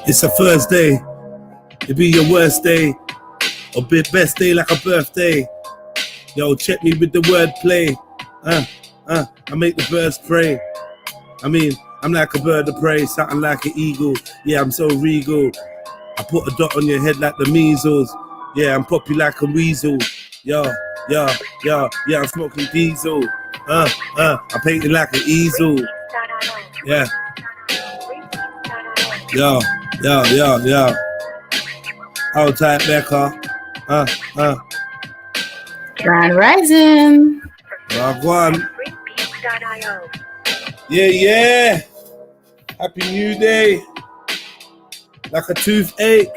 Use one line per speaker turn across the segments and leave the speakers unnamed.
It's a Thursday. It be your worst day or best day like a birthday. Yo, check me with the wordplay. I make the birds pray. I mean, I'm like a bird of prey, something like an eagle. Yeah, I'm so regal. I put a dot on your head like the measles. Yeah, I'm poppy like a weasel. Yeah, I'm smoking diesel. I'm painting like an easel. Yeah. Yo. Hold tight, Becca.
Grand Rising.
Go on. Yeah. Happy New Day. Like a toothache.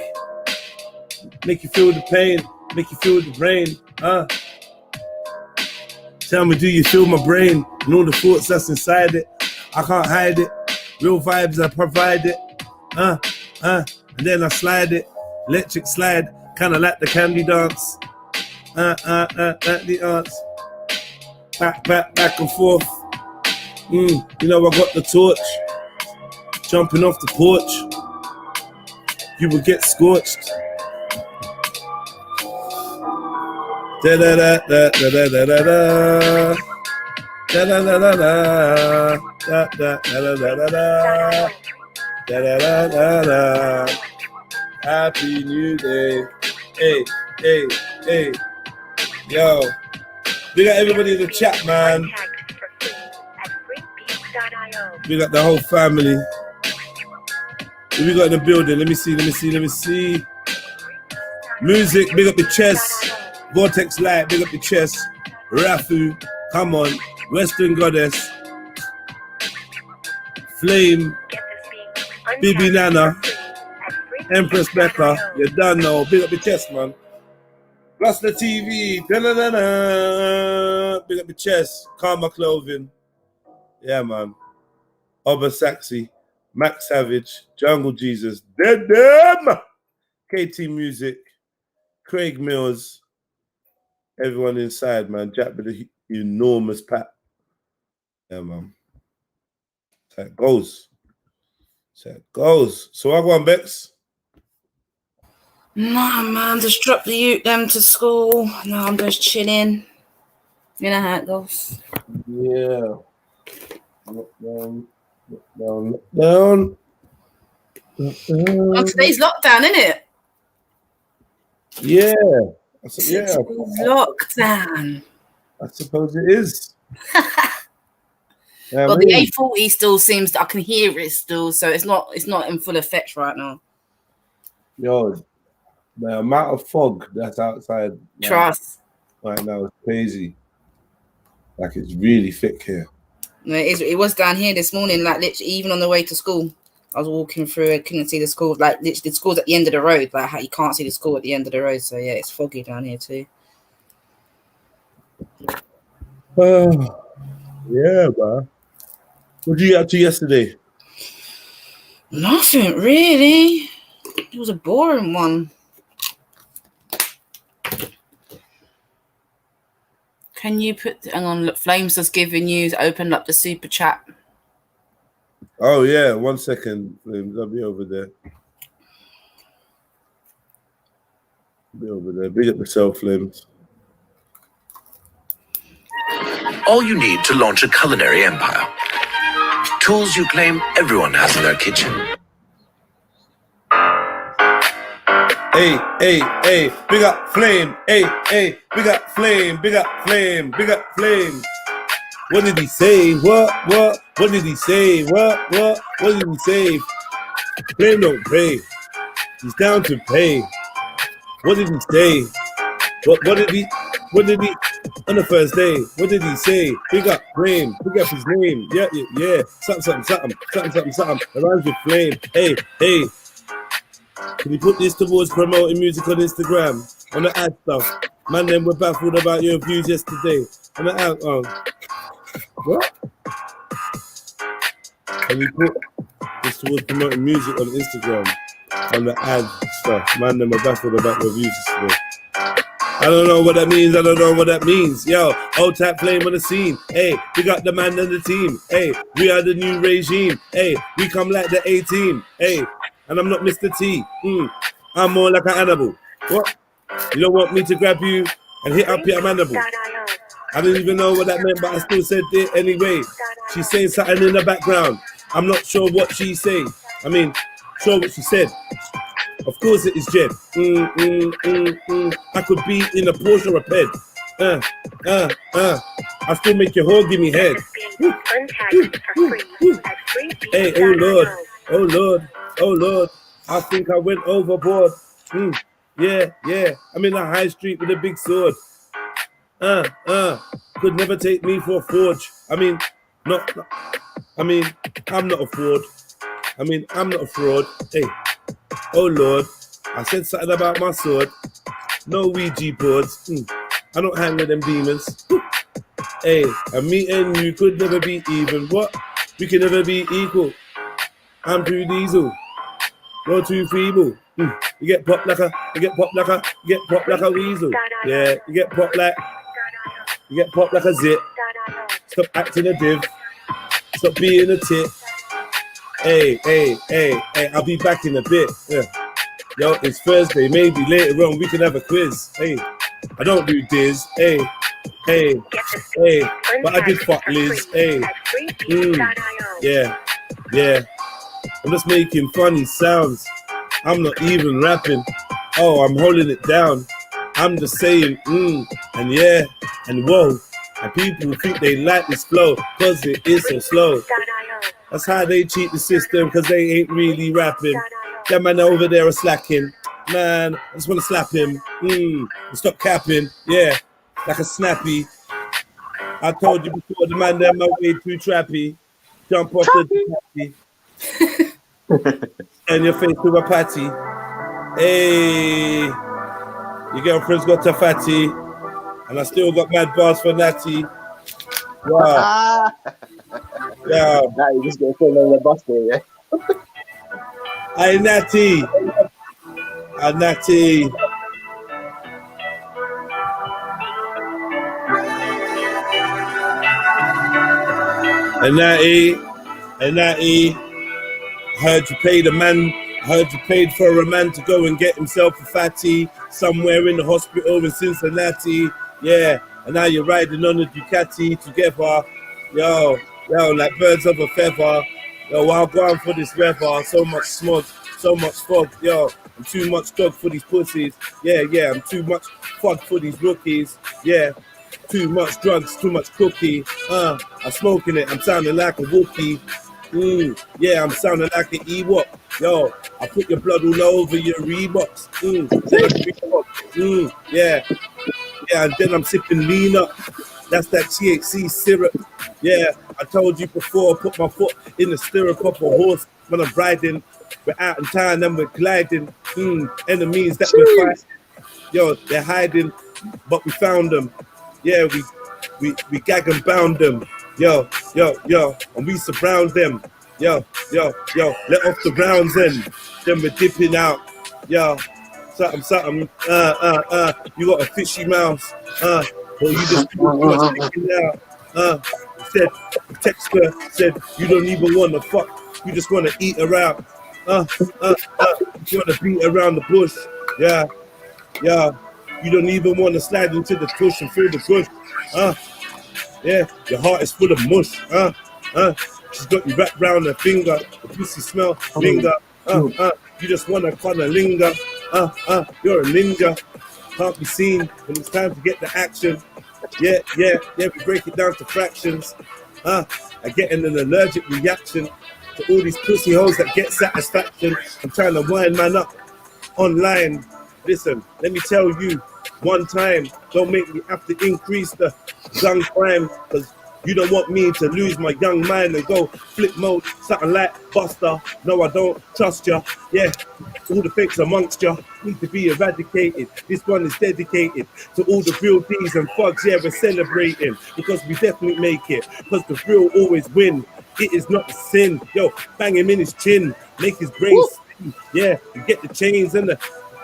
Make you feel the pain. Make you feel the brain. Tell me, do you feel my brain? And all the thoughts that's inside it. I can't hide it. Real vibes, I provide it. And then I slide it. Electric slide. Kinda like the candy dance. Like the dance. Back and forth. You know, I got the torch. Jumping off the porch. You will get scorched. Da da da da da da da da da. Da da da da da. Da da da da da da. Da da da da da. Happy New Day. Hey. Yo. We got everybody in the chat, man. We got the whole family. Who we got in the building? Let me see. Music, big up the chest. Vortex Light, big up the chest. Rafu, come on. Western Goddess. Flame. Bibi Nana. Empress Becca. You done now. Big up the chest, man. Plus the TV. Da-da-da-da. Big up the chest. Karma Clothing. Yeah, man. Oba Saxy. Max Savage. Jungle Jesus. Dead them. KT Music. Craig Mills. Everyone inside, man. Jack with the enormous pat. Yeah, man. That's how it goes. So I go on, Bex.
Nah, man, just drop the youth them to school. No, I'm just chilling. You know how it goes.
Yeah. Lockdown.
Oh, today's lockdown, isn't it?
Yeah.
Lockdown.
I suppose it is.
Well, the A40 still seems, I can hear it still, so it's not in full effect right now.
Yo, the amount of fog that's outside
Trust
right now is crazy. Like, it's really thick here.
No, it was down here this morning, like literally even on the way to school. I was walking through, I couldn't see the school, like literally the school's at the end of the road, like how you can't see the school at the end of the road. So yeah, it's foggy down here too.
Yeah, man. What did you get up to yesterday?
Nothing really. It was a boring one. Can you hang on, look, Flames has given you, opened up the super chat.
Oh yeah, 1 second, Flames. I'll be over there. Big up yourself, Flames.
All you need to launch a culinary empire. Tools you claim everyone has in their kitchen.
Hey, big up Flame. Hey, big up Flame. What did he say? What? What did he say? What did he say? Flame don't pray. He's down to pay. What did he say? What did he on the first day? What did he say? Big up Flame. Big up his name. Yeah. Something. It rhymes with Flame. Hey. Can you put this towards promoting music on Instagram? On the ad stuff. Man, then we're baffled about your views yesterday. On the ad, what? Can you put this towards promoting music on Instagram? On the ad stuff. Man, then we're baffled about your views yesterday. I don't know what that means. Yo, old tap Flame on the scene. Hey, we got the man and the team. Hey, we are the new regime. Hey, we come like the A-team. Hey, and I'm not Mr. T. I'm more like an animal. What? You don't want me to grab you and hit up your mandible? I didn't even know what that meant, but I still said it anyway. She's saying something in the background. I'm not sure what she's saying. I mean, sure what she said. Of course it is Jed. I could be in a Porsche or a Ped. I still make your whore give me head. Hey, oh Lord, oh Lord, oh Lord. I think I went overboard. Yeah. I'm in a high street with a big sword. Could never take me for a forge. I'm not a fraud. I'm not a fraud. Hey, oh Lord, I said something about my sword. No Ouija boards. I don't hang with them demons. Hey, and me and you could never be even. What? We can never be equal. I'm too diesel. You're too feeble. You get popped like a weasel. Yeah, you get popped like a zit. Stop acting a div. Stop being a tit. Hey, I'll be back in a bit. Yeah. Yo, it's Thursday. Maybe later on we can have a quiz. Hey, I don't do diz. Hey. But I did fuck Liz. Hey. Yeah. I'm just making funny sounds. I'm not even rapping. Oh, I'm holding it down. I'm just saying, and yeah, and whoa. And people think they like this flow, cause it is so slow. That's how they cheat the system, cause they ain't really rapping. That man over there are slacking. Man, I just wanna slap him. Stop capping, yeah, like a snappy. I told you before, the man there my way too trappy. Jump off the tappy. And your face to a patty. Hey, your girlfriend's got a fatty, and I still got mad bars for Natty. Wow. Yeah.
Now you just get thrown on the bus there, yeah?
Hey, Natty. Natty. And Natty. Heard you paid for a man to go and get himself a fatty somewhere in the hospital in Cincinnati. Yeah, and now you're riding on a Ducati together. Yo, like birds of a feather. Yo, while going for this weather, so much smog, so much fog. Yo, I'm too much dog for these pussies. Yeah, I'm too much fog for these rookies. Yeah, too much drugs, too much cookie. I'm smoking it, I'm sounding like a Wookiee. Yeah, I'm sounding like an Ewok. Yo, I put your blood all over your Reeboks. Yeah, and then I'm sipping lean up. That's that THC syrup. Yeah, I told you before, put my foot in the stirrup of a horse when I'm riding. We're out in town and we're gliding. Enemies that we're fighting. Yo, they're hiding, but we found them. Yeah, we gag and bound them. Yo, and we surround them. Yo, let off the rounds end. Then we're dipping out. Yo, something. You got a fishy mouth. Or you just sticking out. Said, texter said, you don't even want to fuck. You just want to eat around. You want to beat around the bush. Yeah. You don't even want to slide into the tush and feel the push. Yeah, your heart is full of mush. She's got you wrapped round her finger. The pussy smell, linger. You just want to kind of linger. You're a ninja. Can't be seen when it's time to get the action. Yeah, we break it down to fractions. I get an allergic reaction to all these pussy hoes that get satisfaction. I'm trying to wind man up online. Listen, let me tell you one time, don't make me have to increase the gun crime, because you don't want me to lose my young mind and go flip mode, something like Buster. No, I don't trust ya. Yeah, all the fakes amongst ya need to be eradicated. This one is dedicated to all the real D's and thugs. Yeah, we're celebrating because we definitely make it, because the real always win. It is not a sin. Yo, bang him in his chin, make his brain spin. Yeah, you get the chains and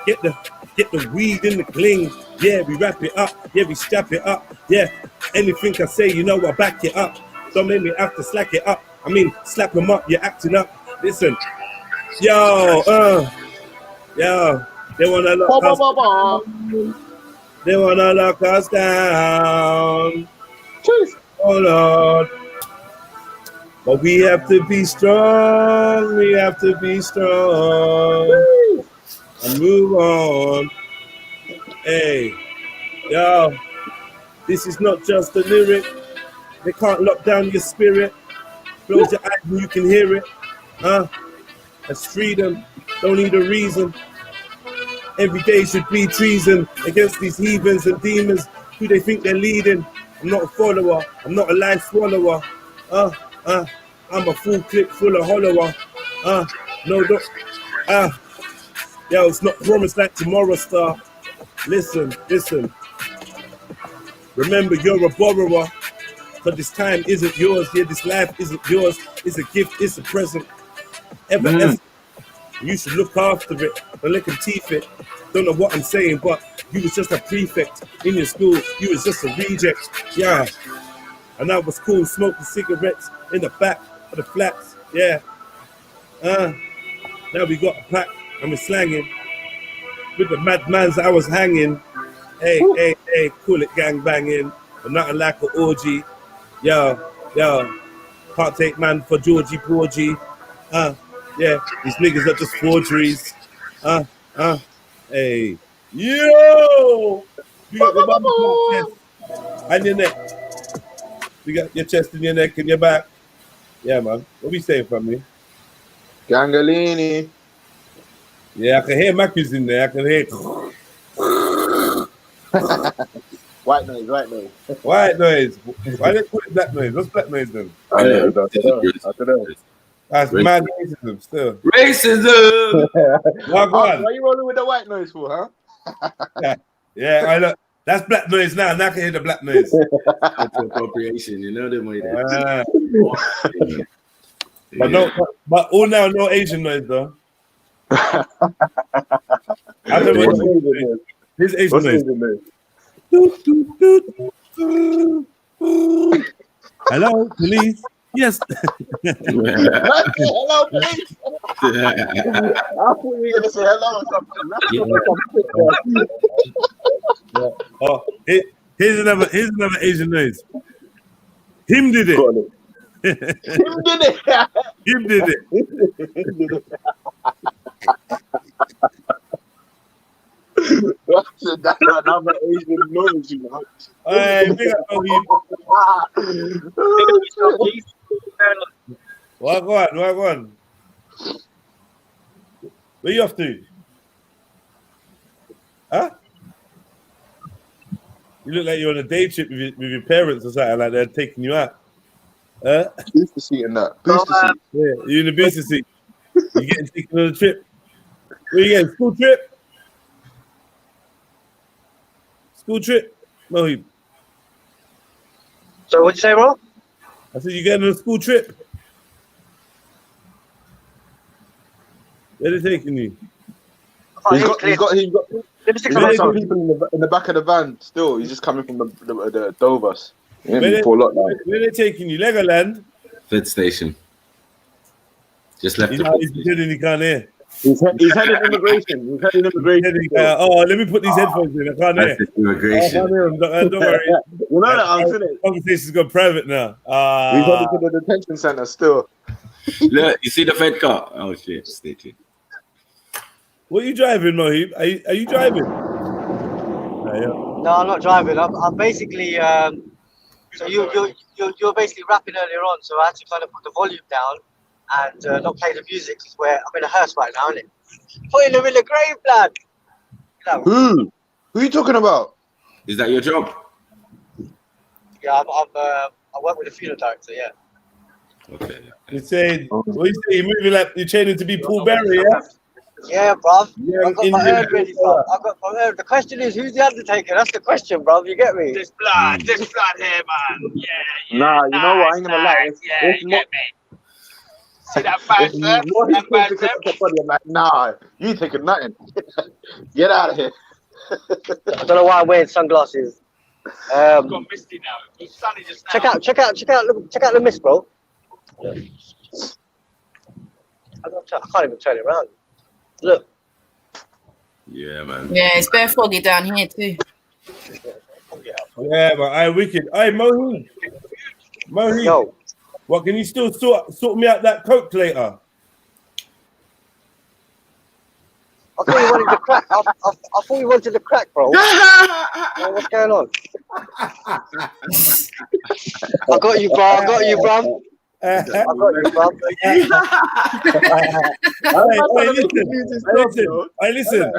get the weed in the cling. Yeah, we wrap it up. Yeah, we strap it up. Yeah, anything I say, you know I back it up. Don't make me have to slack it up. I mean, slap them up, you're acting up. Listen, Yo, yo, they wanna lock us down. They wanna lock us down. Oh Lord. But we have to be strong. We have to be strong and move on. Hey, yo, this is not just a lyric. They can't lock down your spirit. Close your eyes and you can hear it. That's freedom. Don't need a reason. Every day should be treason against these heathens and demons who they think they're leading. I'm not a follower. I'm not a life swallower. I'm a full clip full of hollower. No, yo, it's not promised like tomorrow star. Listen. Remember, you're a borrower. But this time isn't yours. Yeah, this life isn't yours. It's a gift. It's a present. You should look after it. Don't let them teeth it. Don't know what I'm saying, but you was just a prefect in your school. You was just a reject. Yeah. And that was cool. Smoking cigarettes in the back of the flats. Yeah. Now we got a pack and we're slanging with the madmans that I was hanging. Hey, cool it gang banging, but nothing like an orgy. Yo, can't take man for Georgie Porgy. Yeah, these niggas are just forgeries. Hey, yo, you got your chest and your neck. You got your chest and your neck and your back. Yeah, man. What we saying from me?
Gangalini.
Yeah, I can hear Macus in there. I can hear.
White noise.
White noise. Why they call it black noise? What's black noise then?
I don't know.
That's mad racism still.
Racism!
Why you rolling with the white noise for, huh?
Yeah, I know. That's black noise now. Now I can hear the black noise.
That's appropriation, you know them way there.
But all now no Asian noise though. His Asian noise. Hello, police. Yes.
Hello, police. I thought you were gonna say hello or something.
Oh, here's another Asian noise. Him did it. Him did it.
That's another Asian noise, you know.
Hey, big up on you. What go on? Where you off to? Huh? You look like you're on a day trip with your parents or something like they're taking you out.
Booster seat and that. Booster seat.
Yeah, you're in the booster seat. You getting taken on a trip. Where you getting? School trip? School trip? Mohib.
So what'd you say, bro?
I said you getting on a school trip. Where they taking you?
He's got some people in the back of the van still. He's just coming from the Dovers.
Where they taking you? Legoland?
Fed station. Just left
He's pretending he can't hear.
He's heading immigration.
Oh, let me put these headphones in. I can't hear.
Immigration.
I can't hear him. Don't worry.
You know that I'm finished.
Conversation's gone private now.
He's heading to the detention center still.
Look, you see the Fed car? Oh shit, stay tuned.
What are you driving, Mohib? Are you driving?
No, I'm not driving. I'm basically so you're basically rapping earlier on, so I had to kind of put the volume down and not play the music because I'm in a hearse right now, isn't it? Putting them in the grave, lad. You know.
Who are you talking about?
Is that your job?
Yeah, I work with a funeral director. Yeah.
Okay.
You say, what you say? You're moving like you're training to be Paul Berry, yeah?
Yeah, bruv.
Yeah,
I've got my urn ready, bruv. The question is, who's the undertaker? That's the question, bruv. You get me?
This blood here, man. Yeah.
Nah, you know what? I ain't gonna lie.
Yeah, you get me. See that bad sir? That bad sir?
I'm like, nah, you ain't taking nothing. Get out of here.
I don't know why I'm wearing sunglasses.
It's got misty now. It's sunny just now.
Check out the mist, bro. I can't even turn it around. Look.
Yeah, man.
Yeah, it's bare foggy down here too.
Yeah, but I wicked. Hey, Mohi.
Yo.
What, can you still sort me out that coke later?
I thought you wanted the crack. I thought you wanted the crack, bro. What's going on? I got you, bro. I got you, bro. Hey,
listen.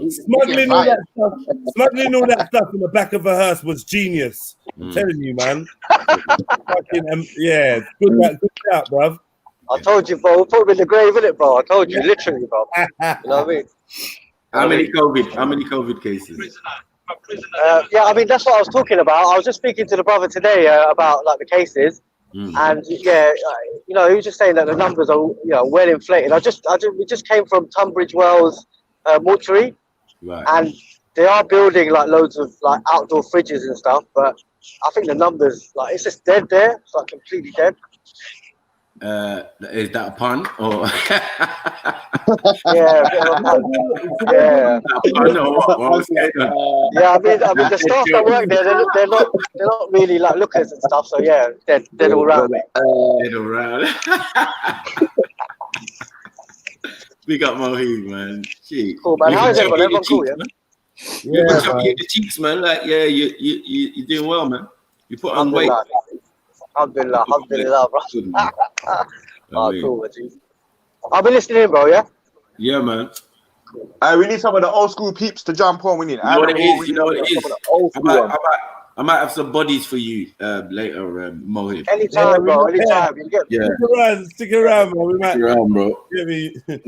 Smuggling all that stuff in the back of a hearse was genius. I'm telling you, man. Fucking, yeah, good shout, bruv.
I told you, bro. We'll put him in the grave, innit, bro? I told you, literally, bro. You know what I mean?
How many COVID cases?
Yeah, I mean, that's what I was talking about. I was just speaking to the brother today about like the cases. And yeah, you know, he was just saying that the numbers are, you know, well inflated. We just came from Tunbridge Wells mortuary,
right?
And they are building like loads of like outdoor fridges and stuff. But I think the numbers, like, it's just dead there. It's like completely dead.
Is that a pun or?
Yeah, a bit of a pun. Yeah. Yeah, I mean, the staff that work there, they're not really like lookers and stuff. So yeah, they're all round.
Dead all round. We got Mohib, man. Gee.
Cool, man. How is everyone? Everyone cool, yeah?
Yeah, the cheeks, man. Like, yeah, you're doing well, man. You put on weight.
Alhamdulillah, bro. Cool, man. I'll be listening in, bro, yeah?
Yeah, man.
We need some of the old school peeps to jump on. You know what it is?
I might have some bodies for you later, Mohib.
Anytime, bro. Anytime.
Stick around, bro.
Stick around, bro.
Get me.
You send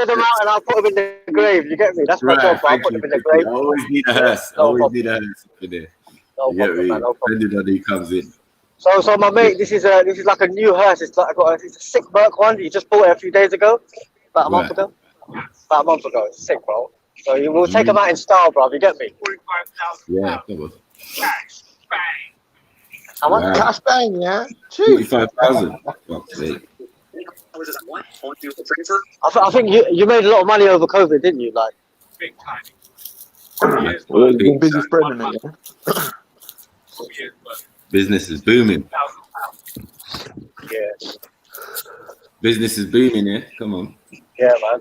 them out and I'll put them in the grave. You get me? That's my job, bro. I'll put them in the grave.
I always need a hearse. Always need a hearse for there.
No problem, man. No problem.
Anybody comes in.
So my mate, this is like a new hearse. It's a sick Merc one. He just bought it a few days ago, about a month ago. It's sick, bro. So you will take him out in style, bro. You get me?
Yeah, come on.
Cash bang.
How much?
Wow.
Cash bang, yeah.
45,000.
I think you made a lot of money over COVID, didn't you? Like
Big time.
Been busy spreading it. Yeah.
Business is booming.
Yeah.
Business is booming, yeah. Come on.
Yeah, man.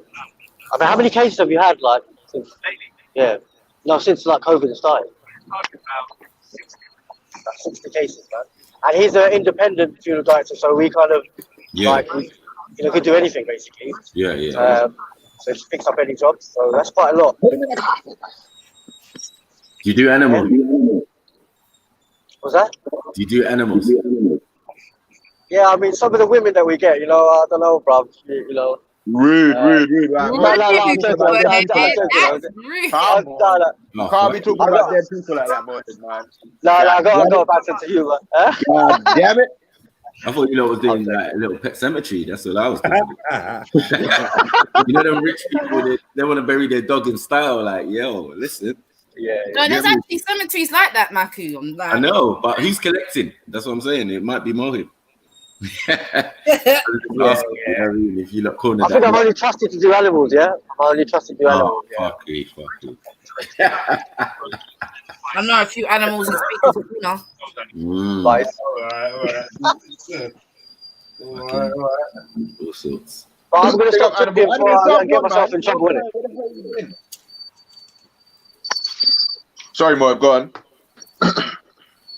I mean, how many cases have you had, like, since? Yeah. No, since like COVID started.
About
60 cases, man. And he's an independent funeral director, so we kind of like, you know, could do anything basically.
Yeah.
So he picks up any jobs, so that's quite a lot.
Do you do animals?
What's that?
Do you do animals?
Yeah, I mean, some of the women that we get, you know, I don't know, bro. You know.
Rude.
I'm joking.
Can't be talking about dead people like that, boys, man.
No, I got a bad sense of humor.
God damn it.
I thought you lot was doing like a little pet cemetery. That's what I was doing. You know, them rich people, they want to bury their dog in style. Like, yo, listen.
Yeah.
No, there's actually cemeteries like that, Maku.
I know, but who's collecting? That's what I'm saying. It might be Mohib. If you look cornered,
I think I'm only trusted to do animals, yeah? I'm only trusted to do animals.
Fuck you.
I know a few animals and speakers, you know.
Right.
All sorts.
But I'm going to stop talking before I get myself in trouble with it.
Sorry, Mo, go on.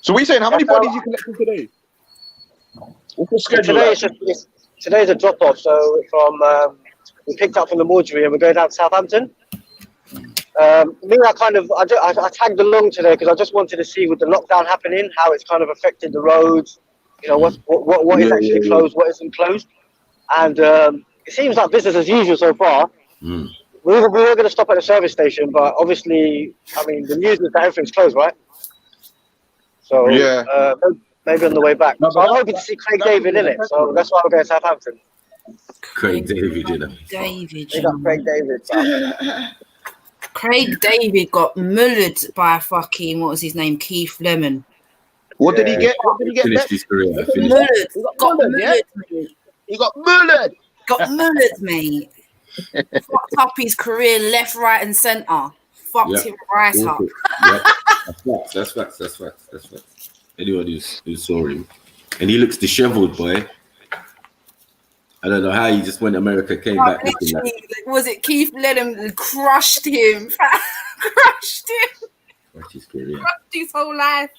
So we saying how many bodies you collected today? What's the schedule?
Today's a drop-off. So from we picked up from the mortuary and we're going down to Southampton. I tagged along today because I just wanted to see with the lockdown happening how it's kind of affected the roads. You know what is actually closed, what isn't closed, and it seems like business as usual so far. We were going to stop at the service station, but obviously, I mean, the news is that everything's closed, right? So yeah. Maybe on the way back. So I'm hoping to see Craig David in it. So that's why we're going to Southampton.
Craig David, you know.
They got Craig David.
Craig David got mullered by fucking, what was his name? Keith Lemon.
What did he get?
Finished his career.
Mullered. Got mullered.
He got mullered.
Got mullets, mate. Fucked up his career left, right, and centre. Fucked him right up.
Yeah, that's facts. Anyone who saw him, and he looks dishevelled, boy. I don't know how he just went to America, came back looking like.
Was it Keith Ledham crushed him? Crushed him.
Crushed his career.
Crushed his whole life.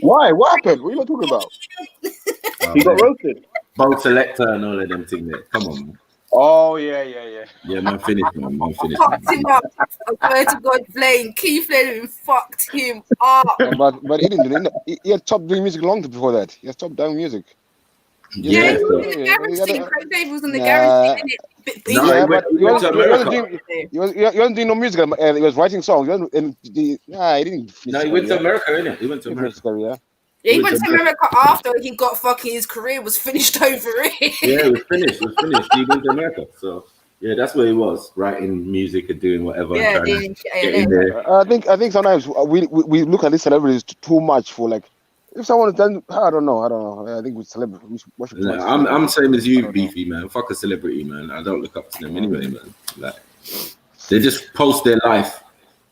Why? What happened? What are you talking about? He got roasted.
Bold selector and all of them things there. Come on, man.
Oh, yeah.
Yeah, man, finished, man.
Fucked him up. I swear to God, playing Keith Ledham fucked him up.
But he didn't. He had stopped doing music long before that. He had stopped doing music.
Yeah, he was in the garage scene. Craig David was in the garage scene.
No, he went to America.
He wasn't doing no music. He was writing songs. He didn't.
No, he went to America, innit? He went to America.
Yeah, he went to America after he got fucking, his career was finished over it.
Yeah, it was finished. He went to America. So yeah, that's where he was, writing music and doing whatever.
Yeah,
and get in there.
I think sometimes we look at these celebrities too much for like. If someone has done, I don't know. I think with celebrities,
I'm same as you, Beefy, man. Fuck a celebrity, man. I don't look up to them anyway, man. Like, they just post their life.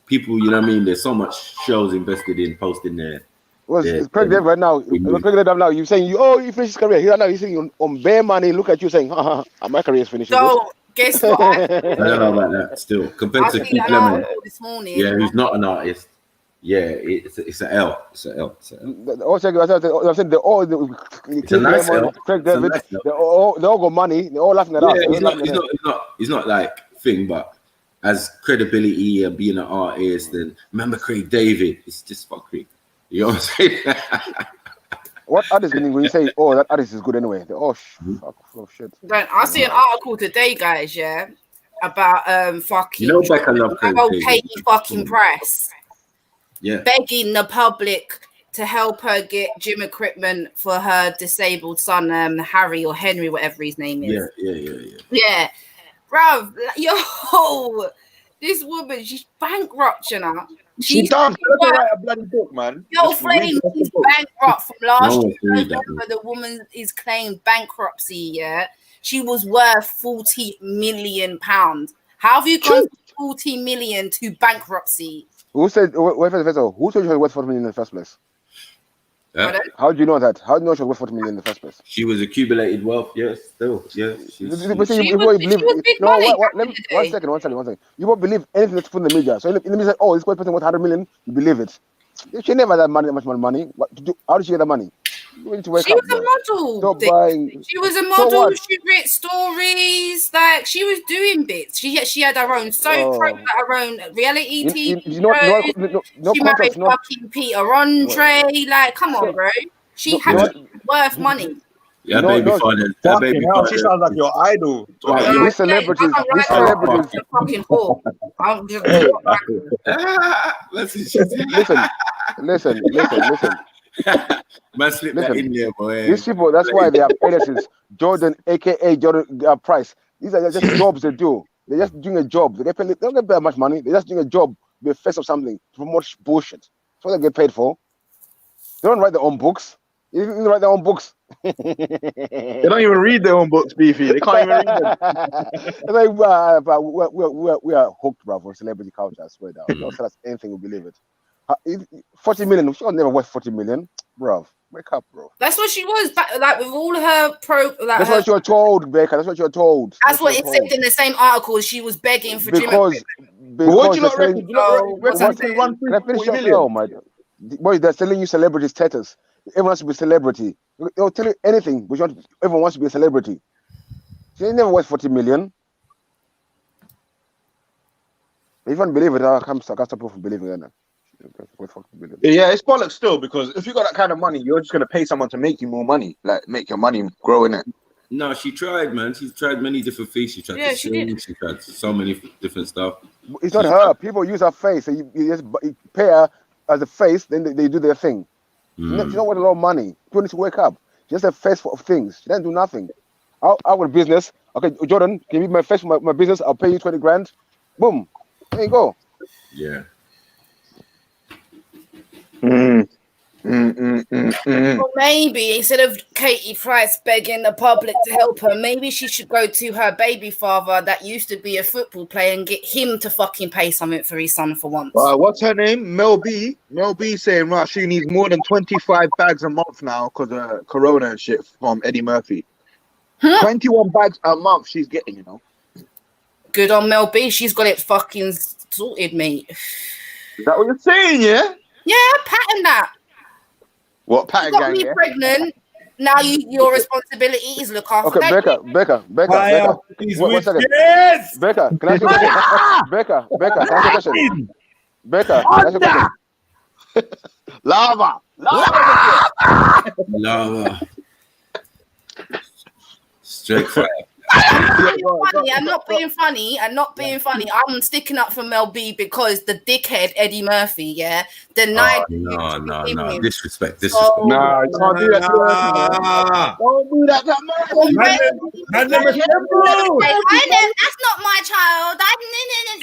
People, you know what I mean? There's so much shows invested in posting their.
It's Craig David right now. Craig David now. You're saying you finished his career. Here now he's saying on bare money. Look at you saying, my career is finished.
So guess what?
I don't know about that. Still, compared to Keith Lemon,
this morning.
Yeah, who's not an artist. Yeah, it's an L. It's an L.
Also, I said they all Craig David. They all got money. They all laughing at us.
He's not like thing, but as credibility and being an artist, and remember Craig David, it's just fuckery. You know what I'm saying?
What artist when you say, that artist is good anyway? Fuck shit.
I see an article today, guys. Yeah, about fucking.
You know, Becca love Craig David.
Katie fucking Price.
Yeah.
Begging the public to help her get gym equipment for her disabled son, Harry or Henry, whatever his name is. Yeah. Bruv, this woman, she's bankrupt, you know.
She does. Write a bloody book, man.
Yo, Flame, she's bankrupt from last year. The woman is claimed bankruptcy, yeah. She was worth £40 million. How have you gone from 40 million to bankruptcy?
Who said? Who told you she was worth 40 million in the first place?
Yeah.
How do you know that? How do you know she was worth 40 million in the first place?
She was accumulated wealth. Yes, still. Yeah.
One second. You won't believe anything that's put in the media. So in the media, this person worth 100 million. You believe it. She never had that much money. How did she get the money? You need to wake up.
Was a model. She was a model. She wrote stories. Like, she was doing bits. She had her own soap, her own reality TV. She married fucking Peter Andre. Like, come on, bro. She had worth money.
Yeah, baby father.
She sounds like your idol.
These celebrities.
Fucking whore. I'm just
Listen.
Man, slip that in there, boy.
These people, that's why they have editors. Jordan, aka Jordan Price. These are just jobs they do. They're just doing a job. They don't get paid that much money. They're just doing a job, be a face of something, to promote bullshit. That's what they get paid for. They don't write their own books. They don't write their own books.
They don't even read their own books, Beefy. They can't even read them.
We are hooked, bro, for celebrity culture. I swear down. Don't tell us anything, we believe it. 40 million. She was never worth 40 million, bro. Wake up, bro.
That's what she was. Like, with all her
that's what you're told, Becca. That's what you're told.
That's what it said in the same article. She was begging for gym equipment.
What do you not reckon? Oh my God. Boys, they're selling you celebrity status. Everyone wants to be a celebrity. They'll tell you anything, but everyone wants to be a celebrity. She never worth 40 million. If you don't believe it, I can't stop proof of believing it.
Yeah, it's bollocks still, because if you got that kind of money, you're just gonna pay someone to make you more money, like make your money grow in it.
No, she tried, man. She tried many different things. She tried to sing. She tried so many different stuff.
It's not her. People use her face. So you just pay her as a face, then they do their thing. She's not worth a lot of money. People need to wake up. She's just a face of things. She doesn't do nothing. I got a business. Okay, Jordan, can you be my face for my business? I'll pay you 20 grand. Boom. There you go.
Yeah.
Or maybe instead of Katie Price begging the public to help her, maybe she should go to her baby father that used to be a football player and get him to fucking pay something for his son for once.
What's her name? Mel B. Mel B saying, right, she needs more than 25 bags a month now because of Corona and shit from Eddie Murphy. 21 bags a month she's getting, you know.
Good on Mel B. She's got it fucking sorted, mate.
Is that what you're saying, yeah?
Yeah, pattern that.
What pattern
you got
gang,
me
yeah?
pregnant. Now your responsibility is look after
Okay,
that.
Becca. One second. Becca, can I ask you a question? Becca, can I ask you a question? Becca, can I ask you a question?
Lava.
Straight fire.
I'm not being funny. I'm sticking up for Mel B because the dickhead Eddie Murphy, denied.
No. Disrespect.
Nah, you can't do that to Murphy. Don't do that to Murphy.
That's not my child.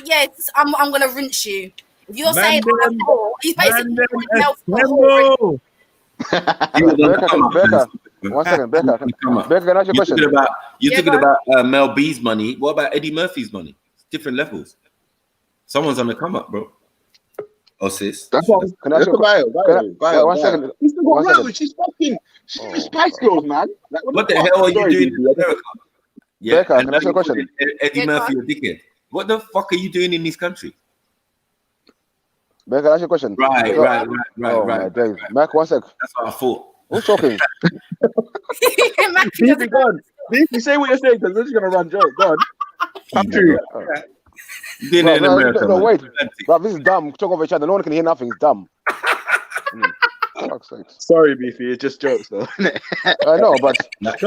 Yes, I'm gonna rinse you. If you're saying he's basically Mel for
Becca, one second, Becca, can I ask you a question?
You're talking about Mel B's money. What about Eddie Murphy's money? It's different levels. Someone's on the come up, bro. Oh, sis.
That's what can I ask you one second. He's still got road. She's fucking Spice Girls, man. Like,
what the hell are you doing in America?
Becca, can I ask you a question?
Eddie Murphy, a dickhead. What the fuck are you doing in this country?
Becca, can I ask you a question? Right. Dave. Mac, one sec.
That's what I thought.
Who's talking?
You say what you're saying because we're just gonna run jokes. Go on. I'm true.
You did it in America.
No, wait. But this is dumb. Talk over each other. No one can hear nothing. It's dumb.
Sorry, Beefy. It's just jokes, though.
I know, but
like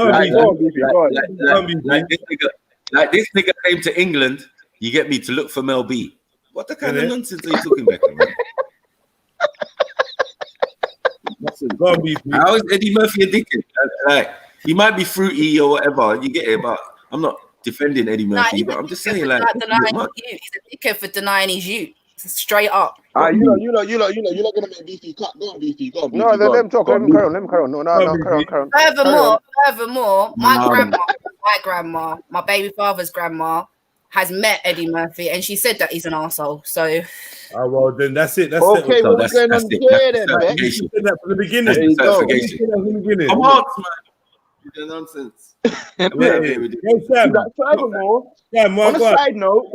this nigga came to England. You get me to look for Mel B. What the kind of nonsense are you talking about, man? How is Eddie Murphy a dickhead? Like, he might be fruity or whatever. You get it, but I'm not defending Eddie Murphy. But I'm just saying, like,
he's a dickhead for denying his youth. Straight up.
You're not gonna make Beefy cut. Go on, Beefy. Go on.
No, let him talk. Let him carry on. No, carry on.
Furthermore, my grandma, my baby father's grandma, has met Eddie Murphy, and she said that he's an arsehole. So,
well, then that's it.
Okay, what's going on here then, man?
You said that from the beginning.
Come on, man. You're nonsense.
Sam, on a side note.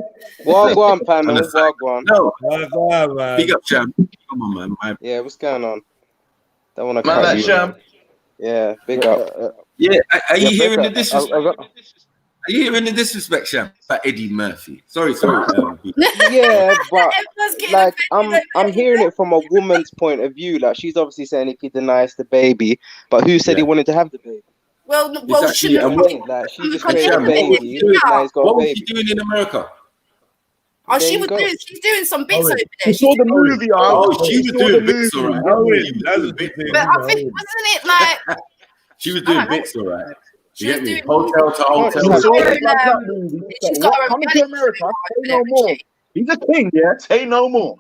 Go on, panel. Go on.
No. Big up, Sham. Come on, man.
Yeah, what's going on? Don't want to
man, that Sham.
Yeah, big up.
Yeah, are you hearing the disrespect? Are you hearing the disrespect, Sham? About Eddie Murphy. Sorry.
Yeah, but like I'm hearing it from a woman's point of view. Like, she's obviously saying if he denies the baby, but who said he wanted to have the baby?
Well,
exactly.
Like, she just created a baby.
What was she doing in America?
Oh, she's doing some bits over there.
She saw the movie.
She was doing bits, all right. That was a big thing.
But I think, wasn't it like
she was doing bits, all right. You get me? Hotel to hotel.
She's got her
coming to America. Say no more. He's a king, yeah. Say no more.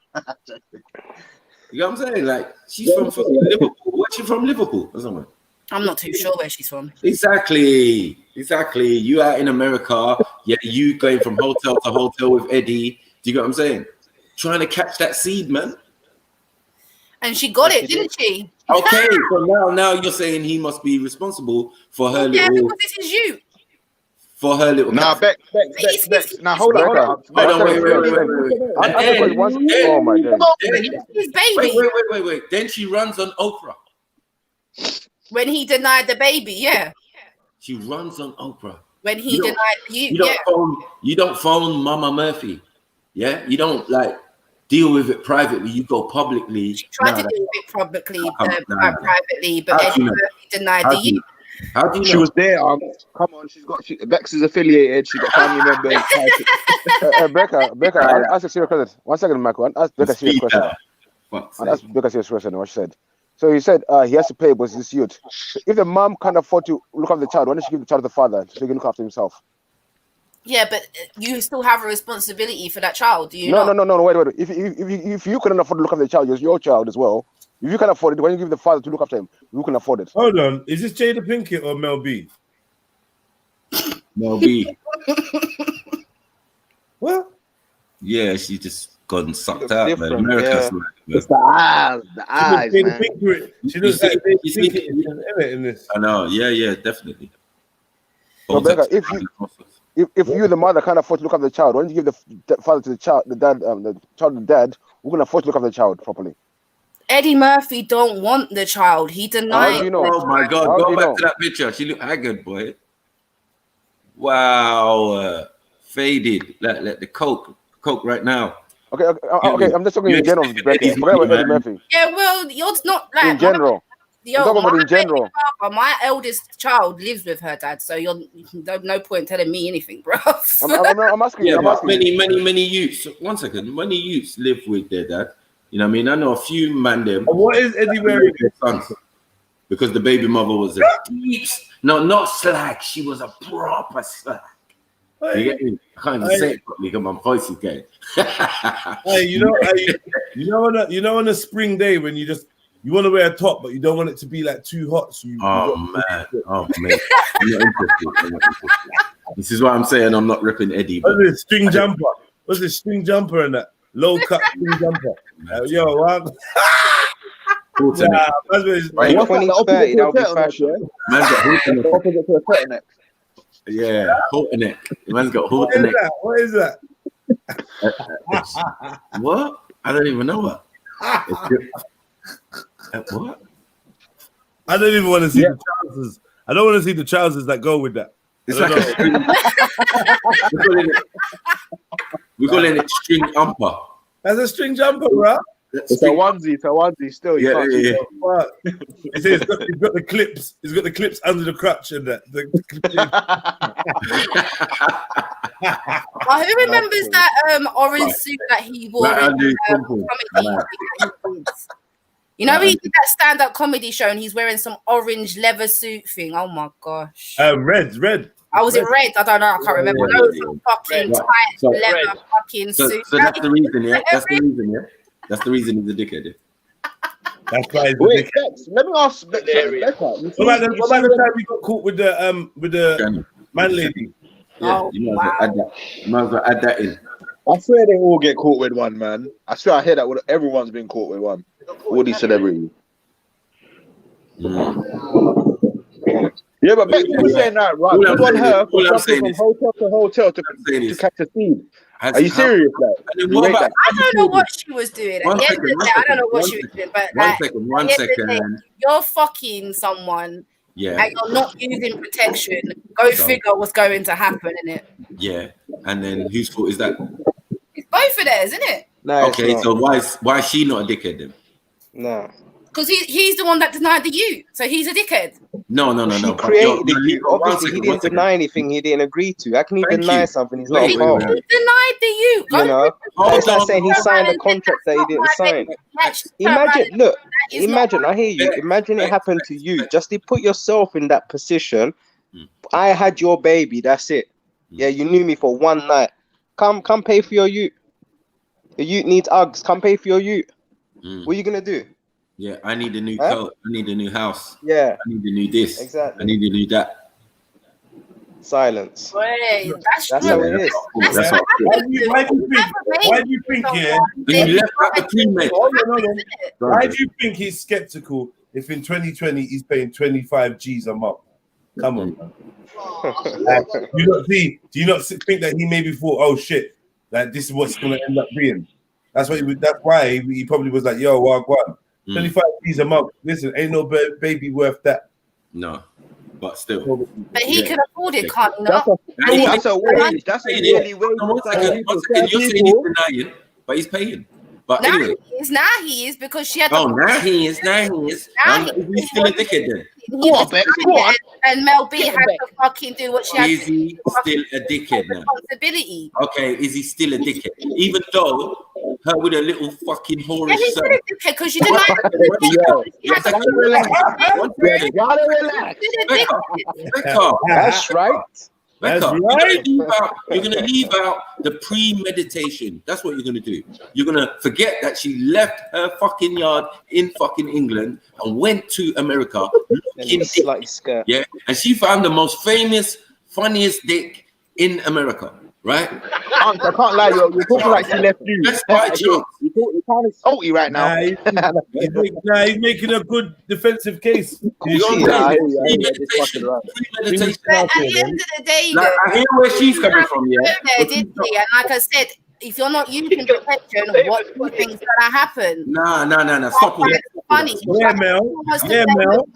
You know what I'm saying? Like, she's from Liverpool. Where's she from? Liverpool or somewhere?
I'm not too sure where she's from.
Exactly. You out in America, you going from hotel to hotel with Eddie. Do you get what I'm saying? Trying to catch that seed, man.
And she got it, didn't she?
Okay, so now you're saying he must be responsible for her little.
Yeah, because this is you.
For her little.
Nah, Bex. Now hold on.
Wait.
Oh my God.
His baby.
Wait. Then she runs on Oprah.
When he denied the baby, yeah.
She runs on Oprah.
When he denied you,
you don't phone Mama Murphy. Yeah, you don't like deal with it privately. You go publicly.
She tried to deal with it privately, but Eddie Murphy denied the youth.
How do you know?
She was there. Come on, Bex is affiliated. She got family members.
Becca, I'll ask a serious question. 1 second, Michael. I'll ask Becca a serious question. I'll ask Becca a serious question. What she said. So he said he has to pay, but this youth. If the mom can't afford to look after the child, why don't she give the child to the father so he can look after himself?
Yeah, but you still have a responsibility for that child. Do you?
No. Wait. If you couldn't afford to look after the child, it's your child as well. If you can afford it, when you give the father to look after him, you can afford it.
Hold on, is this Jada Pinkett or Mel B?
Mel B.
What?
Yeah, she just gone sucked
Looks
out, man.
different,
America's
yeah.
like,
It's the eyes,
Jada
man.
Pinkett. She
You
looks
see-
like Jada
you see-
Pinkett in this.
I know, yeah, definitely.
Rebecca, if you, the mother, can't afford to look after the child, why don't you give the father to the child, the dad, the child to the dad, who can afford to look after the child properly?
Eddie Murphy don't want the child. He denied.
How do you know?
Oh my God,
How do
go
you
back
know?
to that picture. She looked haggard, boy. Wow, faded. Like the coke right now.
Okay, I'm just talking in general, Rebecca. Forget about Eddie Murphy.
Yeah, well, you're not like
In general. I'm talking about in general.
My eldest child lives with her dad, so you're no point telling me anything, bro.
I'm asking you.
Yeah,
I'm
but
asking
many youths. One second, many youths live with their dad. You know what I mean? I know a few man them.
What is Eddie wearing?
Their sons, because the baby mother was a not slag. She was a proper slag. You get me? I can't even say it properly because my voice is going.
Hey, you know, on a spring day when you want to wear a top, but you don't want it to be like too hot. So
man. I'm not interested. This is why I'm saying I'm not ripping Eddie.
What's this string jumper? What's this string jumper and that low cut string jumper? Yo, what?
By 2030, that'll be fashion.
Man's got
Opposite to a turtleneck.
yeah, halterneck. Man's got halterneck.
What is that?
What? I don't even know what. What?
I don't even want to see the trousers. I don't want to see the trousers that go with that.
It's like a string. We're calling it string jumper.
That's a string jumper, bro.
It's a onesie. It's a onesie. Still, you can't see it.
It says it's got the clips. It's got the clips under the crutch and that.
Who remembers that orange suit that he wore? You know, he did that stand-up comedy show and he's wearing some orange leather suit thing. Oh my gosh.
Red.
I was in red. I don't know. I can't remember. I know it was some fucking tight leather fucking suit.
So that's the reason, yeah. That's the reason, yeah. That's the reason he's a dickhead. Yeah?
That's why he's
Wait, Bex, let me ask Becca.
What about the time we got caught with the man lady?
Yeah, you might as well add that in.
I swear they all get caught with one, man. I swear I hear that everyone's been caught with one. All these celebrities. Yeah, but Bex, you're saying that, right? Good on her for jumping from hotel to hotel to catch a scene. Are you serious?
I don't know what she was doing. At the end of the day, I don't know what she was doing. But
one second.
You're fucking someone.
Yeah.
And you're not using protection. Go figure what's going to happen, innit?
Yeah. And then whose fault is that?
It's both of theirs, isn't it?
No,
okay, so why is she not a dickhead then?
No.
Because he's the one that denied the youth, so he's a dickhead.
No.
He created the youth. Obviously, he didn't deny anything he didn't agree to. How can he deny something he's not a part of?
He denied the youth.
You know, it's like saying he signed a contract that he didn't sign. Imagine, I hear you. Imagine it happened to you. Just to put yourself in that position. I had your baby. That's it. Yeah, you knew me for one night. Come pay for your youth. The youth needs Uggs. Come pay for your youth. What are you gonna do?
Yeah, I need a new coat. I need a new house.
Yeah.
I need a new this.
Exactly.
I need a new that.
Silence.
Wait, that's
how it is.
Why do you think? Yeah. Why do you think he's skeptical if in 2020 he's paying 25 G's a month? Come on, man. Do you not think that he maybe thought, oh shit, that this is what's gonna end up being? That's why he probably was like, yo, well, go on. 25 G's a month. Listen, ain't no baby worth that.
No, but still.
But he can afford it, can't he?
That's a wage. That's a yearly wage.
One second, you're saying he's denying, but he's paying. But
now
anyway.
He is because she had.
Now he is. He's still a dickhead then.
Go on. And Mel B had to fucking do what she had to do.
Is he still a dickhead now?
Responsibility.
Okay, is he still a dickhead? Even though her with a little fucking whorish
he's still a dickhead because you denied
Relax.
Becca,
That's right.
That's
Becca,
right.
you're gonna leave out the premeditation. That's what you're gonna do. You're gonna forget that she left her fucking yard in fucking England and went to America looking
slightly skirt.
yeah, and she found the most famous, funniest dick in America, right?
I can't lie, you're talking like she left you.
That's by chance.
You're kind of salty right now.
He's making a good defensive case.
Premeditation.
But at the end of the day,
Like, I hear where she's coming from, yeah.
there, didn't he? And like I said, if you're not using protection, what do you think's gonna happen?
Nah. Stop it.
It's funny.
Yeah, Mel. Yeah, Mel.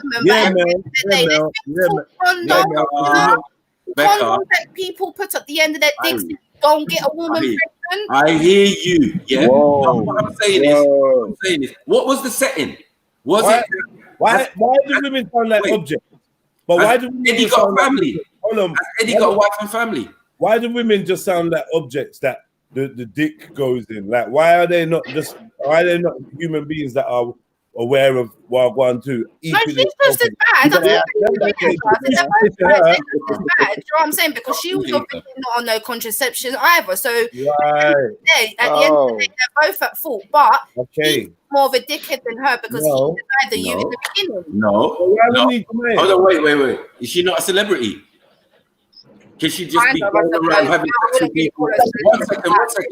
Condoms that people put at the end of their dicks to go and get a woman pregnant.
I hear you. Yeah.
Whoa.
What I'm saying is, what was the setting?
Why do women sound like objects? But why do women
Eddie got a family?
Hold on.
Has Eddie got a wife and family?
Why do women just sound like objects that the dick goes in? Like, why are they not human beings that are aware of Wild One too?
No, she's just as bad. They're both bad. Do you know what I'm saying? Because she was obviously not on no contraception either. So at the end of the day, they're both at fault. But he's more of a dickhead than her because he denied the you in the beginning.
No. Hold on, wait. Is she not a celebrity? Can she just be going around having sex with people?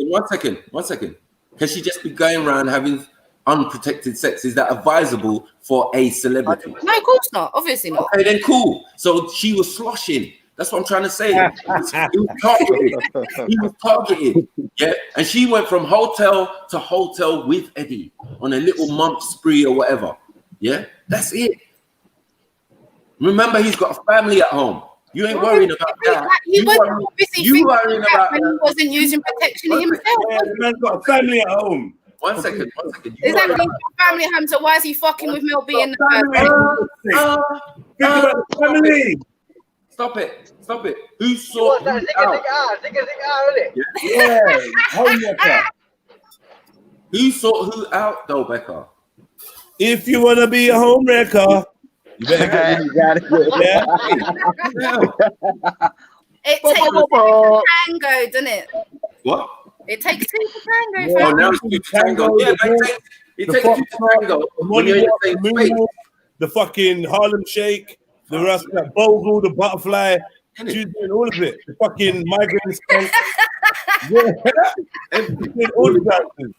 One second. Can she just be going around having unprotected sex? Is that advisable for a celebrity?
No, of course not. Obviously not.
Okay, then cool. So she was sloshing. That's what I'm trying to say. He was targeted. Yeah. And she went from hotel to hotel with Eddie on a little month spree or whatever. Yeah. That's it. Remember, he's got a family at home. You ain't worrying about that.
He wasn't obviously worrying about when he wasn't using protection himself.
The man's got a family at home.
One second.
Exactly, family at home. So why is he fucking with Mel B in the
Think about the family.
Stop it. Who saw who out?
Yeah, homewrecker.
Who saw who out though, Becca?
If you want to be a homewrecker, you better get
It takes two to tango, doesn't it?
What?
It takes two to tango.
Oh, now it's two to tango. Yeah, it takes two to tango. When you're in the same space.
The fucking Harlem Shake, the rest of that bogle, the butterfly, she's doing all of it. The fucking migraine skunk. All the dances.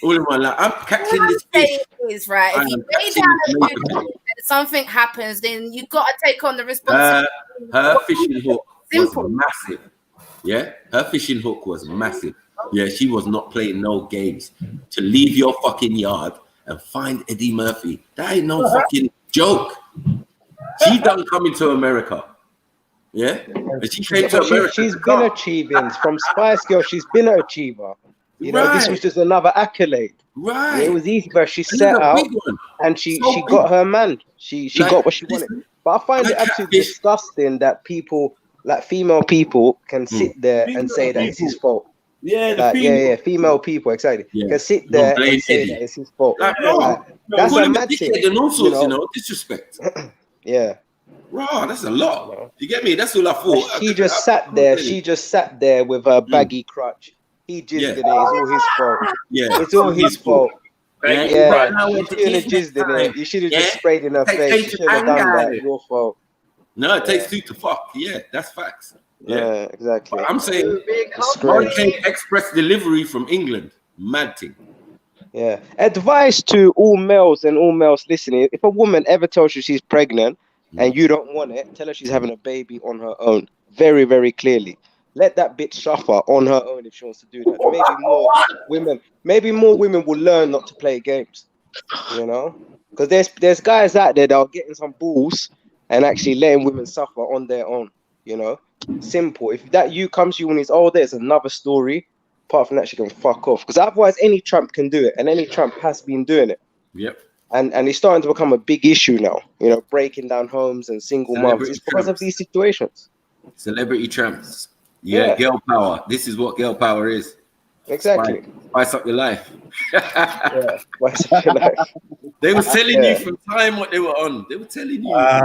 All in my life. I'm catching this fish.
Is right. If you lay down and something happens, then you got to take on the responsibility.
Her fishing hook was massive. Yeah, her fishing hook was massive. Yeah, she was not playing no games. To leave your fucking yard and find Eddie Murphy, that ain't no fucking joke. She done coming to America. Yeah, and she came to America.
She's been achieving from Spice Girl. She's been an achiever. You know, this was just another accolade.
Right.
Yeah, it was easy, but she set out and she got her man. She got what she wanted. But I find it absolutely disgusting that people, like female people, can sit there and say that it's his fault.
Yeah,
female people, exactly. Can sit there and say that it's his fault.
That's a mad thing. And all sorts, you know, disrespect.
Yeah.
Raw, that's a lot. You get me? That's all I thought.
She just sat there. She just sat there with her baggy crutch. He jizzed in it. It's all his fault.
Yeah,
it's all his fault. Yeah,
right now
you shouldn't have jizzed in it. You should have just sprayed in her face. You should have done that. It's your fault.
No, it takes two to fuck. Yeah, that's facts.
Yeah, exactly.
But I'm saying Hurricane Express delivery from England. Mad thing.
Yeah. Advice to all males and all males listening: if a woman ever tells you she's pregnant and you don't want it, tell her she's having a baby on her own. Very, very clearly. Let that bitch suffer on her own if she wants to do that. Maybe more women will learn not to play games. You know, because there's guys out there that are getting some balls and actually letting women suffer on their own. You know, simple. If that you comes to you when he's older, it's another story. Apart from that, she can fuck off. Because otherwise, any tramp can do it, and any tramp has been doing it.
Yep.
And it's starting to become a big issue now. You know, breaking down homes and single moms. It's because of these situations.
Celebrity tramps. Yeah, girl power. This is what girl power is.
Exactly.
Spice up your life.
Yeah, spice up your life.
They were telling you from time what they were on. They were telling you.
Why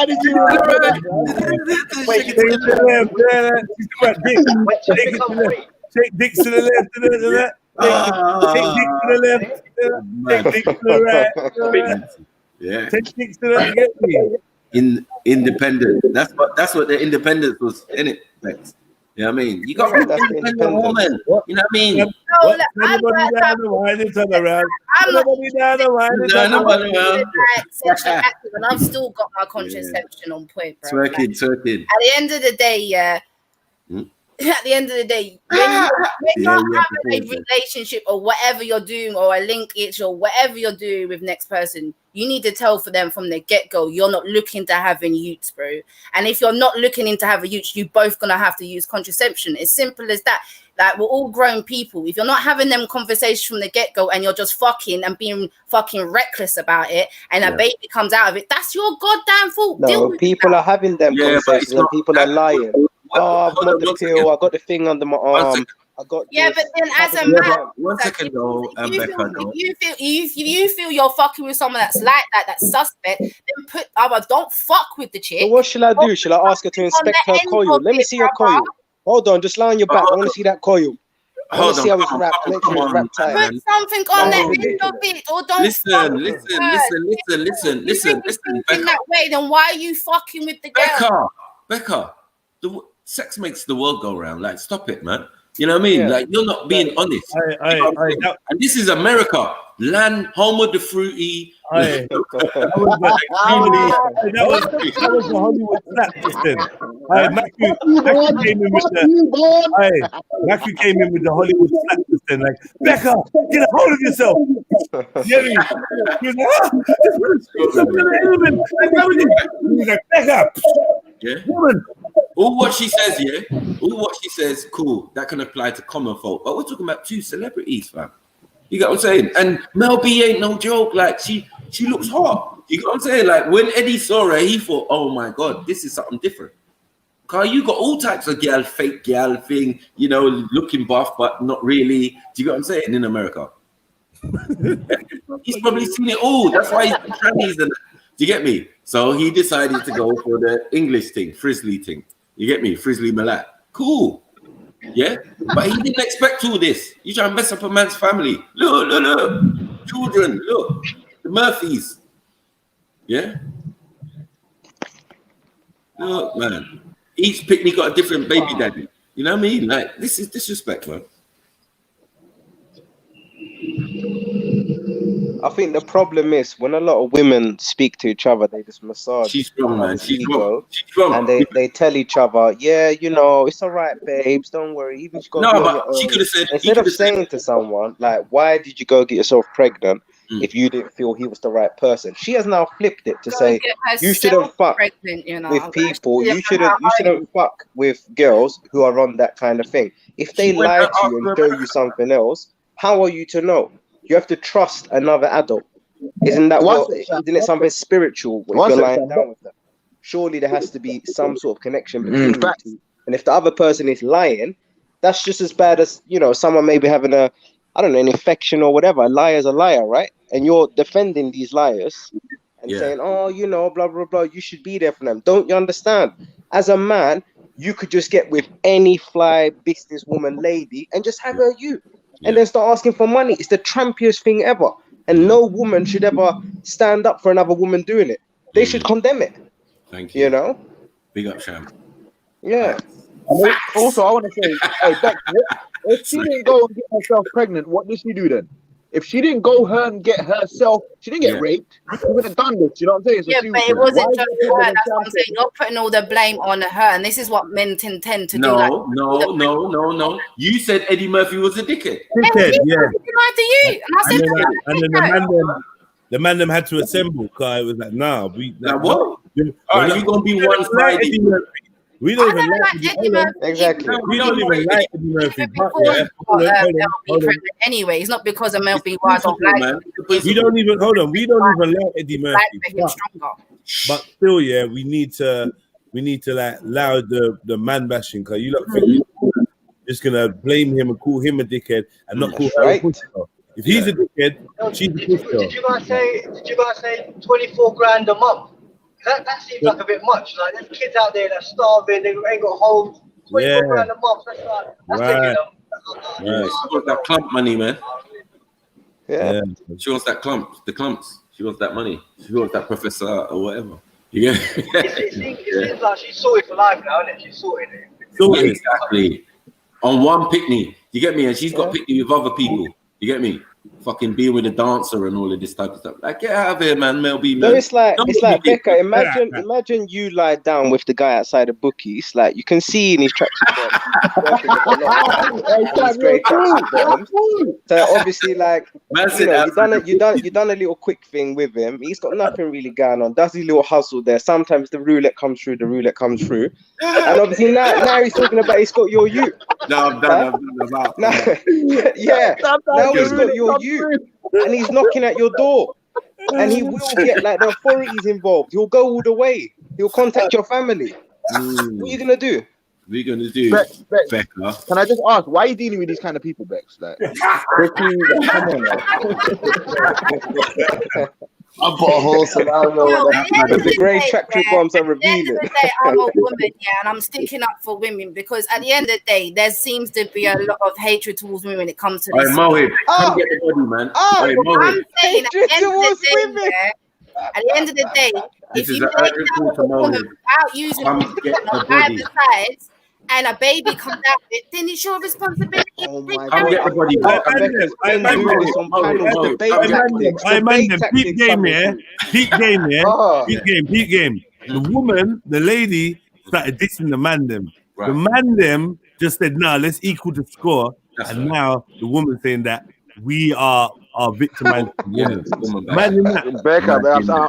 did you remember that?
Wait,
Take it to the left. Take dick to the left. Take dick to the left. Take dick to the right.
Yeah.
Take dick to the left. Get me.
Independent. That's what the independence was in it. You know what I mean? You got to be independent woman. You know what I mean?
Everybody down the line and turn around. Everybody down the line and turn around.
Sexually active, and I've still got my contraception on point, bro.
Twerking.
At the end of the day, at the end of the day, when you're having a relationship or whatever you're doing, or a linkage or whatever you're doing with next person, you need to tell for them from the get-go, you're not looking to have any youths, bro. And if you're not looking into have a youth, you're both gonna have to use contraception. It's simple as that. Like, we're all grown people. If you're not having them conversations from the get-go and you're just fucking and being fucking reckless about it, and a baby comes out of it, that's your goddamn fault.
No, people are having them conversations and people are lying. Oh, I've got the pill, I got the thing under my arm. I got
but then as a man,
one second though, Becca,
you feel you're fucking with someone that's like that, that's suspect, then don't fuck with the chick.
So what shall I do? Shall I ask her to inspect her coil? Let me see your coil. Hold on, just lie on your back. I want to see that coil. I want to see how it's wrapped. Make sure it's wrapped tight.
Put something on the end of it, or don't.
Listen,
In that way, then why are you fucking with the girl?
Becca, sex makes the world go round. Like, stop it, man. You know what I mean? Like, you're not being honest. And this is America. Land, home of the fruity.
That was the Hollywood slap system. Matthew came in with the Hollywood slap system. Like, Becca, get a hold of yourself. He was like, Becca.
Yeah. All what she says, cool. That can apply to common folk. But we're talking about two celebrities, fam. You got what I'm saying? And Mel B ain't no joke. Like, she looks hot. You got what I'm saying? Like, when Eddie saw her, he thought, oh my God, this is something different. Cause you got all types of fake gal thing, you know, looking buff, but not really. Do you get what I'm saying? In America. He's probably seen it all. That's why he's trannies and do you get me? So he decided to go for the English thing, Frizzly thing. You get me? Frizzly Malat. Cool. Yeah? But he didn't expect all this. You try and mess up a man's family. Look. Children, look. The Murphys. Yeah? Look, man. Each picnic got a different baby daddy. You know what I mean? Like, this is disrespect, man.
I think the problem is when a lot of women speak to each other, they just massage.
She's wrong, man. She's wrong.
And they tell each other, yeah, you know, it's all right, babes. Don't worry. Even if you go
she could have said.
Instead of saying to someone, like, why did you go get yourself pregnant if you didn't feel he was the right person? She has now flipped it to say you shouldn't fuck with people. You shouldn't fuck with girls who are on that kind of thing. If they lie to you and show you something else, how are you to know? You have to trust another adult. Isn't it something spiritual when you're lying down with them? Surely there has to be some sort of connection between the two. And if the other person is lying, that's just as bad as, you know, someone maybe having an infection or whatever. A liar's a liar, right? And you're defending these liars and saying, oh, you know, blah, blah, blah. You should be there for them. Don't you understand? As a man, you could just get with any fly businesswoman lady and just have her and then start asking for money. It's the trampiest thing ever. And no woman should ever stand up for another woman doing it. They should condemn it.
Thank you.
You know?
Big up, Sham.
Yeah.
Also, I want to say, hey, Beck, if she didn't go and get herself pregnant, what did she do then? If she didn't go and get herself, she didn't get raped. She would have done this. You know what I'm saying? So
but it wasn't just her. That's what I'm saying. You're putting all the blame on her, and this is what men tend to do.
No. You said Eddie Murphy was a dickhead.
Dickhead, yeah.
And then
the man them had to assemble because it was like, nah, we.
What? You're gonna be one-sided.
We don't even like
Eddie Murphy.
Exactly.
We don't even like Eddie Murphy.
Anyway, it's not because of Mel B. I don't like him.
We don't even like Eddie Murphy. But still, we need to we need to like allow the man bashing, because you look think just gonna blame him and call him a dickhead and not call her a pussy. If he's a dickhead, she's a pussy.
Did you guys say 24 grand a month? That seems like a bit much. Like there's kids out there that are starving, they ain't got homes. 24 grand a month. That's
right. Yeah, she wants that clump money, man.
Yeah.
She wants that the clumps. She wants that money. She wants that professor or whatever. Yeah.
It seems like she's sorted for life now, isn't it? She's sorted it.
Exactly. On one picnic, you get me? And she's got picnic with other people. You get me? Fucking being with a dancer and all of this type of stuff. Like, get out of here, man, Mel B, man.
No, it's like Becca. Imagine you lie down with the guy outside the bookies. Like you can see in his tracksuit bottom. So obviously, like you done a little quick thing with him. He's got nothing really going on. Does his little hustle there. Sometimes the roulette comes through. And obviously now he's talking about he's got your you.
No, I'm done.
Now he's got your you, and he's knocking at your door, and he will get like the authorities involved. He'll go all the way. He'll contact your family. What are you gonna do?
What are you gonna do,
Becca? Can I just ask, why are you dealing with these kind of people, Bex? Like, come on,
I put a whole scenario.
The grey tracksuit bombs are revealing.
At the end of the day, I'm a woman, and I'm sticking up for women, because at the end of the day, there seems to be a lot of hatred towards women when it comes to this.
Mohib, come get the body, man.
I'm saying at the end of the day, if you lay down with a woman without using either sides, and a baby comes out of it, then it's your responsibility.
Come get the body.
Peak game. The woman, the lady, started dissing the man them. Right. The man them just said, "Nah, let's equal the score." And now the woman saying that we are victimized.
Becca,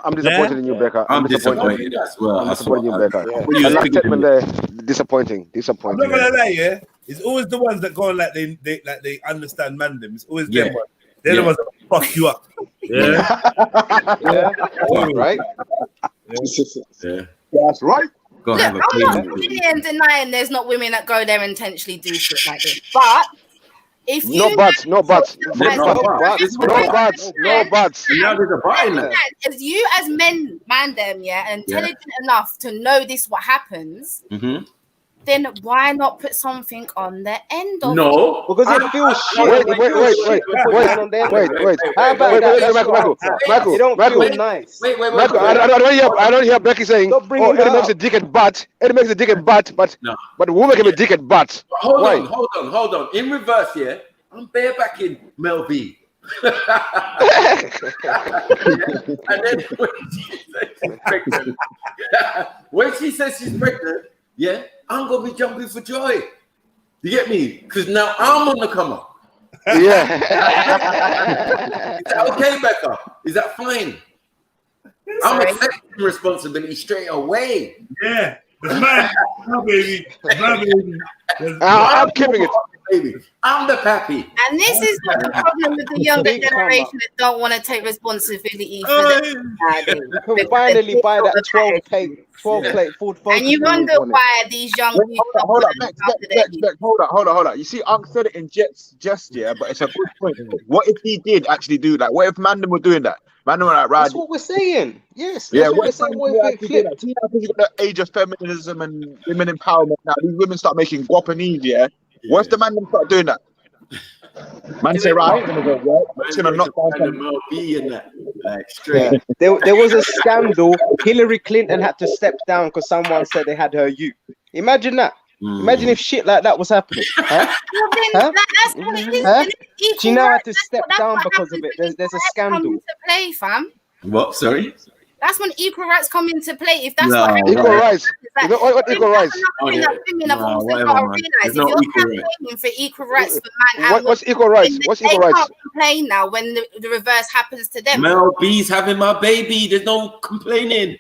I'm disappointed in you, Becca.
I'm disappointed as well.
I'm disappointed in you, Becca. The last statement there, disappointing.
I'm not gonna lie, it's always the ones that go on like they understand mandem. It's always them ones. They're the ones that fuck you up.
Right.
That's right.
Look, I'm not denying there's not women that go there and intentionally do shit like this, but if you
no buts.
As you as men, mandem, intelligent enough to know this what happens, then why not put something on the end of it?
Because it feels shit.
Wait.
How about that?
Michael,
it don't feel nice.
Wait. I don't hear Becky saying, it makes a dick and butt. It makes a dick and butt, but the woman can be dick and butt.
Hold on. In reverse, I'm barebacking Mel B. And then when she says she's pregnant, I'm gonna be jumping for joy. You get me? Because now I'm on the come up.
Yeah.
Is that okay, Becca? Is that fine? I'm accepting responsibility straight away.
Yeah. It's my baby.
I'm keeping it.
Baby. I'm the pappy.
And this is the problem with the younger generation that don't want to take responsibility for them.
You can finally buy that 12 plate Ford Focus.
And you wonder why these young people
hold on. You see, Unc said it in jest, but it's a good point. What if he did actually do that? What if Mandem were doing that? Mandem were like, right.
That's what we're saying. Yes.
What if you got the age of feminism and women empowerment now? These women start making guapanese, What if the Mandem start doing that? Man say, right, I'm gonna go work. It's gonna knock down
There was a scandal. Hillary Clinton had to step down because someone said they had her youth. Imagine that. Imagine if shit like that was happening. She now had to step down because of it. There's a scandal.
What? Sorry?
That's when equal rights come into play. If that's what
equal rights. What equal rights?
Women have also got to realize if you're campaigning for equal rights for man and
what's equal rights? What's equal rights?
They can't complain now when the reverse happens to them.
Mel B's having my baby. There's no complaining.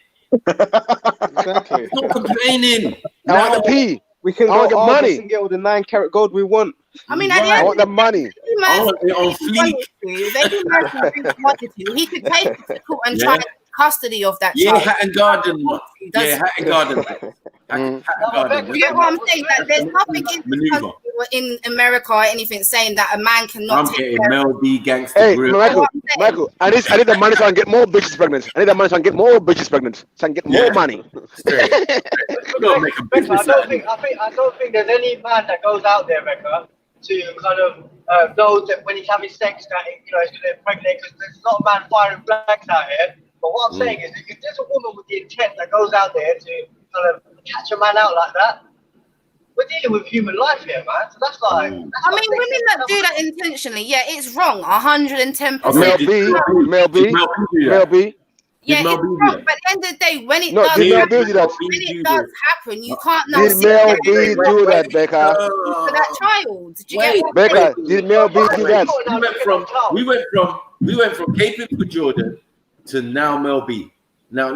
Exactly.
No complaining.
I want the P.
We can go
the money
and get all the 9-carat gold we want.
I mean,
I want the money.
I want it on fleek.
He could take it and try custody of that
child.
Hat
and Garden. Hat and Garden. Garden.
You get what I'm saying? That there's nothing in America or anything saying that a man cannot
I'm
take
getting
care of
Mel B gangster.
Hey,
grill.
Michael, I need the money so I can get more bitches pregnant. I need the money so I can get more bitches pregnant. So I can get more money.
Straight. Make a business
I don't think there's any man that goes out there, Becca, to kind of know that when he's having sex that he's going to impregnate, because there's not a man firing flags out here. But what I'm saying is, if there's a woman with the intent that goes out there to kind of catch a man out like that, we're dealing with human life here, man. So that's like.
I mean, women that do that intentionally, yeah, it's wrong, 110%.
Mel B.
Yeah, it's wrong. But at the end of the day, when it does happen, you can't now.
Did Mel B do that, Becca?
For that child, did you get what
Becca? Did Mel B do that?
We went from caping for Jordan to now Mel B. Now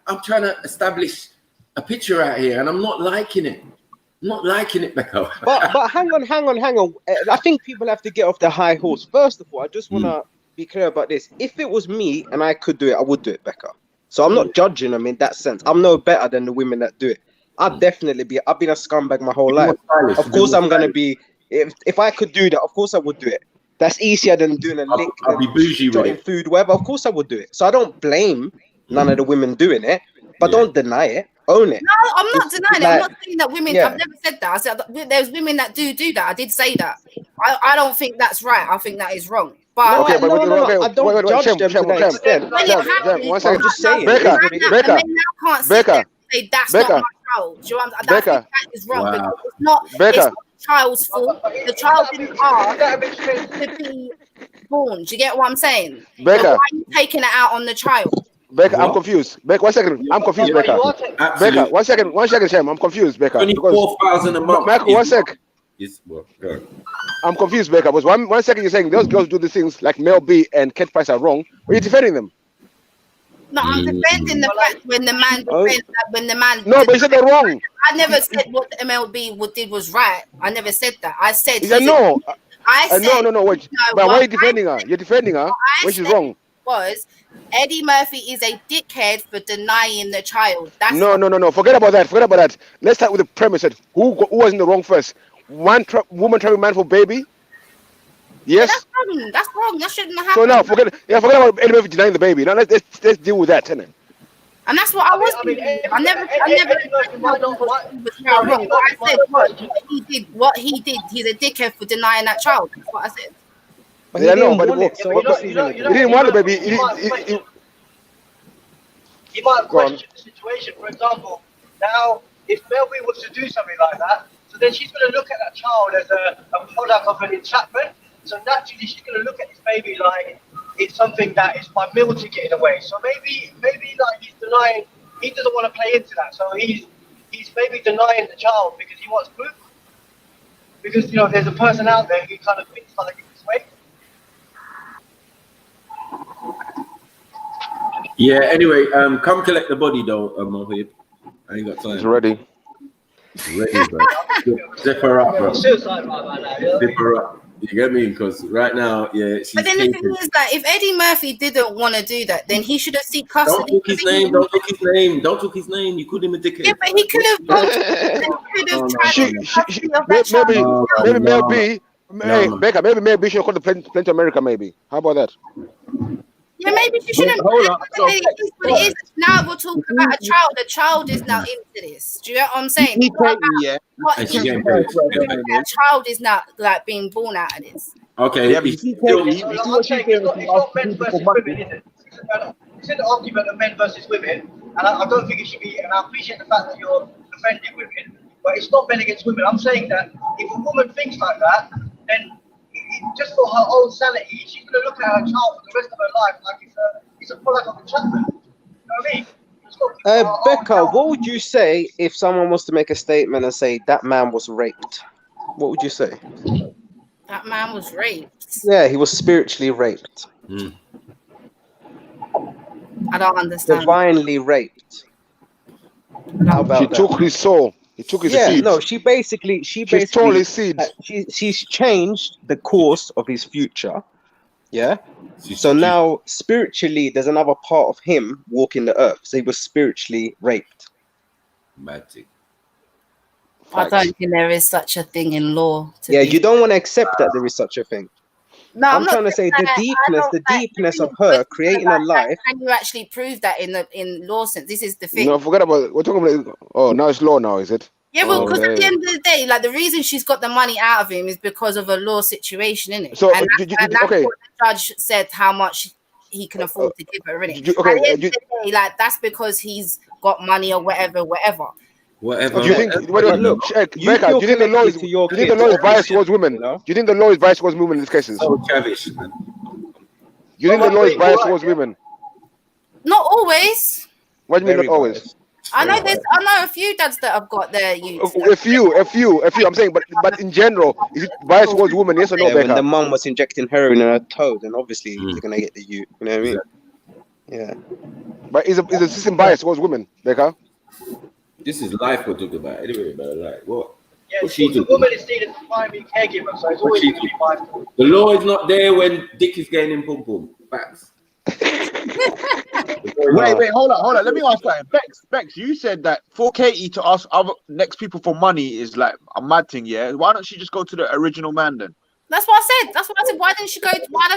I'm trying to establish a picture out here, and I'm not liking it. I'm not liking it, Becca.
But hang on. I think people have to get off the high horse. First of all, I just want to be clear about this. If it was me and I could do it, I would do it, Becca. So I'm not judging them in that sense. I'm no better than the women that do it. I've been a scumbag my whole life. Of course I'm gonna be. If I could do that, of course I would do it. That's easier than doing a lick,
I'll be bougie with it.
Food, whatever. Of course I would do it. So I don't blame none of the women doing it, but don't deny it. Own it.
No, I'm not denying it. I'm not saying that women. I've never said that. I said there's women that do that. I did say that. I don't think that's right. I think that is wrong. But
no, I don't judge them to that extent.
One second.
I'm just saying.
Becca.
Say that's not my child. Do you know what I'm saying? That is wrong because it's not the child's fault. The child didn't ask to be born. Do you get what I'm saying?
Becca,
so why are you taking it out on the child?
Becca, I'm confused. Becca, 1 second. I'm confused, Becca. Becca, 1 second. 1 second, Shem. I'm confused, Becca.
24,000 a month.
Michael, 1 sec.
Go.
I'm confused, Becca. Because one second you're saying those girls do these things like Mel B and Kate Price are wrong, but you're defending them.
No, I'm defending the fact when the man
No, but you said they're wrong.
I never said what the MLB did was right. I never said that. I said
no.
I said
no. Wait. But why are you defending her? You're defending her when she's wrong.
Was Eddie Murphy is a dickhead for denying the child. That's
no. Forget about that. Let's start with the premise. Who was in the wrong first? Woman traveling man for baby? Yes.
Yeah, that's wrong. That shouldn't have happened.
So now forget about Eddie Murphy denying the baby. Now let's deal with that, innit?
And that's what I was. I never said what he did. He's a dickhead for denying that child. That's what I said.
But he didn't want the baby.
He might have questioned the situation. For example, now if Melby was to do something like that, so then she's going to look at that child as a product of an entrapment. So naturally, she's going to look at this baby like it's something that is my meal ticket in a way. So maybe like he's denying. He doesn't want to play into that. So he's maybe denying the child because he wants proof. Because there's a person out there who kind of thinks like this way.
Yeah, anyway, come collect the body though, Mohib. I ain't got time.
It's ready.
Bro. Zip her up, bro. Zip her up. You get me? Because right now, she's.
But then the thing is that if Eddie Murphy didn't want to do that, then he should have sought custody.
Don't talk his name. You called him a dickhead.
Yeah, but he could have
maybe Mel B. Hey, Becca, maybe Mel B should have called the plane to America. Maybe. How about that?
Yeah, maybe she shouldn't. Now we're talking about a child. The child is now into this. Do you know what I'm saying? A child is not like being born out of this.
Okay.
Yeah, but it's not men versus women, is it? It's an argument of men versus women, and I don't think it should be. And I appreciate the fact that you're defending women, but it's not men against women. I'm saying that if a woman thinks like that, then just for her own sanity, she's going to look at her child for the rest of her life like it's a product of enchantment. You know what I mean?
Becca, what would you say if someone was to make a statement and say that man was raped? What would you say?
That man was raped.
Yeah, he was spiritually raped.
I don't understand.
Divinely raped. How about
she took his soul. He took his seeds.
No, she basically
stole his seeds.
She's changed the course of his future. Yeah. So now spiritually, there's another part of him walking the earth. So he was spiritually raped.
Mad thing.
I don't think there is such a thing in law.
Yeah, you don't want to accept that there is such a thing.
No,
I'm trying to say the deepness of her creating a life.
Can you actually prove that in law sense? This is the thing.
No, forget about it. We're talking about. Oh, now it's law now, is it?
Yeah, well, because at the end of the day, like the reason she's got the money out of him is because of a law situation, isn't it?
So,
and that's
okay.
what the judge said how much he can afford to give her, innit?
Okay,
at the end of the day, like that's because he's got money or whatever.
Whatever.
Do you think? Look, Becca, do you think the law is? Do you think the law is biased towards women? Do you think the law is biased towards women in these cases?
So chavish, man.
Do you think the law is biased towards women?
Not always.
What do you mean not always?
I know a few dads that have got their youths.
A few. I'm saying, but in general, is it biased towards women? Yes or no,
Yeah,
Becca?
when the mum was injecting heroin in her toe, then obviously you're gonna get the youth. You know what I mean? Yeah.
But is the system biased towards women, Becca?
This is life we're talking about anyway, man. Like what?
Yeah,
What's she
the
doing?
woman is seen as the primary caregiver, so it's always going to be biased.
The law is not there when dick is getting in pum pum. Facts.
Wait, hold on. Let me ask that. Bex, you said that for Katie to ask other next people for money is like a mad thing, yeah? Why don't she just go to the original man then?
That's what I said. Why don't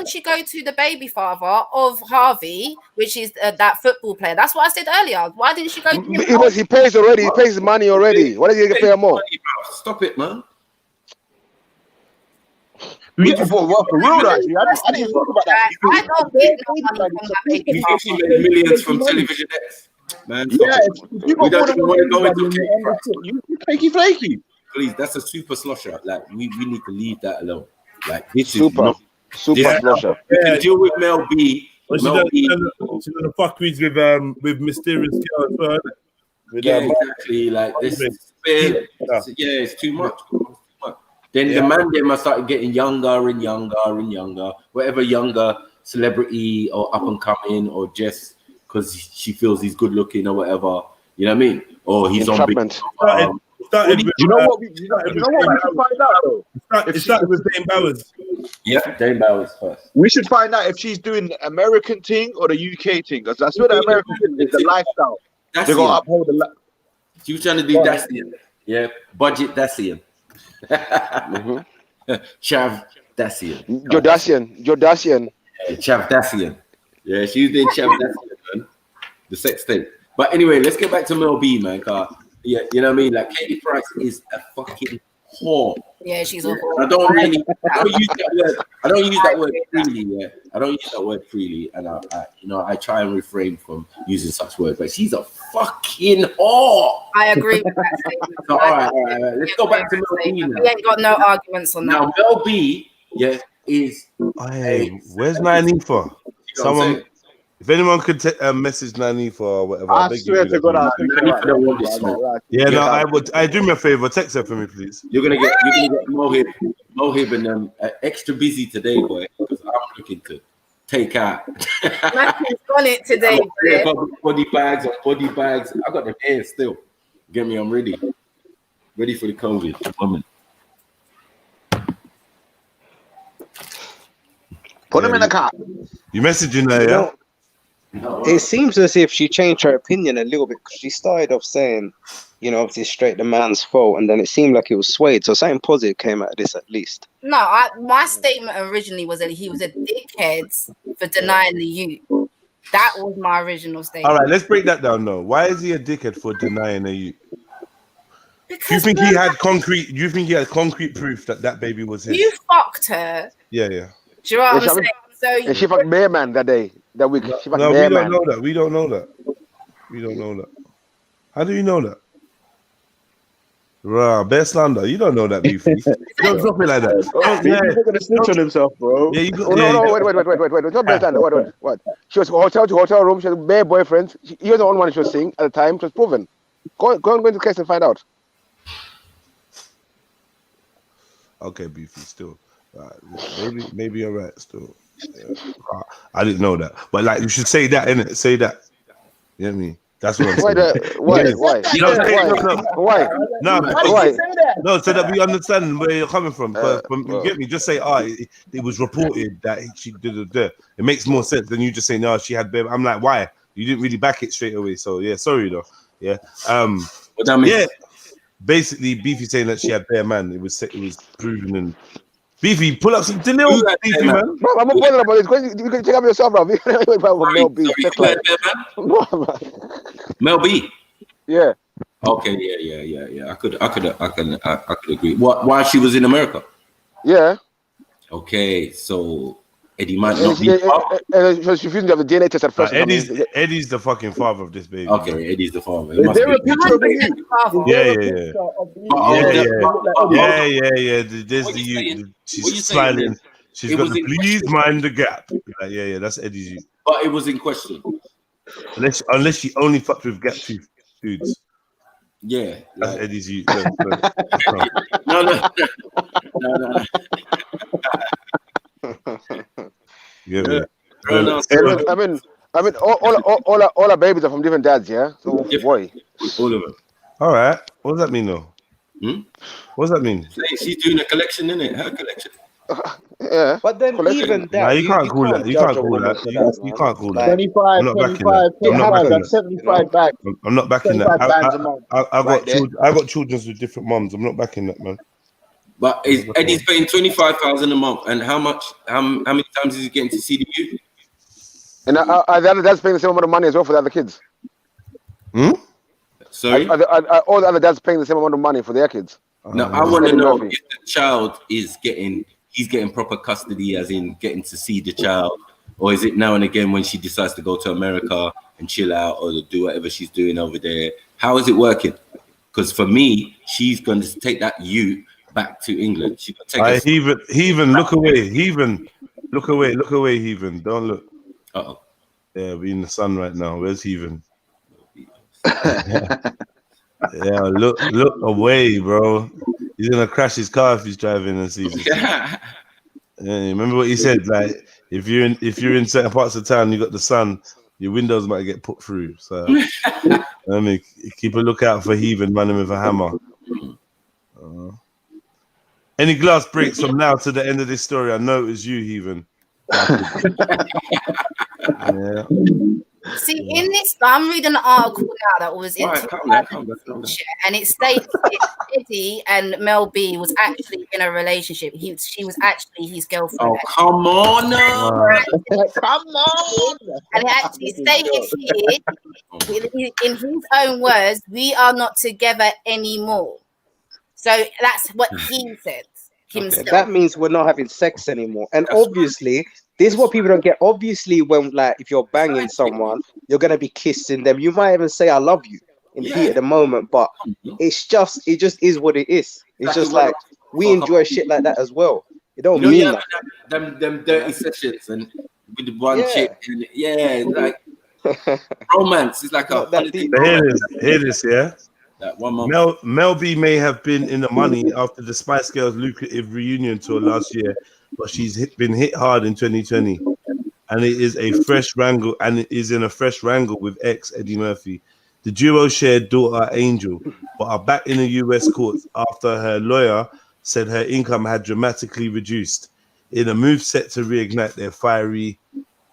she go to the baby father of Harvey, which is that football player? That's what I said earlier. Why didn't she go to him?
Because he pays already. He pays his money already. Why does he get pay more?
Stop it, man.
Yeah, for real, actually. I didn't talk about that.
I don't get no money from my baby
You think she made millions from television X? Man,
yeah,
we don't even want to go into
you flaky.
Please, that's a super slosher. Like we need to leave that alone. Like this
super
is not
super slosher.
You can deal with Mel B.
Well, she's gonna fuck with Mysterious Girl as well.
Exactly. Like this it's too much. Then the man them started getting younger and younger and younger. Whatever younger celebrity or up and coming or just because she feels he's good looking or whatever. You know what I mean? Or he's on big.
You know what we should find out though?
It started with Dame Bowers.
Yeah, Dame Bowers first.
We should find out if she's doing the American thing or the UK thing, because that's what the American thing is, the lifestyle. They got to uphold the
She was trying to do Dacian. Yeah, budget Dacian. Chav Dacian.
Jodasian.
Chav Dacian. Yeah, she was doing Chav Dacian, man. The sex tape. But anyway, let's get back to Mel B, man. Yeah, you know what I mean? Like Katie Price is a fucking whore.
Yeah, she's a whore.
I don't use that word. I don't use that word freely. Yeah, I don't use that word freely, and I try and refrain from using such words. But she's a fucking whore.
I agree with that statement.
So, all right. Let's go back to Mel B now.
We ain't got no arguments on that.
Now Mel B, is.
Hey, where's Nanifa? Someone. If anyone could message Nanifa or whatever,
I swear to God, I think
I don't want this smoke.
I would. I do me a favor. Text her for me, please.
You're gonna get Mohib and them extra busy today, boy, because I'm looking to take out.
Matthew's on it today.
Body bags. I got them here still. Get me? I'm ready. Ready for the COVID. Woman.
Put them in the car.
You messaging her, yeah?
It seems as if she changed her opinion a little bit because she started off saying, obviously straight the man's fault, and then it seemed like it was swayed. So something positive came out of this at least.
No, my statement originally was that he was a dickhead for denying the youth. That was my original statement.
All right, let's break that down now. Why is he a dickhead for denying the youth? Do you think he had concrete proof that baby was his?
You fucked her.
Yeah.
Do you know what I'm saying? So
she fucked Bear Man that week.
No, we don't know that. We don't know that. How do you know that? Bear slander. You don't know that, Beefy. Don't drop it like that.
He's gonna snitch on himself, bro.
Yeah, wait. It's not Bear slander. What? She was hotel to hotel room. She had bare boyfriends. He was the only one she was seeing at the time. It was proven. Go into the case and find out.
Okay, Beefy. Still, maybe you're right. Still. Yeah. I didn't know that, but like you should say that, innit? Say that. You know what I mean? That's what I'm saying.
Why?
Why? No, so that we understand where you're coming from. You get me? Just say, it was reported that she did it. It makes more sense than you just saying, no, she had baby. I'm like, why? You didn't really back it straight away. So yeah, sorry though. Yeah.
What that mean?
Yeah. Basically, Beefy saying that she had bare man. It was proven. And Beefy, pull up some Delil, Beefy, man.
Bro, I'm not bothered about this. You can check out yourself, bro. Mel B.
Mel B.
Yeah.
Okay, yeah. I could agree. Why she was in America?
Yeah.
Okay, so Eddie might not be.
So she refused to have the DNA test at first.
Eddie's the fucking father of this baby.
Okay, Eddie's the father.
Is there a picture of you?
Yeah. There's the you. She's smiling. She's got the please mind the gap. Yeah. That's Eddie's you.
But it was in question.
Unless she only fucked with gap tooth dudes.
Yeah,
that's Eddie's you. No. Yeah.
I mean, all our babies are from different dads, yeah. So boy,
all of them.
All right. What does that mean, though? What does that mean?
She's doing a collection, isn't it? Her collection.
Yeah.
But then even that,
you can't call that. You can't call that. You can't call that.
25, 75 back.
I'm not backing that. I got children with different moms. I'm not backing that, man.
But Eddie's paying 25,000 a month, and how many times is he getting to see the youth?
And the other dads paying the same amount of money as well for the other kids.
Sorry?
All the other dads paying the same amount of money for their kids.
No, I want to know if the child is he's getting proper custody, as in getting to see the child, or is it now and again when she decides to go to America and chill out or do whatever she's doing over there? How is it working? Because for me, she's going to take that youth back to England. She's going to take
Heathen, look away. Heathen, look away, Heathen. Don't look.
Uh-oh.
Yeah, we're in the sun right now. Where's Heathen? Yeah, look away, bro. He's gonna crash his car if he's driving and sees it. Yeah, remember what he said? Like, if you're in certain parts of town, you got the sun, your windows might get put through. So, I mean, keep a lookout for Heathen running with a hammer. Any glass breaks from now to the end of this story, I know it was you, Heathen. Yeah.
See, in this, I'm reading an article now that was in and it states Eddie and Mel B was actually in a relationship. She was actually his girlfriend.
Oh, come on now.
Come on.
And it actually stated here, in his own words, we are not together anymore. So that's what he said himself.
That means we're not having sex anymore. And obviously, this is what people don't get. Obviously, when if you're banging someone, you're gonna be kissing them. You might even say "I love you" in the heat of the moment, but it just is what it is. It's just like we enjoy shit like that as well. It don't mean that.
Them dirty sessions and with the one chick, and like romance. It's like
Hear this, yeah.
That one moment.
Mel B may have been in the money after the Spice Girls lucrative reunion tour last year, but she's been hit hard in 2020, and it is a fresh wrangle, and it is in a fresh wrangle with ex Eddie Murphy. The duo shared daughter Angel, but are back in the US courts after her lawyer said her income had dramatically reduced in a move set to reignite their fiery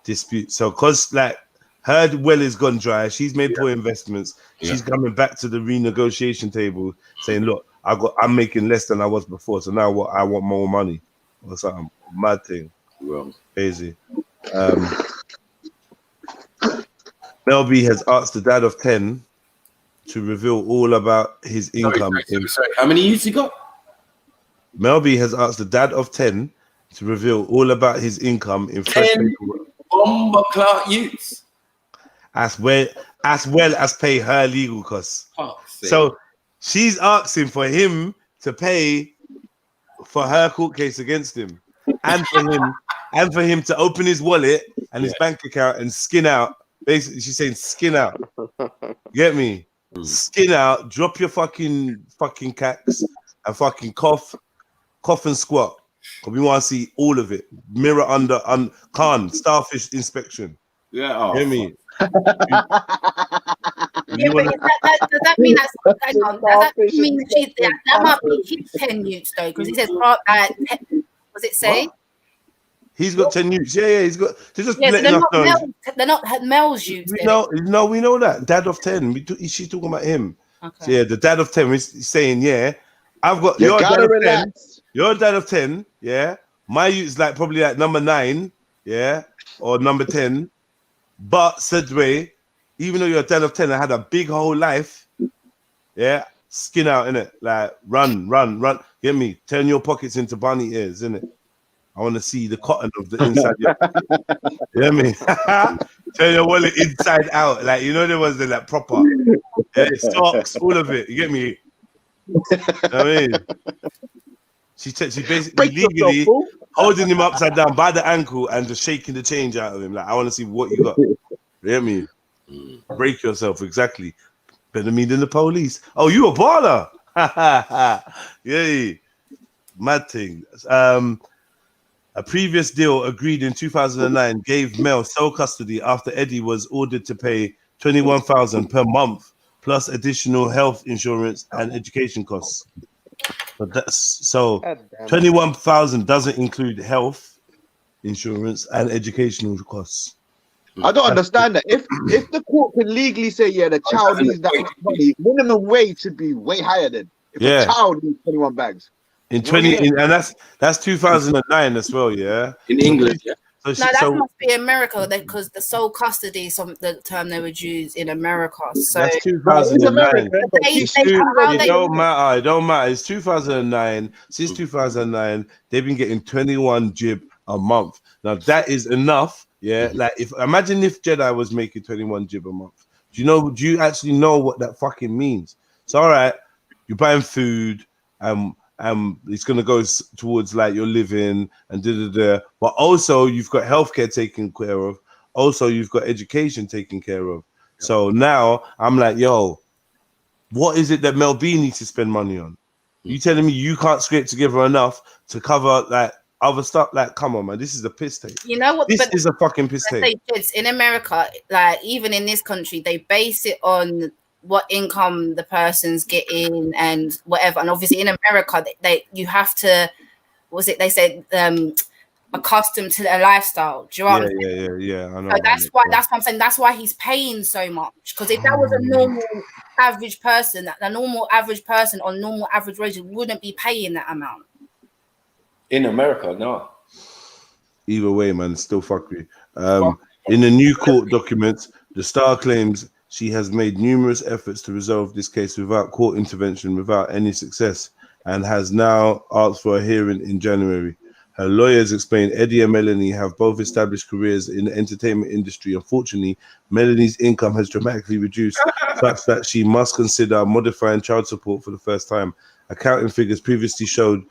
dispute. So, cause like her well is gone dry, she's made poor investments. She's coming back to the renegotiation table, saying, "Look, I'm making less than I was before, so now what? I want more money." Or something mad thing.
Well,
crazy. Mel B has asked the dad of 10 to reveal all about his income.
Sorry. How many youths he got?
Mel B has asked the dad of 10 to reveal all about his income in fresh paperwork.
Bomber clout youths.
As well as pay her legal costs. So she's asking for him to pay for her court case against him, and for him to open his wallet and his bank account and skin out. Basically, she's saying skin out. Get me? Skin out. Drop your fucking cacks and fucking cough and squat. Because we want to see all of it. Mirror under Khan starfish inspection.
Yeah.
Get me?
Does that mean that might be his 10 youths though? Because he says, was it say?
What? He's got 10 youths. Yeah, he's got. They're just letting us know.
They're not Mel's youths.
We know that. Dad of 10. She's talking about him.
Okay.
So yeah, the dad of 10 is saying, yeah, I've got
You
your dad
gotta
of 10.
relax.
Your dad of 10, yeah. My youth's like probably like number 9, yeah, or number 10. But Sedway, even though you're a dad of 10, I had a big whole life, yeah, skin out, innit? Like run. Get me? Turn your pockets into bunny ears, innit? I want to see the cotton of the inside your pocket. You know what I mean? Turn your wallet inside out. Like, you know, there was the like proper socks, all of it. You get me? You know what I mean? She basically legally holding him upside down by the ankle and just shaking the change out of him. Like, I want to see what you got. You get me? Break yourself, exactly. Better me than the police. Oh, you a baller. Yay. Mad thing. A previous deal agreed in 2009 gave Mel sole custody after Eddie was ordered to pay $21,000 per month plus additional health insurance and education costs. But that's so 21,000 doesn't include health insurance and educational costs.
I don't understand that. If the court can legally say, yeah, the child needs that much money, minimum wage should be way higher than if a child needs 21 bags.
In 20, and that's 2009 as well, yeah.
In England, yeah.
So
No, that must be America because the sole custody is the term they would use in America. So
that's 2009. It don't matter. It don't matter. It's 2009. Since 2009, they've been getting 21 jib a month. Now that is enough. Yeah, like imagine if Jedi was making 21 jib a month. Do you actually know what that fucking means? It's all right. You're buying food, it's gonna go towards like your living and but also you've got healthcare taken care of. Also, you've got education taken care of. So now I'm like, yo, what is it that Mel B needs to spend money on? You telling me you can't scrape together enough to cover like other stuff? Like, come on, man, this is a piss take.
You know what?
This is a fucking piss take.
In America, like even in this country, they base it on what income the person's getting and whatever. And obviously in America, you have to, they said accustomed to their lifestyle. Do you know what I'm saying?
Yeah. I know.
So that's what I'm saying. That's why he's paying so much. Because if that was a normal average person, a normal average person on normal average wages wouldn't be paying that amount.
In America, no.
Either way, man, still fuckery. In the new court documents, the star claims she has made numerous efforts to resolve this case without court intervention, without any success, and has now asked for a hearing in January. Her lawyers explain Eddie and Melanie have both established careers in the entertainment industry. Unfortunately, Melanie's income has dramatically reduced, such that she must consider modifying child support for the first time. Accounting figures previously showed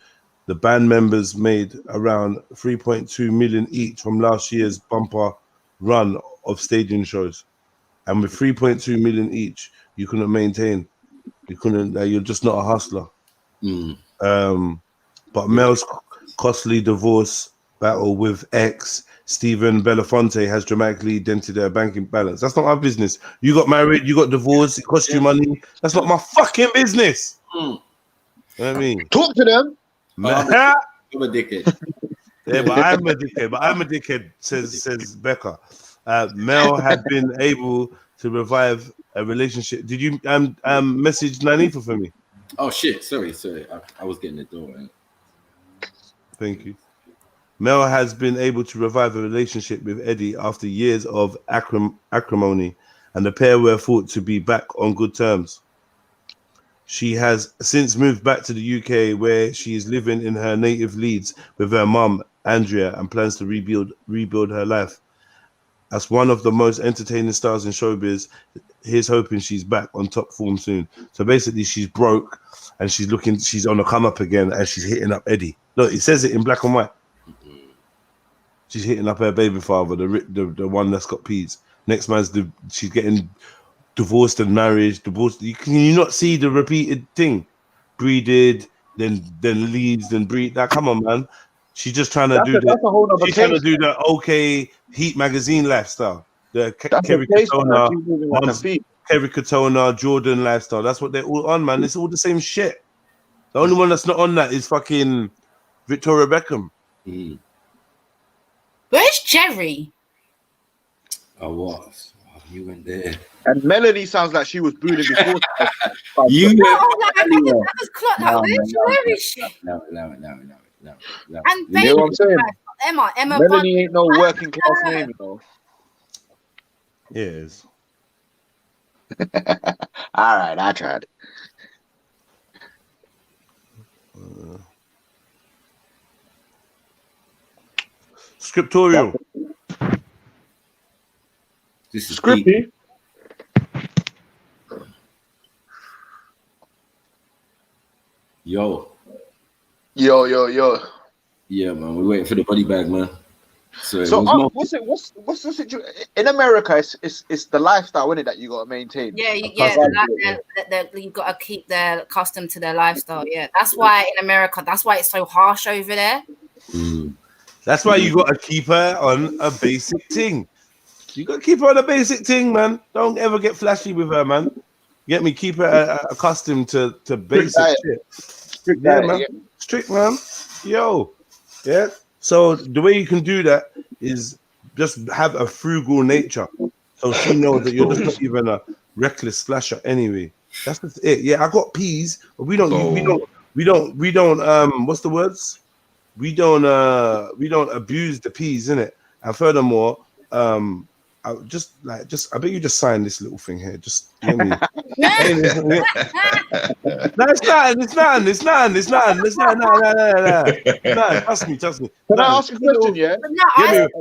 the band members made around 3.2 million each from last year's bumper run of stadium shows. And with 3.2 million each, you couldn't maintain. You couldn't. You're just not a hustler. But Mel's costly divorce battle with ex Stephen Belafonte has dramatically dented their banking balance. That's not my business. You got married, you got divorced, it cost you money. That's not my fucking business. You know what I mean?
Talk to them.
I'm a dickhead.
Yeah, but I'm a dickhead, says Becca. Mel had been able to revive a relationship. Did you message Nanifa for me?
Oh shit, sorry. I was getting the door. Right?
Thank you. Mel has been able to revive a relationship with Eddie after years of acrimony, and the pair were thought to be back on good terms. She has since moved back to the UK, where she is living in her native Leeds with her mum, Andrea, and plans to rebuild her life. As one of the most entertaining stars in showbiz, here's hoping she's back on top form soon. So basically, she's broke and she's on a come up again, and she's hitting up Eddie. Look, it says it in black and white. She's hitting up her baby father, the one that's got peas. Next man's she's getting divorced and married, divorced. Can you not see the repeated thing? Breeded, then leaves, then breed. Now, come on, man. She's just trying to do the OK Heat magazine lifestyle. The Kerry Katona, Jordan lifestyle. That's what they're all on, man. It's all the same shit. The only one that's not on that is fucking Victoria Beckham.
Where's Jerry?
I was. You went there.
And Melanie sounds like she was booing before.
You
No,
went
like, that was clock. Like, where is she?
No.
And
You know what I'm saying?
Emma.
Melanie ain't no working class name, you know.
Yes.
All right, I tried.
Scriptorial.
This is
Scripty.
Yo. Yeah, man. We're waiting for the body bag, man. So
what's the situation in America? It's the lifestyle, isn't it, that you gotta maintain?
Yeah. You got to keep their custom to their lifestyle. Yeah, that's why in America, that's why it's so harsh over there.
That's why you got to keep her on a basic thing. You got to keep her on a basic thing, man. Don't ever get flashy with her, man. Get me? Keep her accustomed to basic shit.
Strict
yeah,
diet,
man.
yeah.
Strict, man. Yo, yeah. So the way you can do that is just have a frugal nature, so she knows that you're just not even a reckless splasher anyway. That's just it. Yeah, I got peas, but we don't. What's the words? We don't abuse the peas, innit? And furthermore, I bet you just sign this little thing here. Just you know what I mean? No, it's not. Trust me.
Can I ask a question? Yeah.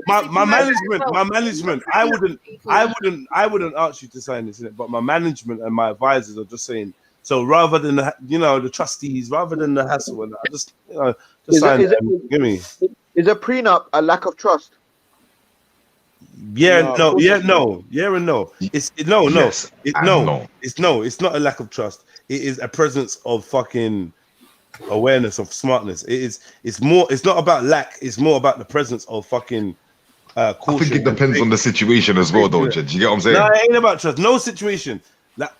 My management. I wouldn't ask you to sign this, innit? But my management and my advisors are just saying. So rather than the trustees, rather than the hassle, and I just sign it. Give me.
Is a prenup a lack of trust?
Yeah, no. It's no. It's not a lack of trust. It is a presence of fucking awareness of smartness. It's not about lack. It's more about the presence of fucking.
I think it depends on the situation as well, don't you? Do you get what I'm saying?
No, it ain't about trust. No situation. Like,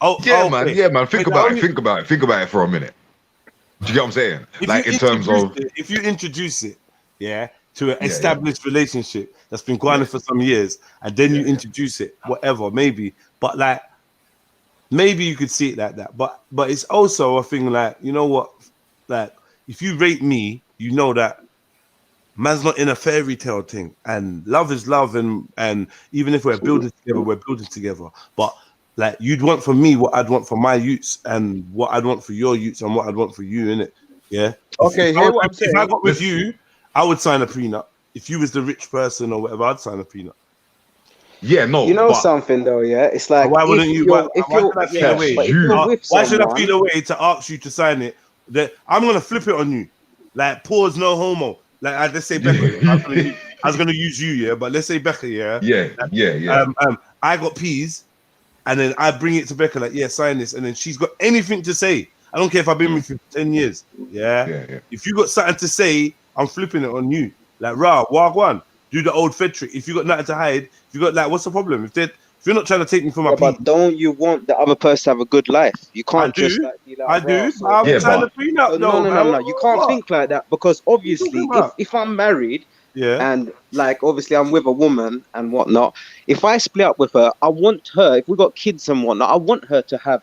man. Think about it for a minute. Do you get what I'm saying? Like in terms of
if you introduce it, to an established relationship that's been going on for some years, and then you introduce it, whatever, maybe. But like, maybe you could see it like that. But it's also a thing like, you know what? Like, if you rate me, you know that man's not in a fairy tale thing, and love is love, and even if we're building together, we're building together. But like, you'd want for me what I'd want for my youths, and what I'd want for your youths, and what I'd want for you, innit? Yeah.
Okay.
If I got with you, I would sign a prenup. If you was the rich person or whatever, I'd sign a prenup.
Yeah, no.
You know something though, yeah? It's like,
why wouldn't you? Why should I feel a way to ask you to sign it? That I'm gonna flip it on you, like pause, no homo. Like let's say Becca. I was gonna use you, yeah, but let's say Becca, yeah.
Yeah.
I got peas, and then I bring it to Becca, like, yeah, sign this, and then she's got anything to say. I don't care if I've been with you for 10 years. Yeah. If you got something to say, I'm flipping it on you. Like, wagwan, do the old Fed trick. If you got nothing to hide, if you got like, what's the problem? If you're not trying to take me for my
but don't you want the other person to have a good life? You can't just like, be like,
I do. I'm trying to prenup.
No. You can't think like that, because obviously, if I'm married, and like obviously I'm with a woman and whatnot, if I split up with her, I want her. If we got kids and whatnot, I want her to have.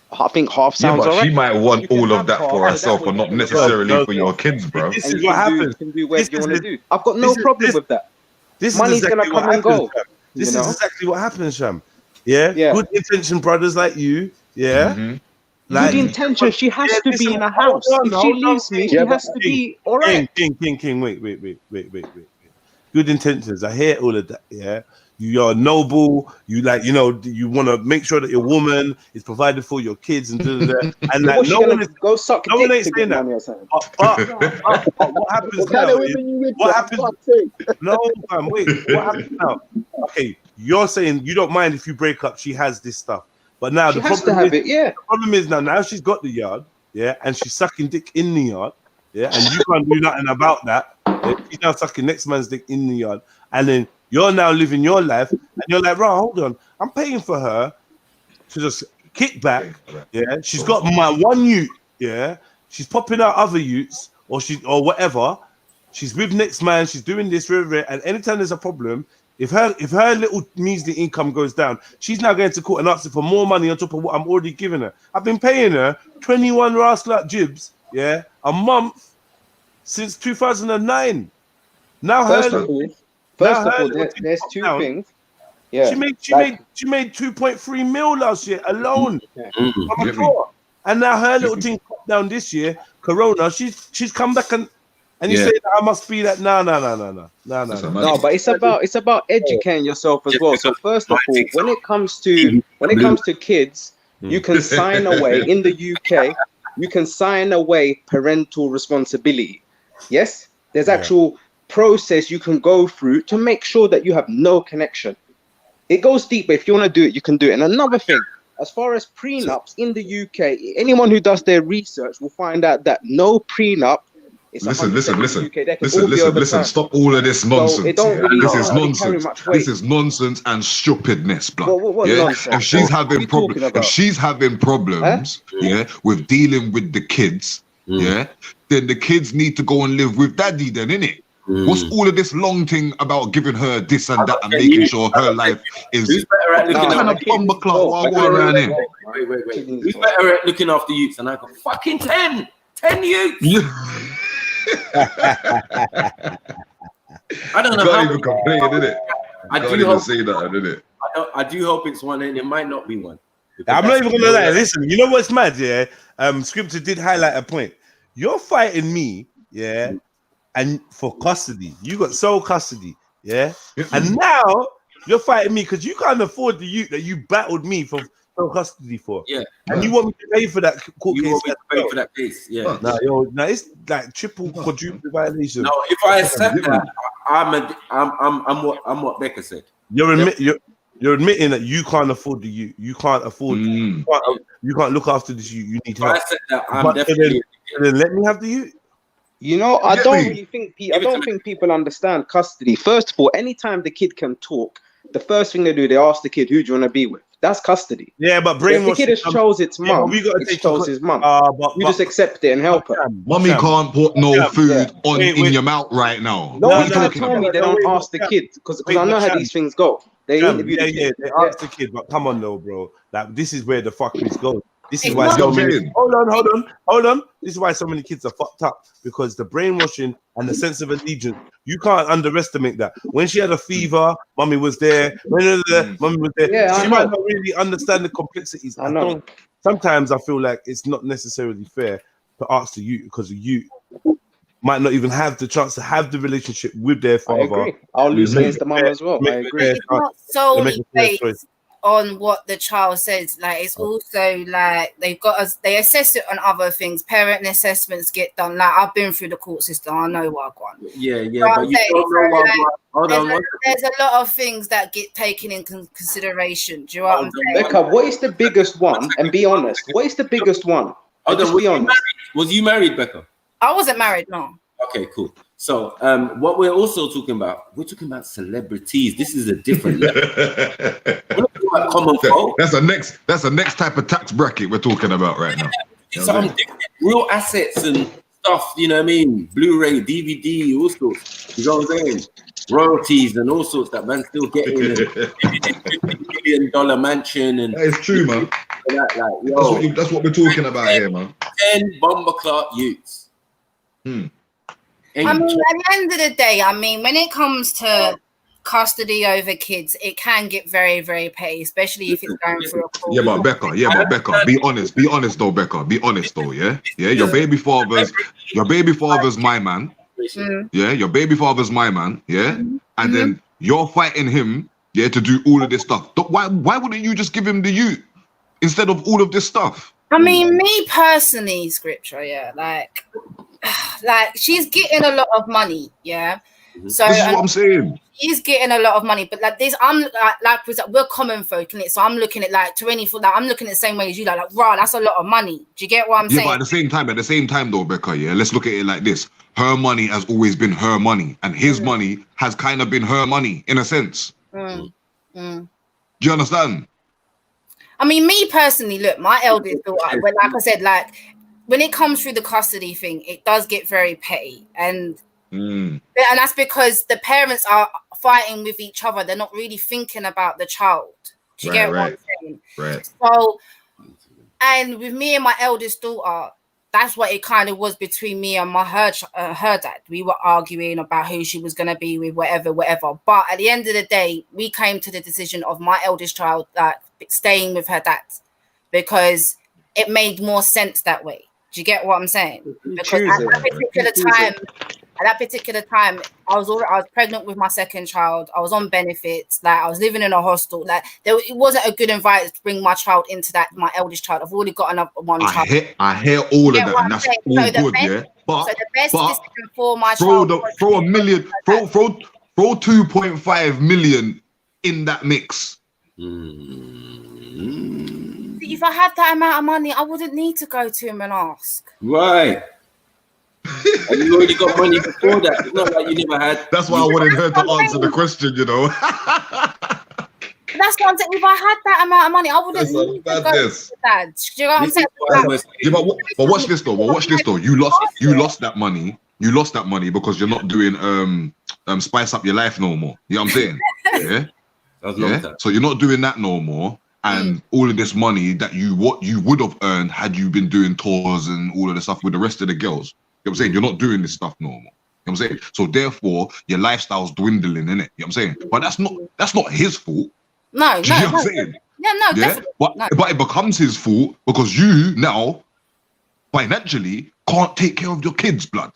I think half sounds
but
alright.
she might want all of that for herself, but not necessarily for your kids, bro.
This is what happens.
You can do whatever you want to do. I've got no problem with that. Money's gonna come and go.
This is exactly what happens, Sham. Yeah. Good intention brothers like you. Yeah.
Like, good intention. She has to be in a house. If she leaves me, she has to be alright.
King. Wait. Good intentions. I hear all of that. Yeah. You are noble. You you want to make sure that your woman is provided for your kids and and like no one is
go suck.
No one ain't saying that. But what happens now? What happens? No, fam. Wait. What happens now? Okay, you're saying you don't mind if you break up. She has this stuff, but now the problem is now she's got the yard, and she's sucking dick in the yard, and you can't do nothing about that. She's now sucking next man's dick in the yard, and then you're now living your life, and you're like, bro, hold on. I'm paying for her to just kick back. Yeah, she's got my one ute. Yeah, she's popping out other utes, or whatever. She's with next man. She's doing this, and anytime there's a problem, If her little measly income goes down, she's now going to court and asking for more money on top of what I'm already giving her. I've been paying her 21 rascal jibs, a month since 2009. Now
First of all, there's two
down.
things. Yeah,
she made 2.3 mil last year alone. And now her little thing popped down this year. Corona, she's come back and you say that I must be that. No.
No, but it's about educating yourself as well. So first of all, when it comes to kids, you can sign away in the UK. You can sign away parental responsibility. Yes, there's actual process you can go through to make sure that you have no connection. It goes deep, but if you want to do it, you can do it. And another thing, as far as prenups in the UK, anyone who does their research will find out that no prenup.
Listen. Stop all of this nonsense. This is nonsense. This is nonsense and stupidness, blood. If she's having problems, with dealing with the kids, then the kids need to go and live with daddy. Then, innit? What's all of this long thing about giving her this and that and making sure her life is?
Who's better at looking
kind of bomber clock while going around here?
Wait. Who's better at looking after youths? And I got fucking 10 youths. I don't know.
You can't even complain, did it?
I do even say that, did it? I do hope it's one, and it might not be one.
I'm not even gonna lie. Listen, you know what's mad? Yeah, Scripture did highlight a point. You're fighting me, and for custody, you got sole custody, and now you're fighting me because you can't afford the youth that you battled me for sole custody for, and you want me to pay for that court case.
You want me to pay for that case,
No, it's like triple, quadruple violation.
No, if I accept that, I'm what Becca said.
You're admitting that you can't afford the youth. You can't afford. You can't look after this youth. You need help.
I said that. I'm definitely.
Then let me have the youth.
You know, I don't think people understand custody. First of all, anytime the kid can talk, the first thing they do, they ask the kid, "Who do you want to be with?" That's custody.
Yeah, but brainwashing.
If the kid has chose its mum, it chose his mum. You just accept it and help her.
Mommy can't put no food in your mouth right now.
No, tell me they don't ask the kid because I know how these things go. They interview the kid.
They ask the kid, but come on, though, bro. Like this is where the fuckeries go. This is why so many. Hold on. This is why so many kids are fucked up because the brainwashing and the sense of allegiance. You can't underestimate that. When she had a fever, mommy was there. Mommy was there.
Yeah,
she might not really understand the complexities.
I know.
Sometimes I feel like it's not necessarily fair to ask the youth because the youth might not even have the chance to have the relationship with their father.
I agree. I'll lose against the mom as well. I agree.
It's not solely based on what the child says. Like it's also like they assess it on other things. Parent assessments get done. Like I've been through the court system. I know what I want.
Yeah. But you don't know what.
There's a lot of things that get taken in consideration. Do you know what I'm saying?
Becca, what is the biggest one? And be honest. What is the biggest one? Just be honest.
Was you married, Becca?
I wasn't married, no.
Okay, cool. So, what we're also talking about, we're talking about celebrities. This is a different level. We're not talking about common folk.
That's the next type of tax bracket we're talking about right now.
Some real assets and stuff, you know what I mean? Blu-ray, DVD, all sorts. You know what I'm saying? Royalties and all sorts that man's still getting. $50 million mansion and.
That is true, man. That's what we're talking about here, man.
10 bomber clock youths.
I mean, at the end of the day, I mean, when it comes to custody over kids, it can get very, very petty, especially if it's going through a court.
Yeah, but Becca, be honest though, Becca. Be honest though, yeah? Yeah, your baby father's my man. Yeah, your baby father's my man, yeah? And then you're fighting him, to do all of this stuff. Why wouldn't you just give him the youth instead of all of this stuff?
I mean, me personally, Scripture, like she's getting a lot of money, so
this is what I'm saying.
She's getting a lot of money, but like this, I'm like we're common folk in it, so I'm looking at like 24. Like I'm looking at the same way as you, like raw. That's a lot of money. Do you get what I'm saying?
Yeah, but at the same time, though, Becca, let's look at it like this: her money has always been her money, and his money has kind of been her money in a sense. Do you understand?
I mean, me personally, look, my eldest daughter, but like I said, like when it comes through the custody thing, it does get very petty. And And that's because the parents are fighting with each other. They're not really thinking about the child. Do you get what I'm saying?
Right.
So, and with me and my eldest daughter, that's what it kind of was between me and her dad. We were arguing about who she was going to be with, whatever. But at the end of the day, we came to the decision of my eldest child staying with her dad because it made more sense that way. Do you get what I'm saying? Because at that particular time, I was pregnant with my second child. I was on benefits. Like, I was living in a hostel. Like, it wasn't a good environment to bring my child into that. My eldest child. I've already got another one child.
I hear all of that, and that's all good, yeah. But
the best decision for my
throw
child.
Throw 2.5 million in that mix.
If I had that amount of money, I wouldn't need to go to him and ask.
Right. And you already got money before that. It's not like you never had.
That's why I wanted her to answer the question, you know.
That's what I'm saying. If I had that amount of money, I wouldn't need to go to dad. Do you know what I'm saying?
Yeah, but watch this though. You lost that money. You lost that money because you're not doing spice up your life no more. You know what I'm saying? Yeah. So you're not doing that no more. And all of this money that you would have earned had you been doing tours and all of the stuff with the rest of the girls. You know what I'm saying? You're not doing this stuff no more. You know what I'm saying? So therefore, your lifestyle's dwindling, innit? You know what I'm saying? But that's not his fault.
No,
Do you know what I'm saying?
Yeah, no, definitely.
But it becomes his fault because you now financially can't take care of your kids' blood.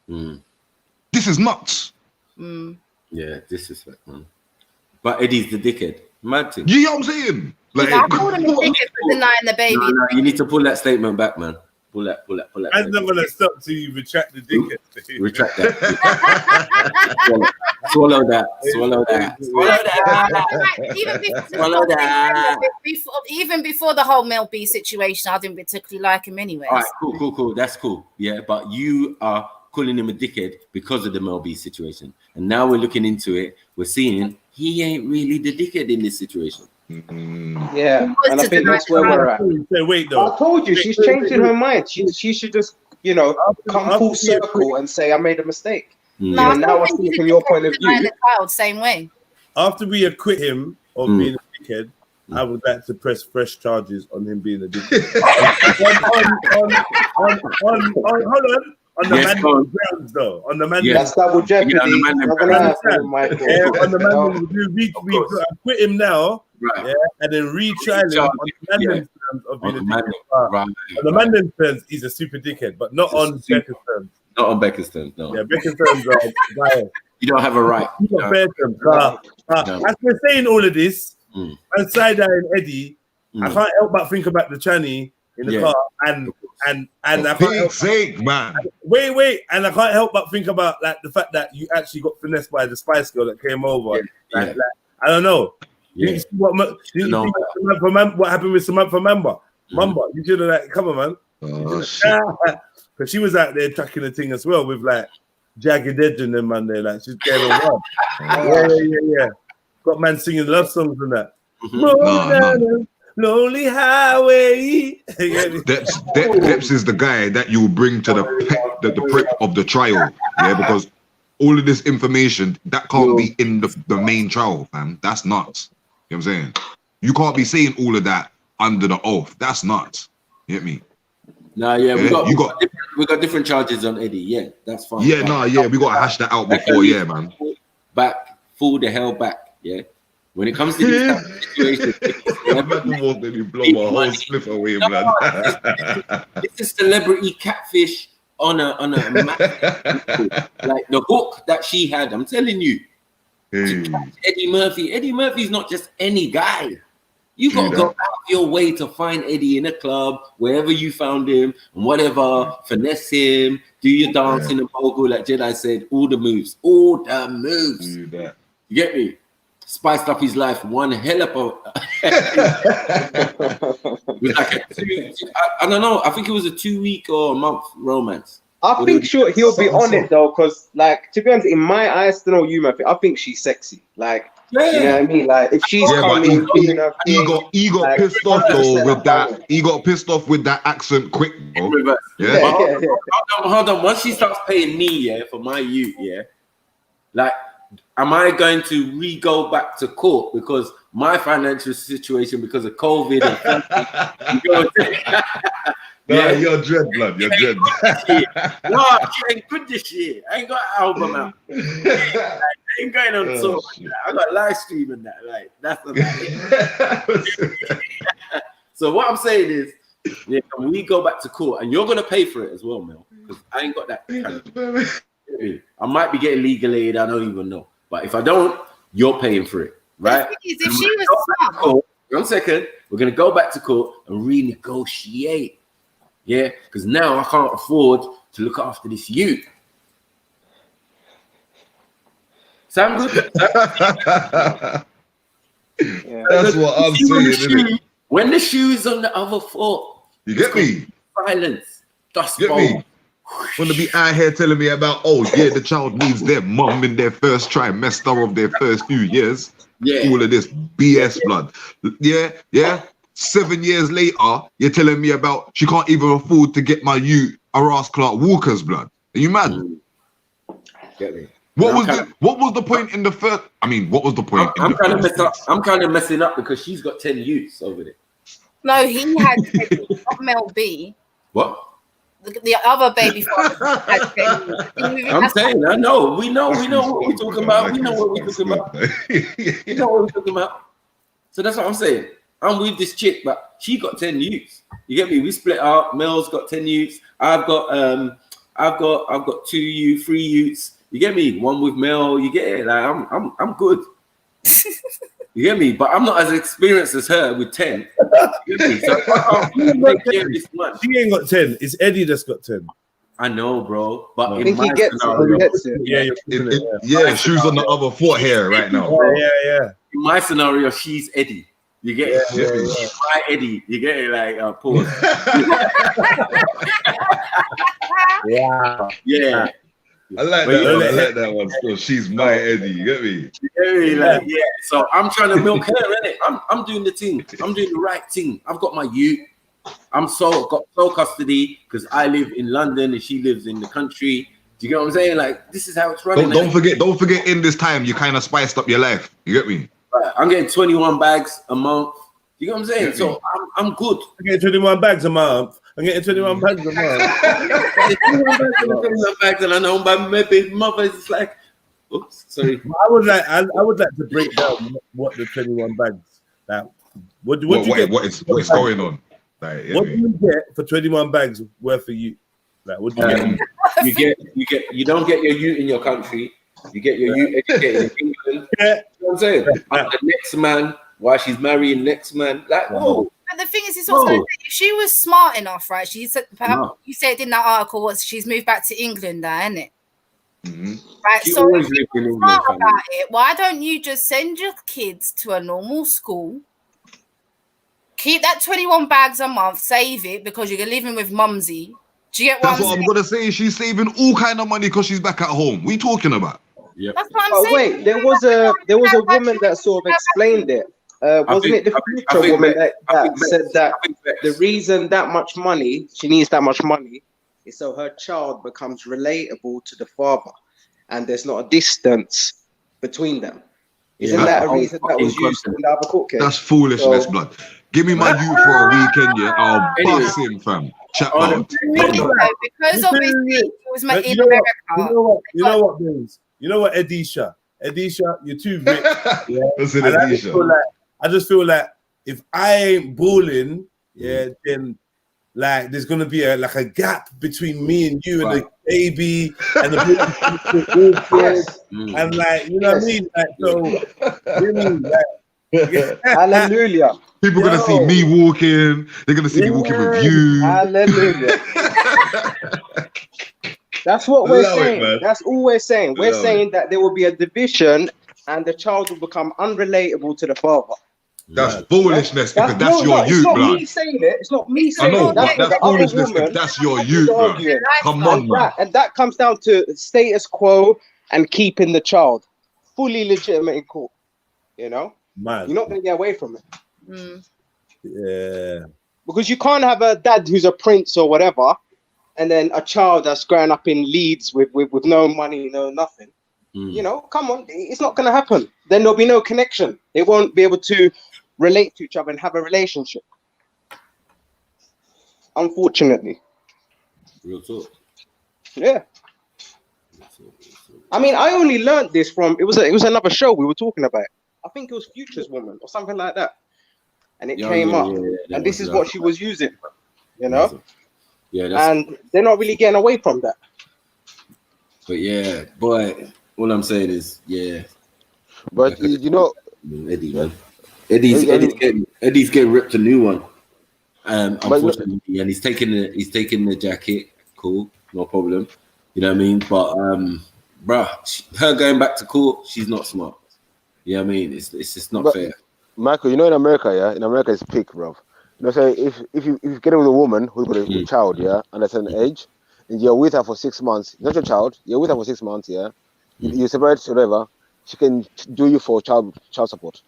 This is nuts.
Yeah, this is like, man. But Eddie's the dickhead. Mad thing.
You know what I'm saying? Like,
I called him a dickhead for denying the baby.
No, you need to pull that statement back, man. Pull that.
I'm not gonna stop till you retract the dickhead.
Retract that. Swallow that.
Even before the whole Mel B situation, I didn't particularly like him anyway.
All right, cool. That's cool. Yeah, but you are calling him a dickhead because of the Mel B situation, and now we're looking into it. We're seeing he ain't really the dickhead in this situation.
Yeah, and I think that's where we're at.
Wait, though.
I told you she's changing her mind. She should just, come full circle and say I made a mistake.
No,
and now I see from your point of view.
The child, same way.
After we acquit him of being a dickhead, I would like to press fresh charges on him being a dickhead. Hold on. On the Mandem grounds, though. On the Mandem.
That's double jeopardy.
On the Mandem, we quit him now, right? Yeah, and then retry him on the Mandem terms of being a dickhead. On the Mandem terms, he's a super dickhead, but not on Becca's terms.
Not on Becca's terms, no.
Yeah, Becca's terms are biased.
You don't have a right.
You got fair terms. As we're saying all of this, and side and Eddie, I can't help but think about the tranny in the car, and I can't help
sake, man.
Wait, and I can't help but think about like the fact that you actually got finessed by the Spice Girl that came over. Like, I don't know.
Yeah.
You see what happened with Samantha Mamba? You should have like, come on, man.
Oh shit.
Because she was out there tracking the thing as well with like Jagged Edge and them man there, like she's getting on. Yeah. Got man singing love songs and that.
No.
Lonely highway.
Deps is the guy that you will bring to the prep of the trial, yeah, because all of this information that can't be in the main trial, fam. That's nuts. You know what I'm saying? You can't be saying all of that under the oath. That's nuts. You get me?
Nah, yeah, we got different charges on Eddie. Yeah, that's fine.
Yeah, we got to hash that out before, yeah, man.
Fall the hell back, yeah. When it comes to these type of situations, it's a celebrity catfish on a like the hook that she had. I'm telling you, to catch Eddie Murphy. Eddie Murphy's not just any guy. You got to go out of your way to find Eddie in a club, wherever you found him, and whatever, finesse him, do your dance in the bogle, like Jedi said, all the moves. You get me? Spiced up his life one hell of a with like I don't know, I think it was a 2 week or a month romance.
I think he'll be on it though, because like to be honest, in my eyes, I don't know you, man. I think she's sexy. Like, you know what I mean? Like, if she's coming,
he got pissed off though with that. He got pissed off with that accent quick, bro. Yeah.
Hold on. Once she starts paying me, for my youth, like, am I going to go back to court because my financial situation because of COVID and
Nah, you're dread, blood. You're dread.
No, I ain't good this year. I ain't got an album out. I ain't going on tour. I got live streaming that. Like, that's about it. So what I'm saying is, can we go back to court and you're gonna pay for it as well, Mel? Because I ain't got that kind of. I might be getting legal aid. I don't even know. But if I don't, you're paying for it, right?
If she was
smart. 1 second. We're gonna go back to court and renegotiate. Yeah, because now I can't afford to look after this youth. Sound good?
That's what I'm saying, isn't it?
When the shoe is on the other foot,
you get me?
Silence. Dust
Get me? Want to be out here telling me about, the child needs their mum in their first trimester of their first few years.
Yeah.
All of this BS blood. Yeah. 7 years later, you're telling me about she can't even afford to get my youth a Ross Clark Walker's blood. Are you mad?
Get me?
What was the point in the first? I mean, what was the point?
I'm kind of messing up because she's got 10 youths over there.
No, he had not Mel B.
What?
The other baby father had 10 youths.
I'm saying, I know. We know what we're talking about. We know what we're talking about. We know what we're talking about. So that's what I'm saying. I'm with this chick, but she got 10 youths. You get me? We split up. Mel's got 10 youths. I've got 2 youths, 3 youths. You get me? One with Mel. You get it? Like I'm good. You get me? But I'm not as experienced as her with 10. You get me? So I can't take care of this much.
She ain't got 10. It's Eddie that's got 10.
I know, bro. But
I think he gets it.
Yeah, shoes on the other foot here right now.
Yeah.
In my scenario, she's Eddie. You get it? She's my Eddie. You get it? Like, pause. Yeah.
I like that one. So she's my Eddie. You get me?
Like, yeah. So I'm trying to milk her, innit? I'm doing the thing. I'm doing the right thing. I've got my youth. Got sole custody because I live in London and she lives in the country. Do you get what I'm saying? Like, this is how it's running.
Don't forget. In this time, you kind of spiced up your life. You get me?
I'm getting 21 bags a month. You get what I'm saying? So I'm good.
I'm getting 21 bags a month. I'm getting 21 bags a month.
21 bags, and I know my baby mother is like, oops, sorry.
I would like to break down what the 21 bags. Now, what you get?
What is going on? Like,
what do you get for 21 bags worth of you? Like, what do you get?
You don't get your youth in your country. You get your youth educated in England. You know what I'm saying? The next man, while she's marrying next man, like, whoa.
But the thing is, it's also if she was smart enough, right? She said, you said in that article, she's moved back to England, isn't it?
Mm-hmm.
Right.
She
so
always
if
lived in
you're
England,
smart about it, why don't you just send your kids to a normal school? Keep that 21 bags a month, save it because you're living with mumsy. Do you get what
That's what I'm gonna say. She's saving all kind of money because she's back at home. What are you talking about?
Yep.
That's what I'm saying.
Wait, there was a woman that sort of explained it. Wasn't it the future woman that said that the reason that much money, she needs that much money, is so her child becomes relatable to the father, and there's not a distance between them. Isn't that a reason that was used in the other court case?
That's foolishness, blood. Give me my youth for a weekend, yeah. I'll bust him, fam. Chat out.
Because obviously it was made in America.
You know what, Bills? You know what, Edisha, you're too rich. Yeah?
Listen,
And
Edisha.
I just feel like if I ain't balling, then like there's gonna be a gap between me and you and the baby and the baby. And like, you know what I mean? Like, so really, like,
hallelujah.
People gonna see me walking. They're gonna see me walking with you.
Hallelujah. That's what we're saying. That's all we're saying. We're saying that there will be a division and the child will become unrelatable to the father.
That's foolishness because that's your
it's
youth,
not
blood.
me saying it. It's not me
I
saying
know,
it.
but that's foolishness if that's your youth, blood. Come on, man.
And that comes down to status quo and keeping the child fully legitimate in court. You know,
Man.
You're not going to get away from it.
Yeah.
Because you can't have a dad who's a prince or whatever, and then a child that's growing up in Leeds with no money, no nothing. You know, come on, it's not going to happen. Then there'll be no connection. They won't be able to relate to each other and have a relationship. Unfortunately.
Real talk.
Yeah. I mean, I only learned this from it was another show we were talking about. I think it was Future's Woman or something like that, and it came up, and this is what she was using. You know. Yeah. And they're not really getting away from that.
But yeah, boy. All I'm saying is, yeah.
But you know,
Eddie, man. Eddie's getting ripped a new one. Unfortunately, and he's taking the jacket. Cool, no problem. You know what I mean? But bruh, her going back to court, she's not smart. You know what I mean? It's just not fair.
Michael, you know, in America, in America it's peak, bro. You know, so if you get with a woman who's got a child, under a certain age, and you're with her for 6 months, not your child, you're with her for 6 months, you separate, whatever, she can do you for child support.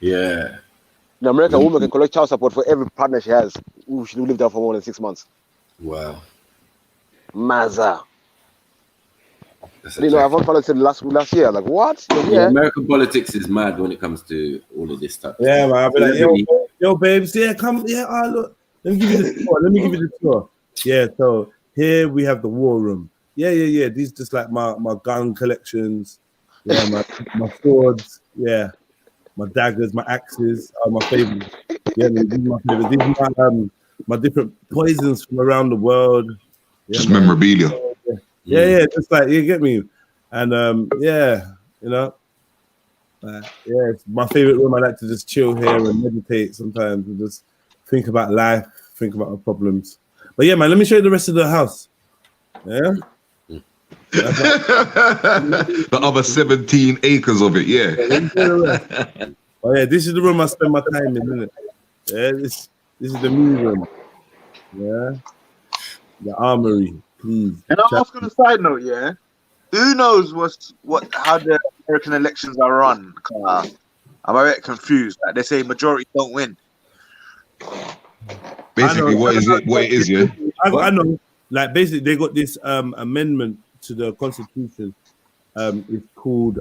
Yeah.
In America, a woman can collect child support for every partner she has who she lived there for more than 6 months.
Wow.
Maza. You know, I've followed it last year. Like, what?
Yeah, American politics is mad when it comes to all of this stuff.
Yeah, man. I'll be like, yo, babes, come, look. Let me give you the tour. Yeah, so here we have the war room. Yeah. These just like my gun collections. Yeah, my swords. Yeah, my daggers, my axes are my favorites. Yeah, these are my favorites. These are my different poisons from around the world. Yeah,
just memorabilia.
Yeah, just like you get me, and you know, it's my favorite room. I like to just chill here and meditate sometimes, and just think about life, think about our problems. But yeah, man, let me show you the rest of the house. Yeah,
the other 17 acres of it. Yeah.
Oh yeah, this is the room I spend my time in, isn't it? Yeah, this is the me room. Yeah, the armory. Please.
And I'll ask on a side note, who knows how the American elections are run? I'm a bit confused. Like they say majority don't win.
Basically, what it is, yeah.
I know. Like basically, they got this amendment to the Constitution. It's called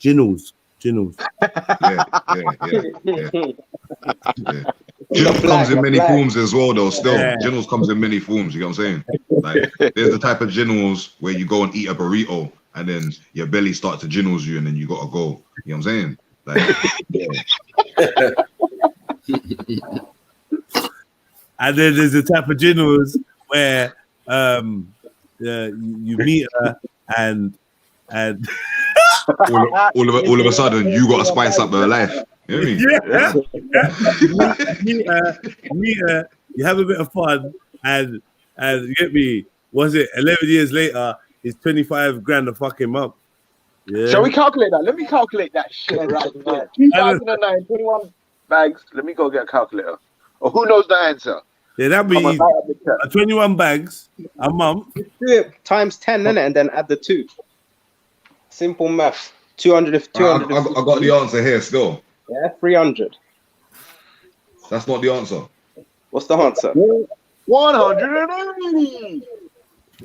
Ginnels.
Yeah. Ginnels comes in many forms as well, though. Still, Ginnels comes in many forms. You know what I'm saying? Like, there's the type of Ginnels where you go and eat a burrito, and then your belly starts to Ginnels you, and then you gotta go. You know what I'm saying? Like,
and then there's the type of Ginnels where you meet her and
all of a sudden you got to spice up her life. You know what I
mean? You have a bit of fun, and you get me. Was it 11 years later? It's 25 grand a fucking month. Yeah.
Shall we calculate that? Let me calculate that shit right now. 2009, 21 bags. Let me go get a calculator. Or who knows the answer?
Yeah, that'd be 21 bags a month.
Do it times 10, innit? And then add the 2. Simple math. 200. I
got the answer here still.
Yeah, 300.
That's not the answer.
What's the answer?
180.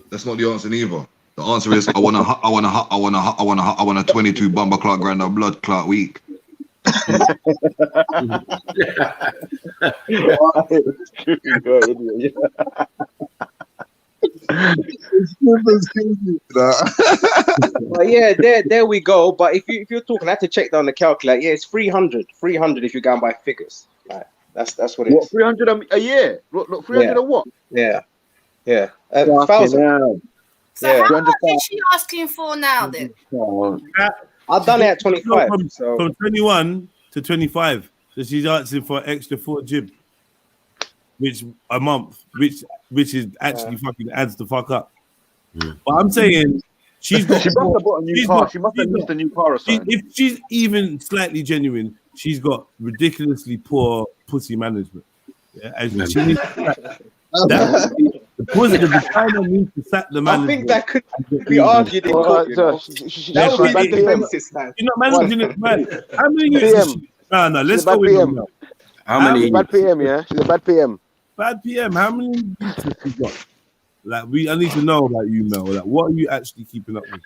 That's not the answer either. The answer is I want a 22 bomber clock grand of blood clot week.
But yeah, there we go. But if you're talking, I had to check down the calculator. Yeah, it's 300 if you're going by figures. Right. That's what it is.
300 a year? Look, 300 a what?
Yeah. 1,000.
So how much is she asking for now then?
I've done it at 25.
From 21 to 25. So she's asking for an extra 4 jib, which a month, which is actually fucking adds the fuck up. But I'm saying she must have bought a new car.
She must have missed a new car or something.
If she's even slightly genuine, she's got ridiculously poor pussy management. Yeah, and she needs to the vagina needs to sack the management.
I think that could be argued in court. That would be the defense's stand.
You're not managing it, man. How many years? No, let's go with
PM.
now.
How many?
Bad PM, yeah. She's a bad PM.
Bad PM. How many youths has she got? Like, I need to know about you, Mel. Like, what are you actually keeping up with,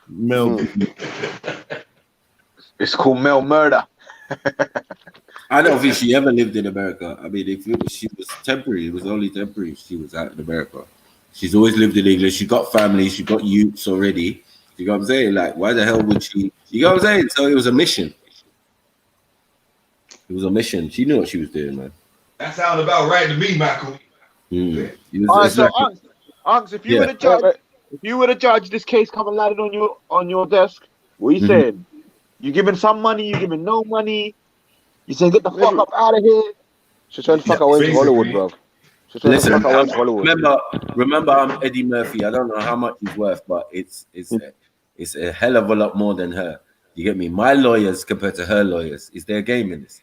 Mel?
It's called Mel Murder.
I don't think she ever lived in America. I mean, she was temporary, it was only temporary. She was out in America. She's always lived in England. She got family. She got youths already. You know what I'm saying? Like, why the hell would she? You know what I'm saying? So it was a mission. It was a mission. She knew what she was doing, man.
That sounds about right to me, Michael.
All right, so Unks, if you were the judge, this case come and landed on your desk, what you saying? You giving some money? You giving no money? You saying get the fuck up out of here?
She's trying to fuck away to Hollywood, bro. She's trying to fuck away to Hollywood.
Remember, I'm Eddie Murphy. I don't know how much he's worth, but it's a hell of a lot more than her. You get me? My lawyers compared to her lawyers. Is there a game in this?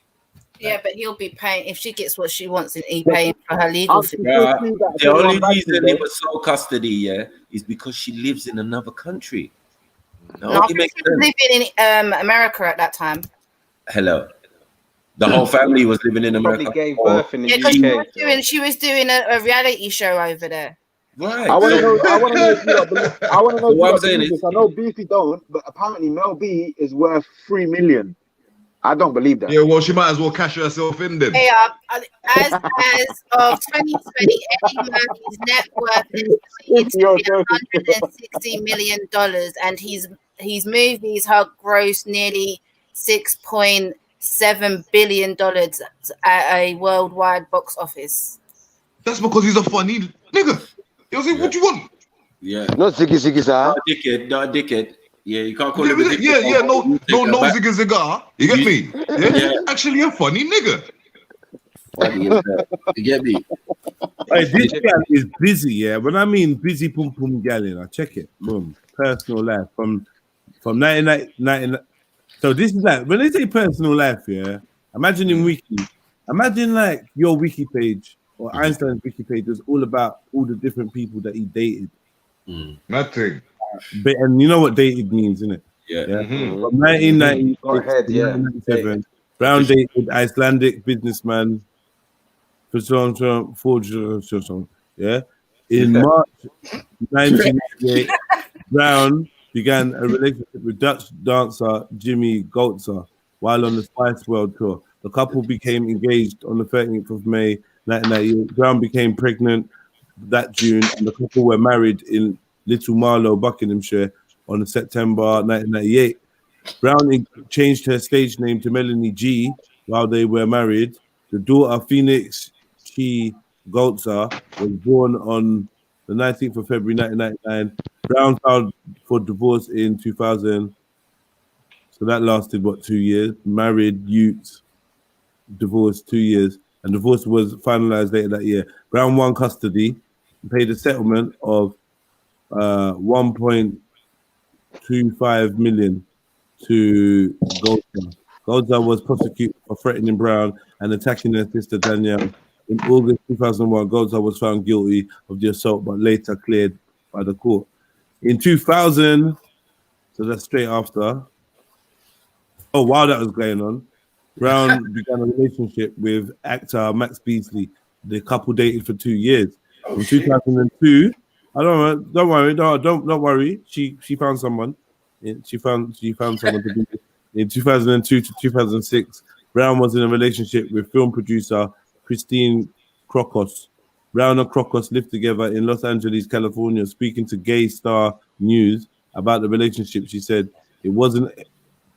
Yeah, but he'll be paying if she gets what she wants. He's paying for her legal fees.
The only reason it was sole custody, is because she lives in another country.
No, she was living in America at that time.
Hello, the whole family was living in America.
Probably gave birth in the UK.
She was doing a reality show over there.
Right.
I want to know. I want to know.
What I'm saying is,
I know Beefy don't, but apparently Mel B is worth $3 million. I don't believe that.
Yeah, well, she might as well cash herself in then.
Hey, as of 2020, Eddie Murphy's net worth is $160 million, and his movies have grossed nearly $6.7 billion at a worldwide box office.
That's because he's a funny nigga. You know what you want?
Yeah.
Not Ziggy Ziggy Zah.
Not a dickhead. Yeah, you can't call him a dickhead.
No Ziggy Zigga. You get me? Yeah. Actually a funny nigga.
Funny is that. You get me?
Hey, this gal is busy, yeah. When I mean busy pum pum gal, I check it. Boom. Personal life from 1999. So this is like when they say personal life, yeah. Imagine in wiki. Imagine like your wiki page or Einstein's wiki page was all about all the different people that he dated.
Nothing.
But, and you know what dated means, isn't it?
Yeah.
From 1996 to 1997, Brown dated Icelandic businessman yeah. In March 1998, Brown began a relationship with Dutch dancer Jimmy Goltzer while on the Spice World Tour. The couple became engaged on the 13th of May 1998. Brown became pregnant that June, and the couple were married in Little Marlow, Buckinghamshire, on September 1998. Brown changed her stage name to Melanie G while they were married. The daughter, Phoenix Chi Goltzer, was born on the 19th of February 1999. Brown filed for divorce in 2000. So that lasted, 2 years? Married, youth, divorced 2 years. And divorce was finalized later that year. Brown won custody and paid a settlement of 1.25 million to Goltzer. Goltzer was prosecuted for threatening Brown and attacking her sister Danielle. In August 2001, Goltzer was found guilty of the assault, but later cleared by the court. In 2000, so that's straight after. Oh, while that was going on, Brown began a relationship with actor Max Beasley. The couple dated for 2 years. In 2002. Don't worry. She found someone. She found someone to be. In 2002 to 2006, Brown was in a relationship with film producer Christine Crocos. Brown and Crocos lived together in Los Angeles, California. Speaking to Gay Star News about the relationship, she said, "It wasn't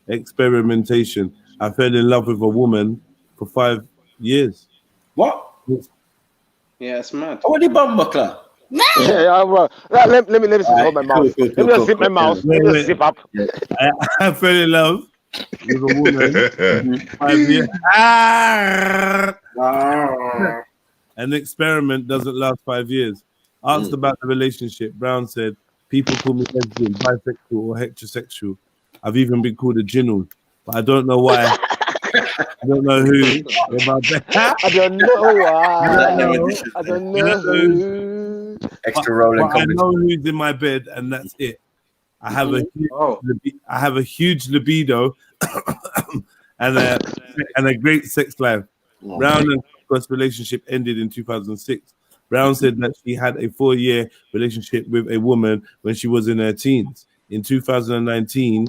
experimentation. I fell in love with a woman for 5 years."
What?
Yeah, it's mad.
What the bum buckler?
Yeah, bro. Let me hold my mouth. Let me just zip my mouth. Let me just zip up.
I fell in love with a woman. 5 years. An experiment doesn't last 5 years. Asked about the relationship, Brown said, "People call me lesbian, bisexual, or heterosexual. I've even been called a ginnel, but I don't know why. I don't know who in my bed.
I don't know why. I don't know who.
Extra rolling.
But I know who's in my bed, and that's it. I have a huge libido and a great sex life. Brown and Cook's relationship ended in 2006. Brown said that she had a 4-year relationship with a woman when she was in her teens. In 2019,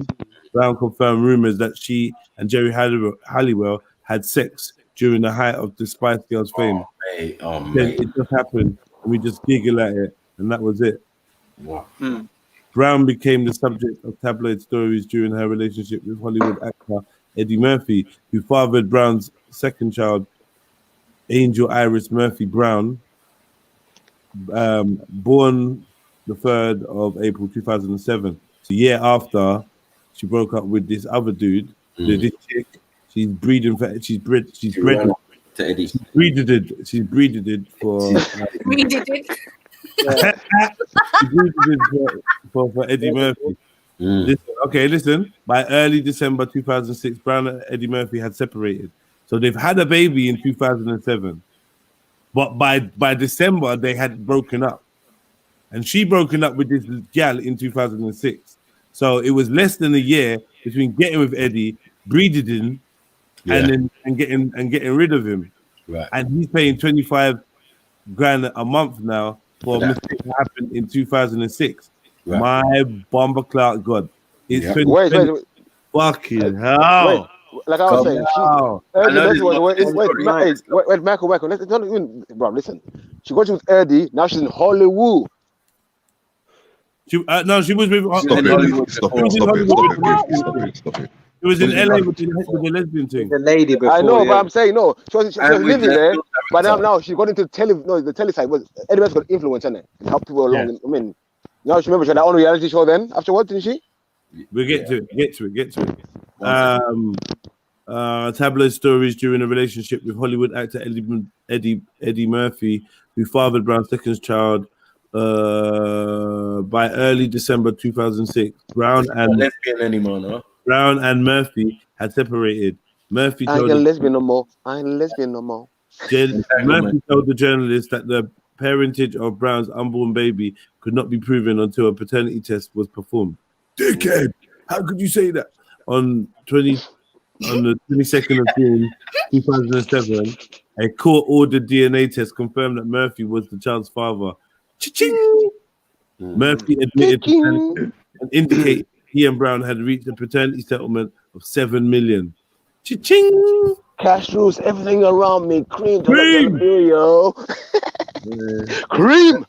Brown confirmed rumors that she and Jerry Halliwell had sex during the height of the Spice Girls fame. It just happened, and we just giggle at it, and that was it.
Wow.
Brown became the subject of tabloid stories during her relationship with Hollywood actor Eddie Murphy, who fathered Brown's second child, Angel Iris Murphy Brown, born the 3rd of April 2007. So a year after she broke up with this other dude, this chick, she's breeded for Eddie. She's breeded for for Eddie Murphy. Listen. By early December 2006, Brown and Eddie Murphy had separated. So they've had a baby in 2007. But by December, they had broken up. And she broken up with this gal in 2006. So it was less than a year between getting with Eddie, breeding him, and getting rid of him.
Right.
And he's paying 25 grand a month now for a mistake that happened in 2006.
Right.
My bomber clout God. It's
Wait.
fucking hell.
Like I was saying, wait, Michael, let's not even, bro, listen. She got you with Eddie, now she's in Hollywood.
She was with
Stop it.
It was in LA with the lesbian thing.
The lady before,
I know, but I'm saying no. She was living there, but now she got into the tele side. Eddie Murphy got influence in it, help people along. I mean, now she remember she had her own reality show then afterwards, didn't she?
We'll get to it. Tabloid stories during a relationship with Hollywood actor Eddie Murphy, who fathered Brown's second child by early December 2006. Brown and Murphy had separated. Murphy
I ain't lesbian no more.
Murphy told the journalist that the parentage of Brown's unborn baby could not be proven until a paternity test was performed. Dickhead! How could you say that? On the 22nd of June 2007, a court-ordered DNA test confirmed that Murphy was the child's father. Cha-ching! Murphy admitted to and indicated he and Brown had reached a paternity settlement of $7 million. Cha-ching!
Cash rules everything around me. Cream. Yo. Cream.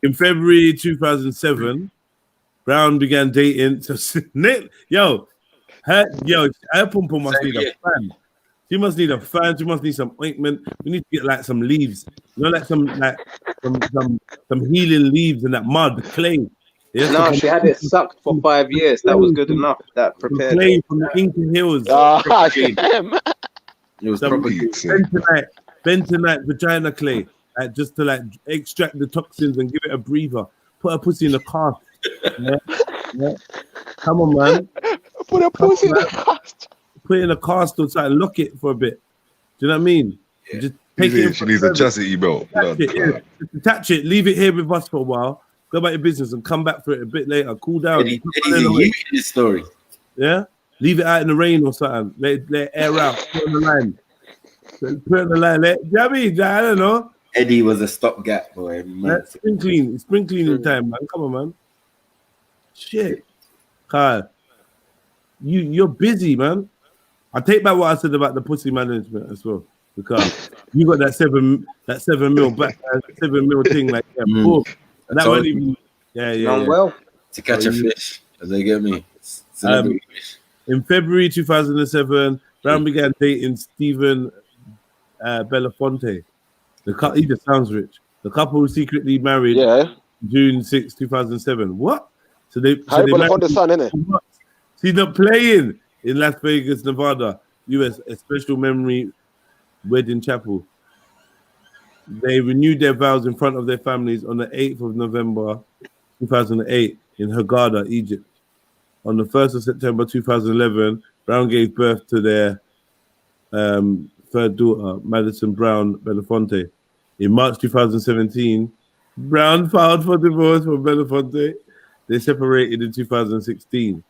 In February 2007, Brown began dating. Her pum pum must need a fan. She must need a fan. She must need some ointment. We need to get like some leaves, some healing leaves and that mud, clay.
Yes, no, she had it sucked for 5 years. That was good enough. That prepared
clay from the Inca Hills.
It was
bentonite vagina clay, just to extract the toxins and give it a breather. Put a pussy in a cast. Yeah. Come on, man.
Put a pussy in a cast.
Put it in a cast or something. Lock it for a bit. Do you know what I mean?
Yeah.
Just take it.
She needs a chastity belt.
Attach it. Leave it here with us for a while. Go about your business and come back for it a bit later. Cool down.
Eddie's in this story.
Yeah. Leave it out in the rain or something. Let it air out. Put it on the line. Do you know what I mean? I don't know.
Eddie was a stopgap boy.
Spring cleaning time, man. Come on, man. Shit. Kyle, you're busy, man. I take back what I said about the pussy management as well. Because you got that 7 mil back, 7 mil thing like that. And that wasn't even
well
to catch a fish, as they get me.
In February 2007, Brown began dating Stephen Belafonte. He just sounds rich. The couple secretly married June 6, 2007. What? So they
married the son, innit?
She's not playing in Las Vegas, Nevada, US, a special memory wedding chapel. They renewed their vows in front of their families on the 8th of November 2008 in Hurghada, Egypt. On the 1st of September 2011, Brown gave birth to their third daughter, Madison Brown Belafonte. In March 2017, Brown filed for divorce from Belafonte. They separated in 2016.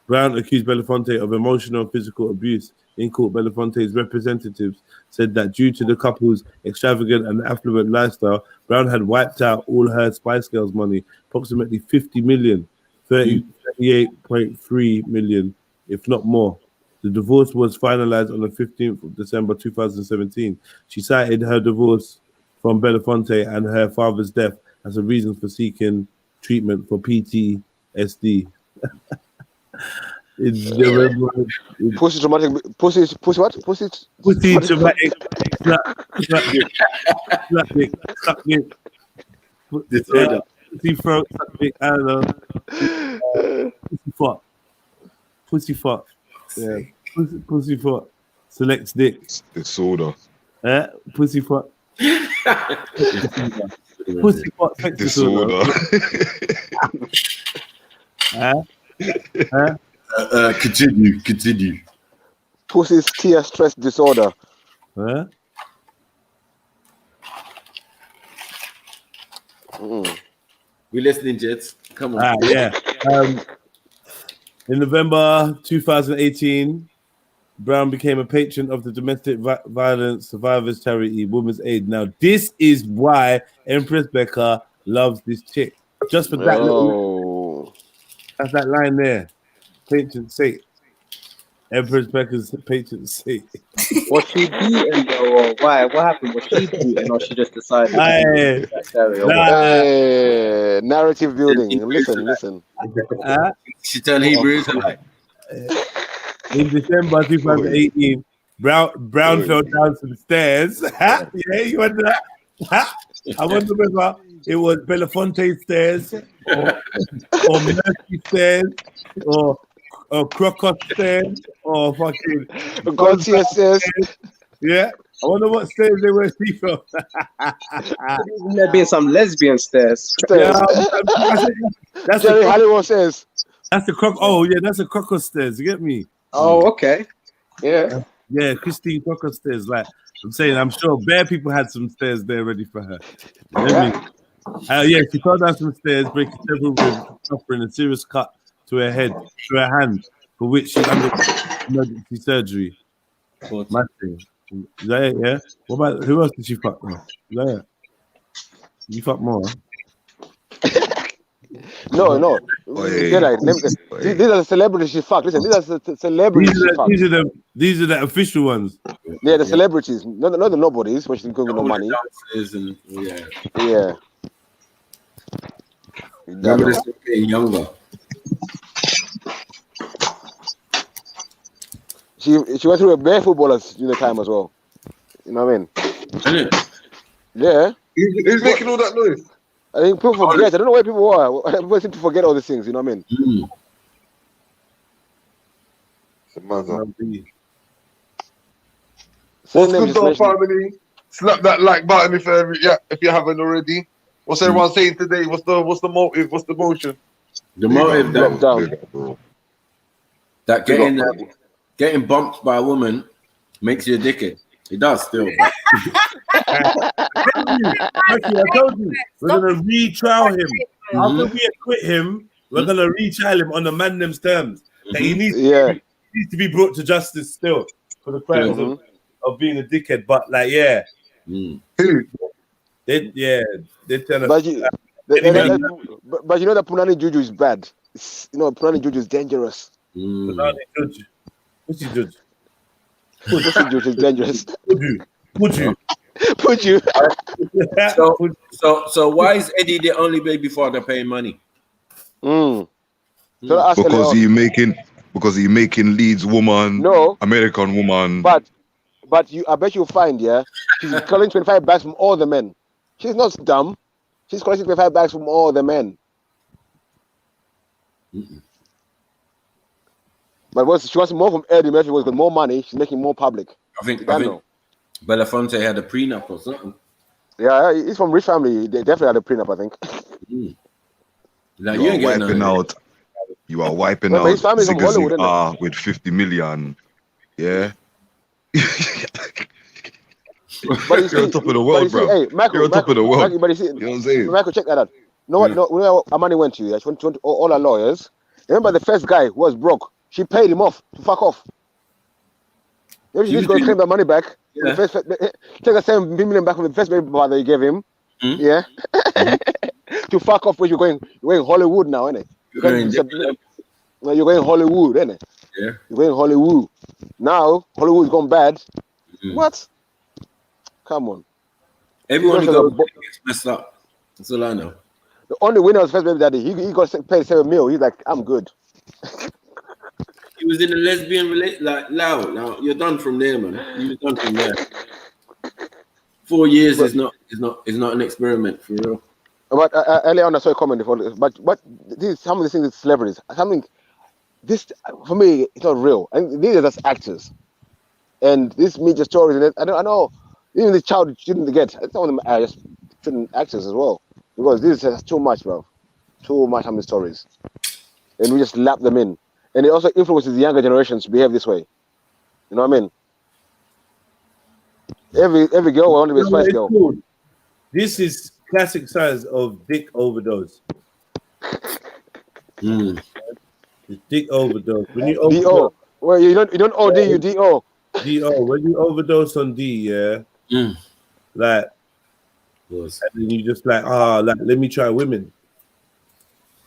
Brown accused Belafonte of emotional and physical abuse. In court, Belafonte's representatives said that due to the couple's extravagant and affluent lifestyle, Brown had wiped out all her Spice Girls money, approximately 50 million, 38.3 million, if not more. The divorce was finalized on the 15th of December 2017. She cited her divorce from Belafonte and her father's death as a reason for seeking treatment for PTSD.
Pussy traumatic. Pussy what? Pussy
traumatic. Suck dick. Pussy throat. Suck dick. I don't know. Pussy fuck. Yeah. Pussy fuck. Selects dick.
Disorder.
Pussy fuck. Pussy fuck. Sex disorder.
Continue.
Pussy's tear stress disorder.
Huh?
We listening, Jets. Come on.
Yeah. In November 2018, Brown became a patron of the domestic violence survivors charity Women's Aid. Now, this is why Empress Becca loves this chick. Just for that little... That's that line there. Patron saint. Empress Becca's patron saint.
Was she beaten though, or why? What happened? Was she beaten, or she just decided?
Narrative building. Listen.
She turned Hebrews like.
In December 2018, Brown fell down some stairs. Yeah, you wonder that? I wonder whether it was Belafonte stairs or Mercy stairs or Crocus stairs or fucking
Gautier stairs.
Yeah, I wonder what stairs they were from.
There being some lesbian stairs.
Yeah, that's
Jerry Halliwell says.
That's the croc. Oh yeah, that's a Crocus stairs. You get me?
Oh okay. Yeah.
Yeah, Christine Crocus stairs. Like I'm saying, I'm sure bare people had some stairs there ready for her. You know what I mean? Yeah, she fell down some stairs, breaking several ribs, suffering a serious cut to her head, to her hand, for which she underwent emergency surgery. Massive. Is that it, yeah? What about, who else did she fuck now? Is that it? You fuck more, huh?
No. These are the celebrities she fucked. Listen, these are the celebrities she fucked.
These are the official ones.
Yeah, the celebrities. Not the nobodies, when she didn't give no money. Yeah.
Remember this getting younger.
She went through a bare footballers in the time as well. You know what I mean? Yeah.
Who's making all that noise?
I think people forget. I don't know where people are. People seem to forget all these things. You know what I mean?
What's good, though, family? Slap that like button if you haven't already. What's everyone saying today? What's the motive? What's the motion?
The motive that getting bumped by a woman makes you a dickhead. It does still.
Actually, I told you, we're gonna retrial him. After we acquit him, we're gonna retrial him on the man's terms. That he needs to be brought to justice still for the crimes of being a dickhead. But like, they're telling
but you know that Punani Juju is bad. Punani Juju is dangerous.
Punani Juju. What's he Juju?
Pussy Juju is dangerous.
Put you.
So why is Eddie the only baby father paying money?
Because he making Leeds woman, American woman.
But I bet you'll find, she's collecting 25 bags from all the men. She's not dumb. She's collecting 25 bags from all the men. But she wants more from Eddie Murphy because with more money, she's making more public.
I think Belafonte had a prenup or something.
Yeah, he's from rich
You are wiping
But
out
his family's from Hollywood,
Zigga with 50 million. Yeah.
But you see,
You're on top of the world, bro.
hey, Michael,
You're on top of the world.
Michael, but you see,
you know what I'm saying?
Michael, check that out. You know what? No, where our money went to? Yeah, she went to all our lawyers. Remember the first guy who was broke? She paid him off to fuck off. Maybe she's going to claim the money back.
Yeah.
The first, take the 7 million back from the first baby father you gave him. Yeah. To fuck off, because you're going Hollywood now, innit? You're going Hollywood, innit?
Yeah.
You're going Hollywood. Now Hollywood's gone bad. What? Come on.
Everyone who goes gets messed up. That's all I know.
The only winner was first baby daddy. He got paid 7 mil. He's like, I'm good.
He was in a lesbian relationship. Like, now you're done from there, man. You're done from there. 4 years is not an experiment for real.
But earlier on, I saw a comment before. But this, some of the things with celebrities, something. This for me, it's not real. And these are just actors. And this media stories, and I know. Even the child shouldn't get. Some of them are just shouldn't actors as well, because this is too much, bro. Too much how many stories, and we just lap them in, and it also influences the younger generations to behave this way. You know what I mean? Every girl will only be a spice girl.
Cool. This is classic signs of dick overdose. It's dick overdose. When you overdose,
DO. Well, you don't OD, you DO.
DO. When you overdose on D, yeah. Like, and then you just like, let me try women.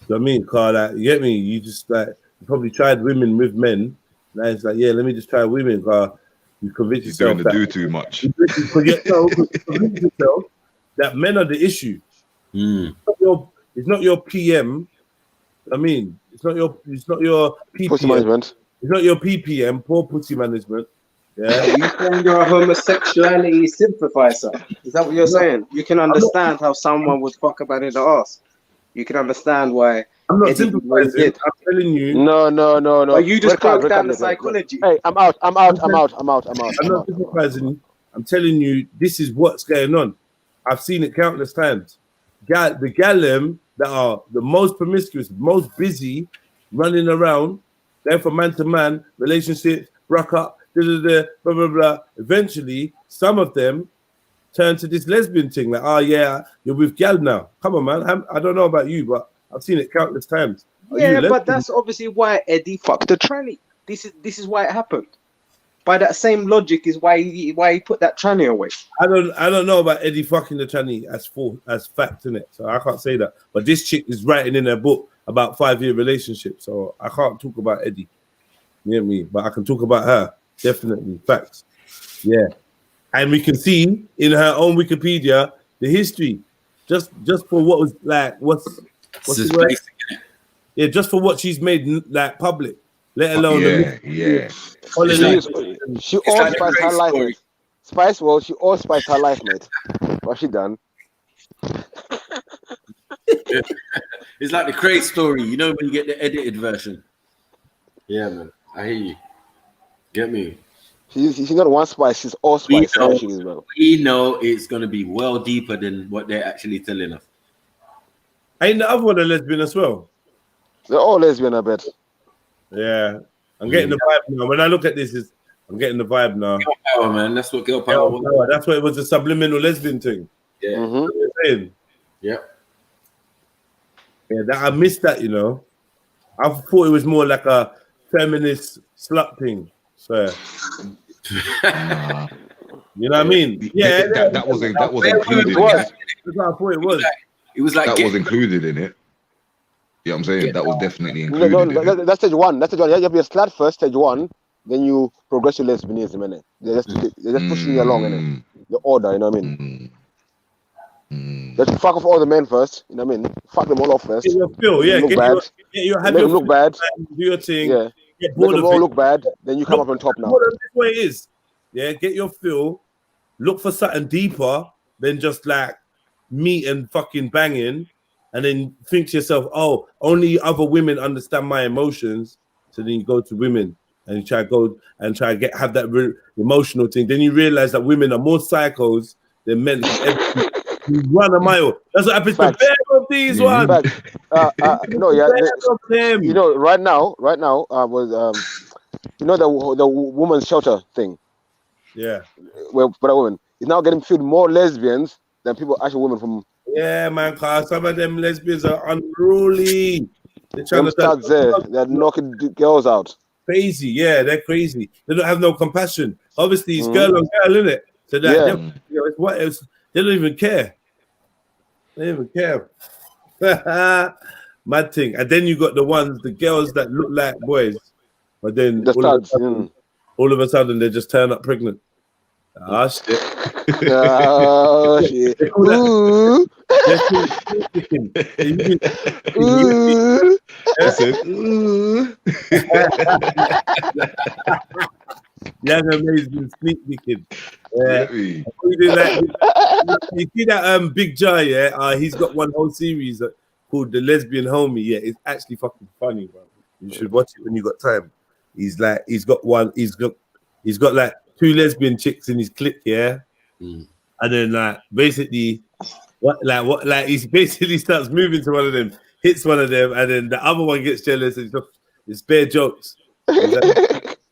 You know what I mean? Cause like, you get me? You just like, you probably tried women with men. Now it's like, yeah, let me just try women. Cause you convince yourself
that do too much.
You convince yourself that men are the issue. It's not your PM. I mean, it's not your PPM.
Pussy management.
It's not your PPM, poor pussy management. Yeah.
You saying you're a homosexuality sympathizer? Is that what you're saying? You can understand how someone would fuck about in the ass. You can understand why.
I'm not sympathizing. I'm telling you.
No.
But you just broke down the psychology.
Hey, I'm out. I'm not
sympathizing. I'm telling you, this is what's going on. I've seen it countless times. The gallem that are the most promiscuous, most busy, running around, they're from man to man, relationships, broke up, blah, blah, blah. Eventually, some of them turn to this lesbian thing, like, oh yeah, you're with gal now. Come on, man. I don't know about you, but I've seen it countless times.
Yeah, but that's obviously why Eddie fucked the tranny. This is why it happened. By that same logic is why he put that tranny away.
I don't know about Eddie fucking the tranny as fact, in it, so I can't say that. But this chick is writing in her book about 5-year relationship, so I can't talk about Eddie. You know what I mean? But I can talk about her. Definitely facts. Yeah, and we can see in her own Wikipedia the history, just for what was like what's the word? Yeah, just for what she's made like public, let alone
She allspiced her life, mate. She allspiced her life, mate. What's she done?
It's like the Crate story, you know, when you get the edited version. Yeah, man, I hear you. Get me?
She's not one spice, she's all spice.
We know it's going to be well deeper than what they're actually telling us.
Ain't the other one a lesbian as well?
They're all lesbian, I bet.
Yeah, I'm getting the vibe now. When I look at this, I'm getting the vibe now.
Girl power, man. That's what girl power was.
That's what it was, a subliminal lesbian thing.
Yeah.
You know what I'm saying?
Yeah.
Yeah, I missed that, you know. I thought it was more like a feminist slut thing. So, you know what I mean? Yeah,
that was included.
That's what I thought it was.
It was like
that was included in it. Yeah, I'm saying that was definitely included.
That's stage one. You have to be a slut first, stage one. Then you progress to lesbianism, innit? They're just pushing you along, innit? The order, you know what I mean? Let's fuck off all the men first, you know what I mean? Fuck them all off first.
Get your feel, yeah.
Make them look bad.
Do your thing.
Yeah. Make them all look bad. Then you come up on top now.
This way it is. Yeah, get your feel. Look for something deeper than just like meat and fucking banging. And then think to yourself, oh, only other women understand my emotions. So then you go to women and you try to have that emotional thing. Then you realize that women are more psychos than men. You run a mile. That's what happens to bare of these ones.
But, no, yeah,
them.
you know, right now, was you know, the woman's shelter thing.
Yeah.
Well, for a woman, it's now getting filled more lesbians than people actual women from.
Yeah, man, cause some of them lesbians are unruly. They're trying
Them
to
studs there, they're knocking girls out.
crazy. Yeah, they're crazy. They don't have no compassion. Obviously, it's
Mhm.
girl on girl, isn't it? So that
Yeah.
they, you know, it's what else? They don't even care. They don't even care. Mad thing. And then you got the girls that look like boys, but then
The studs.
all of a sudden they just turn up pregnant. Ah shit.
Oh shit.
They call that-
Ooh.
they call it sneak picking.
Ooh.
I said, ooh.
Young amazing sneak picking. Yeah.
Yeah.
You see that Big Jai, yeah? He's got one whole series called The Lesbian Homie. Yeah, it's actually fucking funny, bro. You should watch it when you got time. He's got like 2 lesbian chicks in his clique, yeah. And then like basically he basically starts moving to one of them, hits one of them, and then the other one gets jealous and it's bare jokes.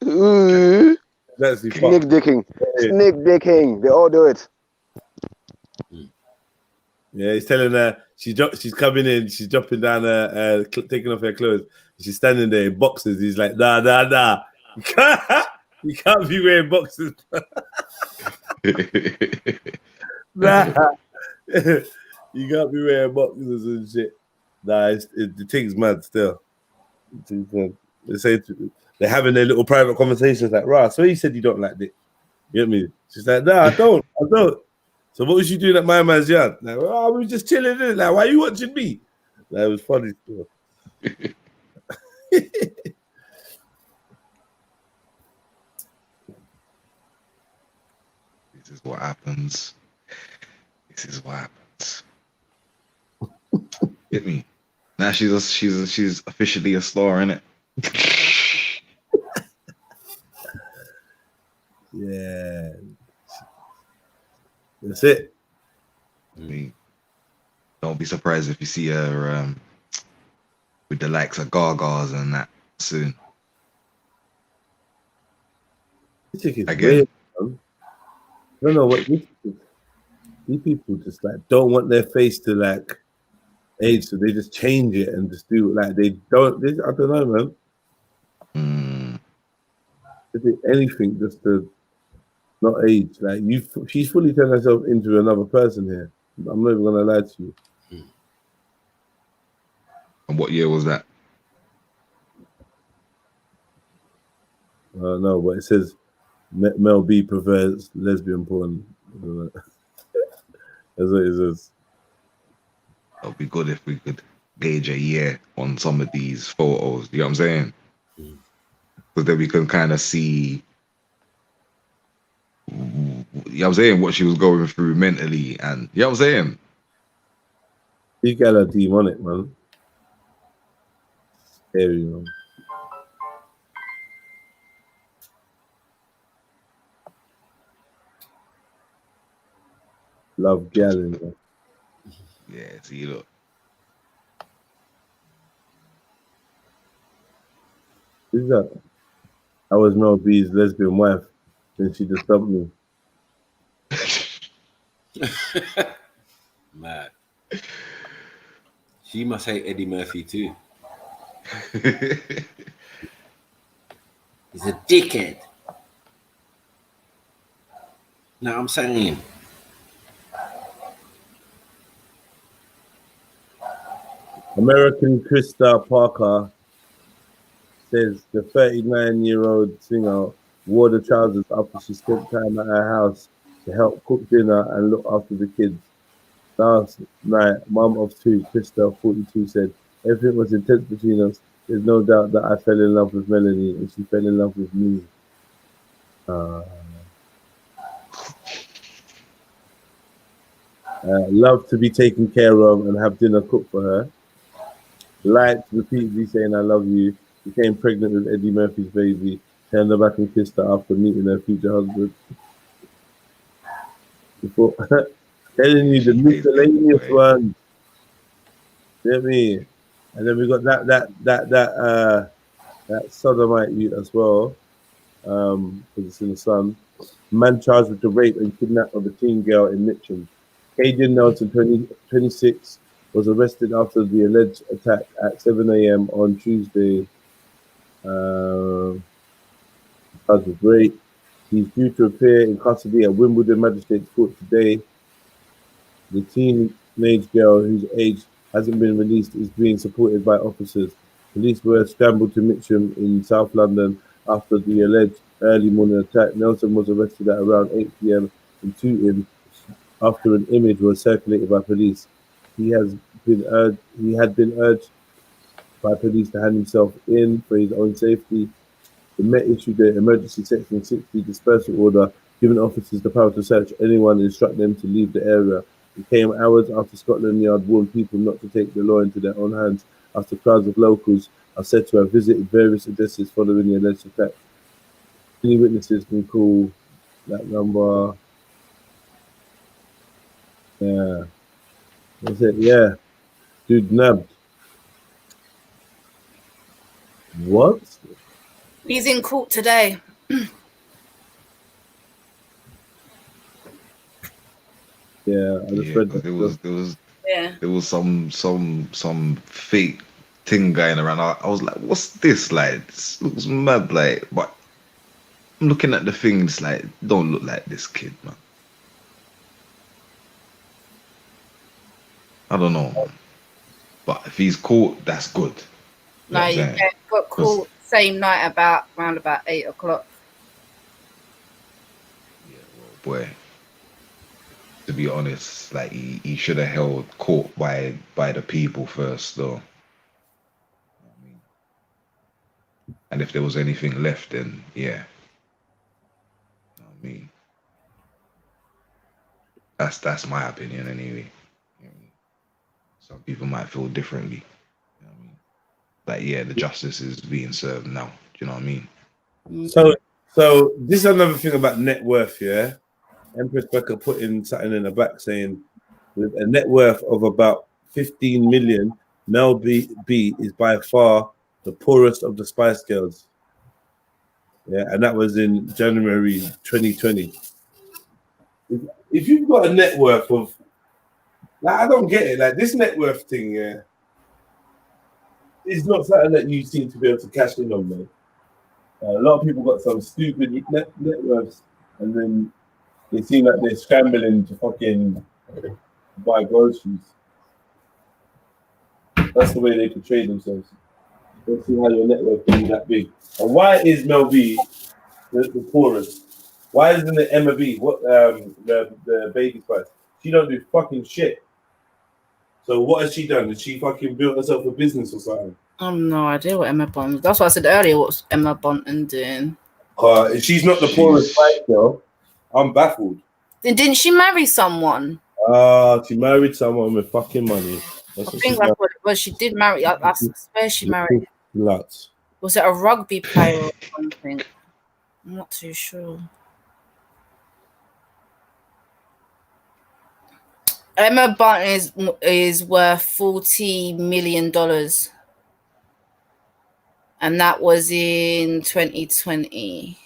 Ooh.
That's the
Snake dicking. Snake dicking. They all do it.
Yeah, he's telling her she's coming in, she's dropping down taking off her clothes. She's standing there in boxers. He's like, nah. You can't be wearing boxers. Nah. You can't be wearing boxers and shit. Nah, the thing's mad still. They say they're having their little private conversations like, "Rah, so you said you don't like dick." You get me? She's like, "Nah, I don't. So what was you doing at my man's yard?" Like, "Oh, we were just chilling in. Like, why are you watching me?" That was funny still.
This is what happens. Get me? Now she's officially a star, innit?
Yeah, that's it.
I mean, don't be surprised if you see her with the likes of Gagas and that soon.
Again, I don't know what these people just like don't want their face to like age, so they just change it and just do like they don't. I don't know, man. They do anything just to not age. Like she's fully turned herself into another person here. I'm not even gonna lie to you.
And what year was that?
No, but it says Mel B prefers lesbian porn. That's what it says.
It would be good if we could gauge a year on some of these photos. You know what I'm saying? Because then we can kind of see, you know what I'm saying, what she was going through mentally, and you know what I'm saying?
You got a demonic, man. Scary, man. Love Gallon, man.
Yeah, see, look.
Who's that? I was Mel B's lesbian wife. Then she just dumped me.
Mad. She must hate Eddie Murphy too. He's a dickhead. Now I'm saying.
American Krista Parker says the 39-year-old singer wore the trousers after she spent time at her house to help cook dinner and look after the kids. Last night, mum of 2, Krista, 42, said, "Everything was intense between us. There's no doubt that I fell in love with Melanie and she fell in love with me." Love to be taken care of and have dinner cooked for her. Liked repeatedly saying "I love you." Became pregnant with Eddie Murphy's baby. Turned her back and kissed her after meeting her future husband. Before telling you the miscellaneous one. You know what I mean? And then we got that sodomite youth as well. Because it's in the Sun. Man charged with the rape and kidnap of a teen girl in Mitcham. Cadian Nelson, 26, was arrested after the alleged attack at 7 a.m. on Tuesday. Charged with rape. He's due to appear in custody at Wimbledon Magistrates Court today. The teenage girl, whose age hasn't been released, is being supported by officers. Police were scrambled to Mitcham in South London after the alleged early morning attack. Nelson was arrested at around 8 p.m. in Tooting after an image was circulated by police. He had been urged by police to hand himself in for his own safety. The Met issued an emergency Section 60 dispersal order, giving officers the power to search anyone and instruct them to leave the area. It came hours after Scotland Yard warned people not to take the law into their own hands after crowds of locals are said to have visited various addresses following the alleged attack. Any witnesses can call that number. Yeah. That's it, yeah. Dude nabbed. What?
He's in court today.
Yeah, I just read that.
There was some fake thing going around. I was like, what's this? Like, this looks mad. Like, but I'm looking at the things like, don't look like this kid, man. I don't know, man. But if he's caught, that's good.
No, you got caught same night around about 8 o'clock.
Yeah, well, boy. To be honest, like he should have held court by the people first, though. And if there was anything left, then yeah. I mean, that's my opinion anyway. Some people might feel differently. You know what I mean? Like, yeah, the justice is being served now. Do you know what I mean?
So this is another thing about net worth, yeah. Empress Becca put in something in the back saying, with a net worth of about 15 million, Mel B is by far the poorest of the Spice Girls. Yeah, and that was in January 2020. If you've got a net worth of, like, I don't get it. Like, this net worth thing, yeah, is not something that you seem to be able to cash in on, man. A lot of people got some stupid net worths, and then they seem like they're scrambling to fucking buy groceries. That's the way they portray themselves. Let's see how your net worth can be that big. And why is Mel B the poorest? Why isn't it Emma B? What the baby Spice? She don't do fucking shit. So what has she done? Has she fucking built herself a business or something?
I have no idea what Emma Bunton. That's what I said earlier. What's Emma Bunton doing?
If she's not the poorest Spice Girl, I'm baffled.
Then didn't she marry someone?
She married someone with fucking money.
I think that's what it was. She did marry. I swear she married.
Lots.
Was it a rugby player or something? I'm not too sure. Emma Bunton is worth $40 million. And that was in 2020.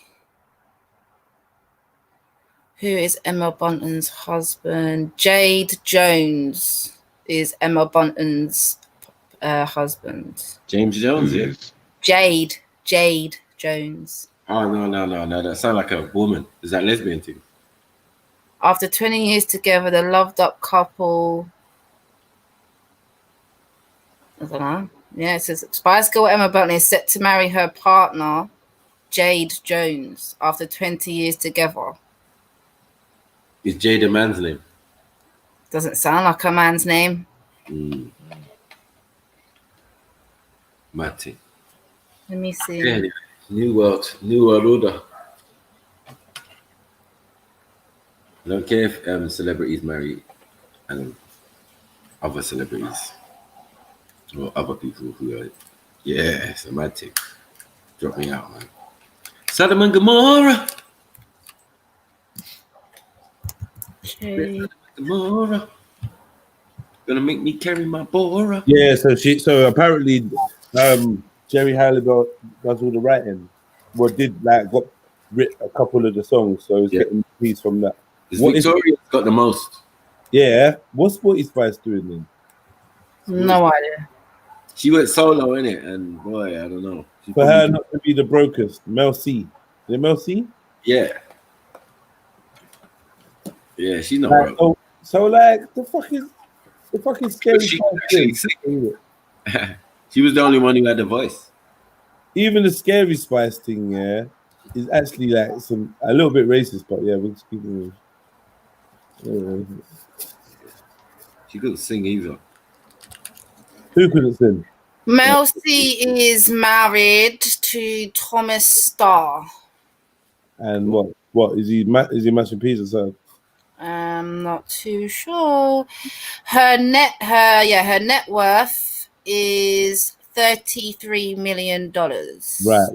Who is Emma Bunton's husband? Jade Jones is Emma Bunton's husband.
James Jones, yeah.
Jade Jones.
Oh, no. That sounds like a woman. Is that lesbian thing?
After 20 years together, the loved-up couple... I don't know. Yeah, it says Spice Girl Emma Bunton is set to marry her partner, Jade Jones, after 20 years together.
Is Jade a man's name?
Doesn't sound like a man's name.
Matty.
Let me see.
Yeah, New World Order. I don't care if celebrities marry other celebrities or other people who are, it's a mad thing. Drop me out, man. Sodom and Gomorrah.
Okay.
Gomorrah. Gonna make me carry my Bora.
Yeah, so apparently, Jerry Halliday does all the writing. Well, got writ a couple of the songs, so he's getting a piece from that.
Victoria's got the most.
Yeah, what's Sporty Spice doing then?
No idea.
She went solo in it, and boy, I don't know.
For her not to be the brokest, Mel C. Is it Mel C?
Yeah. Yeah, she's not broke.
So like the fucking scary
She
thing.
She was the only one who had the voice.
Even the Scary Spice thing, yeah, is actually like a little bit racist, but yeah, we'll just keep it.
She couldn't sing either.
Who couldn't sing?
Mel C is married to Thomas Starr.
And what is he mashing peas or something?
I'm not too sure. Her net worth is $33 million.
Right?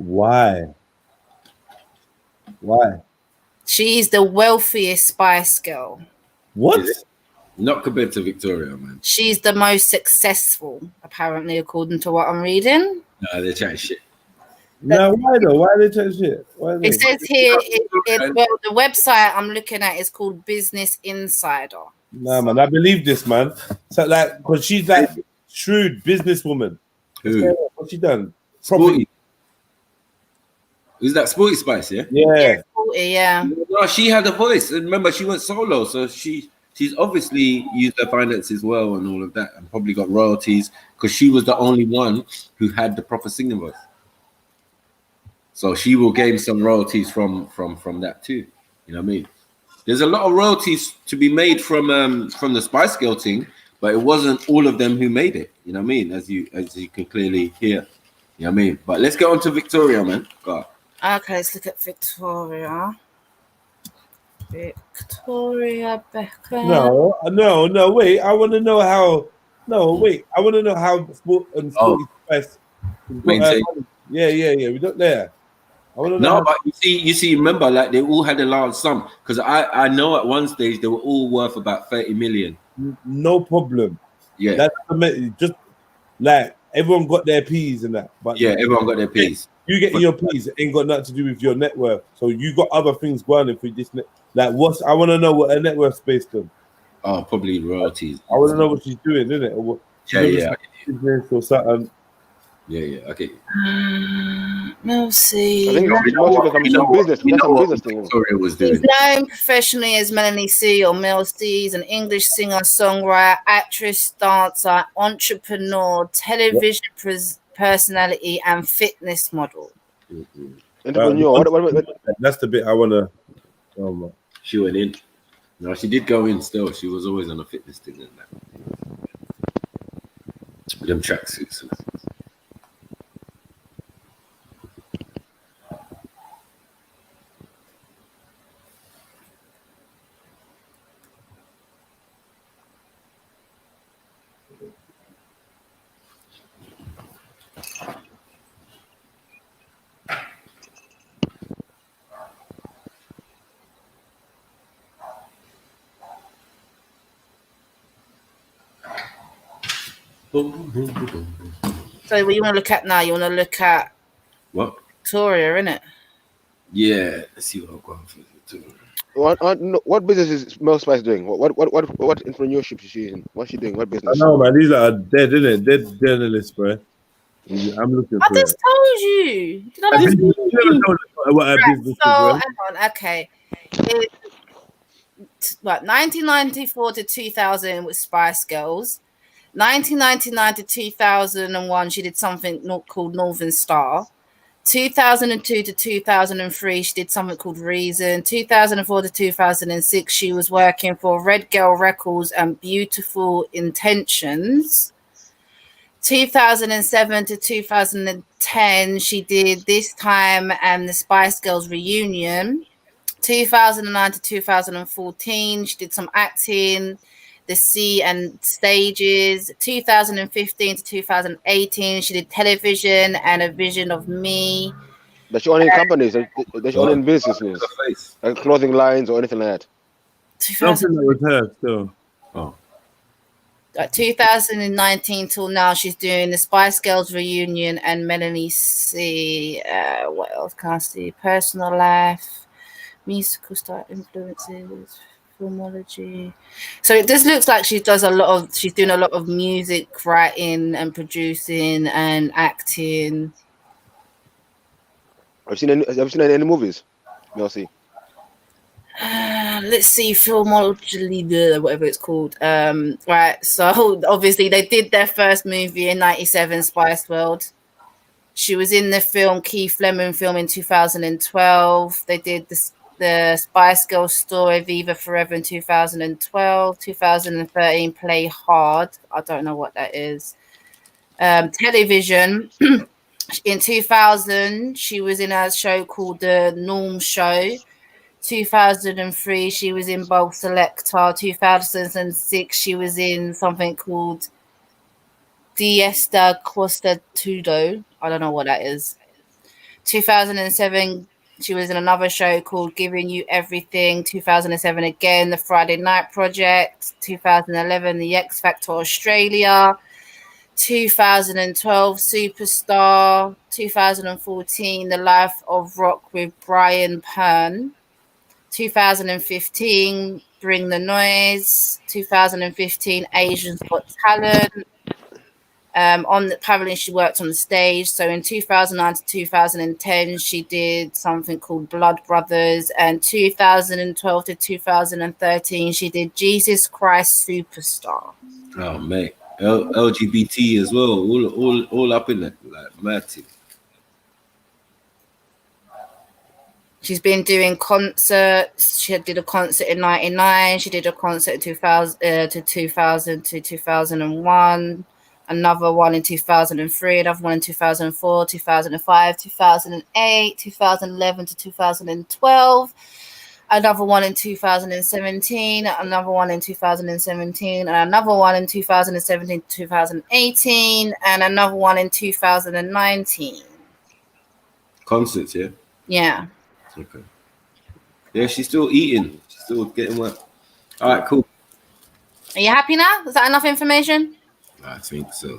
Why?
She's the wealthiest Spice Girl.
What?
Not compared to Victoria, man.
She's the most successful, apparently, according to what I'm reading.
No, they're chatting shit.
No, why though? Why are they chatting shit?
It says here, the website I'm looking at is called Business Insider.
Nah, man, I believe this, man. So like, because she's like shrewd businesswoman.
Who?
What's she done?
Sporty. Is that Sporty Spice? Yeah.
Yeah, Sporty, yeah.
No, she had a voice, and remember, she went solo, so she's obviously used her finances well and all of that, and probably got royalties because she was the only one who had the proper singing voice. So she will gain some royalties from that too. You know what I mean? There's a lot of royalties to be made from the Spice Girl thing, but it wasn't all of them who made it. You know what I mean? As you can clearly hear. You know what I mean? But let's get on to Victoria, man. God.
Okay, let's look at Victoria. Victoria Beckham.
No, wait. I want to know how. No, wait. I want to know how Sporty Spice. Yeah. We don't there.
No, but you see, remember, like they all had a large sum because I know at one stage they were all worth about 30 million.
No problem.
Yeah,
that's just like everyone got their P's and that. But
yeah, everyone got their P's.
You getting your P's ain't got nothing to do with your net worth. So you got other things going if we just like what's. I want to know what her net worth's based on.
Oh, probably royalties.
I want to know what she's doing, isn't it? Or what?
Yeah.
Business or something.
Yeah. Okay.
Let's see.
I think some business.
Victoria was doing.
She's known professionally as Melanie C or Mel C. Is an English singer, songwriter, actress, dancer, entrepreneur, television personality, and fitness model.
That's the bit I want to.
She went in. No, she did go in. Still, she was always on a fitness thing and that. Them tracksuits.
So what you want to look at now? You want to look at
what?
Victoria, innit?
Yeah, let's see what I'm going for Victoria.
What business is Mel Spice doing? What entrepreneurship is she in? What's she doing? What business?
I know, man. These are dead, isn't it? Dead journalists, bro. I'm looking for
I just told you. Did I just
told what her business is, bro.
hang on. Okay. It's 1994 to 2000 with Spice Girls. 1999 to 2001, she did something called Northern Star. 2002 to 2003, she did something called Reason. 2004 to 2006, she was working for Red Girl Records and Beautiful Intentions. 2007 to 2010, she did This Time and the Spice Girls Reunion. 2009 to 2014, she did some acting, The Sea and Stages. 2015 to 2018, she did television and A Vision of Me.
Does she own any companies? Does she own any businesses? Like clothing lines or anything like that?
Something that was her still.
Oh.
Like 2019 till now, she's doing the Spice Girls reunion and Melanie C. What else can I see? Personal life, musical star influences, filmology. So it just looks like she's doing a lot of music writing and producing and acting.
Have you seen any movies? Melcy?
Let's see, filmology, whatever it's called. Right, so obviously they did their first movie in 97, Spice World. She was in the film Keith Lemon film in 2012. They did the Spice Girls story Viva Forever in 2012. 2013 Play Hard. I don't know what that is. Television. In 2000 she was in a show called The Norm Show. 2003 she was in Bulk Selector. 2006 she was in something called Diesta Costa Tudo. I don't know what that is. 2007 she was in another show called Giving You Everything. 2007 again, The Friday Night Project. 2011 The X Factor Australia. 2012 Superstar. 2014 The Life of Rock with Brian Pern. 2015 Bring the Noise. 2015 Asians Got Talent. Apparently she worked on the stage. So in 2009 to 2010 she did something called Blood Brothers, and 2012 to 2013 she did Jesus Christ Superstar.
Oh mate, LGBT as well, all up in that, like mad thing.
She's been doing concerts. She did a concert in 99. She did a concert in 2000 to 2001. Another one in 2003. Another one in 2004, 2005, 2008, 2011 to 2012. Another one in 2017. Another one in 2017. And another one in 2017 to 2018. And another one in 2019.
Concerts, yeah?
Yeah.
Okay. Yeah, she's still eating. She's still getting work. All right, cool.
Are you happy now? Is that enough information?
I think so.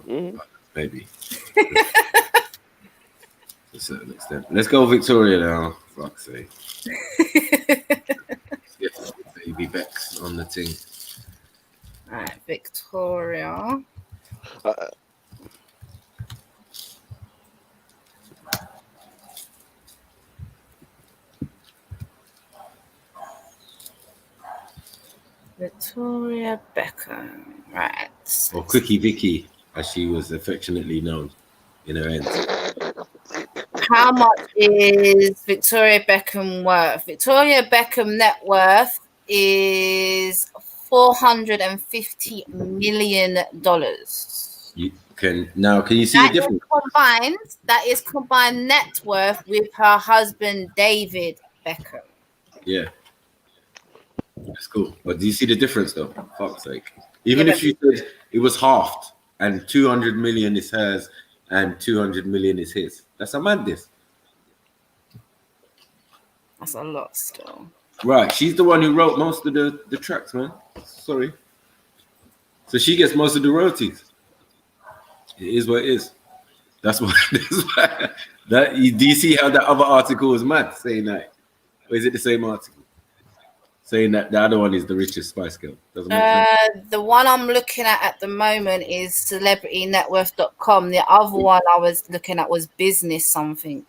Maybe. To a certain extent. Let's go Victoria now. Fuck's sake. Let's get baby Bex on the thing.
All right, Victoria. Victoria Beckham, right?
Or Quickie Vicky, as she was affectionately known in her end.
How much is Victoria Beckham worth? Victoria Beckham net worth is $450 million.
Can you see the difference?
That is combined net worth with her husband David Beckham.
Yeah. That's cool. But do you see the difference though? Fuck's sake. Even if you said it was halved and 200 million is hers and 200 million is his, that's a madness.
That's a lot still.
Right. She's the one who wrote most of the tracks, man. Sorry. So she gets most of the royalties. It is what it is. That's why. Do you see how that other article was mad saying that? Or is it the same article? Saying that the other one is the richest Spice Girl. Doesn't make sense.
The one I'm looking at the moment is celebritynetworth.com. The other one I was looking at was business something.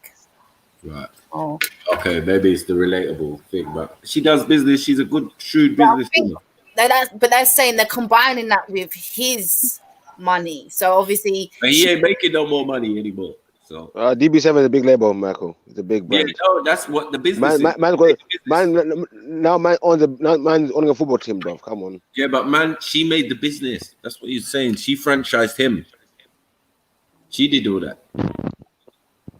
Right.
Oh.
Okay, maybe it's the relatable thing, but she does business. She's a good, shrewd businesswoman.
But they're saying they're combining that with his money. So obviously,
but he ain't making no more money anymore. So
DB7 is a big label, Michael. It's a big brand.
Yeah, no, that's what the business is.
Man owning a football team, bro. Come on.
Yeah, but man, she made the business. That's what he's saying. She franchised him. She did all that.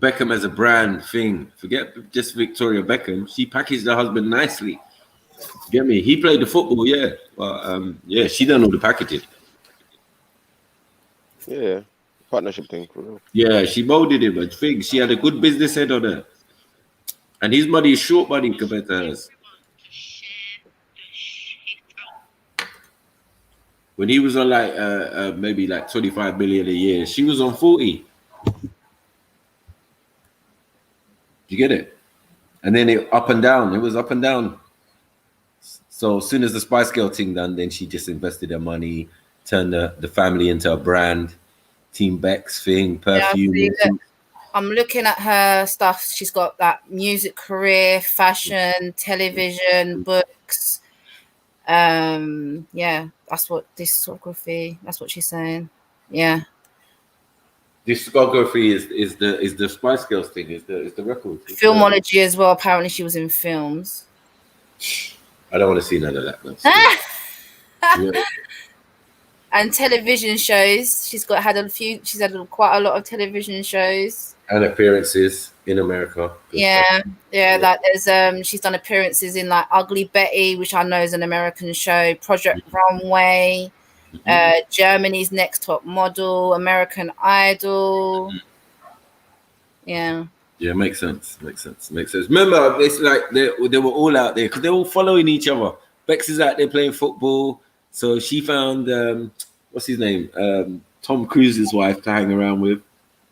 Beckham as a brand thing. Forget just Victoria Beckham. She packaged her husband nicely. Get me? He played the football, yeah. But yeah, she done all the packaging.
Yeah. Partnership thing.
Yeah, she molded him. I think she had a good business head on her. And his money is short money compared to hers. When he was on like maybe like 25 million a year, she was on 40. You get it? And then it up and down. It was up and down. So as soon as the Spice Girl thing done, then she just invested her money, turned the family into a brand, Team Beck's thing, perfume.
Yeah, I'm looking at her stuff. She's got that music career, fashion, television, books. Yeah, that's what discography. That's what she's saying. Yeah.
Discography is the Spice Girls thing. Is the record.
Filmology as well. Apparently, she was in films.
I don't want to see none of that. Yeah.
And television shows. She's had quite a lot of television shows
and appearances in America.
Yeah. Like there's she's done appearances in like Ugly Betty, which I know is an American show, Project Runway, Germany's Next Top Model, American Idol. Yeah.
Yeah, makes sense. Remember, it's like they were all out there because they're all following each other. Bex is out there playing football, so she found what's his name, Tom Cruise's wife to hang around with.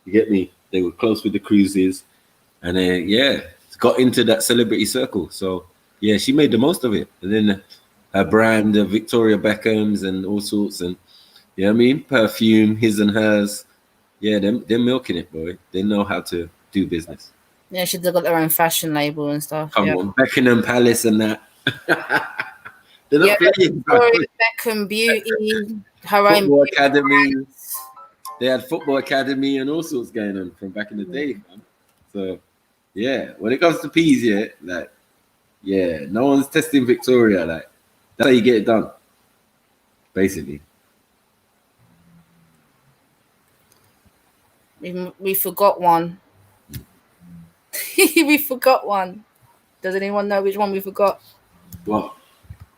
You get me? They were close with the Cruises, and got into that celebrity circle. So yeah, she made the most of it. And then her brand, Victoria Beckham's, and all sorts, and you know what I mean, perfume, his and hers. Yeah, they're milking it, boy. They know how to do business.
Yeah, she's got their own fashion label and stuff.
Come on, Beckenham Palace and that. They're not playing.
Victoria Beckham Beauty, her own
football academy. They had football academy and all sorts going on from back in the day, man. So yeah, when it comes to peas, no one's testing Victoria. Like that's how you get it done, basically.
We forgot one. We forgot one. Does anyone know which one we forgot?
What?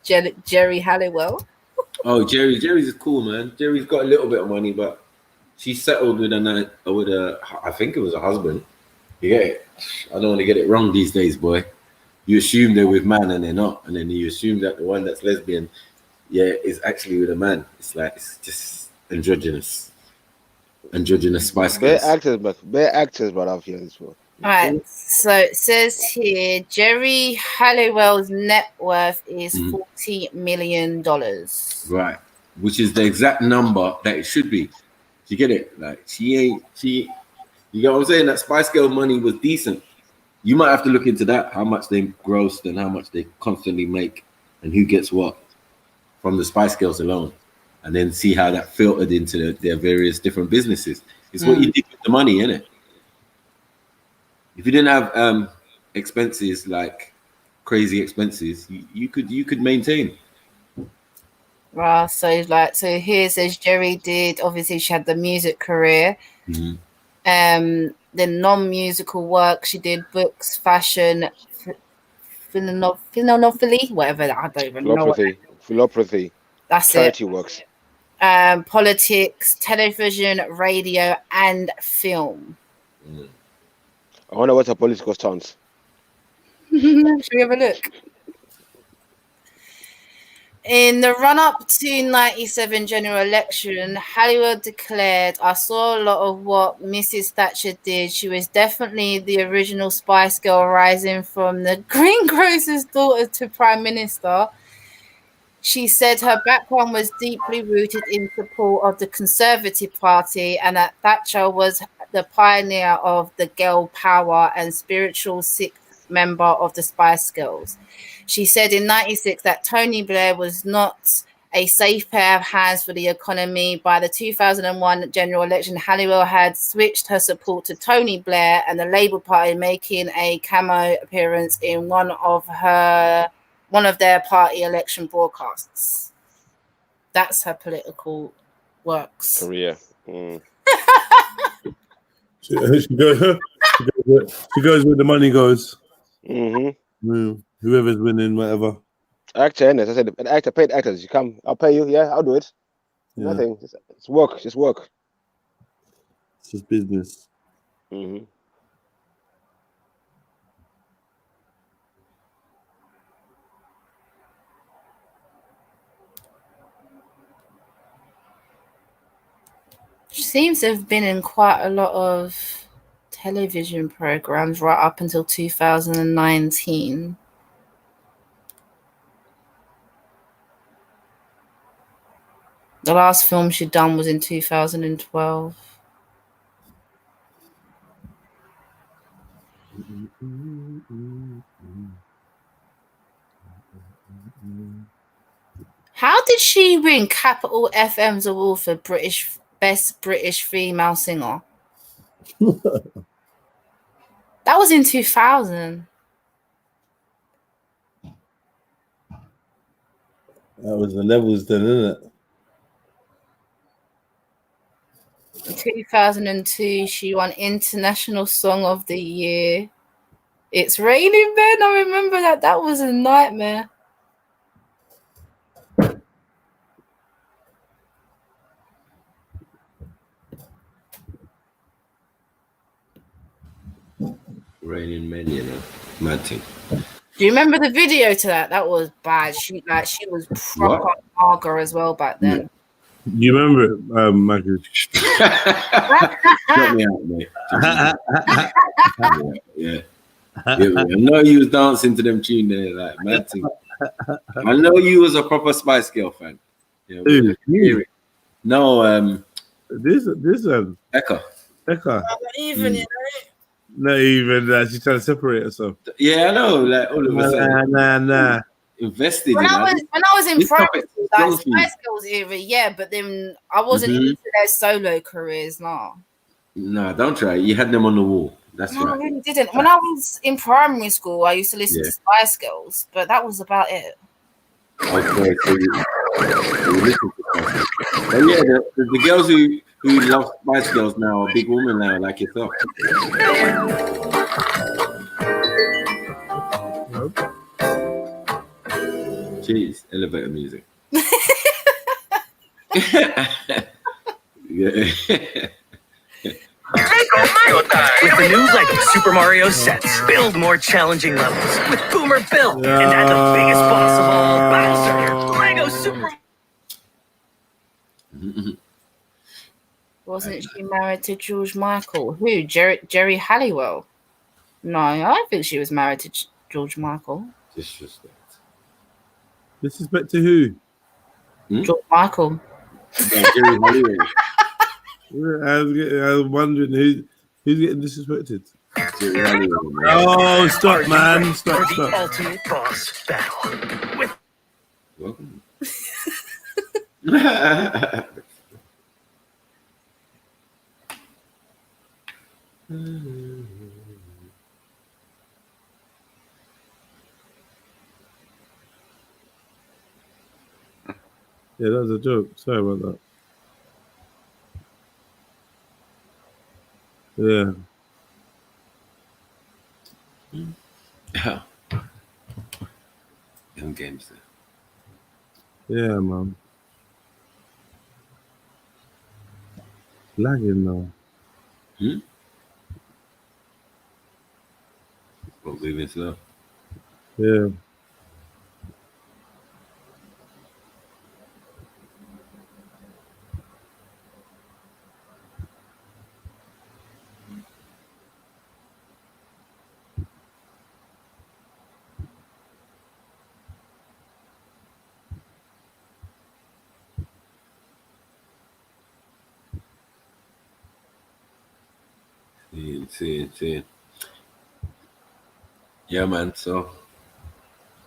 Jerry Halliwell.
Oh, Jerry's cool, man. Jerry's got a little bit of money, but she settled with a I think it was a husband. You get it? I don't want to get it wrong these days, boy. You assume they're with man and they're not, and then you assume that the one that's lesbian, is actually with a man. It's like it's just androgynous Spice Girls.
They're actors, but I feel this one.
All right, so it says here Jerry Halliwell's net worth is $40 million.
Right, which is the exact number that it should be. You get it? Like you get what I'm saying? That Spice Girl money was decent. You might have to look into that, how much they grossed and how much they constantly make and who gets what from the Spice Girls alone. And then see how that filtered into their various different businesses. It's what you did with the money, innit? If you didn't have expenses, like crazy expenses, you could maintain.
Right, so here it says Jerry did, obviously she had the music career. Then non-musical work, she did books, fashion, philanthropy, whatever, I don't even know.
Philanthropy.
That's
charity
it.
Works.
Politics, television, radio, and film.
I wonder what's her political stance.
Should we have a look? In the run-up to 97 general election, Halliwell declared, "I saw a lot of what Mrs. Thatcher did. She was definitely the original Spice Girl, rising from the greengrocer's daughter to Prime Minister." She said her background was deeply rooted in support of the Conservative Party and that Thatcher was the pioneer of the girl power and spiritual sixth member of the Spice Girls. She said in 96 that Tony Blair was not a safe pair of hands for the economy. By the 2001 general election, Halliwell had switched her support to Tony Blair and the Labour Party, making a cameo appearance in one of their party election broadcasts. That's her political works.
Career.
She goes where the money goes. Whoever's winning, whatever.
Actor, innit? I said, an actor, paid actors. You come, I'll pay you. Yeah, I'll do it.
Yeah.
Nothing. It's work. Just work.
It's just business.
seems to have been in quite a lot of television programs right up until 2019. The last film she'd done was in 2012. How did she win Capital FM's award for Best British Female Singer? That was in 2000.
That was the levels then, isn't it?
In 2002, she won International Song of the Year. It's Raining Men. I remember that. That was a nightmare.
Raining Men, you know, mad thing.
Do you remember the video to that? That was bad. She was proper Marga as well back then.
You remember it, Michael?
Get me out, mate. Yeah. I know you was dancing to them tune there, like mad thing. I know you was a proper Spice Girl fan. Yeah,
me?
No,
this
Becca.
Not even, you know.
Not even that. She's trying to separate herself.
Yeah, I know. Like all of a sudden,
nah.
Invested.
When I was in primary school, like
Spice
Spice Girls era, yeah, but then I wasn't into their solo careers, no.
No, don't try. You had them on the wall. That's
No,
right.
I really didn't. When I was in primary school, I used to listen to Spice Girls, but that was about it.
Okay, so you listen to Spice. But yeah, the girls who love Spice Girls now are big women now, like yourself. Jeez, elevator music. Yeah.
Take on Mario time with the new Lego Super Mario sets. Build more challenging levels with Boomer Build and add the biggest boss of all, Bowser. Lego Super.
Wasn't she married to George Michael? Who? Jerry Halliwell? No, I don't think she was married to George Michael.
Disrespect.
Disrespect to who?
George Michael.
Yeah, Jerry Halliwell.
I was wondering who's getting disrespected.
Jerry Halliwell, man.
Oh, stop, man! Stop.
The ultimate boss battle.
Welcome.
Yeah, that was a joke. Sorry about that. Yeah.
Them games there.
Yeah, man. Lagging now.
What, moving slow?
Yeah.
See. Yeah, man. So,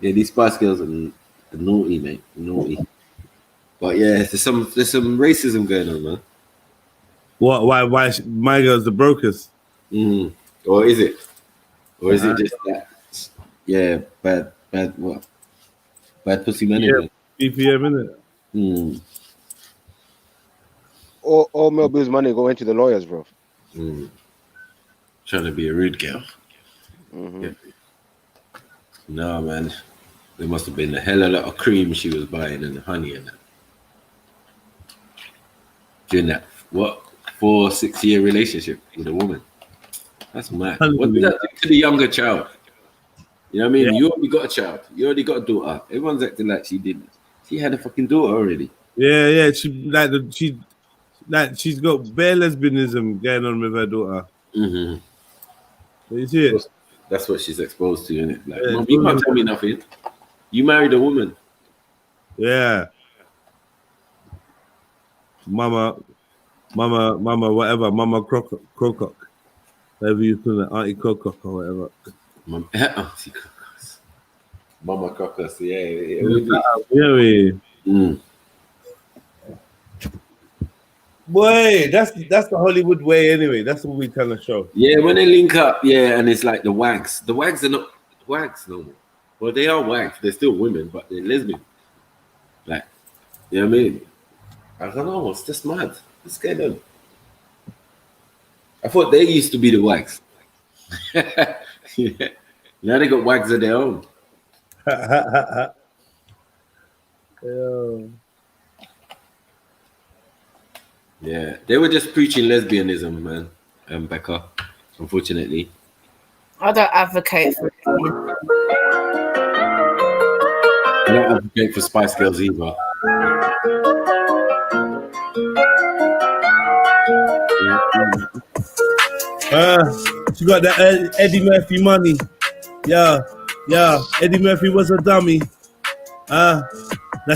yeah, these Spice Girls are naughty, mate. Naughty. But yeah, there's some racism going on, man.
What? Why? My girls the brokers?
Or is it? Or is it just that? Yeah, bad. What? Bad pussy management.
Yeah, BPM, innit?
All Melbourne's money going to the lawyers, bro.
Trying to be a rude girl. Yeah. No, man. There must have been a hell of a lot of cream she was buying and honey and that. During that, 4-6 year relationship with a woman. That's mad. What does that do to the younger child? You know what I mean? Yeah. You already got a child. You already got a daughter. Everyone's acting like she didn't. She had a fucking daughter already.
Yeah. She Like she's got bare lesbianism going on with her daughter.
Mm-hmm.
You see it?
That's what she's exposed to, isn't it? Like, Mom, you can't tell me nothing. You married a woman.
Yeah. Mama, whatever. Mama Crocock. Whatever you call it, Auntie Crocock or whatever.
Auntie Crocus. Mama Crocus, yeah.
Boy, that's the Hollywood way anyway. That's what we tell the show.
Yeah, when they link up, yeah, and it's like the wags. The wags are not wags no more. Well, they are wags. They're still women, but they're lesbian. Like, you know what I mean? I don't know. It's just mad. What's going on? I thought they used to be the wags. Yeah. Now they got wags of their own. Yeah, they were just preaching lesbianism, man. Becca, unfortunately.
I don't advocate for it.
I don't advocate for Spice Girls either.
She got that Eddie Murphy money. Yeah. Eddie Murphy was a dummy. Now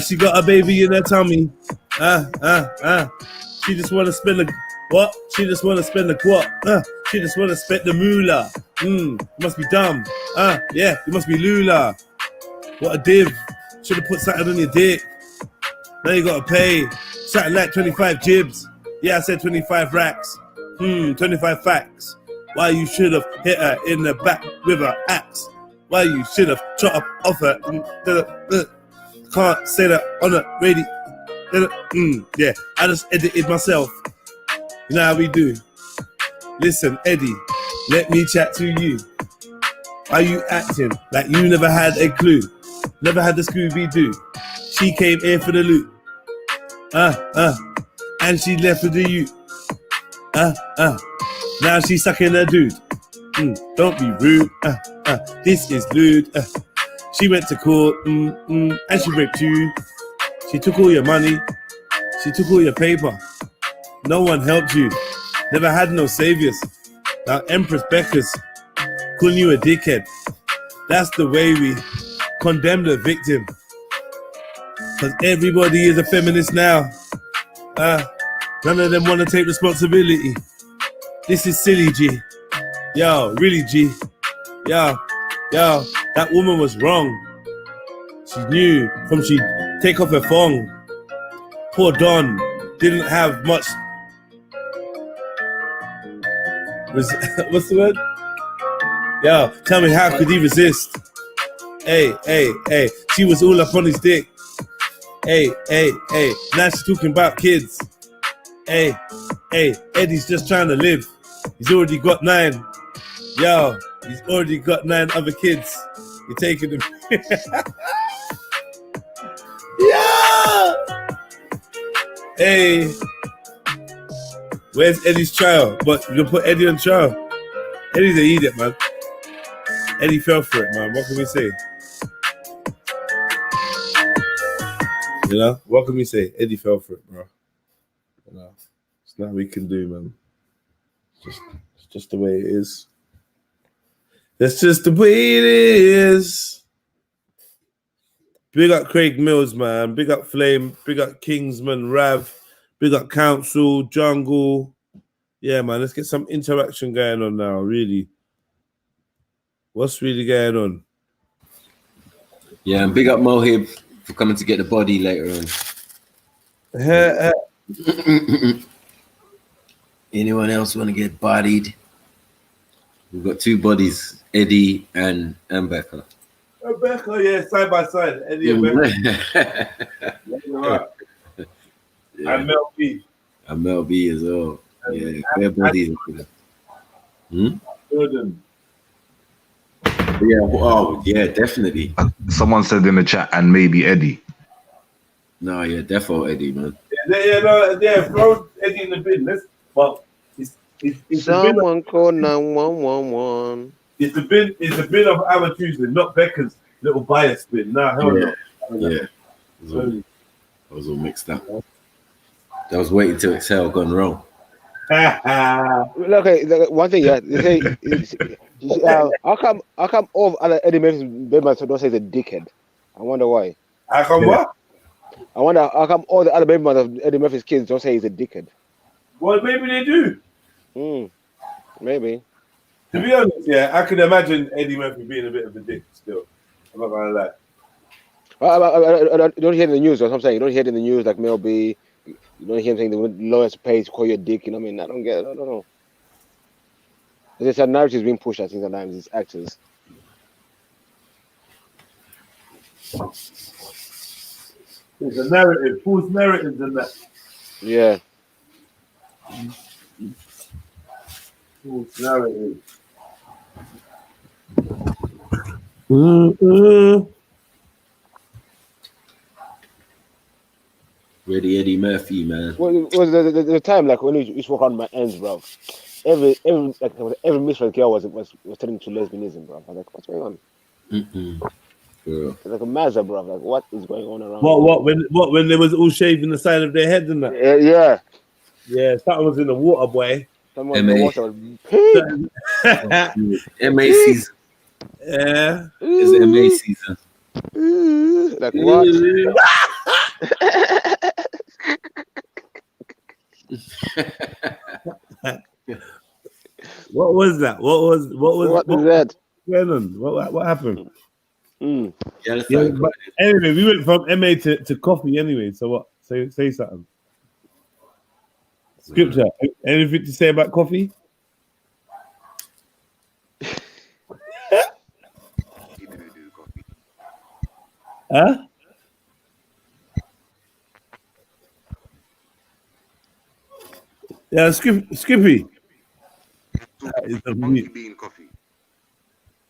she got a baby in her tummy. She just wanna spend the what? She just wanna spend the what? She just wanna spend the moolah. You must be dumb. Yeah, you must be Lula. What a div. Should have put something on your dick. Now you gotta pay. Something like 25 jibs. Yeah, I said 25 racks. 25 facts. Why you should have hit her in the back with her axe. Why you should have shot up off her. Can't say that on the radio. Yeah, I just edited myself. You know how we do. Listen, Eddie, let me chat to you. Are you acting like you never had a clue? Never had the Scooby-Doo. She came here for the loot. And she left with the you. Now she's sucking her dude. Don't be rude. This is lewd. She went to court. And she raped you. She took all your money. She took all your paper. No one helped you. Never had no saviors. Now Empress Becca's calling you a dickhead. That's the way we condemn the victim. Cause everybody is a feminist now. None of them want to take responsibility. This is silly, G. Yo, really, G. Yo, that woman was wrong. She knew from she take off her thong. Poor Don didn't have much. What's the word? Yo, tell me how could he resist? Hey, she was all up on his dick. Hey, now she's talking about kids. Hey, Eddie's just trying to live. He's already got 9. Yo, he's already got 9 other kids. You're taking them. Yeah. Hey, where's Eddie's trial? But you're gonna put Eddie on trial. Eddie's an idiot, man. Eddie fell for it, man. What can we say? You know, what can we say? Eddie fell for it, bro. You know, it's nothing we can do, man. It's just the way it is. That's just the way it is. Big up Craig Mills, man. Big up Flame. Big up Kingsman, Rav. Big up Council, Jungle. Yeah, man. Let's get some interaction going on now, really. What's really going on?
Yeah, and big up Mohib for coming to get the body later on. Anyone else want to get bodied? We've got 2 bodies, Eddie and Becca.
Becca, yeah, side by side. Eddie and Becca. Right.
Yeah.
And Mel B.
And Mel B as well. Yeah, their bodies.
Jordan.
Yeah, oh, yeah, definitely.
Someone said in the chat, and maybe Eddie.
No, yeah, defo Eddie, man.
Yeah, throw Eddie in the bin. But it's
someone call 911.
It's the bin of our Tuesday, not Becca's little bias bin. Nah, hell no.
Yeah. It was all mixed up. I was waiting to exhale, gone wrong.
Okay, one thing, yeah. They say, how come all other Eddie Murphy's members don't say he's a dickhead? I wonder why.
How come what?
I wonder how come all the other members of Eddie Murphy's kids don't say he's a dickhead.
Well, maybe they do.
Maybe.
To be honest, yeah, I could imagine Eddie Murphy being a bit of a dick still. I'm not gonna lie.
I don't hear it in the news. That's what I'm saying. You don't hear it in the news like Mel B. You don't hear him saying the lawyers pay to call you a dick. You know what I mean? I don't get it. I don't know. There's a narrative being pushed, I think, sometimes it's actors.
There's a narrative, false narratives in that.
Yeah.
False narrative.
Ready Eddie Murphy, man.
Well, it was the time like when you used to walk on my ends, bro. Every misfit girl was turning to lesbianism, bro. I was like, what's going on? It's like a mazza, bro. Like, what is going on around?
When they was all shaving the side of their heads and that?
Yeah.
Yeah, something was in the water, boy.
Someone in the water was
MA season.
Yeah.
It's MA season.
Like what?
What was that? What is
that?
What happened?
Yeah,
but anyway, we went from MA to coffee anyway. So what? Say something. Scripture. Anything to say about coffee? Huh? Yeah, Skippy.
Monkey bean coffee.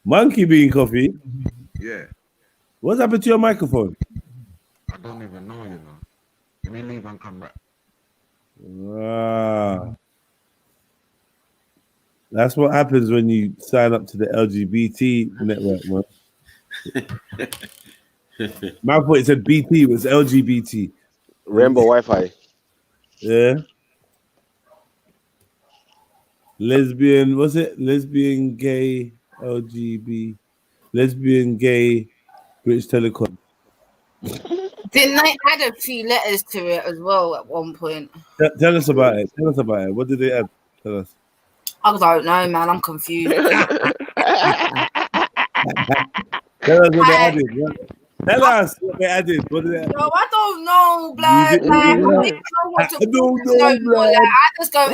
Monkey bean coffee?
Yeah.
What's happened to your microphone?
I don't even know, you know. Let me leave and come back.
That's what happens when you sign up to the LGBT network, man. My thought it said BT, it was LGBT.
Rainbow Wi-Fi.
Yeah. Lesbian, was it? Lesbian, gay, LGB. Lesbian, gay, British Telecom.
Didn't they add a few letters to it as well at one point?
Tell us about it. What did they add? Tell us.
I don't know, man. I'm confused.
Tell us what they added. Tell us what they added. What did they add?
No, I don't know, blood. Like, I don't know what to do. Like, I just go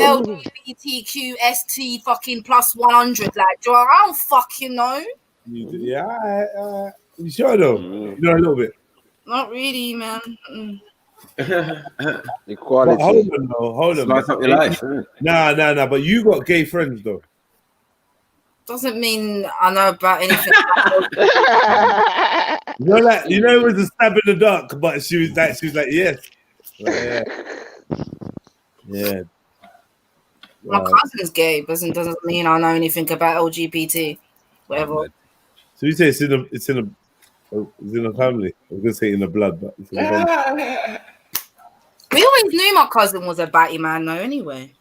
LGBTQST fucking plus 100. Like, I don't fucking know.
Yeah, you sure though? You know a little bit.
Not really, man.
Equality.
Hold on.
Slice up your life.
Nah. But you got gay friends though.
Doesn't mean I know about anything.
You know, it was a stab in the dark, but she was like, yes. Yeah.
My cousin's gay, doesn't mean I know anything about LGBT. Whatever.
So you say it's in the family. I was gonna say in the blood, but it's in the family.
We always knew my cousin was a batty man, though. Anyway.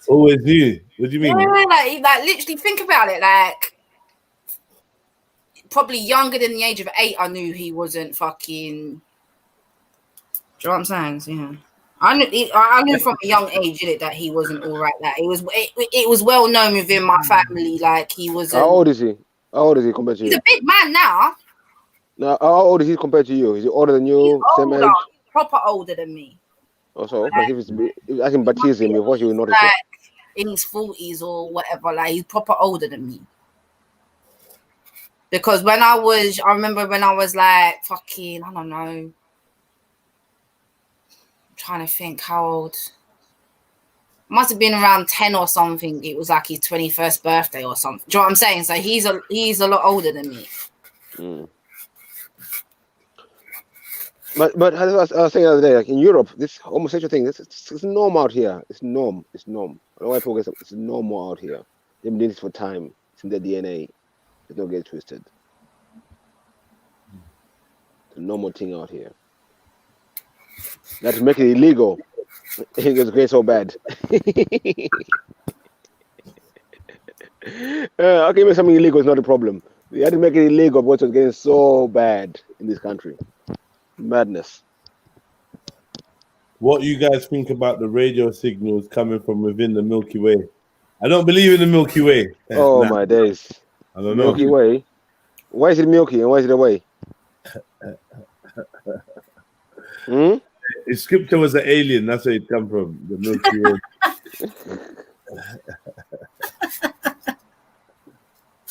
Always knew. What do you mean?
Yeah, like literally think about it. Like probably younger than the age of 8, I knew he wasn't fucking. Do you know what I'm saying? So, yeah. I knew from a young age that he wasn't all right. That it was well known within my family. Like he was.
How old is he? How old is he compared to you?
He's a big man now.
No, how old is he compared to you? Is he older than you? Same age?
Proper older than me.
Also, like, if I can baptize him, what you will notice
like in his 40s or whatever. Like he's proper older than me. Because I remember when I was like fucking, I don't know. Trying to think how old. Must have been around 10 or something. It was like his 21st birthday or something. Do you know what I'm saying? So he's a lot older than me.
But as I was saying the other day, like in Europe, this homosexual thing, it's norm out here. It's norm. I don't know why people get it's normal out here. They've been doing this for time. It's in their DNA. It's not get twisted. It's a normal thing out here. They had to make it illegal. It was going so bad. Okay, maybe something illegal is not a problem. They had to make it illegal because it was getting so bad in this country. Madness.
What you guys think about the radio signals coming from within the Milky Way? I don't believe in the Milky Way.
Oh my days.
I don't know.
Milky Way. Why is it milky and why is it away?
If scripture was an alien, that's where it come from. The Milky Way.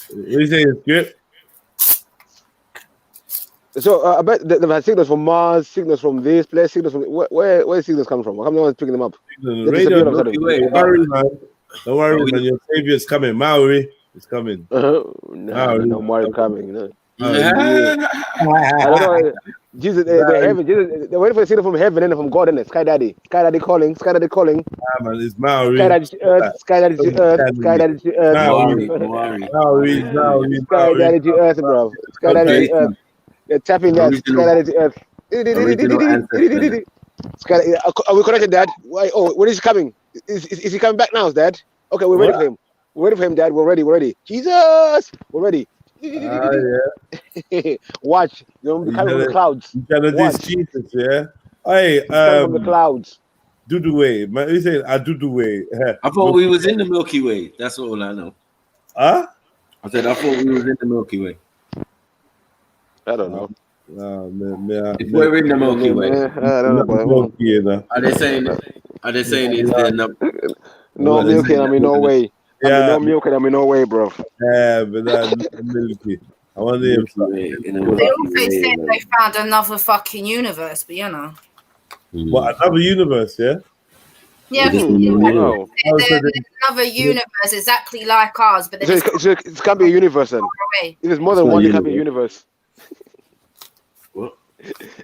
What are you saying, script?
So I bet they've had signals from Mars, signals from this place, signals from where signals come from? How come no one's picking them up?
The radio, Milky Way. Don't worry, man. Don't worry, man. Your savior's coming. Maori is coming.
No, Maori coming. No. I don't know. Jesus, they're waiting for a signal from heaven and from God, and Sky Daddy calling.
Yeah, man, it's Maori.
Sky Daddy to earth. Sky Daddy to earth. Sky Daddy to earth.
Maori.
Sky Daddy to earth, bro. Sky Daddy to earth. They're tapping that. Sky Daddy to earth. Are we connected, Dad? Why? Oh, when is he coming? Is he coming back now, Dad? Okay, we're ready for him. We're ready for him, Dad. We're ready. Jesus, we're ready.
Yeah.
Watch. You're coming from the clouds.
You gotta diss Jesus, yeah. Hey,
from the clouds.
Do the way, man. He said, "I do the way."
I thought we was in the Milky Way. That's all I know.
Huh?
I said I thought we was in the Milky Way.
I don't know.
If we're in the Milky Way,
I don't know.
Are they saying is there
no milky? I mean, no way.
Yeah,
no milk, I mean, no way, bro.
Yeah, but that's milky. I want to
They also said they found another fucking universe, but you know.
What, another universe, yeah?
Yeah, there's another universe exactly like ours, but
it can't be a universe then. If there's more than one, it can't be a universe.
What?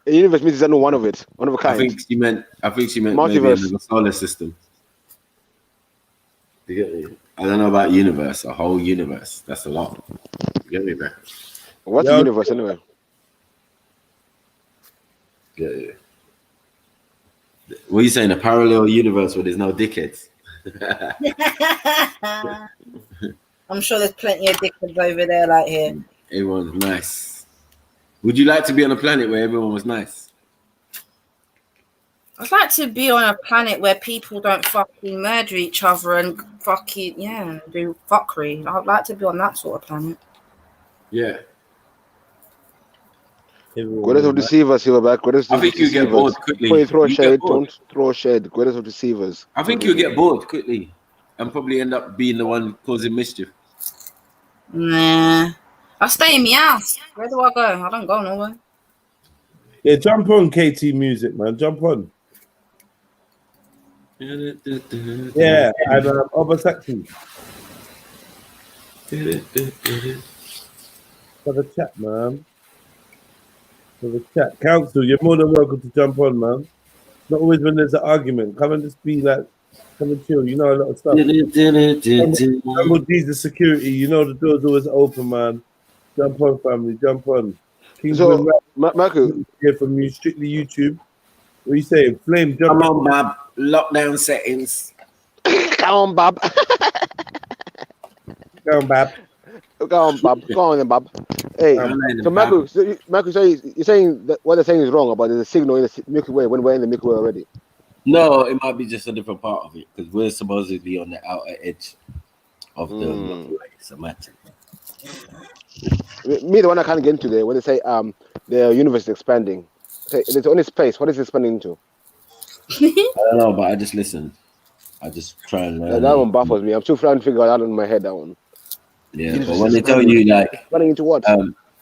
A universe means there's only one of it, one of a kind.
I think she meant
multiverse.
Maybe in the solar system. You get me? I don't know about universe, a whole universe. That's a lot. You get me, bro?
What's a universe anyway?
Yeah. What are you saying? A parallel universe where there's no dickheads?
I'm sure there's plenty of dickheads over there, like here.
Everyone's nice. Would you like to be on a planet where everyone was nice?
I'd like to be on a planet where people don't fucking murder each other and fucking, do fuckery. I'd like to be on that sort of planet.
Yeah.
Goddess of deceivers, Silverback.
I think you get bored quickly.
Before you throw shade, don't throw shade. Goddess of deceivers.
I think you'll get bored quickly and probably end up being the one causing mischief.
Nah. I stay in my house. Where do I go? I don't go nowhere.
Yeah, jump on KT Music, man. Jump on. Yeah, and Obasaki. For the chat, man. For the chat. Council, you're more than welcome to jump on, man. Not always when there's an argument. Come and just be like, come and chill. You know a lot of stuff. I'm with Jesus Security. You know the door's always open, man. Jump on, family. Jump on.
So, Marco,
hear from you, strictly YouTube. What are you saying? Flame, jump
on, Bob. Lockdown settings.
Come on, Bob.
Go on, Bob.
Go on, Bob. Go on, then, Bob. Hey, so Marco, you're saying that what they're saying is wrong about there's a signal in the Milky Way when we're in the Milky Way already?
No, it might be just a different part of it because we're supposedly on the outer edge of the Milky Way. So imagine.
Me, the one I can't get into there when they say the universe is expanding. Say it's only space. What is it expanding into?
I don't know, but I just listen. I just try and learn.
That one baffles me. I'm still trying to figure out in my head that one.
Yeah, but when they tell you like
running into what?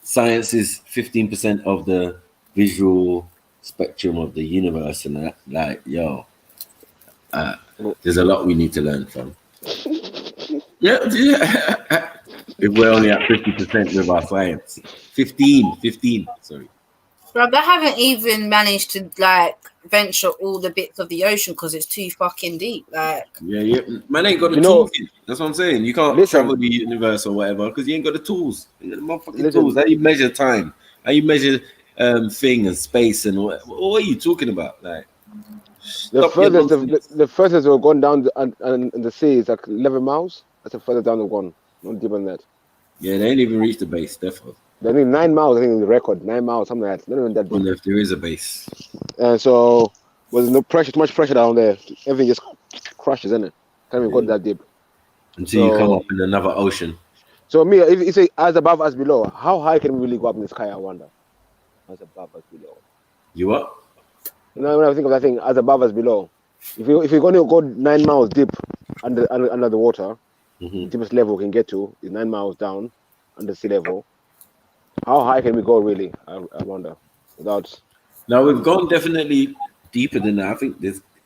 Science is 15% of the visual spectrum of the universe, and that, like, there's a lot we need to learn from. Yeah. If we're only at 50% with our science, 15, sorry.
Bro, they haven't even managed to like venture all the bits of the ocean because it's too fucking deep. Like,
yeah, man ain't got the tools. That's what I'm saying. You can't travel the universe or whatever because you ain't got the tools. You got the motherfucking tools. How you measure time? How you measure thing and space and what are you talking about? Like
the furthest we've gone down and the sea is like 11 miles. That's the furthest down we've gone. Not deeper than that.
Yeah, they ain't even reached the base, definitely.
They need 9 miles, I think, is the record. 9 miles, something like that. Not even that deep.
I wonder if there is a base.
And so there's no pressure, too much pressure down there. Everything just crushes, isn't it? Can't even go that deep.
Until you come up in another ocean.
So me, if you say as above, as below, how high can we really go up in the sky? I wonder. As above, as below.
You what?
You know, when I think of that thing, as above, as below. If you're going to go 9 miles deep under the water, the deepest level we can get to is 9 miles down under sea level. How high can we go really? I wonder. Without.
Now we've gone definitely deeper than that. I think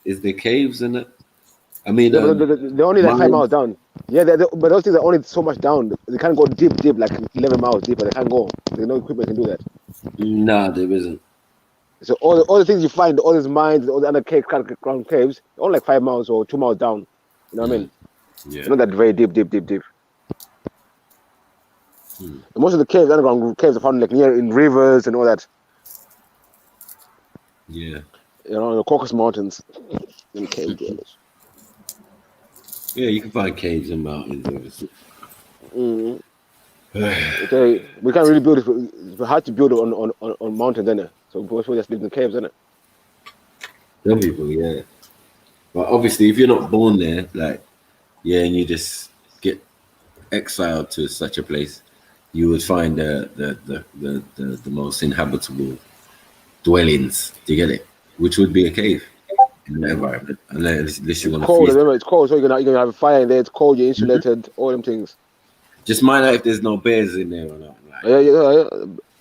is there caves in it. I mean,
they're only like 5 miles down. Yeah, but those things are only so much down. They can't go deep, like 11 miles deeper. They can't go. There's no equipment can do that.
Nah, there isn't.
So all the things you find, all these mines, all the other ground caves, they're only like 5 miles or 2 miles down. You know what I mean?
Yeah.
It's not that very deep. Most of the caves, underground caves, are found like near in rivers and all that.
Yeah.
You know, in the Caucasus Mountains. In cave dwellers.
Yeah, you can find caves and mountains.
Okay, we can't really build it. It's hard to build it on mountains, isn't it? So we just live in caves, isn't it?
Some people, yeah. But obviously, if you're not born there, like, yeah, and you just get exiled to such a place, you would find the most inhabitable dwellings. Do you get it? Which would be a cave in the environment, unless you want to.
Cold. Remember, it's cold, so you're gonna have a fire in there. It's cold. You're insulated. All them things.
Just mind out if there's no bears in there or not. Like,
yeah.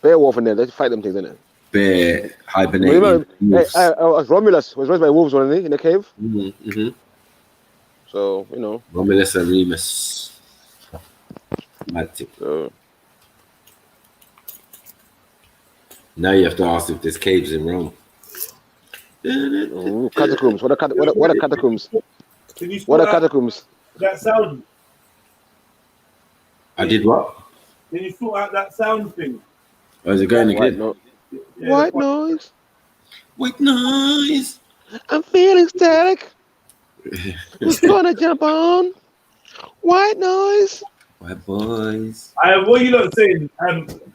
Bear wolf in there. Let's fight them things, innit?
Bear hibernating.
Remember, Romulus was raised by wolves, wasn't he, in the cave? So, you know.
Romulus and Remus. Magic.
So.
Now you have to ask if there's caves in Rome.
Catacombs. What are catacombs? What are catacombs?
That sound.
I did what?
Can you sort out that sound thing?
Oh, is it going again?
White noise.
White noise.
I'm feeling static. Who's gonna jump on? White noise.
White boys.
What are you lot saying?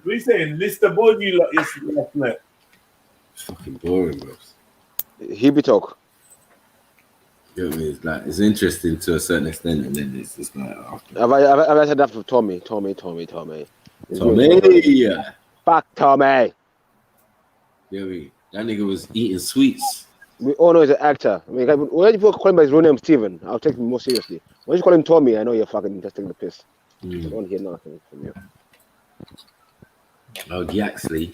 We're saying list the board you lot is last night.
It's fucking boring, bro.
Hippie talk.
You know what I mean? It's like it's interesting to a certain extent, and then it's just like after.
I've had that for Tommy.
Tommy.
Fuck Tommy.
Yeah, that nigga was eating sweets.
We all know he's an actor. I mean, why do you call him by his real name, Steven? I'll take him more seriously. Why do you call him Tommy? I know you're fucking just taking the piss. I don't hear nothing from you.
Oh, Yaxley.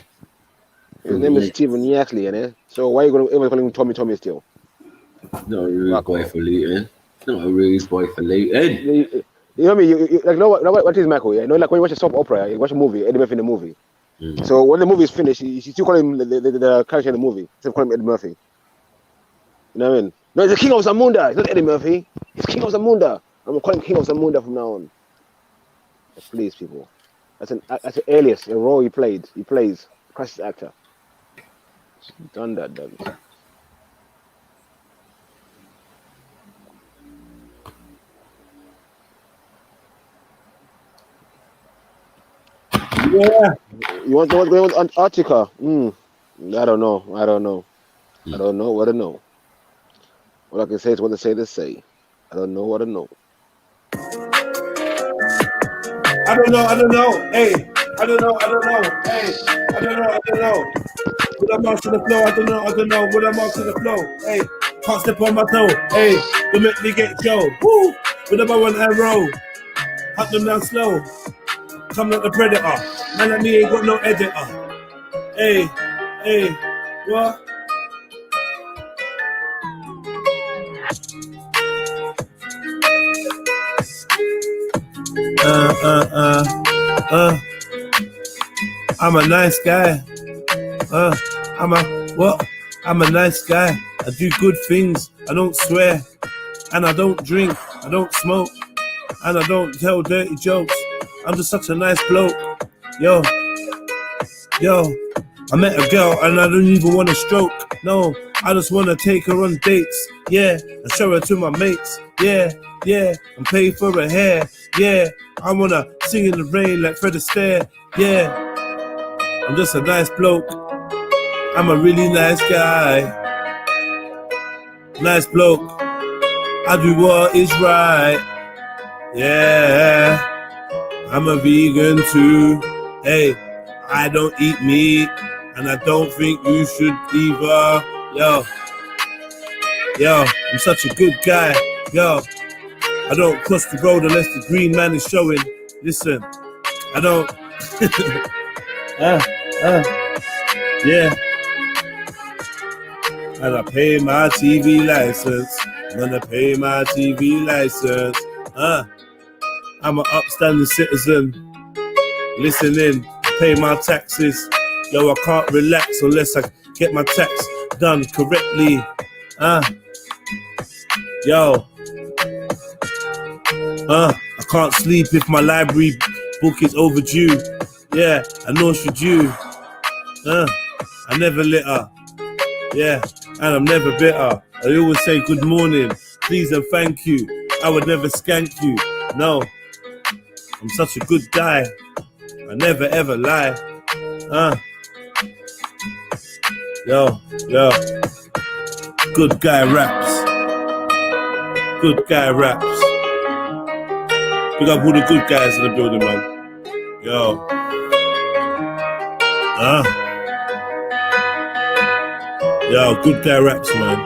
His name is Steven Yaxley, innit? So why are you going to ever call him Tommy still?
No, you're a boy for Luton. Not a really boy for Luton.
You know what I mean? You like, know what is Michael? Yeah? You know, like when you watch a soap opera, you watch a movie, Eddie Murphy in the movie. So when the movie is finished, you still call him the character in the movie. Instead of calling him Eddie Murphy. You know what I mean? No, it's the King of Zamunda. It's not Eddie Murphy. It's King of Zamunda. I'm calling him King of Zamunda from now on. Please, people. That's an alias, a role he plays. He plays crisis actor. Done that.
Yeah.
You want to know what's going on with Antarctica? I don't know. I don't know what to know. All I can say is what they say. I don't know what to know.
I don't know. Hey, I don't know. Hey, I don't know. With a march to the flow, I don't know. With a march to the flow, hey, can't step on my toe. Hey, you make me get Joe. Woo! With a bow and arrow, hunt them down slow. Come like the predator. Man like me ain't got no editor. Hey, what? I'm a nice guy. I'm a nice guy. I do good things. I don't swear. And I don't drink. I don't smoke. And I don't tell dirty jokes. I'm just such a nice bloke. Yo. I met a girl and I don't even want to stroke. No, I just want to take her on dates. Yeah, and show her to my mates. Yeah, yeah, and pay for her hair. Yeah, I want to sing in the rain like Fred Astaire. Yeah, I'm just a nice bloke. I'm a really nice guy. Nice bloke. I do what is right. Yeah, I'm a vegan too. Hey, I don't eat meat, and I don't think you should either. Yo, I'm such a good guy. Yo, I don't cross the road unless the green man is showing. Listen, I don't. Yeah. And I pay my TV license. I'm gonna pay my TV license. I'm an upstanding citizen. Listening, pay my taxes. Yo, I can't relax unless I get my tax done correctly. Yo. I can't sleep if my library book is overdue. Yeah, and nor should you. I never litter. Yeah, and I'm never bitter. I always say good morning, please and thank you. I would never skank you. No, I'm such a good guy. I never ever lie. Yo, good guy raps. Good guy raps. Big up all the good guys in the building, man. Yo. Yo, good guy raps, man.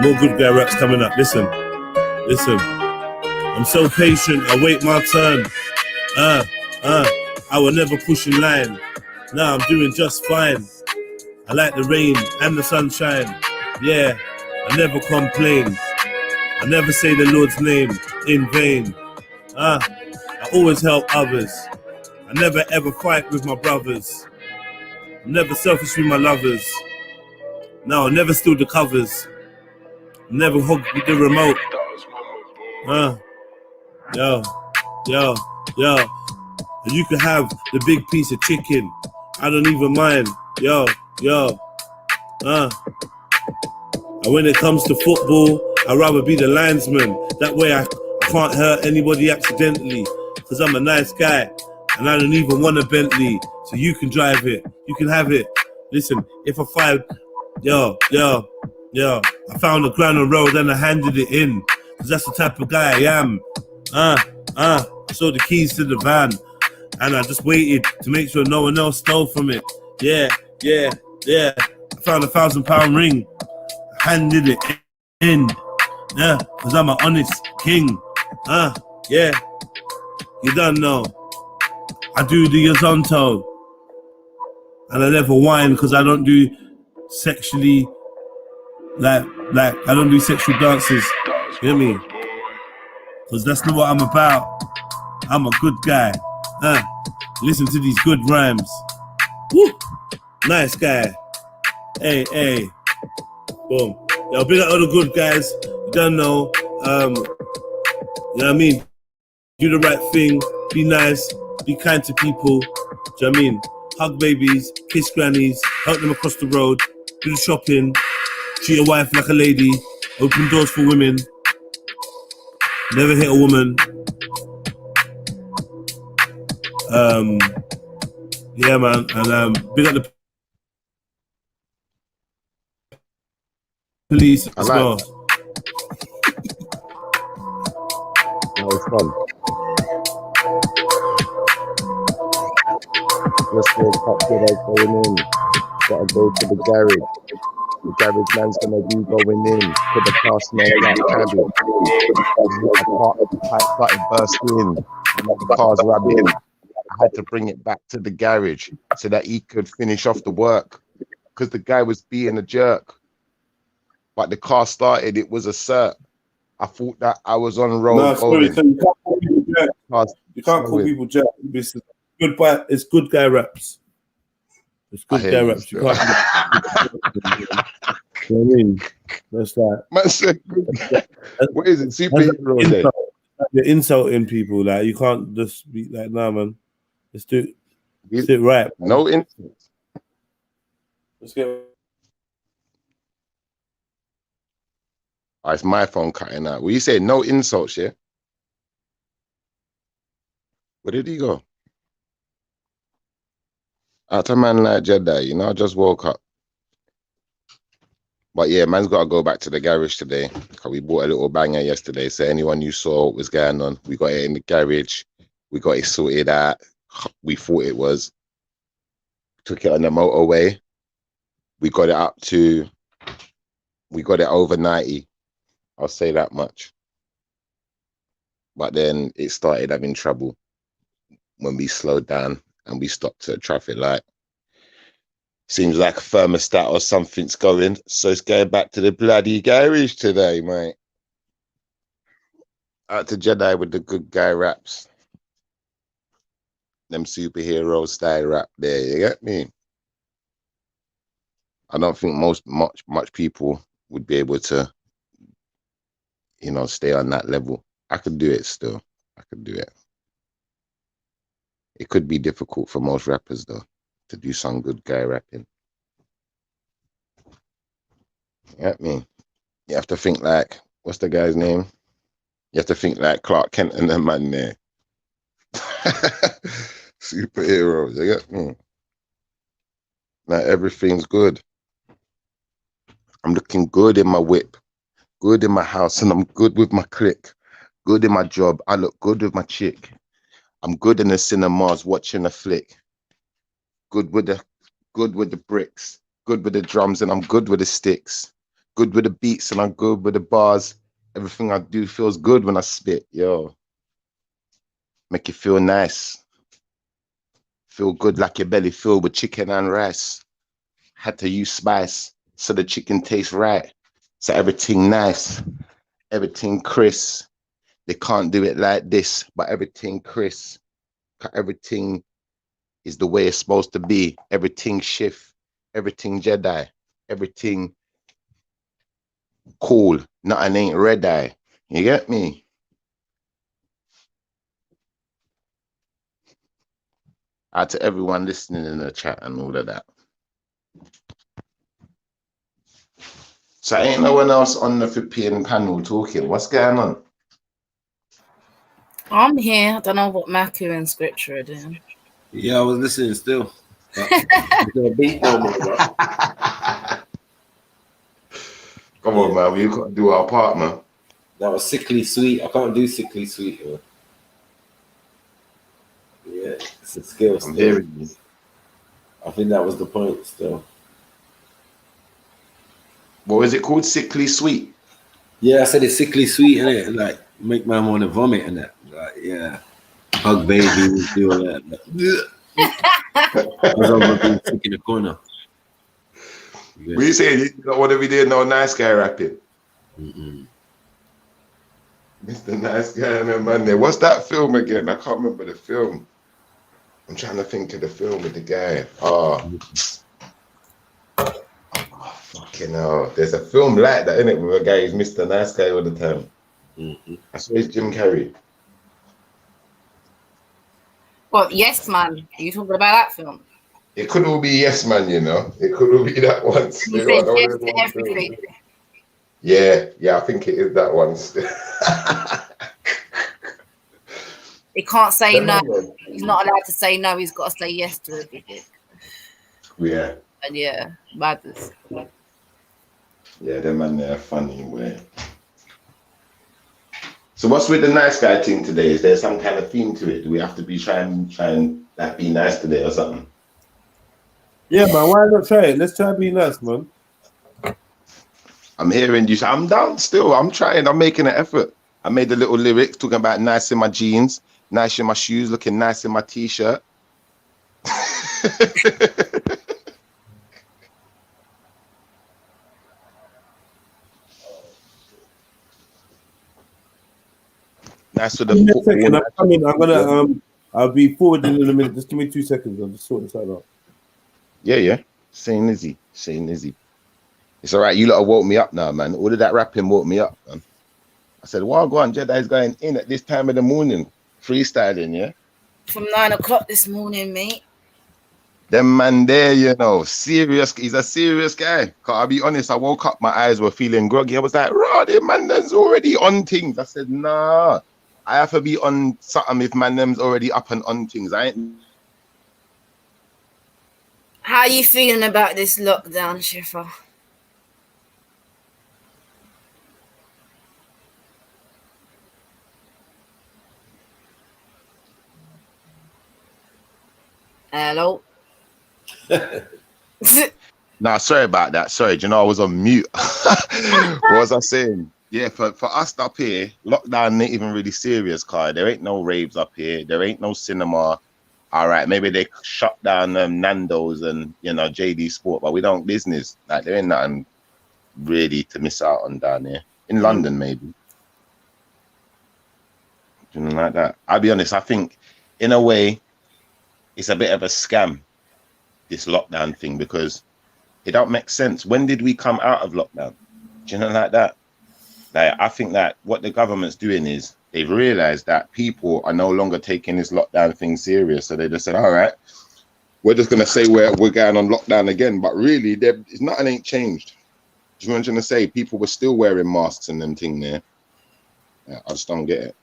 More good guy raps coming up. Listen. I'm so patient, I wait my turn. I will never push in line. Nah, I'm doing just fine. I like the rain and the sunshine. Yeah, I never complain. I never say the Lord's name in vain. I always help others. I never ever fight with my brothers. I'm never selfish with my lovers. No, never steal the covers. Never hug with the remote. Yo. And you can have the big piece of chicken. I don't even mind. Yo. And when it comes to football, I'd rather be the linesman. That way I can't hurt anybody accidentally. Cause I'm a nice guy. And I don't even want a Bentley. So you can drive it. You can have it. Listen, if I find... Yo. I found a granite road and I handed it in. Cause that's the type of guy I am. I saw the keys to the van. And I just waited to make sure no one else stole from it. Yeah. I found a £1,000 ring. I handed it in. Yeah, cause I'm an honest king. Yeah. You don't know. I do the Yazonto. And I never whine cause I don't do sexually like I don't do sexual dances. You hear me? Cause that's not what I'm about. I'm a good guy. Listen to these good rhymes. Woo! Nice guy. Hey. Boom. Yo, big up all the good guys. You don't know. You know what I mean? Do the right thing. Be nice. Be kind to people. Do you know what I mean? Hug babies. Kiss grannies. Help them across the road. Do the shopping. Treat your wife like a lady. Open doors for women. Never hit a woman. Yeah, man. And big up the police as well.
That was fun. Let's go up to that going in. Gotta go to the garage. The garage man's gonna be going in. Put the car smell like cabbage. The pipe started bursting. The car's rubbing. I had to bring it back to the garage so that he could finish off the work because the guy was being a jerk. But the car started, it was a cert. I thought that I was on road.
No, sorry, so you can't call people jerk. You can't call people jerk. It's good guy raps. It's good guy raps. You can't. You know what I mean? That's like.
What is it? Superhero day.
You're insulting people. Like you can't just be like, nah, man. Let's do it. Sit right.
No insults.
Let's get.
Oh, it's my phone cutting out. Well, you say no insults, yeah? Where did he go? Out to man like Jedi, you know, I just woke up. But yeah, man's got to go back to the garage today because we bought a little banger yesterday. So anyone you saw what was going on, we got it in the garage. We got it sorted out. We thought it was. Took it on the motorway. We got it up to, we got it over 90. I'll say that much. But then it started having trouble when we slowed down and we stopped at a traffic light. Seems like a thermostat or something's going. So it's going back to the bloody garage today, mate. Out to Jedi with the good guy raps. Them superhero style rap there, you get me? I don't think much people would be able to, you know, stay on that level. I could do it still. I could do it. It could be difficult for most rappers though, to do some good guy rapping. You get me? You have to think like, what's the guy's name? You have to think like Clark Kent and the man there. Superheroes, you get me? Like everything's good. I'm looking good in my whip, good in my house, and I'm good with my clique, good in my job. I look good with my chick. I'm good in the cinemas watching a flick. Good with the bricks, good with the drums, and I'm good with the sticks. Good with the beats, and I'm good with the bars. Everything I do feels good when I spit, yo. Make you feel nice. Feel good like your belly filled with chicken and rice. Had to use spice so the chicken tastes right. So everything nice, everything crisp. They can't do it like this, but everything crisp. Everything is the way it's supposed to be. Everything shift, everything Jedi, everything cool. Nothing ain't red eye. You get me? Out to everyone listening in the chat and all of that. So ain't no one else on the flipping panel talking. What's going on?
I'm here. I don't know what Maku and Scripture are doing.
Yeah, I was listening still. Beat no more, bro.
Come on, man. We got to do our part, man.
That was sickly sweet. I can't do sickly sweet, man. Yeah, it's a skill.
I'm hearing you.
I think that was the point still.
What was it called? Sickly sweet?
Yeah, I said it's sickly sweet, innit? Like, make man want to vomit and that. Like, yeah. Hug baby, do all that. I was over being sick in the corner.
What you saying? You don't want to be doing no nice guy rapping? Mr. Nice Guy and the man there. What's that film again? I can't remember the film. I'm trying to think of the film with the guy. Oh, fucking hell. There's a film like that, innit? With a guy who's Mr. Nice Guy all the time. I swear it's Jim Carrey.
Well, Yes Man. Are you talking about that film?
It could all be Yes Man, you know. It could all be that one.
He said yes to everything.
Yeah, I think it is that one.
He can't say no. He's not allowed to say no. He's got to say yes to everything.
Yeah.
And yeah, madness.
Yeah, them man, they're funny way. So what's with the nice guy thing today? Is there some kind of theme to it? Do we have to be trying like be nice today or something?
Yeah, man. Why not try it? Let's try and be nice, man.
I'm hearing you. I'm down still. I'm trying. I'm making an effort. I made a little lyrics talking about nice in my jeans, nice in my shoes, looking nice in my t-shirt. Nice with the
second, I'm coming. I'm gonna I'll be forwarding in a minute. Just give me 2 seconds. I'll just sort this out.
Yeah. Saying Izzy. It's all right. You lot have woke me up now, man. All of that rapping woke me up, man. I said, well, go on, Jedi's going in at this time of the morning, freestyling, yeah?
From 9 o'clock this morning, mate.
Them man there, you know, serious. He's a serious guy. Cause I'll be honest, I woke up, my eyes were feeling groggy. I was like, "Raw, them man them's already on things." I said, "Nah, I have to be on something if man them's already up and on things." I ain't.
How are you feeling about this lockdown, Shifa? Hello.
Nah, sorry about that. Sorry, do you know I was on mute? What was I saying? Yeah, for us up here, lockdown ain't even really serious, car. There ain't no raves up here. There ain't no cinema. All right, maybe they shut down Nando's and JD Sport, but we don't business. Like there ain't nothing really to miss out on down here. In London, maybe. Something like that. I'll be honest, I think in a way it's a bit of a scam, this lockdown thing, because it don't make sense. When did we come out of lockdown? Do you know like that? Like, I think that what the government's doing is they've realized that people are no longer taking this lockdown thing serious. So they just said, all right, we're just going to say we're going on lockdown again. But really, nothing ain't changed. Do you know what I'm trying to say? People were still wearing masks and them thing there. Yeah, I just don't get it.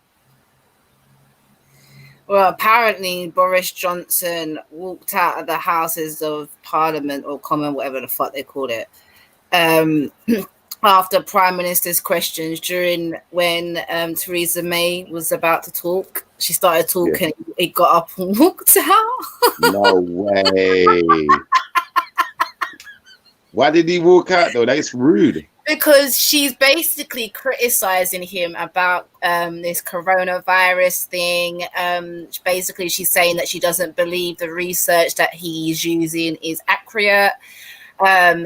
Well, apparently Boris Johnson walked out of the Houses of Parliament or Common, whatever the fuck they called it, after Prime Minister's questions during when Theresa May was about to talk. She started talking, he got up and walked out.
No way. Why did he walk out though? That's rude.
Because she's basically criticizing him about this coronavirus thing. Basically, she's saying that she doesn't believe the research that he's using is accurate.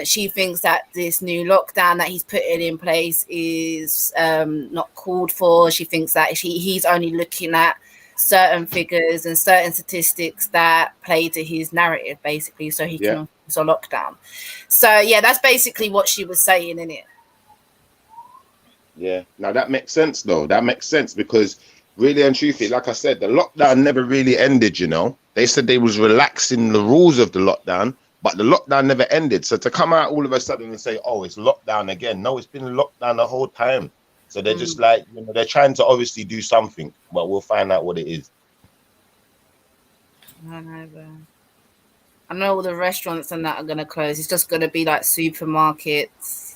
She thinks that this new lockdown that he's putting in place is not called for. She thinks that he's only looking at certain figures and certain statistics that play to his narrative, basically, so he can focus on lockdown. So yeah, that's basically what she was saying, innit?
Yeah, now that makes sense though. That makes sense because really and truthfully, like I said, the lockdown never really ended, They said they was relaxing the rules of the lockdown, but the lockdown never ended. So to come out all of a sudden and say, oh, it's lockdown again. No, it's been lockdown the whole time. So they're just like, they're trying to obviously do something, but we'll find out what it is.
I know all the restaurants and that are going to close. It's just going to be like supermarkets.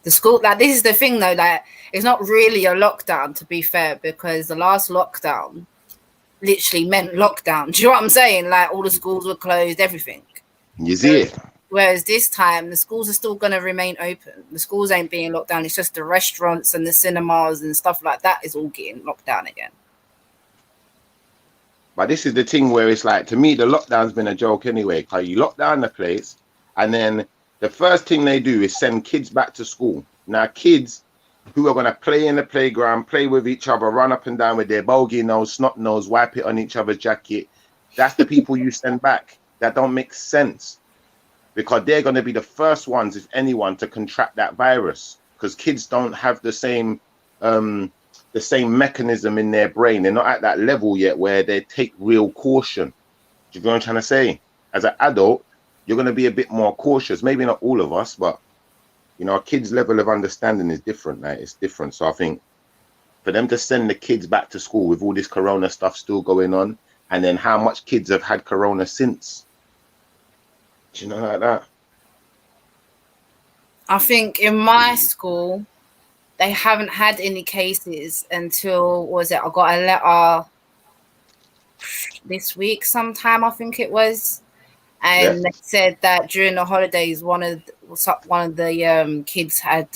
The school, like, this is the thing though, like, it's not really a lockdown, to be fair, because the last lockdown literally meant lockdown. Do you know what I'm saying? Like, all the schools were closed, everything.
You see it?
Whereas this time, the schools are still going to remain open. The schools ain't being locked down. It's just the restaurants and the cinemas and stuff like that is all getting locked down again.
But this is the thing where it's like, to me, the lockdown's been a joke anyway. Because you lock down the place, and then the first thing they do is send kids back to school. Now, kids who are going to play in the playground, play with each other, run up and down with their bogey nose, snot nose, wipe it on each other's jacket. That's the people you send back. That don't make sense. Because they're going to be the first ones, if anyone, to contract that virus. Because kids don't have the same mechanism in their brain. They're not at that level yet where they take real caution. Do you know what I'm trying to say? As an adult, you're going to be a bit more cautious. Maybe not all of us, but a kid's level of understanding is different. Like, it's different. So I think for them to send the kids back to school with all this corona stuff still going on, and then how much kids have had corona since. Do you know, like that?
I think in my school, they haven't had any cases until, I got a letter this week sometime, I think it was. And they said that during the holidays, one of the kids had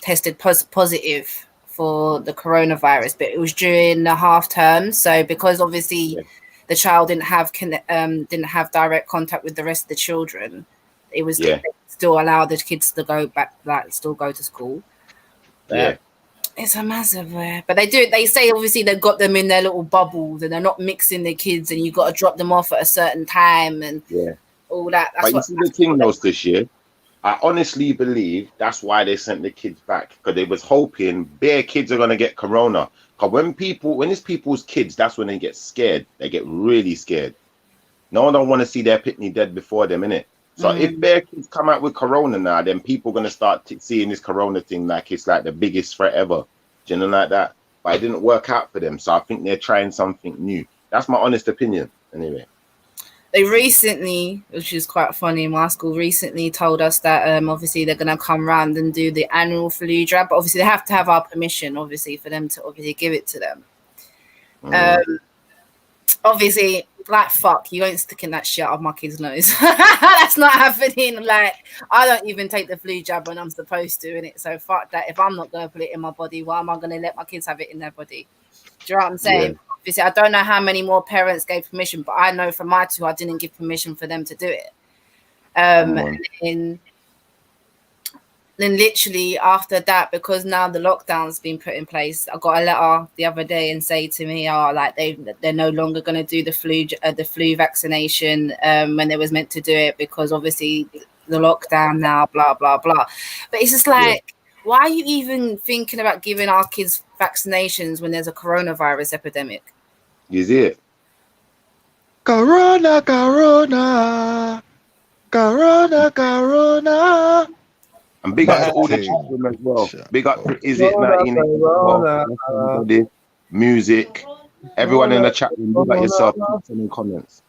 tested positive for the coronavirus, but it was during the half term. So because obviously the child didn't have direct contact with the rest of the children, it was still allow the kids to go back, like still go to school. But it's a massive but they say obviously they've got them in their little bubbles and they're not mixing their kids, and you got to drop them off at a certain time and all that.
But you see the thing though, this year, I honestly believe that's why they sent the kids back, because they was hoping bare kids are gonna get corona. Because when it's people's kids, that's when they get scared. They get really scared. No one don't want to see their pitney dead before them, innit? So if their kids come out with corona now, then people gonna start seeing this corona thing like it's like the biggest threat ever. Do you know like that? But it didn't work out for them, so I think they're trying something new. That's my honest opinion, anyway.
They recently, which is quite funny, my school recently told us that obviously they're gonna come round and do the annual flu jab. But obviously they have to have our permission, obviously, for them to obviously give it to them. Obviously, like, fuck, you ain't sticking that shit up my kid's nose. That's not happening. Like, I don't even take the flu jab when I'm supposed to, innit? So fuck that. If I'm not gonna put it in my body, why am I gonna let my kids have it in their body? Do you know what I'm saying?
Yeah.
Obviously, I don't know how many more parents gave permission, but I know for my two, I didn't give permission for them to do it. Then literally after that, because now the lockdown's been put in place, I got a letter the other day and say to me, oh, like they're no longer going to do the flu vaccination when they was meant to do it, because obviously the lockdown now, blah blah blah. But it's just like, why are you even thinking about giving our kids vaccinations when there's a coronavirus epidemic?
Is it?
Corona, corona, corona, corona.
And big up to all the chat room as well. Big up to Is It 1980? Music. Everyone in the chat room, big up yourself. Send in comments.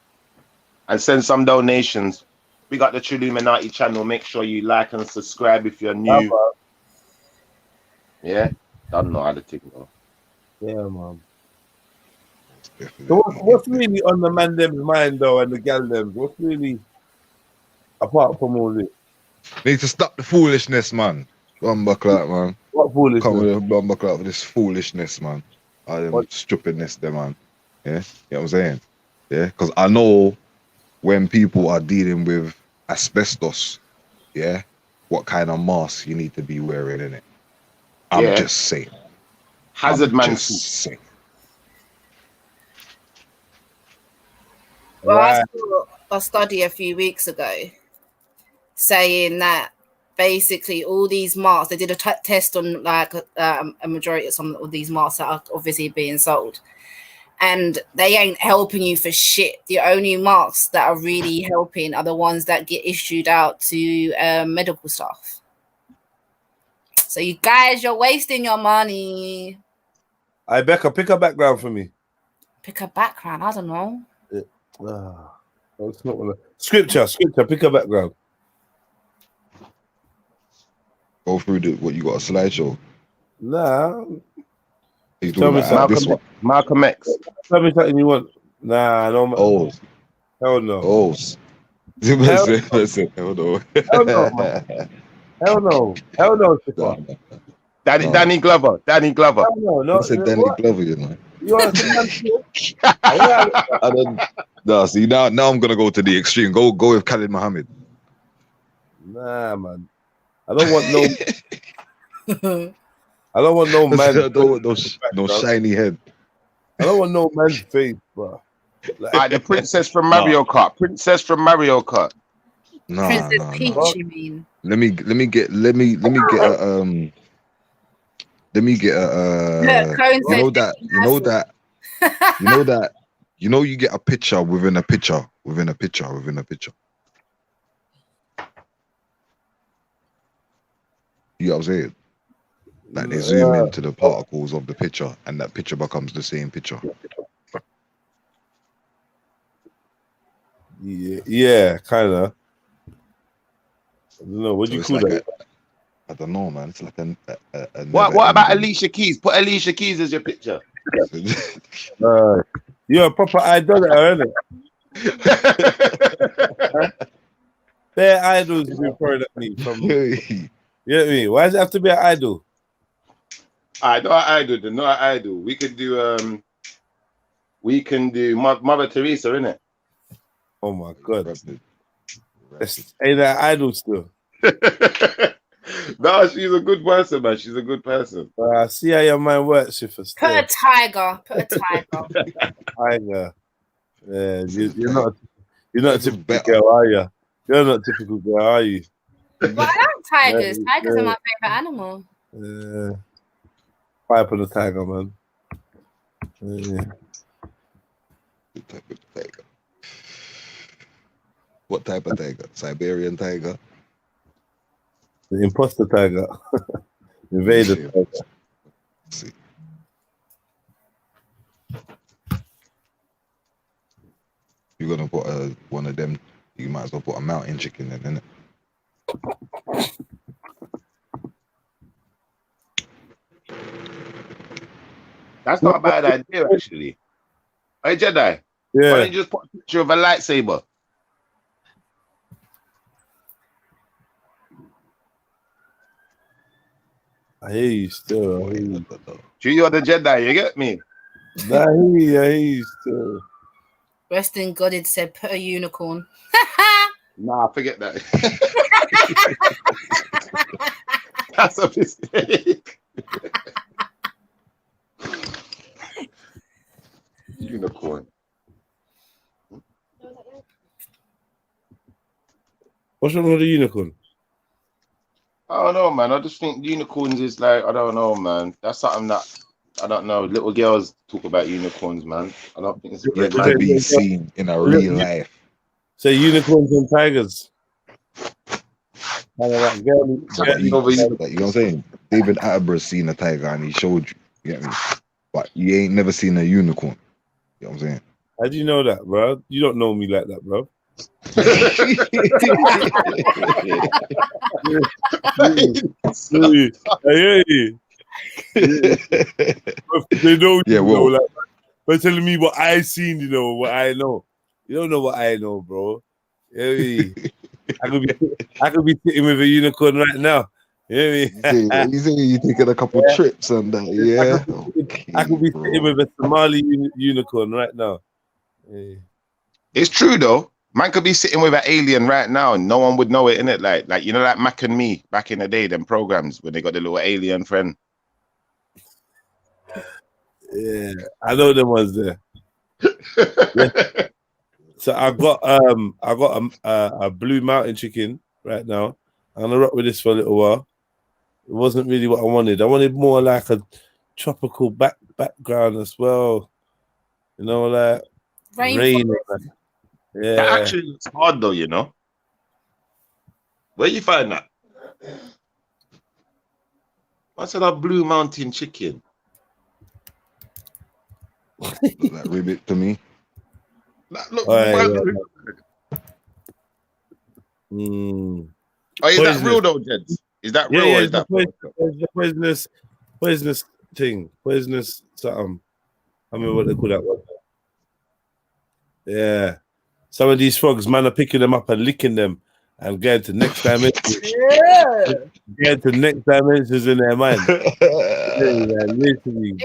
And send some donations. Big up the Trilluminati channel. Make sure you like and subscribe if you're new. Yeah? Don't know how to take it off.
Yeah, man. So what's really on the man them's mind though, and the gal them? What's really apart from all this?
Need to stop the foolishness, man. Bumba clock, man.
What foolishness?
Come with a bumba clock for this foolishness, man. Stupidness there, man. Yeah, you know what I'm saying? Yeah, because I know when people are dealing with asbestos, yeah, what kind of mask you need to be wearing in it. I'm just saying.
Hazard man.
Saying.
Well, I saw a study a few weeks ago saying that basically all these masks, they did a test on like a majority of some of these masks that are obviously being sold, and they ain't helping you for shit. The only masks that are really helping are the ones that get issued out to medical staff. So you guys, you're wasting your money.
I Becca, pick a background for me.
Pick a background, I don't know.
It's not scripture, pick a background.
Go through what you got, a slideshow.
Nah.
He's doing this one.
Malcolm X.
Tell me something you want. Nah, no.
Oh.
Hell no.
Oh.
Hell
no.
Hell no, man. Hell no. Hell no,
Danny Glover. Danny Glover.
Hell no.
I said Danny Glover, you know.
You want to
see, now I'm gonna go to the extreme. Go with Khalid Muhammad.
Nah, man. I don't want no. I don't want no man.
no shiny head.
I don't want no man's face, bro.
Like the princess from Mario Kart. Princess from Mario Kart.
Princess Peach, you mean?
Let me get a you get a picture within a picture within a picture within a picture. You know what I'm saying? Like they zoom into the particles of the picture and that picture becomes the same picture.
Yeah, kind of. I don't know. What do you call that?
I don't know, man. It's like a
what about Alicia Keys? Put Alicia Keys as your picture.
You're a proper idol, isn't it? They're idols you've been throwing at me. You know what I mean? Why does it have to be an idol?
Not an idol. Not an idol. We could do Mother Teresa, innit?
Oh my god. Ain't that idol still?
No, she's a good person, man. She's a good person.
See how your mind works, Schiffer.
Put a tiger.
Tiger. Yeah, you're not a typical girl, are you? You're not typical girl, are you?
Well, I like tigers. Tigers are my favorite animal.
Pipe on the tiger, man.
What type of tiger? Siberian tiger?
The imposter tiger. Invader tiger.
See. You're gonna put one of them, you might as well put a mountain chicken in it.
That's not a bad idea, actually. Hey, Jedi.
Yeah.
Why don't you just put a picture of a lightsaber?
I hear you still. I hear you.
You're the Jedi, you get me?
Nah, I hear you still.
Rest in God, it said put a unicorn.
Nah, forget that. That's a mistake. Unicorn.
What's wrong with the unicorn?
I don't know, man. I just think unicorns is like, I don't know, man. That's something that, I don't know. Little girls talk about unicorns, man. I don't think it's a
It could be seen in a real life.
Say unicorns and tigers. Kind of like girly,
You know what I'm saying? David Attenborough's seen a tiger and he showed you. You get me? But you ain't never seen a unicorn. You know what I'm saying?
How do you know that, bro? You don't know me like that, bro. They know you know, like, but telling me what I seen, you know, what I know. You don't know what I know, bro. I could be sitting with a unicorn right now. You
say you taking a couple trips and that, yeah.
I could be sitting with a Somali unicorn right now. Yeah.
It's true though. Man could be sitting with an alien right now and no one would know it, innit? Like you know, like Mac and Me back in the day, them programs when they got the little alien friend.
Yeah, I know them ones there. Yeah. So I got a blue mountain chicken right now. I'm gonna rock with this for a little while. It wasn't really what I wanted. I wanted more like a tropical background as well. You know, like rain. Yeah.
That actually looks hard though, you know. Where you find that? What's that blue mountain chicken?
Look like ribbit to me.
Look,
Oh,
is that real though, Jeds? Is that real or is that
poisonous thing? Poisonous something. I mean, what they call that one. Yeah. Some of these frogs, man, are picking them up and licking them and going to next dimensions. Going to next dimensions in their mind.
Literally.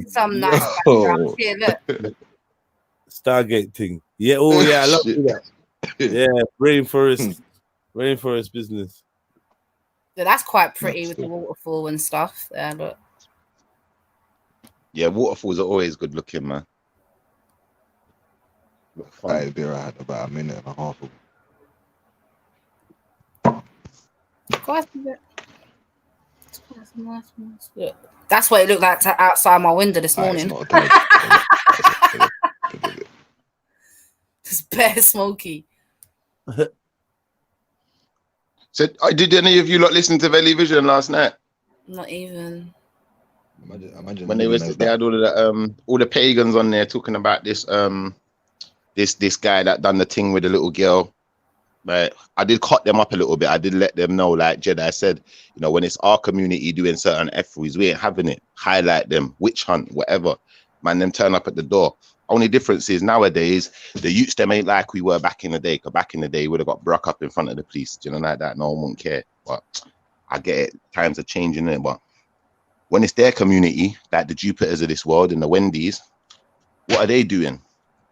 Some nice background here, look.
Stargate thing. Yeah, oh yeah, I love that. Yeah, rainforest business.
So that's quite pretty with the waterfall and stuff there, look.
Yeah, waterfalls are always good looking, man.
Right there, I had about a minute and a half
of That's what it looked like outside my window this morning. It's bare smoky.
So, did any of you lot listen to Valley Vision last night?
Not even.
Imagine
when they had all the pagans on there talking about this this guy that done the thing with the little girl. Like, I did cut them up a little bit. I did let them know, like Jedi said, you know, when it's our community doing certain F-words, we ain't having it. Highlight them, witch hunt, whatever. Man, them turn up at the door. Only difference is nowadays, the youths, them ain't like we were back in the day. Because back in the day, we would have got broke up in front of the police. You know, like that. No one wouldn't care. But I get it. Times are changing it. But when it's their community, like the Jupiters of this world and the Wendy's, what are they doing?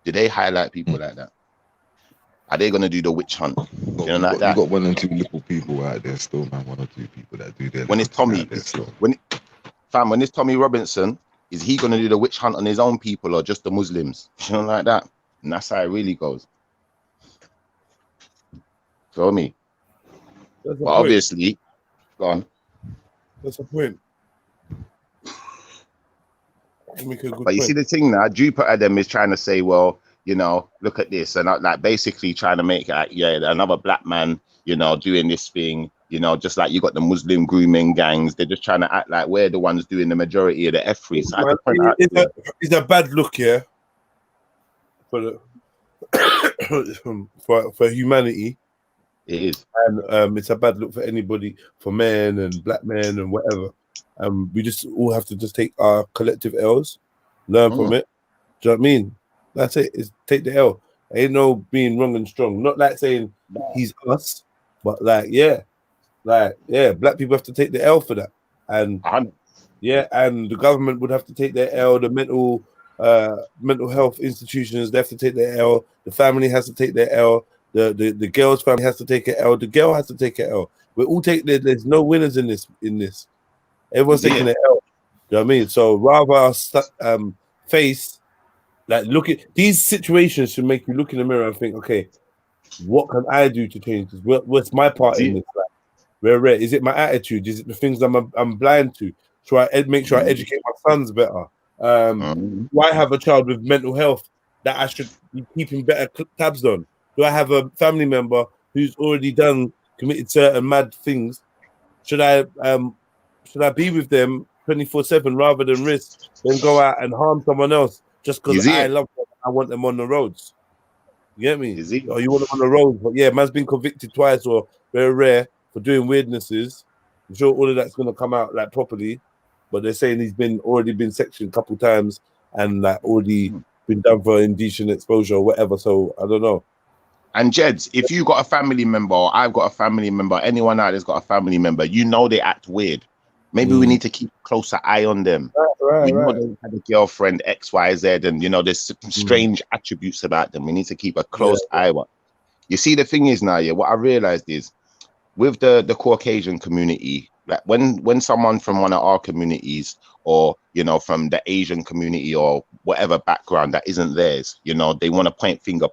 Do they highlight people like that? Are they going to do the witch hunt? You know, like that?
You got one or two little people out there still, man. One or two people that do their
when it's Tommy, when it's Tommy Robinson, is he going to do the witch hunt on his own people or just the Muslims? You know, like that? And that's how it really goes. Feel me? But obviously, go on.
That's the point.
But you see the thing now, Jupiter them is trying to say, well, you know, look at this, and like basically trying to make it, yeah, another black man, you know, doing this thing, you know, just like you got the Muslim grooming gangs, they're just trying to act like we're the ones doing the majority of the F3. So
it's a bad look, yeah, for the for humanity.
It is,
and it's a bad look for anybody, for men and black men and whatever. We just all have to just take our collective L's, learn from it. Do you know what I mean? That's it. Is take the L. Ain't no being wrong and strong. Not like saying he's us, but like black people have to take the L for that. And and the government would have to take their L. The mental health institutions, they have to take their L. The family has to take their L. The girl's family has to take an L. The girl has to take an L. We all take there's no winners in this. Everyone's taking an L. You know what I mean? So rather face, like, look at these situations should make you look in the mirror and think, okay, what can I do to change this? What's my part in this? Like, where is it my attitude? Is it the things I'm blind to? Try make sure I educate my sons better. Do I have a child with mental health that I should be keeping better tabs on? Do I have a family member who's already committed certain mad things? Should I be with them 24/7 rather than risk then go out and harm someone else just because I love them? I want them on the roads. You get me? Or you want them on the roads? But yeah, man's been convicted twice or very rare for doing weirdnesses. I'm sure all of that's gonna come out like properly. But they're saying he's already been sectioned a couple times and like already been done for indecent exposure or whatever. So I don't know.
And Jeds, if you got a family member, or I've got a family member, anyone out there's got a family member, you know they act weird. Maybe we need to keep a closer eye on them. We know they had a girlfriend X, Y, Z, and you know there's strange attributes about them. We need to keep a close eye on. You see, the thing is now, what I realized is with the Caucasian community, like when someone from one of our communities, or you know, from the Asian community or whatever background that isn't theirs, you know, they want to point finger.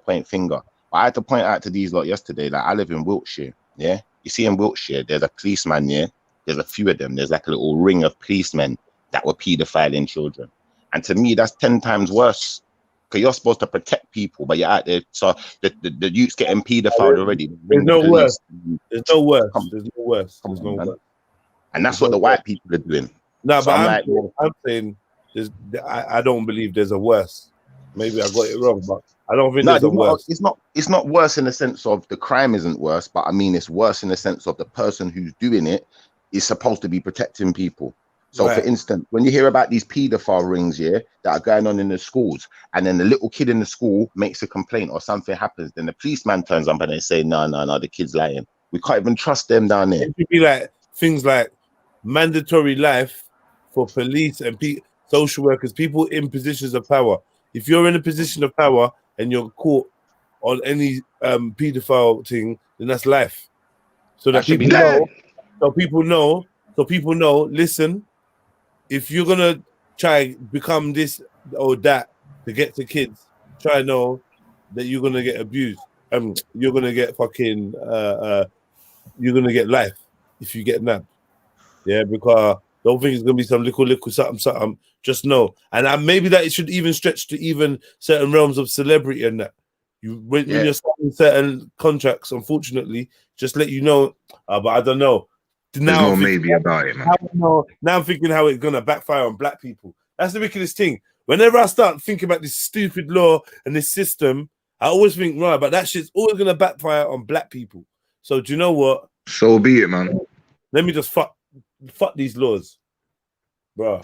I had to point out to these lot yesterday that I live in Wiltshire. Yeah, you see, in Wiltshire, there's a policeman. Yeah, there's a few of them. There's like a little ring of policemen that were paedophiling children, and to me, that's 10 times worse. Because you're supposed to protect people, but you're out there. So the youth's getting paedophiled already.
There's no worse. There's no worse. There's no worse. There's no worse.
And that's what the white people are doing.
No,
so
but I'm saying I don't believe there's a worse. Maybe I got it wrong, but I don't think there's a worse.
It's not worse in the sense of the crime isn't worse, but I mean it's worse in the sense of the person who's doing it is supposed to be protecting people. So for instance, when you hear about these paedophile rings, that are going on in the schools, and then the little kid in the school makes a complaint or something happens, then the policeman turns up and they say, no, the kid's lying. We can't even trust them down there.
It should be like things like mandatory life for police and social workers, people in positions of power. If you're in a position of power and you're caught on any paedophile thing, then that's life. So that people know. So people know. Listen, if you're gonna try become this or that to get to kids, try know that you're gonna get abused. You're gonna get fucking. You're gonna get life if you get nabbed. Yeah, because don't think it's gonna be some little something. Just know, and maybe that it should even stretch to even certain realms of celebrity and that. When you're signing certain contracts, unfortunately, just let you know. But I don't know.
There's no maybe about it, man.
Now I'm thinking how it's gonna backfire on black people. That's the wickedest thing. Whenever I start thinking about this stupid law and this system, I always think, right, but that shit's always gonna backfire on black people. So do you know what?
So be it, man.
Let me just fuck these laws, bro.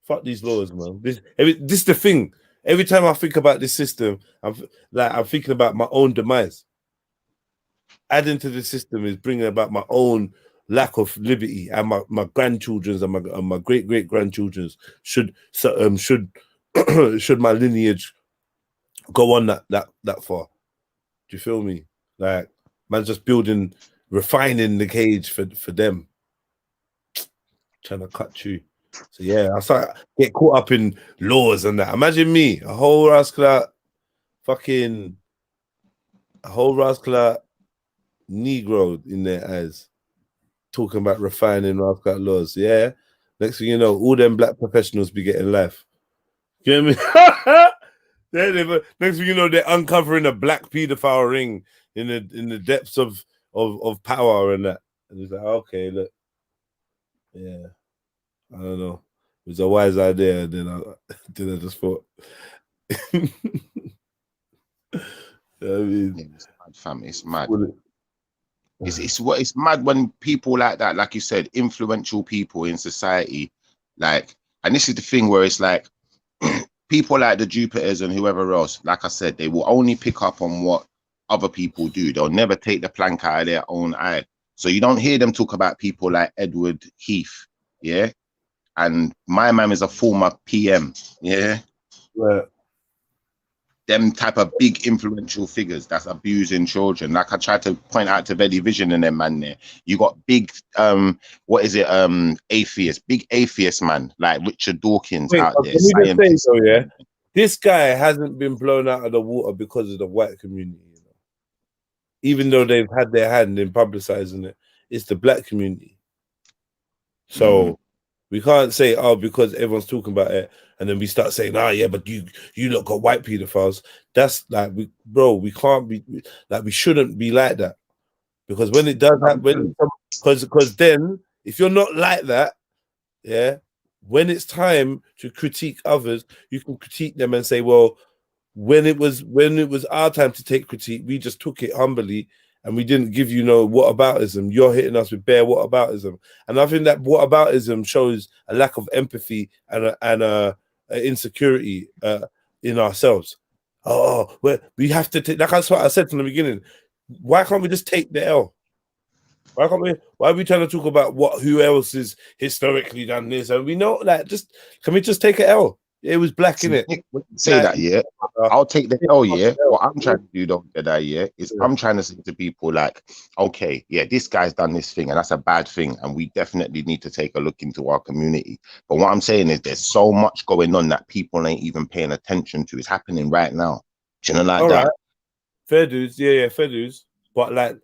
Fuck these laws, man. This is the thing. Every time I think about this system, I'm thinking about my own demise. Adding to the system is bringing about my own lack of liberty, and my grandchildren's and my great grandchildren's should my lineage go on that far. Do you feel me? Like, man, just refining the cage for them, trying to cut you. So yeah, I start get caught up in laws and that. Imagine me, a whole rascal Negro in their eyes, talking about refining rascal laws. Yeah, next thing you know, all them black professionals be getting life. You know what I mean? Next thing you know, they're uncovering a black pedophile ring in the depths of power and that. And it's like, okay, look, yeah, I don't know. It was a wise idea. Then I just thought. I mean,
it's mad, fam. It's mad. It's mad when people like that, like you said, influential people in society, like, and this is the thing where it's like people like the Jupiters and whoever else, like I said, they will only pick up on what other people do. They'll never take the plank out of their own eye. So you don't hear them talk about people like Edward Heath, yeah? And my man is a former PM, yeah?
Right.
Them type of big influential figures that's abusing children. Like I tried to point out to Vedi Vision and them man there. You got big what is it? Big atheist man like Richard Dawkins out there.
Let me just say so, yeah. This guy hasn't been blown out of the water because of the white community, you know. Even though they've had their hand in publicizing it, it's the black community. So we can't say, oh, because everyone's talking about it, and then we start saying, yeah, but you look got white pedophiles. That's like, we can't be like, we shouldn't be like that, because when it does happen, because then if you're not like that, yeah, when it's time to critique others, you can critique them and say, well, when it was our time to take critique, we just took it humbly. And we didn't give you no whataboutism. You're hitting us with bare whataboutism, and I think that whataboutism shows a lack of empathy and a insecurity in ourselves. We have to take. That's what I said from the beginning. Why can't we just take the L? Why can't we? Why are we trying to talk about who else is historically done this? And we know that. Can we just take an L? It was black in it.
Say that, yeah. I'll take the L, yeah. What I'm trying to do, though, yeah, is I'm trying to say to people like, okay, yeah, this guy's done this thing, and that's a bad thing, and we definitely need to take a look into our community. But what I'm saying is, there's so much going on that people ain't even paying attention to. It's happening right now. Do you know, like that?
Right. Fair dues, yeah, fair dues. But like,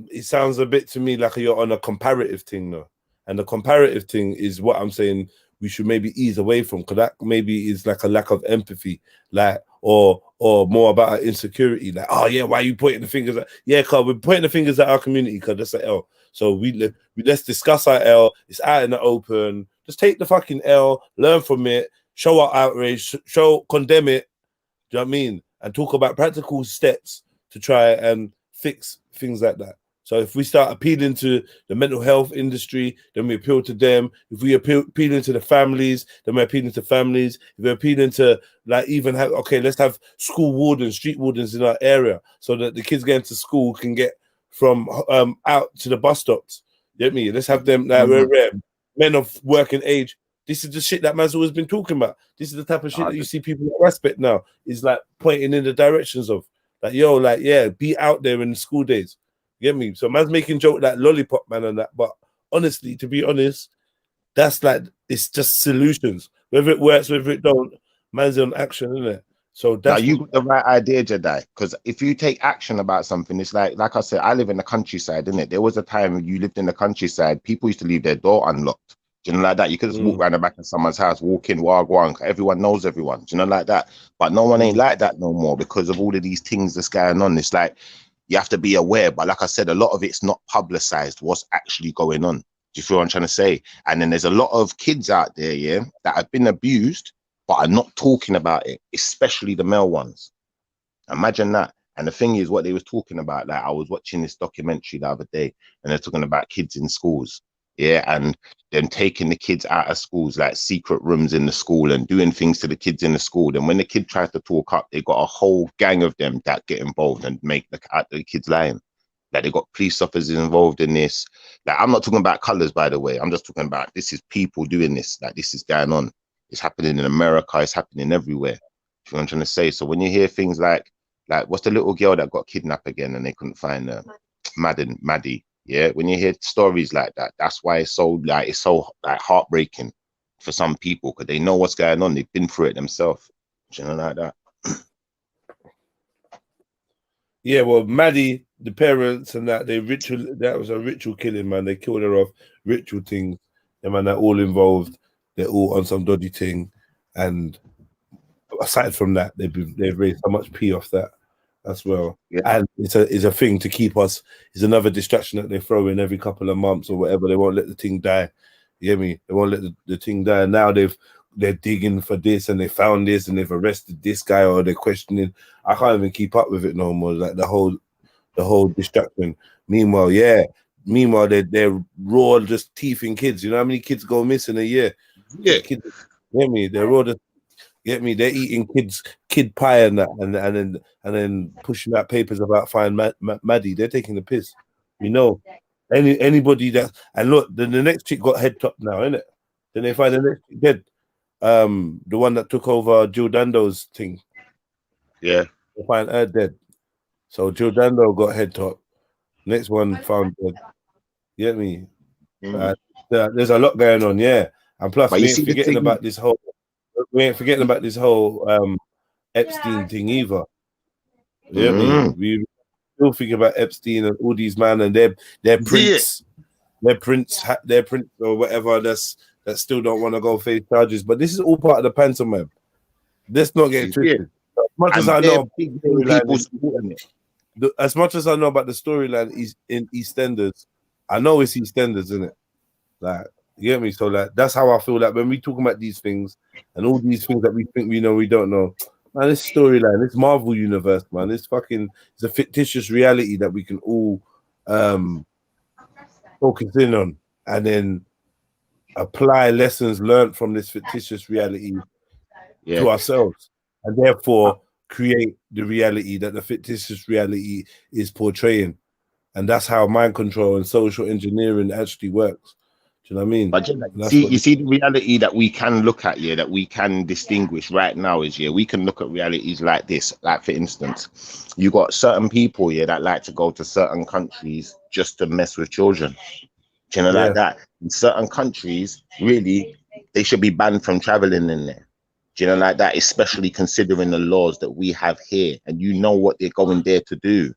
it sounds a bit to me like you're on a comparative thing, though, and the comparative thing is what I'm saying. We should maybe ease away from, because that maybe is like a lack of empathy, like or more about our insecurity. Like, oh yeah, why are you pointing the fingers at? Yeah, because we're pointing the fingers at our community because that's an L. So let's discuss our L. It's out in the open. Just take the fucking L, learn from it, show our outrage, condemn it. Do you know what I mean? And talk about practical steps to try and fix things like that. So if we start appealing to the mental health industry, then we appeal to them. If we appealing to the families, then we're appealing to families. If we're appealing to, like, even have, okay, let's have school wardens, street wardens in our area, so that the kids getting to school can get from out to the bus stops. You get me? Let's have them, men of working age. This is the shit that man's always been talking about. This is the type of shit that you see people at respect now, is like pointing in the directions of, like, yo, like, yeah, be out there in the school days. Get me? So man's making joke like lollipop man and that, but honestly, to be honest, that's like, it's just solutions. Whether it works, whether it don't, man's on action, isn't it? So that's
you got the right idea, Jedi. Because if you take action about something, it's like I said, I live in the countryside, isn't it? There was a time when you lived in the countryside, people used to leave their door unlocked. Do you know, like that? You could just walk around the back of someone's house, walk in, wagwan. Everyone knows everyone. Do you know, like that? But no one ain't like that no more because of all of these things that's going on. It's like, you have to be aware, but like I said, a lot of it's not publicized what's actually going on. Do you feel what I'm trying to say? And then there's a lot of kids out there, yeah, that have been abused, but are not talking about it, especially the male ones. Imagine that. And the thing is, what they was talking about, like, I was watching this documentary the other day, and they're talking about kids in schools, yeah, and them taking the kids out of schools, like secret rooms in the school and doing things to the kids in the school. And when the kid tries to talk up, they got a whole gang of them that get involved and make the kids lying. Like, they got police officers involved in this. Like, I'm not talking about colors, by the way. I'm just talking about, this is people doing this. Like, this is going on. It's happening in America. It's happening everywhere. You know what I'm trying to say? So when you hear things like what's the little girl that got kidnapped again and they couldn't find her? Maddie. Yeah, when you hear stories like that, that's why it's so heartbreaking for some people, because they know what's going on. They've been through it themselves. You know, like that.
Yeah, well, Maddie, the parents and that, that was a ritual killing, man. They killed her off, ritual things. And man, they're all involved. They're all on some dodgy thing. And aside from that, they've raised so much P off that as well. Yeah. And it's a thing to keep us. It's another distraction that they throw in every couple of months or whatever. They won't let the thing die. You hear me? They won't let the thing die. And now they're digging for this and they found this and they've arrested this guy or they're questioning. I can't even keep up with it no more. Like the whole distraction. Meanwhile, they're raw, just teething kids. You know how many kids go missing a year? Yeah, kids, get me? They're raw. Get me? They're eating kid pie and that, and then pushing out papers about finding Maddie. They're taking the piss. You know, anybody that, and look, the next chick got head top now, innit? Then they find the next chick dead. The one that took over Jill Dando's thing.
Yeah,
they find her dead. So Jill Dando got head top. Next one found dead. You get me? There's a lot going on, yeah. And plus, we ain't forgetting about this whole. We ain't forgetting about this whole Epstein thing either. Yeah, we still think about Epstein and all these men and their prints, their prints or whatever. That still don't want to go face charges. But this is all part of the pantomime. Let's not get twisted. As much as I know, as much as I know about the storyline is in EastEnders, I know it's EastEnders, isn't it? Like, you get me? So like that's how I feel like when we talk about these things and all these things that we think we know, we don't know. Man, this storyline, this Marvel universe, man, it's a fictitious reality that we can all focus in on and then apply lessons learned from this fictitious reality to ourselves, and therefore create the reality that the fictitious reality is portraying. And that's how mind control and social engineering actually works. Do you know what I mean?
But you see the reality that we can look at, that we can distinguish right now is, we can look at realities like this. Like, for instance, you got certain people, that like to go to certain countries just to mess with children. Do you know, like that? In certain countries, really, they should be banned from traveling in there. Do you know, like that? Especially considering the laws that we have here, and you know what they're going there to do.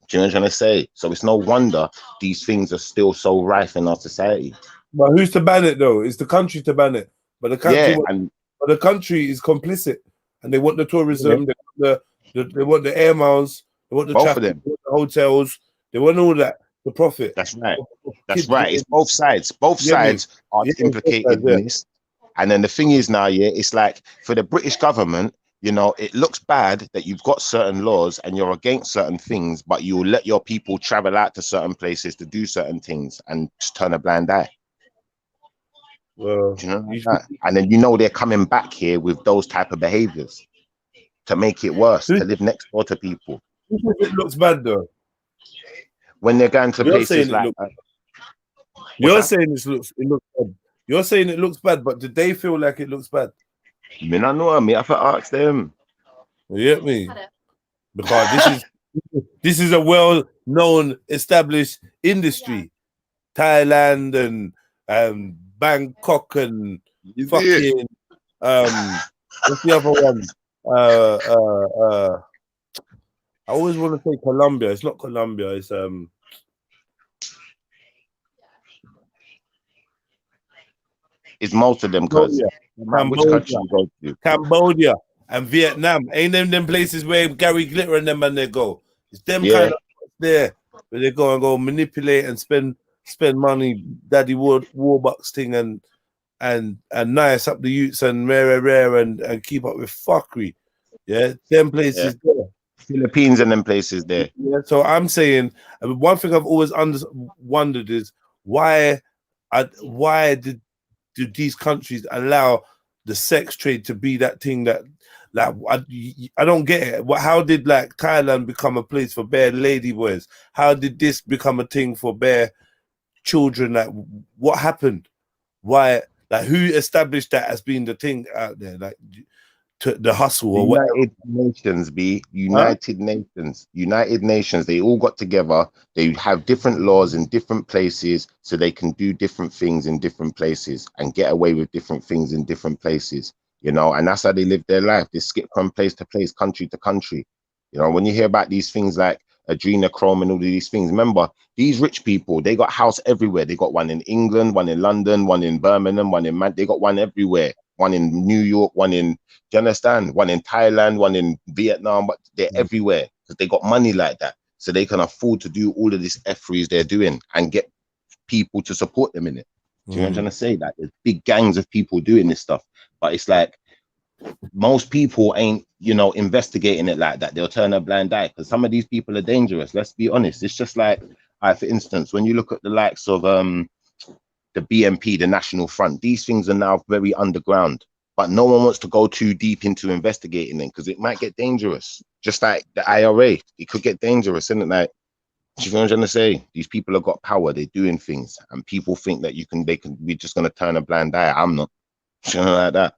Do you know what I'm trying to say? So it's no wonder these things are still so rife in our society.
But who's to ban it though? It's the country to ban it. But the country, but the country is complicit, and they want the tourism, they want the air miles, they want the traffic, they want the hotels, they want all that, the profit.
That's right. That's right. It's both sides. Both sides are implicated in this. And then the thing is now, it's like for the British government, it looks bad that you've got certain laws and you're against certain things, but you'll let your people travel out to certain places to do certain things and just turn a blind eye.
Well,
do you know that? And then they're coming back here with those type of behaviors to make it worse, to live next door to people.
It looks bad though.
When they're going to places like
you're saying it looks bad. You're saying it looks bad, but did they feel like it looks bad?
I mean, I know. I have to ask them.
You get me? Because this is a well-known, established industry. Thailand and Bangkok and fucking what's the other one? I always want to say Colombia. It's not Colombia. It's
It's most of them, cuz.
Cambodia and Vietnam. Ain't them places where Gary Glitter and them and they go. It's them kind of there where they go manipulate and spend money, Daddy Warbucks thing and nice up the youths and rare and keep up with fuckery. Yeah, them places there.
Philippines and them places there.
Yeah, so I'm saying one thing I've always wondered is why did these countries allow the sex trade to be that thing that I don't get it. How did like Thailand become a place for bare lady boys? How did this become a thing for bare children? Like what happened? Why? Like who established that as being the thing out there? Like to the hustle or whatever.
United Nations. They all got together. They have different laws in different places, so they can do different things in different places and get away with different things in different places. And that's how they live their life. They skip from place to place, country to country. When you hear about these things like adrenochrome and all of these things, remember these rich people, they got house everywhere. They got one in England, one in London, one in Birmingham, one in they got one everywhere. one in New York, one in, do you understand? One in Thailand, one in Vietnam, but they're everywhere because they got money like that. So they can afford to do all of this F3s they're doing and get people to support them in it. Do you know what I'm trying to say? Like there's big gangs of people doing this stuff, but it's like most people ain't, you know, investigating it like that. They'll turn a blind eye because some of these people are dangerous. Let's be honest. It's just like, for instance, when you look at the likes of the BNP, the National Front, these things are now very underground, but no one wants to go too deep into investigating them because it might get dangerous. Just like the IRA, it could get dangerous, isn't it? Like, do you know what I'm trying to say? These people have got power, they're doing things, and people think that we're just gonna turn a blind eye. I'm not. You know, like that.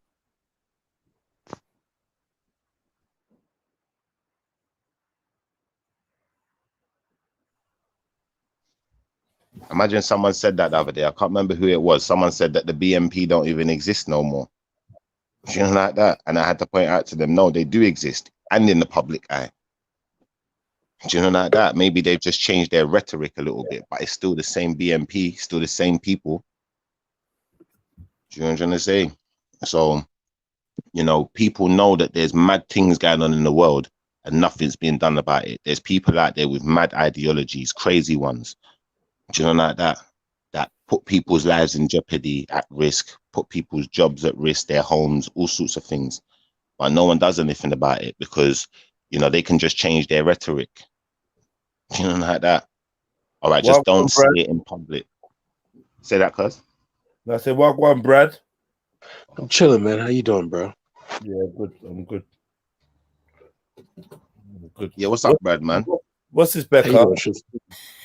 Imagine someone said that the other day. I can't remember who it was. Someone said that the BNP don't even exist no more. You know, like that. And I had to point out to them, no, they do exist, and in the public eye. Do you know, like that? Maybe they've just changed their rhetoric a little bit, but it's still the same BNP, still the same people. Do you know what I'm trying to say? So, you know, people know that there's mad things going on in the world and nothing's being done about it. There's people out there with mad ideologies, crazy ones. Do you know, like that? That put people's lives in jeopardy, at risk, put people's jobs at risk, their homes, all sorts of things. But no one does anything about it because, you know, they can just change their rhetoric. You know, like that. All right, just don't say it in public. Say that, cuz.
I say, Wagwan, Brad.
I'm chilling, man. How you doing, bro?
Yeah, good. I'm good. Good.
Yeah, what's up, Brad, man?
What's this, Becca?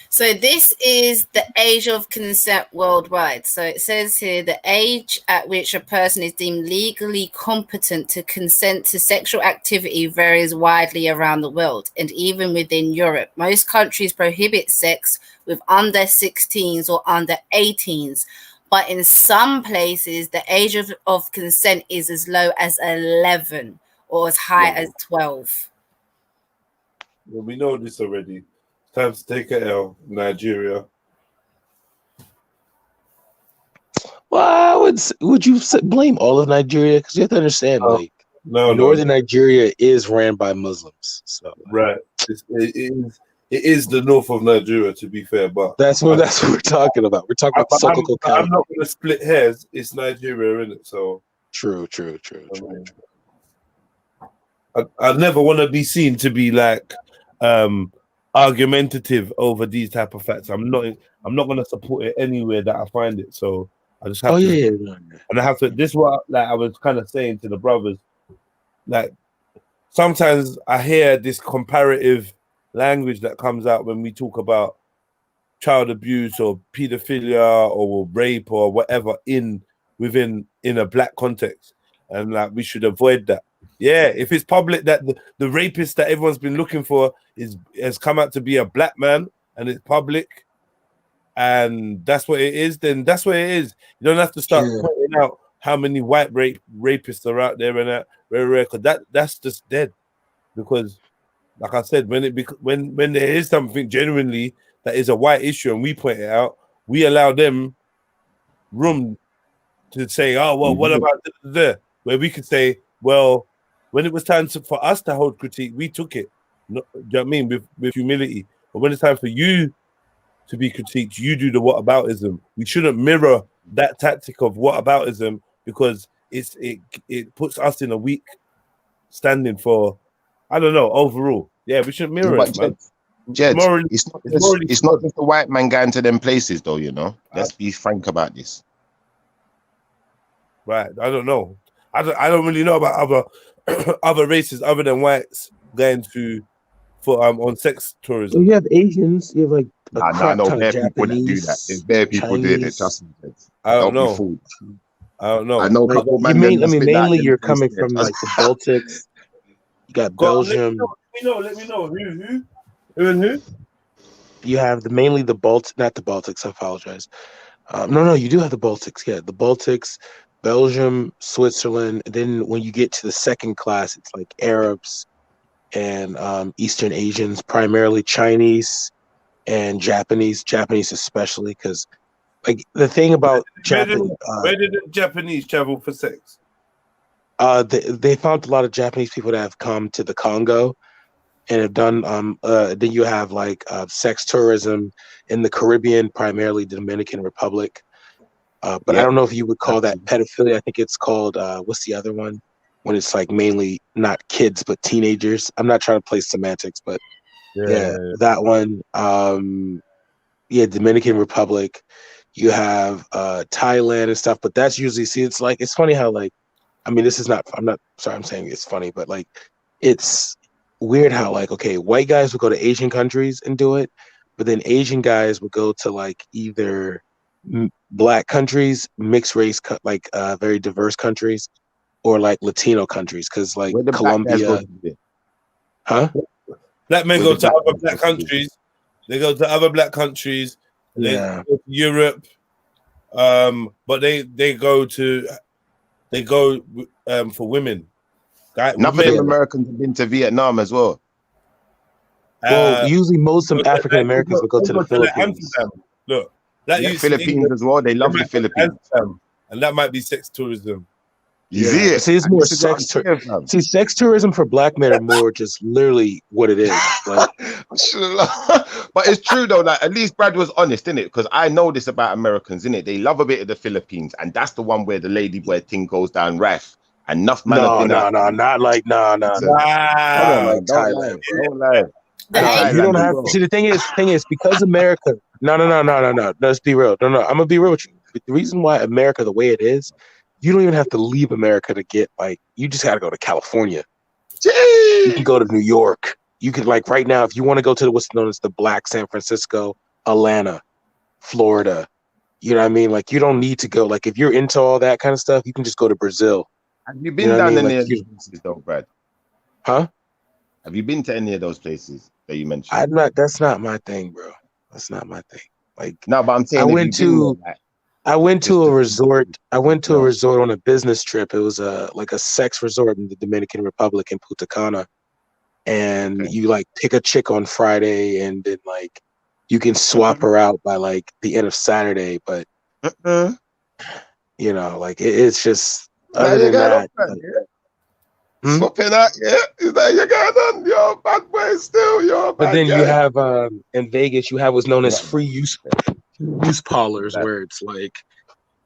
So this is the age of consent worldwide. So it says here the age at which a person is deemed legally competent to consent to sexual activity varies widely around the world and even within Europe. Most countries prohibit sex with under 16s or under 18s. But in some places, the age of consent is as low as 11 or as high as 12.
Well, we know this already. Time to take a L, Nigeria.
Well, would you blame all of Nigeria? Because you have to understand, northern Nigeria is ran by Muslims. So
right, it is the north of Nigeria, to be fair, but
that's what we're talking about. We're talking about Sokoto County.
I'm not going to split hairs. It's Nigeria, isn't it? So
true.
I never want to be seen to be like argumentative over these type of facts. I'm not going to support it anywhere that I find it. So I just have to. And I have to. This is what I was kind of saying to the brothers. Like sometimes I hear this comparative language that comes out when we talk about child abuse or pedophilia or rape or whatever within a black context, and like we should avoid that. Yeah, if it's public that the rapist that everyone's been looking for has come out to be a black man and it's public, and that's what it is, then that's what it is. You don't have to start pointing out how many white rapists are out there and that because that's just dead. Because, like I said, when there is something genuinely that is a white issue and we point it out, we allow them room to say, oh well, what about the where we could say, well, when it was time for us to hold critique, we took it. Do you know what I mean? With humility. But when it's time for you to be critiqued, you do the whataboutism. We shouldn't mirror that tactic of whataboutism because it puts us in a weak standing for, I don't know, overall. Yeah, we shouldn't mirror it, man.
Jed, it's not just the white man going to them places, though, you know? Let's be frank about this.
Right, I don't know. I don't really know about other races other than whites going for on sex tourism.
So you have Asians, you have like
I know bare people that do that. There's bare people doing it. Trust me.
I don't know. I don't know.
I know a couple man.
Mainly you're coming from like the Baltics. You got Belgium.
Let me know. Who and who?
You have mainly the Baltics, not the Baltics. I apologize. No, you do have the Baltics. Yeah, the Baltics, Belgium, Switzerland. And then when you get to the second class, it's like Arabs and Eastern Asians, primarily Chinese and Japanese especially, because like the thing about Japanese.
Where did the Japanese travel for sex?
They found a lot of Japanese people that have come to the Congo and have done. Then you have like sex tourism in the Caribbean, primarily the Dominican Republic. But I don't know if you would call that pedophilia. I think it's called what's the other one? When it's like mainly not kids but teenagers. I'm not trying to play semantics, but yeah. That one. Dominican Republic. You have Thailand and stuff, but that's usually it's funny how like, I mean, this is not. I'm saying it's funny, but like, it's weird how like, okay, white guys would go to Asian countries and do it, but then Asian guys would go to like either black countries, mixed race, like very diverse countries, or like Latino countries, because like Colombia,
black men go to other black countries. They go to other black countries. They go to Europe, but they go for women.
Enough of them Americans have been to Vietnam as well.
Well, usually most of African Americans will go to the Philippines.
Look,
Philippines as well. They love the Philippines,
and that might be sex tourism.
Yeah.
See, it's more sex tourism. See, sex tourism for black men are more just literally what it is. Like,
but it's true though. Like at least Brad was honest, innit? Because I know this about Americans, innit? They love a bit of the Philippines, and that's the one where the ladyboy thing goes down rife. Enough man.
No, not like no.
Don't lie.
You don't have. See, the thing is because America. No. Let's be real. No. I'm gonna be real with you. The reason why America the way it is, you don't even have to leave America to get like. You just got to go to California. You can go to New York. You could like right now if you want to go to what's known as the Black San Francisco, Atlanta, Florida. You know what I mean? Like you don't need to go. Like if you're into all that kind of stuff, you can just go to Brazil.
Have you been down in any of those places though, Brad?
Huh?
Have you been to any of those places that you mentioned?
I'm not. That's not my thing, bro. That's not my thing. Like
no, but I'm saying
I went to a resort. I went to a resort on a business trip. It was like a sex resort in the Dominican Republic in Punta Cana, and you like pick a chick on Friday, and then like you can swap her out by like the end of Saturday. But you know, like it's just. Other than that,
swapping out, is that you got on? You're a bad boy still. You're a bad
but then
guy.
you have in Vegas, you have what's known as free use parlors, where it's like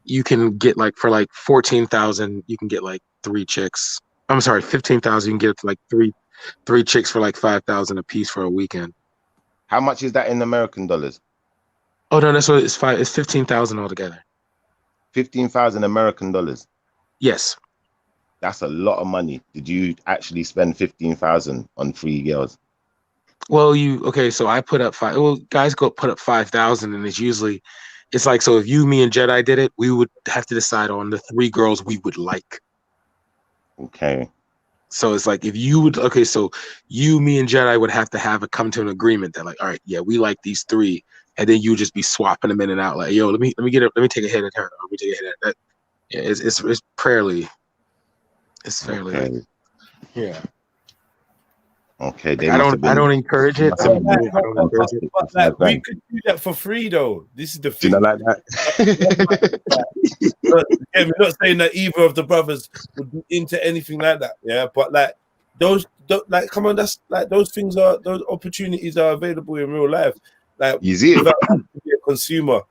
you can get like for like 14,000, you can get like 3 chicks. I'm sorry, 15,000. You can get it to like three chicks for like 5,000 a piece for a weekend.
How much is that in American dollars?
Oh no, that's what it's 15,000 altogether.
15,000 American dollars.
Yes.
That's a lot of money. Did you actually spend 15,000 on 3 girls?
Well, so I put up guys put up 5,000, and it's like, so if me and Jedi did it, we would have to decide on the 3 girls we would like.
Okay.
So it's like if you would, so me and Jedi would have to come to an agreement that like, all right, yeah, we like these 3, and then you just be swapping them in and out. Like, yo, let me take a hit at her. Let me take a hit at that. Yeah, it's fairly.
Okay.
Yeah.
Okay.
I don't encourage it.
But like, we could do that for free though. This is the thing.
You know, like that.
We're not saying that either of the brothers would be into anything like that. Yeah, but like those come on, that's like those opportunities are available in real life. Like
easy.
Without having to be a consumer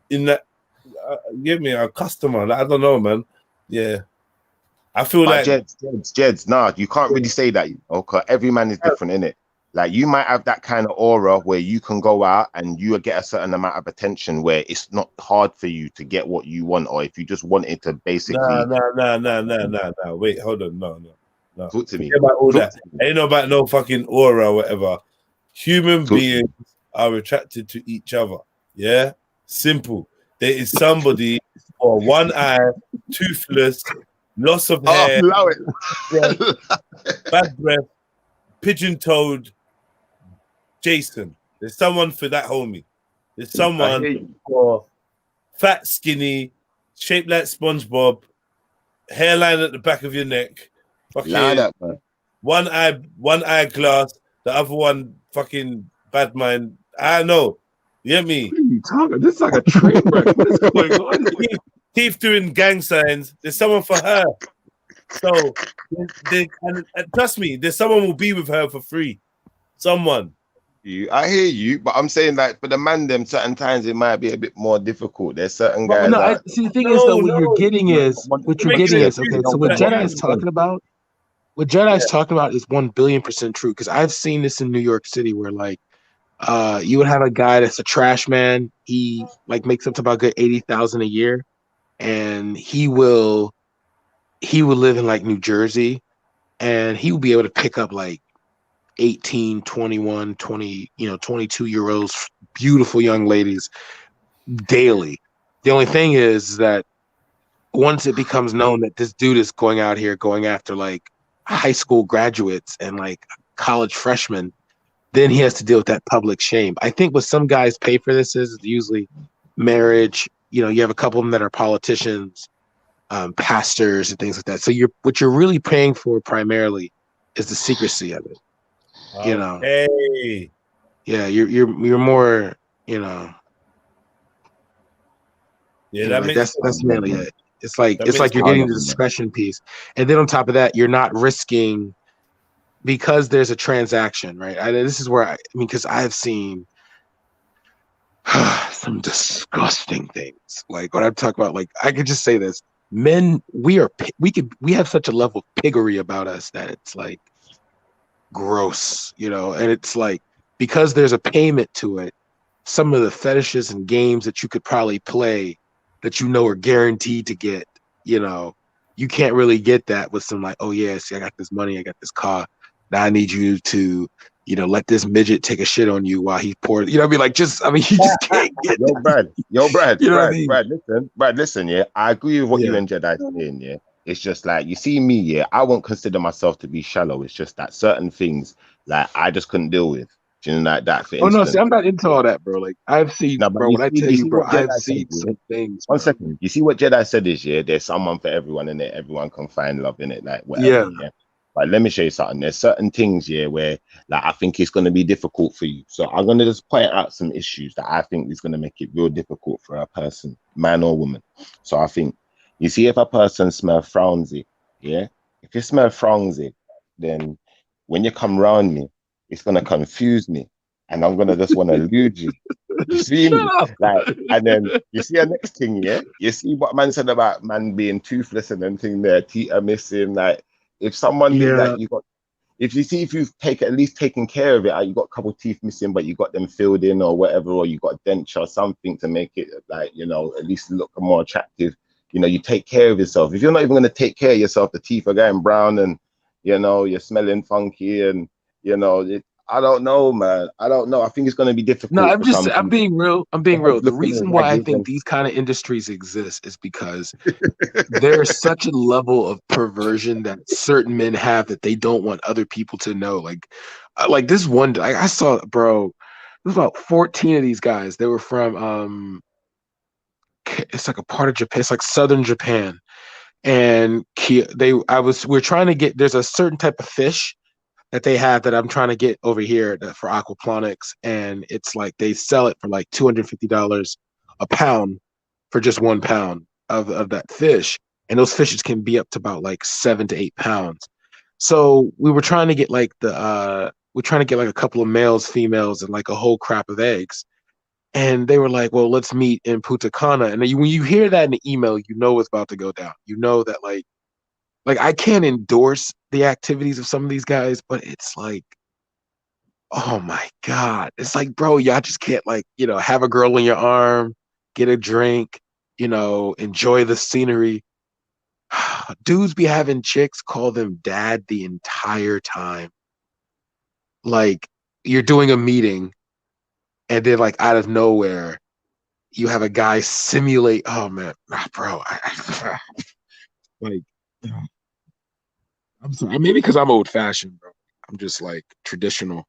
in that. Give me a customer. Like, I don't know, man. Yeah, I feel like
Jeds. Nah, you can't really say that. Okay, every man is different, innit? Like you might have that kind of aura where you can go out and you get a certain amount of attention where it's not hard for you to get what you want, or if you just wanted to basically.
No. Wait, hold on. No.
Talk to me.
About all that. Ain't about no fucking aura or whatever. Human beings are attracted to each other. Yeah, simple. There is somebody for one eye, toothless, loss of hair, bad breath, pigeon-toed Jason. There's someone for that homie. There's someone for fat, skinny, shaped like SpongeBob, hairline at the back of your neck, fucking one eye glass, the other one fucking bad mind. I know. You get me?
What are you talking? This is like a train wreck. What is going on?
Teeth doing gang signs. There's someone for her. So and trust me, there's someone will be with her for free. Someone.
I hear you, but I'm saying like for the man, them certain times it might be a bit more difficult. There's certain
Well,
guys
no,
out.
see the thing is though, what you're getting is okay. So what Jedi's talking about, is 1,000,000,000% true. Because I've seen this in New York City, where like, you would have a guy that's a trash man. He like makes up to about good 80,000 a year, and he will live in like New Jersey, and he will be able to pick up like 18, 21, 20, 22-year-olds, beautiful young ladies daily. The only thing is that once it becomes known that this dude is going out here going after like high school graduates and like college freshmen, then he has to deal with that public shame. I think what some guys pay for this is usually marriage. You have a couple of them that are politicians, pastors and things like that. So what you're really paying for primarily is the secrecy of it.
Okay.
Yeah, you're more,
Yeah,
that's mainly it. It's like you're getting the discretion piece, and then on top of that, you're not risking, because there's a transaction, right? This is where because I have seen some disgusting things. Like what I'm talking about, like I could just say this: men, we have such a level of piggery about us that it's like gross, and it's like, because there's a payment to it, some of the fetishes and games that you could probably play that are guaranteed to get, you can't really get that with some like, oh yeah, see, I got this money, I got this car, now I need you to let this midget take a shit on you while he pours, you just can't get
Brad, listen, yeah, I agree with what you and Jedi saying, yeah. It's just like, you see me, yeah, I won't consider myself to be shallow. It's just that certain things, like, I just couldn't deal with. Do you know, like that, for instance?
No, see, I'm not into all that, bro. Like, I've seen, when I tell you, bro, I've seen some things.
One second. You see what Jedi said is, yeah, there's someone for everyone in it. Everyone can find love in it, like, whatever, yeah. But let me show you something. There's certain things, yeah, where, like, I think it's going to be difficult for you. So I'm going to just point out some issues that I think is going to make it real difficult for a person, man or woman. So I think, you see, if a person smells frownsy, yeah, if you smell frownsy, then when you come around me, it's gonna confuse me, and I'm gonna just want to elude you. You see me, like, and then you see the next thing, yeah. You see what man said about man being toothless and anything there, teeth are missing. Like, if someone did that, if you've at least taken care of it, you got a couple teeth missing, but you got them filled in or whatever, or you got a denture or something to make it like, at least look more attractive. You take care of yourself. If you're not even going to take care of yourself, the teeth are going brown and, you're smelling funky and, I don't know, man. I don't know. I think it's going to be difficult.
No, I'm being real. The reason why I think these kind of industries exist is because there's such a level of perversion that certain men have that they don't want other people to know. Like this one, I saw, bro, there's about 14 of these guys. They were from, it's like a part of Japan. It's like southern Japan, and we're trying to get. There's a certain type of fish that they have that I'm trying to get over here for aquaponics, and it's like they sell it for like $250 a pound for just 1 pound of that fish, and those fishes can be up to about like 7 to 8 pounds. So we were trying to get like a couple of males, females, and like a whole crop of eggs. And they were like, well, let's meet in Punta Cana. And when you hear that in the email, you know what's about to go down. You know that like I can't endorse the activities of some of these guys, but it's like, oh my God. It's like, bro, y'all just can't like, have a girl in your arm, get a drink, enjoy the scenery. Dudes be having chicks call them dad the entire time. Like, you're doing a meeting, and then, like, out of nowhere, you have a guy simulate. Oh man, bro, like, I'm sorry. Maybe because I'm old fashioned, bro. I'm just like traditional,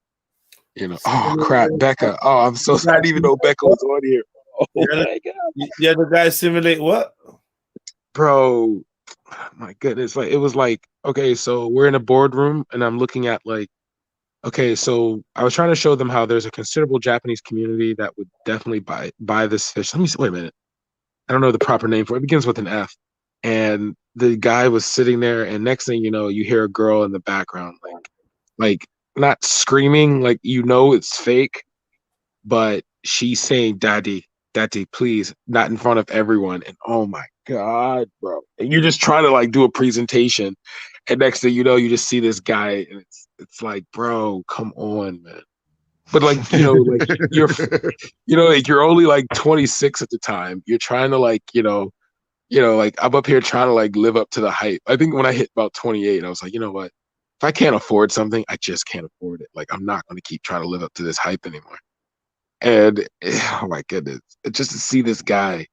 Oh crap, Becca. Oh, I'm so sorry. I didn't even know Becca was on here. Oh my God.
Yeah, the guy simulate what?
Bro, my goodness. Like, it was like, okay, so we're in a boardroom, and I'm looking at like, okay, so I was trying to show them how there's a considerable Japanese community that would definitely buy this fish. Let me see. Wait a minute. I don't know the proper name for it. It begins with an F. and the guy was sitting there, and next thing you know, you hear a girl in the background, like not screaming, like it's fake, but she's saying, "Daddy, Daddy, please," not in front of everyone. And oh my God, bro! And you're just trying to like do a presentation, and next thing you know, you just see this guy, and it's like, bro, come on, man. But like like you're like you're only like 26 at the time. You're trying to like like I'm up here trying to like live up to the hype. I think when I hit about 28, I was like, you know what? If I can't afford something, I just can't afford it. Like I'm not going to keep trying to live up to this hype anymore. And oh my goodness, just to see this guy.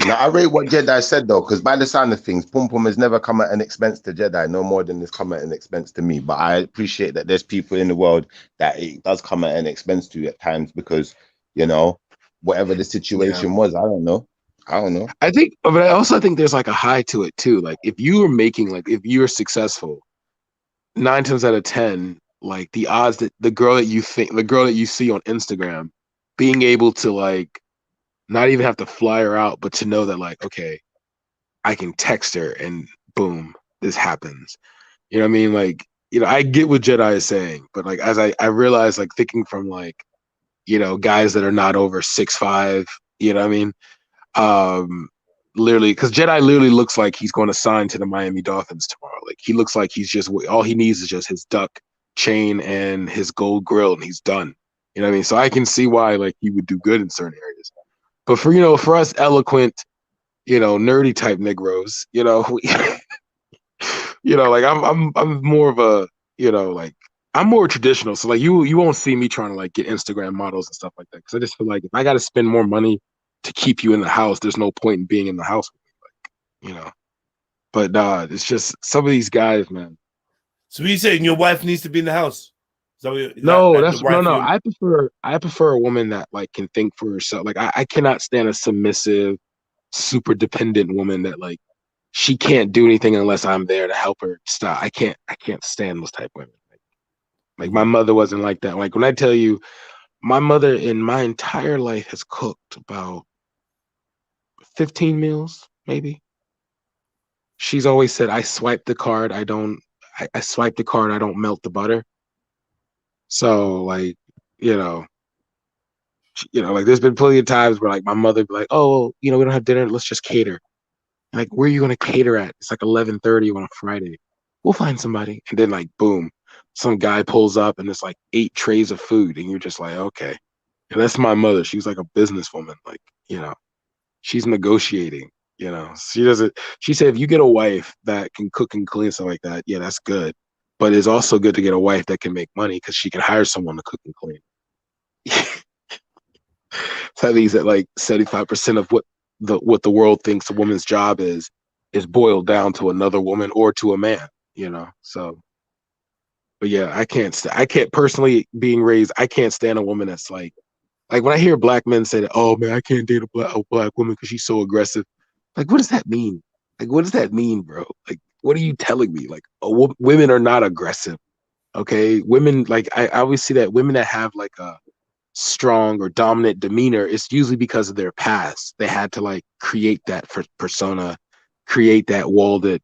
Now I rate what Jedi said though, because by the sound of things, Pum Pum has never come at an expense to Jedi, no more than it's come at an expense to me. But I appreciate that there's people in the world that it does come at an expense to at times because whatever the situation was, I don't know.
I think, but I also think there's like a high to it too. Like if you were making, like if you're successful, 9 times out of 10, like the odds that the girl that you see on Instagram, being able to like not even have to fly her out, but to know that like, okay, I can text her and boom, this happens. You know what I mean? Like, I get what Jedi is saying, but like as I realize, like thinking from like, guys that are not over 6'5", you know what I mean? Literally, because Jedi literally looks like he's going to sign to the Miami Dolphins tomorrow. Like he looks like he's just all he needs is just his duck chain and his gold grill, and he's done. You know what I mean? So I can see why like he would do good in certain areas. But for us eloquent, nerdy type Negroes, like I'm more of a, like I'm more traditional. So like you won't see me trying to like get Instagram models and stuff like that. Cause I just feel like if I got to spend more money to keep you in the house, there's no point in being in the house with me, But it's just some of these guys, man.
So you saying your wife needs to be in the house?
No. I prefer a woman that like can think for herself. Like I cannot stand a submissive, super dependent woman that like she can't do anything unless I'm there to help her stop. I can't stand those type of women. Like my mother wasn't like that. Like when I tell you, my mother in my entire life has cooked about 15 meals, maybe. She's always said, I swipe the card. I swipe the card. I don't melt the butter. So like, like there's been plenty of times where like my mother be like, oh, we don't have dinner. Let's just cater. And, like, where are you going to cater at? It's like 11:30 on a Friday. We'll find somebody. And then like, boom, some guy pulls up and it's like 8 trays of food. And you're just like, okay. And that's my mother. She's like a businesswoman. Like, she's negotiating, she said, if you get a wife that can cook and clean, stuff like that, yeah, that's good. But it's also good to get a wife that can make money because she can hire someone to cook and clean. So that means that like 75% of what the world thinks a woman's job is boiled down to another woman or to a man, So, but yeah, I can't personally being raised, I can't stand a woman that's like when I hear black men say that, oh man, I can't date a black woman because she's so aggressive. Like, what does that mean? Like, what does that mean, bro? Like, what are you telling me? Like, women are not aggressive. Okay. Women, like, I always see that women that have like a strong or dominant demeanor, it's usually because of their past. They had to like create that persona, create that walled, that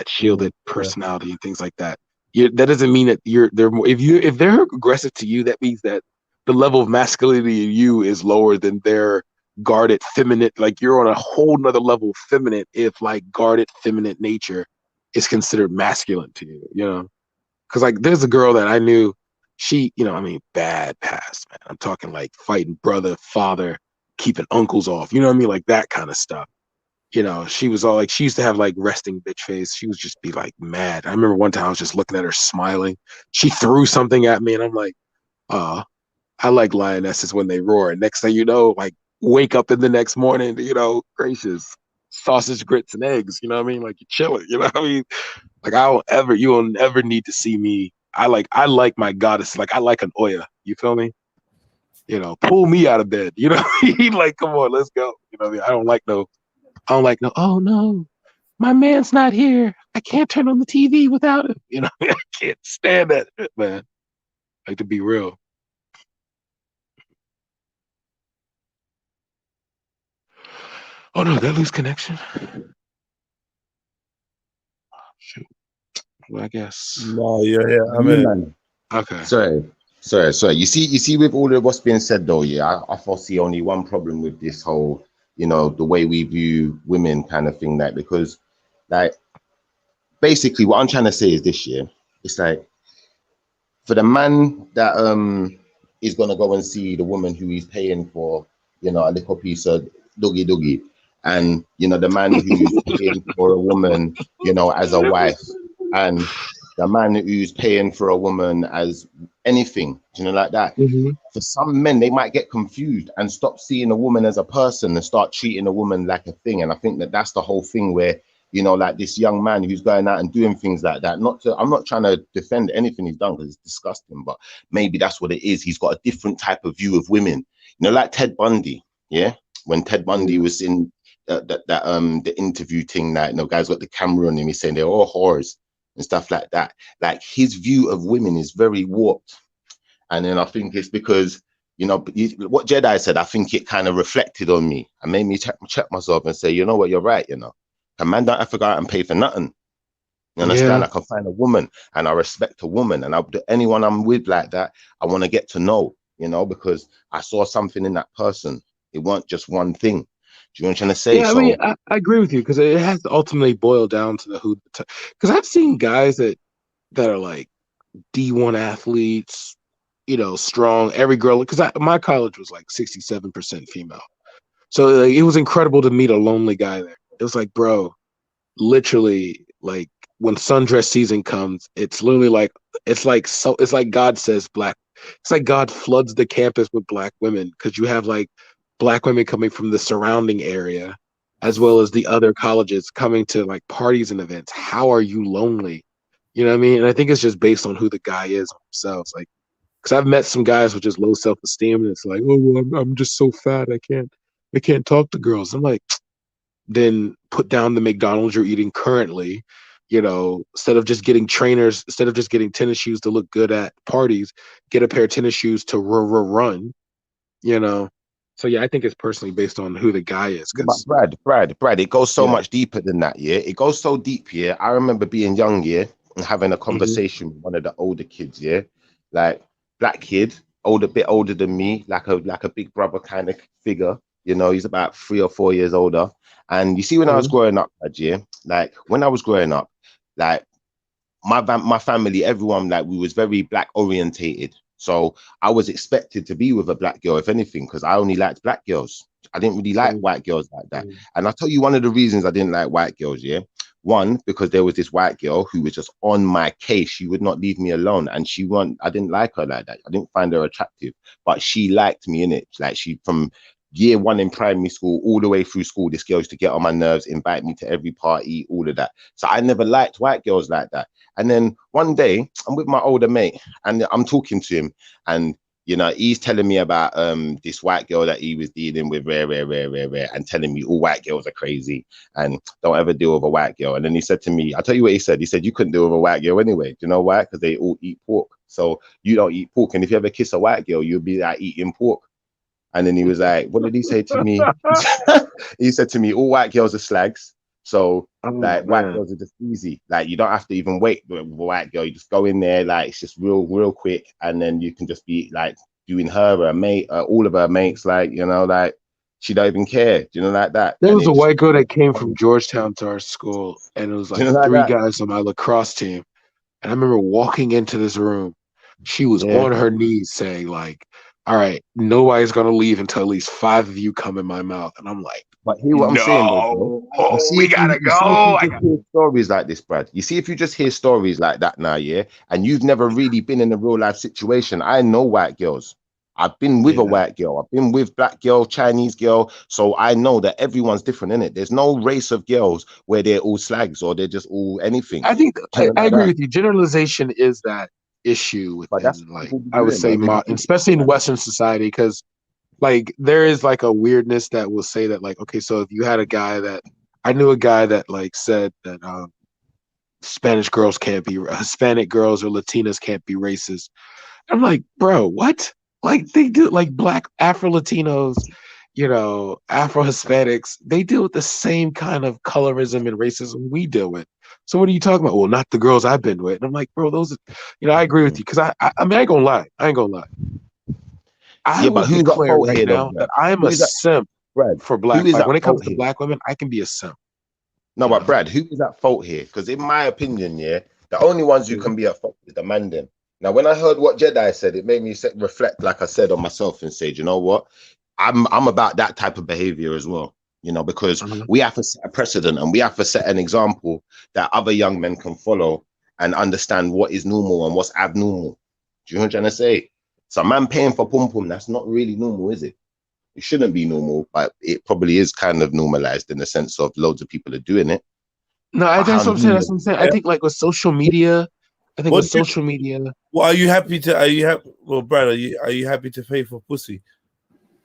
shielded personality and things like that. That doesn't mean that if they're aggressive to you, that means that the level of masculinity in you is lower than their guarded feminine. Like you're on a whole nother level of feminine if like guarded feminine nature is considered masculine to you, because like there's a girl that I knew, she, bad past, man. I'm talking like fighting brother, father, keeping uncles off, like that kind of stuff. She was all like, she used to have like resting bitch face. She would just be like mad. I remember one time I was just looking at her smiling. She threw something at me and I'm like, I like lionesses when they roar. And next thing you know, like wake up in the next morning, gracious, sausage, grits, and eggs. You know what I mean? Like you're chilling. You know what I mean? Like you will never need to see me. I like my goddess. Like I like an Oya. You feel me? Pull me out of bed. You know what I mean? Like, come on, let's go. You know what I mean? I don't like no. Oh no, my man's not here. I can't turn on the TV without him. I can't stand that, man. Like to be real. Oh no, that lose connection. Shoot. Well, I guess.
No, yeah. I
Yeah,
mean,
man.
Okay.
Sorry. You see, with all of what's being said, though, yeah, I foresee only one problem with this whole, the way we view women kind of thing, like, because, like, basically, what I'm trying to say is this year, it's like, for the man that is gonna go and see the woman who he's paying for, a little piece of doogie, and the man who's paying for a woman, as a wife, and the man who's paying for a woman as anything, like that.
Mm-hmm.
For some men, they might get confused and stop seeing a woman as a person and start treating a woman like a thing. And I think that that's the whole thing where, like this young man who's going out and doing things like that. I'm not trying to defend anything he's done because it's disgusting, but maybe that's what it is. He's got a different type of view of women, like Ted Bundy. Yeah. When Ted Bundy was in the interview thing, that, guys got the camera on him, he's saying they're all whores and stuff like that. Like, his view of women is very warped. And then I think it's because, what Jedi said, I think it kind of reflected on me and made me check myself and say, you know what, you're right, A man don't have to go out and pay for nothing. You understand?
Yeah.
I can find a woman and I respect a woman. And anyone I'm with like that, I want to get to know, because I saw something in that person. It weren't just one thing. Do you know what I'm trying to say?
Yeah, I mean, I agree with you because it has to ultimately boil down to the who. Because I've seen guys that are like D1 athletes, strong. Every girl, because my college was like 67% female, so like, it was incredible to meet a lonely guy there. It was like, bro, literally, like when sundress season comes, it's literally like it's like God says black. It's like God floods the campus with black women because you have like black women coming from the surrounding area, as well as the other colleges coming to like parties and events. How are you lonely? You know what I mean? And I think it's just based on who the guy is themselves. Like, because I've met some guys with just low self-esteem, and it's like, oh, well, I'm just so fat, I can't talk to girls. I'm like, then put down the McDonald's you're eating currently. Instead of just getting tennis shoes to look good at parties, get a pair of tennis shoes to run. So yeah, I think it's personally based on who the guy is.
But Brad, it goes so much deeper than that, yeah. It goes so deep, yeah. I remember being young, yeah, and having a conversation with one of the older kids, yeah, like black kid, bit older than me, like a big brother kind of figure. He's about 3 or 4 years older. And you see, when I was growing up, yeah, like when I was growing up, like my family, everyone, like we was very black orientated. So I was expected to be with a black girl, if anything, because I only liked black girls. I didn't really like white girls like that. And I'll tell you one of the reasons I didn't like white girls, yeah. One, because there was this white girl who was just on my case. She would not leave me alone. And I didn't like her like that. I didn't find her attractive, but she liked me in it. Like, from year 1 in primary school all the way through school, this girl used to get on my nerves, invite me to every party, all of that. So I never liked white girls like that. And then one day I'm with my older mate and I'm talking to him, and he's telling me about this white girl that he was dealing with, rare, and telling me all white girls are crazy and don't ever deal with a white girl. And then he said to me, I'll tell you what he said. He said, you couldn't deal with a white girl anyway. Do you know why? Because they all eat pork. So you don't eat pork. And if you ever kiss a white girl, you'll be like eating pork. And then he was like, what did he say to me? He said to me, all white girls are slags. So white girls are just easy. Like, you don't have to even wait with a white girl. You just go in there, like, it's just real quick. And then you can just be like doing her mate, all of her mates, like, like she don't even care. Like that.
There was a white girl that came from Georgetown to our school, and it was like 3 guys on my lacrosse team. And I remember walking into this room. She was on her knees saying, like, all right, nobody's going to leave until at least 5 of you come in my mouth. And I'm like,
but hear what I'm saying, though, bro.
We gotta go.
You hear stories like this, Brad. You see, if you just hear stories like that now, yeah, and you've never really been in a real life situation. I know white girls. I've been with a white girl. I've been with black girl, Chinese girl. So I know that everyone's different, innit? There's no race of girls where they're all slags or they're just all anything.
I think I agree with you. Generalization is that issue within, like, I would say, especially in Western society, because like there is like a weirdness that will say that, like, okay, so if you had I knew a guy that like said that Hispanic girls or Latinas can't be racist. I'm like, bro, what? Like, they do, like, black Afro Latinos you know, Afro Hispanics, they deal with the same kind of colorism and racism we deal with. So what are you talking about? Well, not the girls I've been with. And I'm like, bro, those, you know, I agree with you because I mean, I ain't gonna lie. I ain't gonna lie. I
Yeah,
will
but who's at
declare
fault
right
here, though,
now
Brad?
that I'm
Who
a
is at
simp
Brad?
for
Who
black.
is
Like
at
when it comes
fault
to
here?
black women, I can be a simp.
No,
You
but
know?
Brad, who is at fault here? Because in my opinion, yeah, the only ones who can be at fault is the man them. Now, when I heard what Jedi said, it made me reflect, like I said, on myself and say, you know what? I'm about that type of behavior as well. You know, because we have to set a precedent and we have to set an example that other young men can follow and understand what is normal and what's abnormal. Do you know what I'm trying to say? So, a man paying for pum pum, that's not really normal, is it? It shouldn't be normal, but it probably is kind of normalized in the sense of loads of people are doing it.
No,
But
that's
how
what I'm saying.
normal?
That's what I'm saying. I think like with social media, I think with social media.
Well, are you happy to? Are you happy? Well, Brad, are you happy to pay for pussy?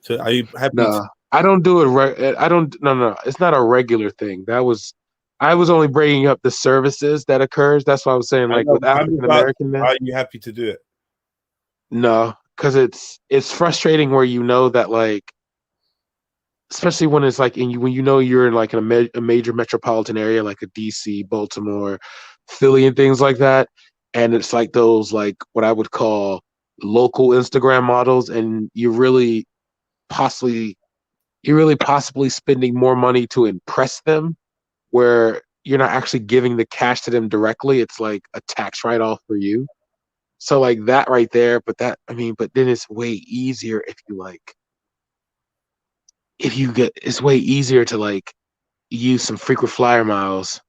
Are you happy?
No, I don't do it. I don't. No. It's not a regular thing. I was only bringing up the services that occurs. That's why I was saying,
I
like
know,
with
but I'm
African American men.
are you happy to do it?
No, because it's frustrating where you know that like, especially when it's like when you know you're in like a major metropolitan area like a DC, Baltimore, Philly, and things like that, and it's like those like what I would call local Instagram models, and you're really possibly spending more money to impress them, where you're not actually giving the cash to them directly. It's like a tax write-off for you. So like that right there, but then it's way easier it's way easier to like use some frequent flyer miles,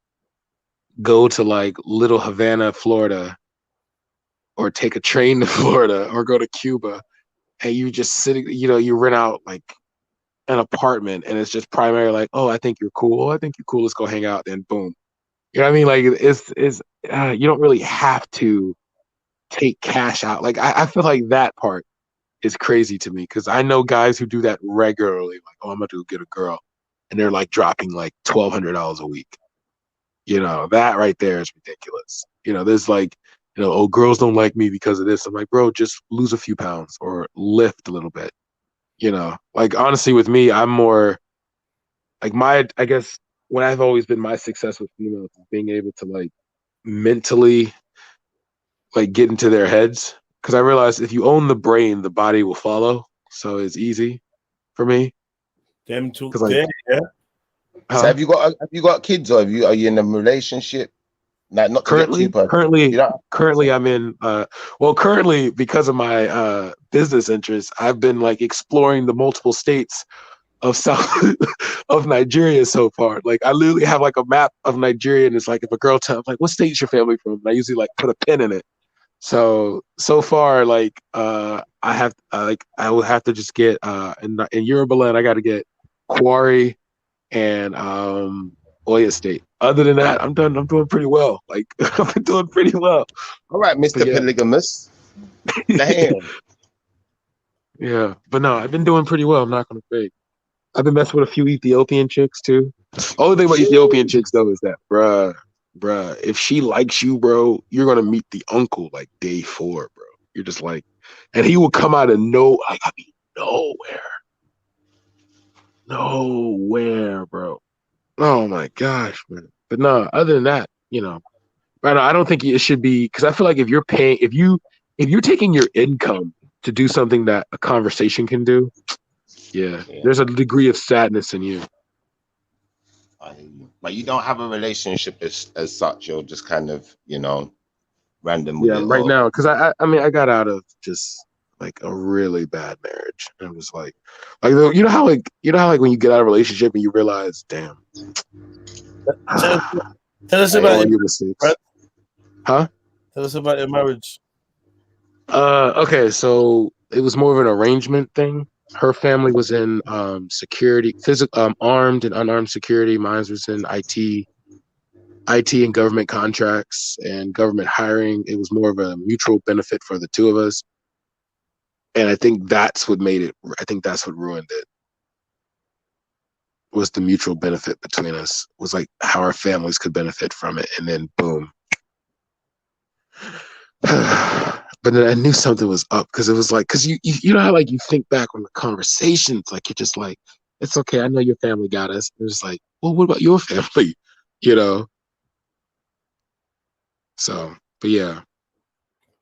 go to like Little Havana, Florida, or take a train to Florida or go to Cuba, and you just sitting, you rent out like an apartment and it's just primarily like, oh, I think you're cool. Let's go hang out. Then boom. You know what I mean? Like it's you don't really have to take cash out. Like I feel like that part is crazy to me because I know guys who do that regularly. Like, oh, I'm gonna go get a girl, and they're like dropping like $1,200 a week. You know, that right there is ridiculous. There's like, oh, girls don't like me because of this. I'm like, bro, just lose a few pounds or lift a little bit. Like honestly, with me, I'm more like I guess what I've always been my success with females is being able to like mentally like get into their heads. Because I realize if you own the brain, the body will follow. So it's easy for me.
Them two,
like,
yeah.
So have you got kids or are you in a relationship? Like not
currently, I'm in currently because of my business interests, I've been like exploring the multiple states of South of Nigeria so far. Like I literally have like a map of Nigeria, and it's like if a girl tells like what state is your family from, and I usually like put a pin in it. So far, like I will have to just get in Yoruba I got to get Quarry and Oyo State. Other than that, I'm done. I'm doing pretty well. Like I've been doing pretty well.
All right, Mr. Polygamous. Damn.
Yeah, but no, I've been doing pretty well. I'm not gonna fake. I've been messing with a few Ethiopian chicks too. Only thing about Ethiopian chicks though is that, bruh, if she likes you, bro, you're gonna meet the uncle like day 4, bro. You're just like, and he will come out of nowhere, bro. Oh my gosh, man. But no, other than that, right now, I don't think it should be because I feel like if you're taking your income to do something that a conversation can do, yeah. There's a degree of sadness in you.
But you don't have a relationship as such. You're just kind of, random.
Yeah, right now, because I got out of just like a really bad marriage. And I'm just like you know how when you get out of a relationship and you realize, damn.
Tell us about
your mistakes. Huh?
Tell us about your marriage.
Okay, so it was more of an arrangement thing. Her family was in security, armed and unarmed security. Mine was in IT and government contracts and government hiring. It was more of a mutual benefit for the two of us. And I think that's what made it. I think that's what ruined it. Was the mutual benefit between us. Was like how our families could benefit from it, and then boom. But then I knew something was up because it was like, because you know how like you think back on the conversations, like you're just like, it's okay, I know your family got us. It's like, well, what about your family? You know? So, but yeah.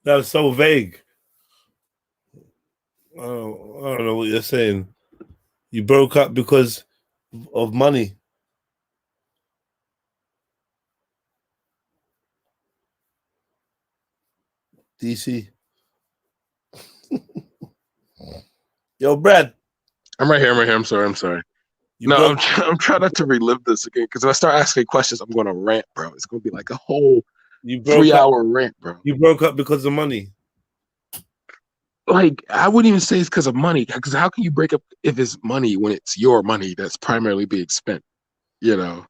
That was so vague. I don't know what you're saying. You broke up because of money. DC. Yo, Brad.
I'm right here. I'm sorry. I'm trying not to relive this again because if I start asking questions, I'm going to rant, bro. It's going to be like a whole 3-hour rant, bro.
You broke up because of money.
Like, I wouldn't even say it's because of money, because how can you break up if it's money when it's your money that's primarily being spent, you know?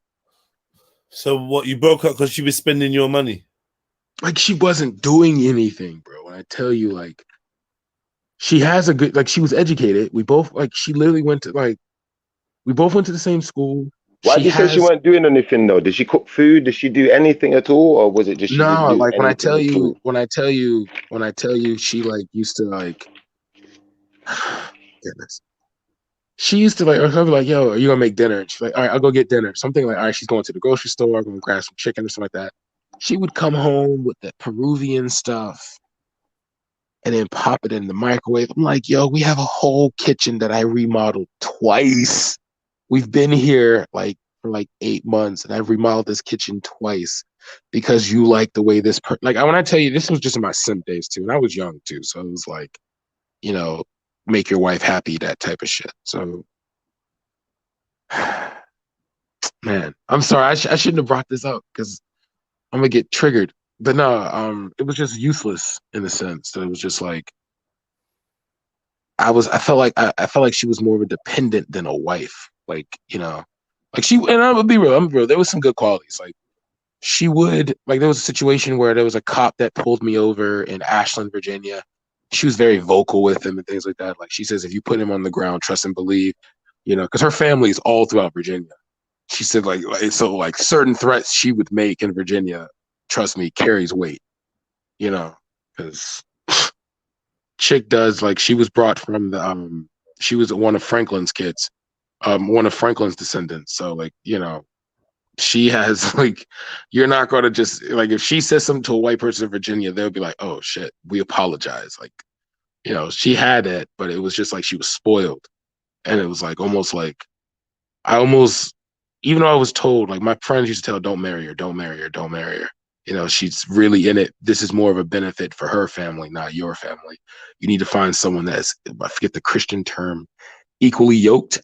So what, you broke up because she was spending your money?
Like, she wasn't doing anything, bro. When I tell you, like, she has a good, like, she was educated. We both, like, she literally went to, like, we both went to the same school.
Why did you say she weren't doing anything though? Did she cook food? Did she do anything at all, or was it just she didn't
No,
do
like when I
anything
tell
at all?
you, she like used to like, goodness. She used to like, I'll be like, yo, are you gonna make dinner? And she's like, all right, I'll go get dinner. Something like, all right, she's going to the grocery store, gonna grab some chicken or something like that. She would come home with the Peruvian stuff and then pop it in the microwave. I'm like, yo, we have a whole kitchen that I remodeled twice. We've been here like for like 8 months, and I've remodeled this kitchen twice because you like the way this like when I tell you, this was just in my simp days too, and I was young too, so it was like, you know, make your wife happy, that type of shit. So man, I'm sorry, I shouldn't have brought this up because I'm gonna get triggered. But no, it was just useless in the sense that it was just like I felt like she was more of a dependent than a wife. Like, you know, like she, and I'm gonna be real, there was some good qualities. Like she would, like there was a situation where there was a cop that pulled me over in Ashland, Virginia. She was very vocal with him and things like that. Like she says, if you put him on the ground, trust and believe, you know, because her family is all throughout Virginia. She said like so like certain threats she would make in Virginia, trust me, carries weight, you know, because chick does, like she was brought from the she was one of Franklin's kids, one of Franklin's descendants. So like, you know, she has like, you're not gonna just like, if she says something to a white person in Virginia, they'll be like, oh shit, we apologize. Like, you know, she had it, but it was just like she was spoiled. And it was like almost like even though I was told, like my friends used to tell, don't marry her, don't marry her, don't marry her. You know, she's really in it. This is more of a benefit for her family, not your family. You need to find someone that's, I forget the Christian term, equally yoked.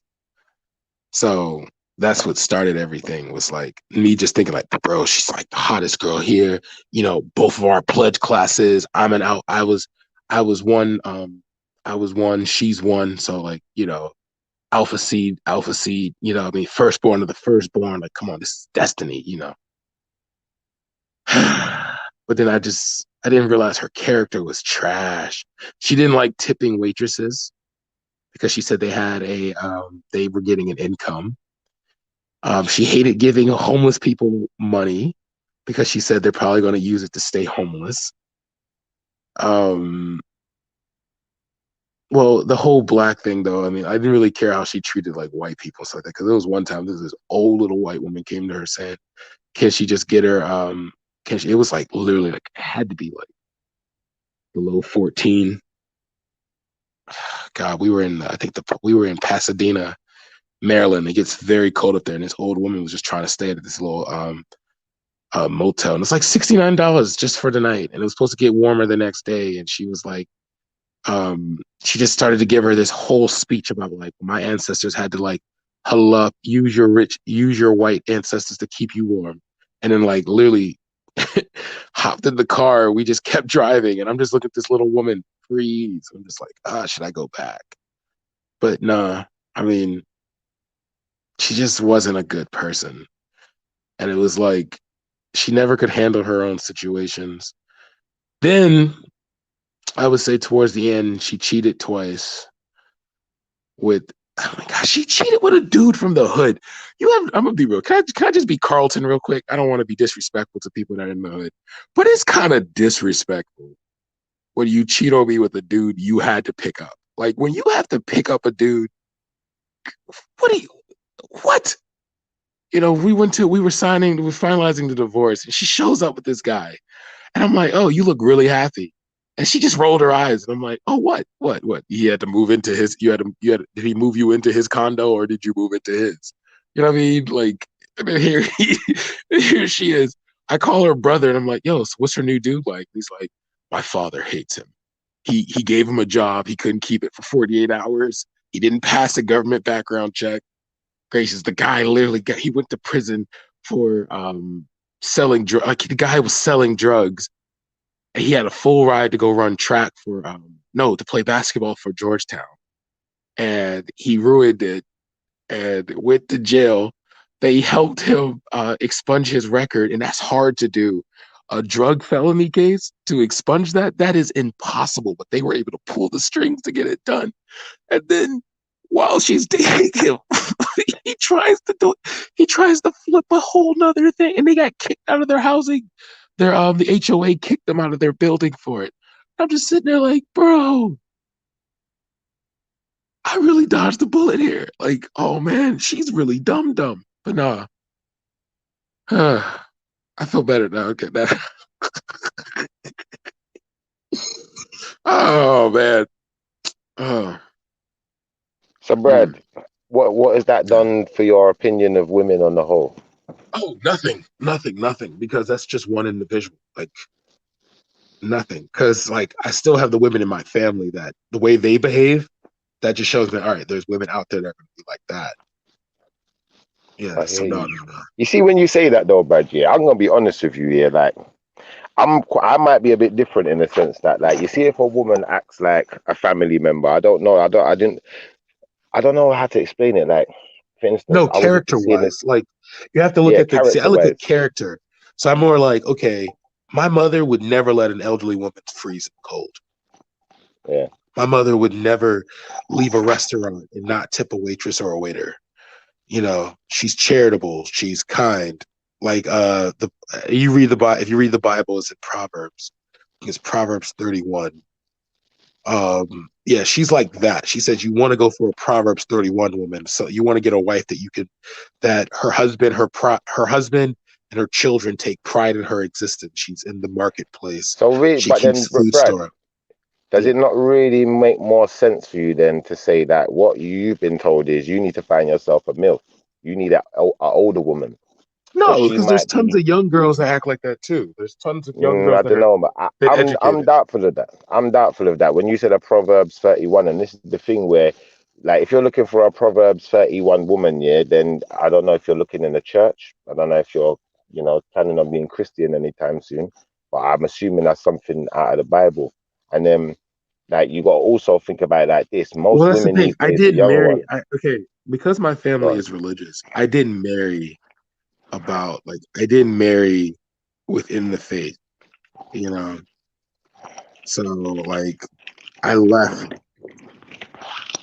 So that's what started everything, was like me just thinking like, bro, she's like the hottest girl here. You know, both of our pledge classes. I was one, she's one. So like, you know, alpha seed, you know, I mean, firstborn of the firstborn, like, come on, this is destiny, you know. But then I didn't realize her character was trash. She didn't like tipping waitresses because she said they were getting an income. She hated giving homeless people money because she said they're probably going to use it to stay homeless. Well, the whole black thing, though, I mean, I didn't really care how she treated like white people and stuff like that, because there was one time this old little white woman came to her saying, can she just get her, it was like literally like, it had to be like below 14. God, we were in Pasadena, Maryland. It gets very cold up there, and this old woman was just trying to stay at this little motel, and it's like $69 just for the night, and it was supposed to get warmer the next day. And she was like, she just started to give her this whole speech about like, my ancestors had to like huddle up, use your white ancestors to keep you warm, and then like literally hopped in the car. We just kept driving, and I'm just looking at this little woman freeze. I'm just like, should I go back? But nah, I mean, she just wasn't a good person. And it was like, she never could handle her own situations. Then I would say towards the end, she cheated twice with, oh my gosh, she cheated with a dude from the hood. I'm gonna be real. Can I just be Carlton real quick? I don't want to be disrespectful to people that are in the hood, but it's kind of disrespectful when you cheat on me with a dude you had to pick up. Like when you have to pick up a dude, what? You know, we were finalizing the divorce, and she shows up with this guy. And I'm like, oh, you look really happy. And she just rolled her eyes. And I'm like, oh, what? He had to move into his, did he move you into his condo or did you move into his? You know what I mean? Like, here she is. I call her brother and I'm like, yo, so what's her new dude like? He's like, my father hates him. He gave him a job. He couldn't keep it for 48 hours. He didn't pass a government background check. Gracious, the guy he went to prison for selling drugs. Like the guy was selling drugs. And he had a full ride to go run track to play basketball for Georgetown. And he ruined it and went to jail. They helped him expunge his record, and that's hard to do. A drug felony case, to expunge that is impossible, but they were able to pull the strings to get it done. And then while she's dating him, he tries to flip a whole nother thing, and they got kicked out of their housing. The HOA kicked them out of their building for it. I'm just sitting there like, bro, I really dodged the bullet here. Like, oh man, she's really dumb. But nah. I feel better now. Okay, that. Oh man. Oh.
So, Brad, what has that done for your opinion of women on the whole?
Oh, nothing, because that's just one individual. Like, nothing. Because, like, I still have the women in my family that the way they behave, that just shows me, all right, there's women out there that are going to be like that. Yeah, so no.
You see, when you say that, though, Brad, yeah, I'm going to be honest with you here. Like, I might be a bit different in the sense that, like, you see, if a woman acts like a family member, I don't know. I don't know how to explain it. Like, for instance,
no, character-wise, like you have to look at I look at character. So I'm more like, okay, my mother would never let an elderly woman freeze cold.
Yeah.
My mother would never leave a restaurant and not tip a waitress or a waiter. You know, she's charitable, she's kind. Like if you read the Bible, it's in Proverbs. It's Proverbs 31. Yeah, she's like that. She says you want to go for a Proverbs 31 woman. So you want to get a wife that her husband and her children take pride in her existence. She's in the marketplace.
So really,
she
but
keeps
then,
food
Brad,
store.
does it not really make more sense for you then to say that what you've been told is you need to find yourself a MILF? You need an older woman.
No, because there's tons of young girls that act like that too. There's tons of young girls.
I don't know, but I'm doubtful of that. I'm doubtful of that. When you said a Proverbs 31, and this is the thing where, like, if you're looking for a Proverbs 31 woman, yeah, then I don't know if you're looking in the church. I don't know if you're, planning on being Christian anytime soon. But I'm assuming that's something out of the Bible. And then, like, you got to also think about it like this. Most women these days,
I didn't marry. Because my family is religious. I didn't marry. I didn't marry within the faith, so like I left.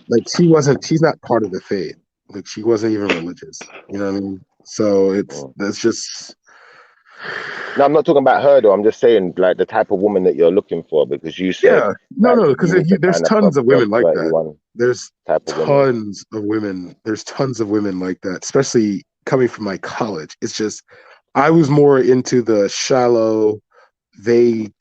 Like she's not part of the faith. Like she wasn't even religious, you know what I mean? So that's just.
No, I'm not talking about her though. I'm just saying like the type of woman that you're looking for, because you said
because there's tons of women like that. There's tons of women. There's tons of women like that, especially coming from my college. It's just I was more into the shallow, vague,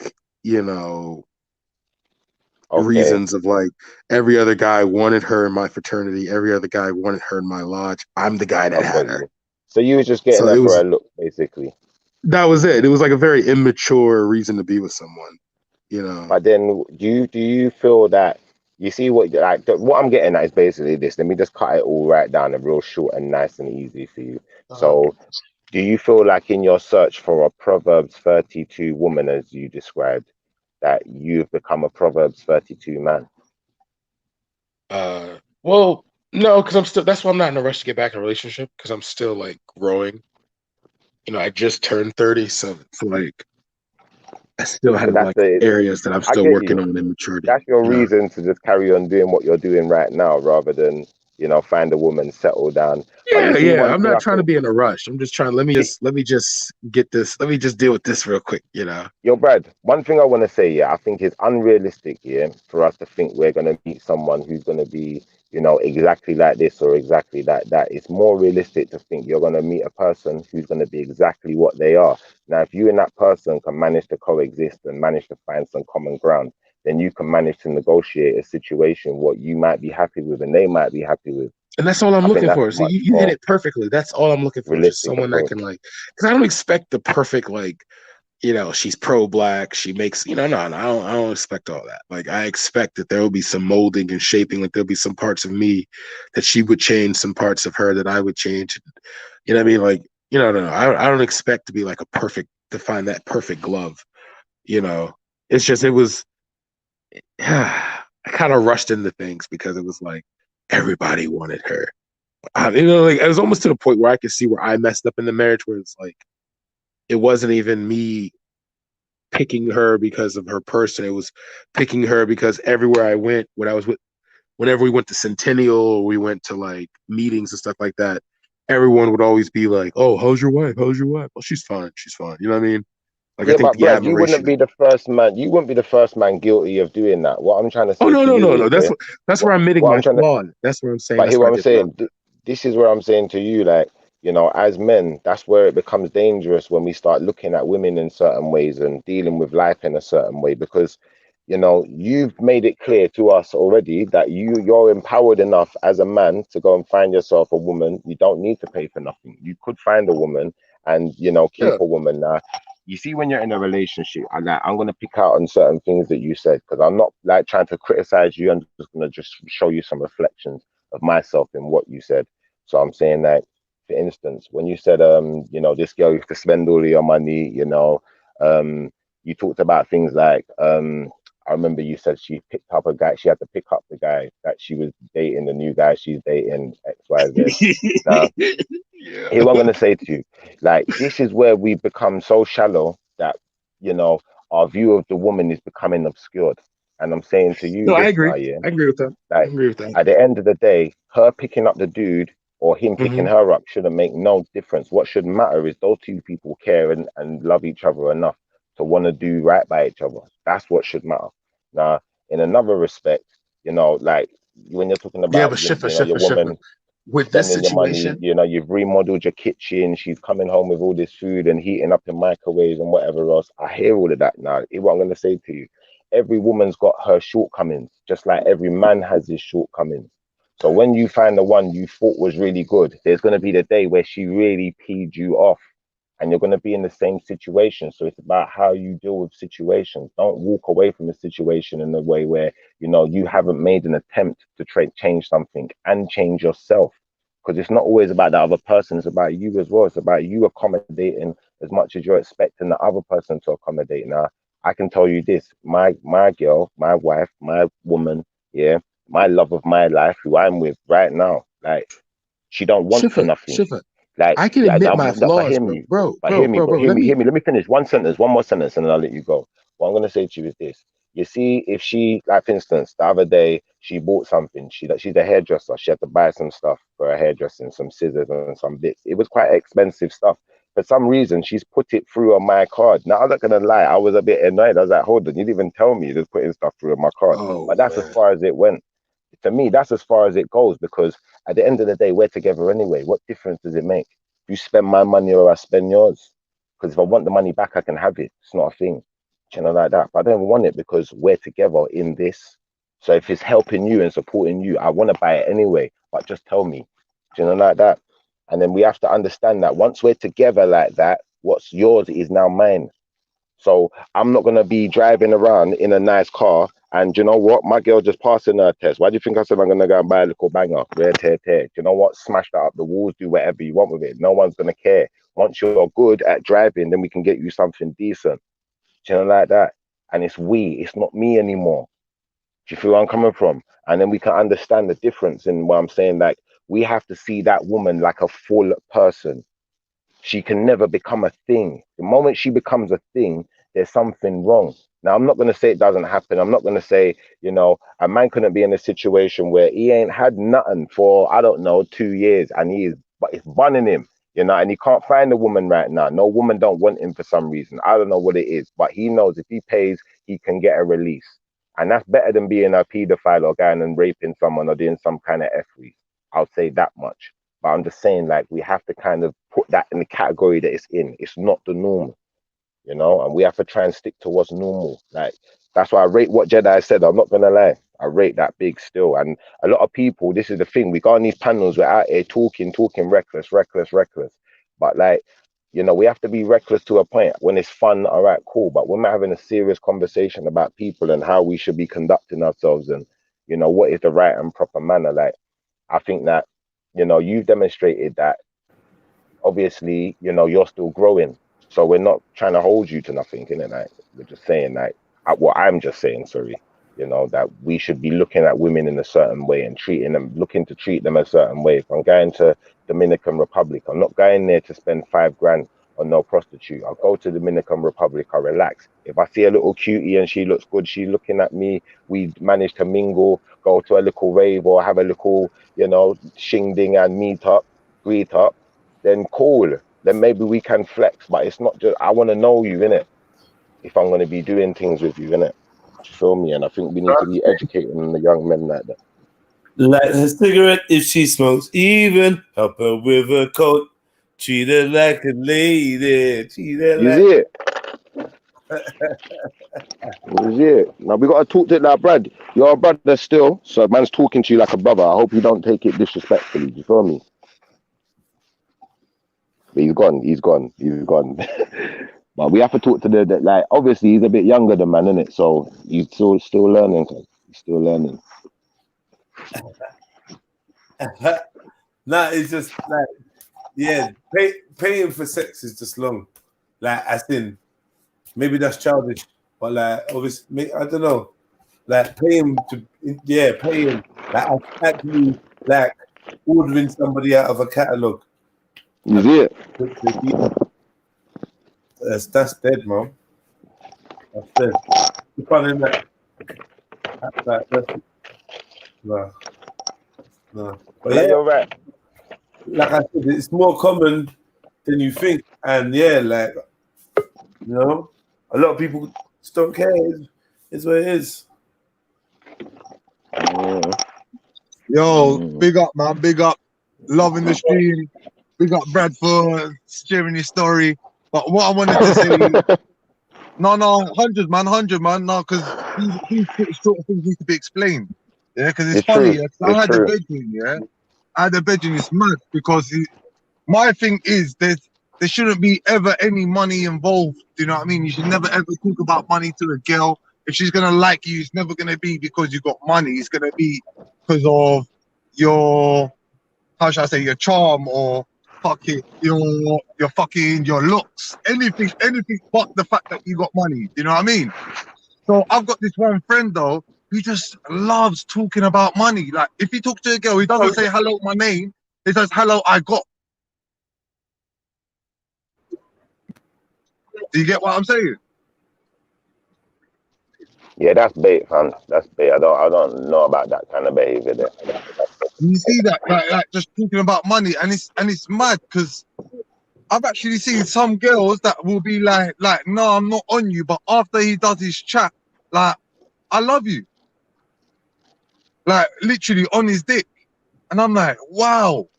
reasons of like every other guy wanted her in my fraternity, every other guy wanted her in my lodge. I'm the guy that had her.
So you were just getting her for a look, basically.
That was it. It was like a very immature reason to be with someone,
But then, do you feel that you see what I'm getting at is basically this? Let me just cut it all right down and real short and nice and easy for you. So, do you feel like in your search for a Proverbs 32 woman, as you described, that you've become a Proverbs 32 man?
Well, no, because that's why I'm not in a rush to get back in a relationship, because I'm still like growing. I just turned 30, so like I still have like areas that I'm still working on in maturity.
That's your reason to just carry on doing what you're doing right now, rather than
you know, find a woman, settle down. But you
Yeah,
see,
yeah.
one
I'm
thing
not
I
trying to
think,
be in a rush. I'm just trying. Let me just get this. Let me just deal with this real quick. You know.
yo, Brad, one thing I want to say, yeah, I think it's unrealistic, yeah, for us to think we're going to meet someone who's going to be, you know, exactly like this or exactly like that. It's more realistic to think you're going to meet a person who's going to be exactly what they are. Now, if you and that person can manage to coexist and manage to find some common ground, then you can manage to negotiate a situation what you might be happy with and they might be happy with.
And that's all I'm
I think
looking
that's
for.
a
See,
much
you hit
more
it perfectly. That's all I'm looking for. Just
realistic
someone that
approach.
can like, because I don't expect the perfect like, you know, she's pro-black. She makes, you know, no, I don't expect all that. Like, I expect that there will be some molding and shaping. Like, there'll be some parts of me that she would change, some parts of her that I would change. You know what I mean? Like, you know, no, I don't expect to be like to find that perfect glove. You know, it's just it was. I kind of rushed into things because it was like everybody wanted her. You know, like it was almost to the point where I could see where I messed up in the marriage, where it's like it wasn't even me picking her because of her person. It was picking her because everywhere I went, whenever we went to Centennial or we went to like meetings and stuff like that, everyone would always be like, "Oh, how's your wife? How's your wife? Oh, she's fine. She's fine." You know what I mean? Like I
Yeah,
think
but
the
Brad, you wouldn't
admiration.
be the first man. You wouldn't be the first man guilty of doing that. What I'm trying to
Oh
say to you
no.
is, yeah,
That's where I'm admitting
what
my
I'm trying to,
flaw. That's where I'm saying
but
that's
here
where
what
I
I'm
did wrong.
saying. This is where I'm saying to you, like, you know, as men, that's where it becomes dangerous when we start looking at women in certain ways and dealing with life in a certain way, because, you know, you've made it clear to us already that you're empowered enough as a man to go and find yourself a woman. You don't need to pay for nothing. You could find a woman and, you know, keep
Yeah.
a woman. Now, you see, when you're in a relationship, and like, I'm gonna pick out on certain things that you said because I'm not like trying to criticize you. I'm just gonna just show you some reflections of myself in what you said. So I'm saying that, for instance, when you said, you know, this girl used to spend all of your money, you know, you talked about things like, I remember you said she picked up a guy, she had to pick up the guy that she was dating, the new guy she's dating, XYZ. Now, here's what I'm gonna say to you, like, this is where we become so shallow that, you know, our view of the woman is becoming obscured. And I'm saying to you
No, I
this
agree.
now, yeah,
I agree with that. I
like,
agree with that.
at the end of the day, her picking up the dude or him picking
Mhm.
her up shouldn't make no difference. What should matter is those two people care and love each other enough to want to do right by each other. That's what should matter. Now, in another respect, you know, like when you're talking
Yeah,
about
but
you know, your
Shifter.
woman
With this
spending your money,
situation,
you know, you've remodeled your kitchen, she's coming home with all this food and heating up the microwaves and whatever else. I hear all of that now. Here's what I'm going to say to you. Every woman's got her shortcomings, just like every man has his shortcomings. So when you find the one you thought was really good, there's going to be the day where she really peed you off and you're going to be in the same situation. So it's about how you deal with situations. Don't walk away from a situation in a way where, you know, you haven't made an attempt to change something and change yourself. Because it's not always about the other person, it's about you as well. It's about you accommodating as much as you're expecting the other person to accommodate. Now, I can tell you this, my girl, my wife, my woman, yeah, my love of my life, who I'm with right now, like, she don't want for nothing.
Shifter.
Like,
I can
yeah,
admit my
but
flaws,
hear
bro.
me,
Bro,
but
bro,
hear me,
bro,
but
bro.
hear me, hear me. Let me finish one more sentence, and then I'll let you go. What I'm gonna say to you is this: you see, if she, like, for instance, the other day she bought something. She's a hairdresser. She had to buy some stuff for her hairdressing, some scissors and some bits. It was quite expensive stuff. For some reason, she's put it through on my card. Now, I'm not gonna lie, I was a bit annoyed. I was like, hold on, you didn't even tell me you're putting stuff through on my card.
Oh
But that's as
man.
far as it went. To me, that's as far as it goes because at the end of the day, we're together anyway. What difference does it make? You spend my money or I spend yours? Because if I want the money back, I can have it. It's not a thing. You know, like that. But I don't want it because we're together in this. So if it's helping you and supporting you, I want to buy it anyway. But just tell me. You know, like that. And then we have to understand that once we're together like that, what's yours is now mine. So I'm not gonna be driving around in a nice car. And you know what? My girl just passing her test. Why do you think I said I'm gonna go and buy a little banger? Rare tear tear. Do you know what? Smash that up the walls, do whatever you want with it. No one's gonna care. Once you're good at driving, then we can get you something decent. Do you know, like that? And it's not me anymore. Do you feel where I'm coming from? And then we can understand the difference in what I'm saying. Like, we have to see that woman like a full person. She can never become a thing. The moment she becomes a thing,
there's something wrong. Now, I'm not going to say it doesn't happen. I'm not going to say, you know, a man couldn't be in a situation where he ain't had nothing for, I don't know, 2 years, and but it's bunning him, you know, and he can't find a woman right now. No woman don't want him for some reason. I don't know what it is, but he knows if he pays, he can get a release. And that's better than being a paedophile or going and raping someone or doing some kind of F-rease. I'll say that much. But I'm just saying, like, we have to kind of put that in the category that it's in. It's not the normal, you know, and we have to try and stick to what's normal. Like, that's why I rate what Jedi said. I'm not going to lie. I rate that big still. And a lot of people, this is the thing, we go on these panels, we're out here talking reckless. But, like, you know, we have to be reckless to a point. When it's fun, all right, cool. But when we're having a serious conversation about people and how we should be conducting ourselves and, you know, what is the right and proper manner, like, I think that, you know, you've demonstrated that, obviously, you know, you're still growing. So we're not trying to hold you to nothing, innit? Like, we're just saying, like, what I'm just saying, sorry, you know, that we should be looking at women in a certain way and looking to treat them a certain way. If I'm going to Dominican Republic, I'm not going there to spend $5,000 on no prostitute. I'll go to Dominican Republic, I'll relax. If I see a little cutie and she looks good, she's looking at me, we manage to mingle, go to a little rave or have a little, you know, shing-ding and greet up, then cool. Then maybe we can flex, but it's not just, I want to know you, innit? If I'm going to be doing things with you, innit? You feel me? And I think we need to be educating the young men like that.
Light her cigarette if she smokes, even help her with her coat. Treat her like a lady. Treat her
You
like.
see it? You see it? Now we got to talk to that, Brad. You're a brother still, so man's talking to you like a brother. I hope you don't take it disrespectfully. You feel me? But he's gone. But we have to talk to the like. Obviously, he's a bit younger than man, isn't it? So he's still learning. He's still learning.
Nah, it's just like, yeah, paying for sex is just long. Like, as in, maybe that's childish, but like, obviously, I don't know. Like, paying. Like, actually, like, ordering somebody out of a catalog.
You see it?
That's dead, man. That's dead. You find that. No. But yeah,
you're right.
Like I said, it's more common than you think, and yeah, like, you know, a lot of people just don't care. It's what it is.
Yo, big up, man. Big up. Loving the stream. Big up Brad for sharing his story. But what I wanted to say, no, 100 man. No, because these sort of things need to be explained. Yeah, because it's funny.
True.
Yeah? I had the bedroom. Yeah, I had the bedroom. It's mad because my thing is there shouldn't be ever any money involved. You know what I mean? You should never ever talk about money to a girl. If she's gonna like you, it's never gonna be because you got money. It's gonna be because of your, how should I say, your charm or your looks. Anything but the fact that you got money. You know what I mean? So I've got this one friend though, he just loves talking about money. Like if he talks to a girl, he doesn't say hello, my name. He says hello, I got. Do you get what I'm saying?
Yeah, that's bait, fam. That's bait. I don't know about that kind of behavior there.
You see that, like just talking about money, and it's mad because I've actually seen some girls that will be like, no, I'm not on you, but after he does his chat, like, I love you, like literally on his dick, and I'm like, wow.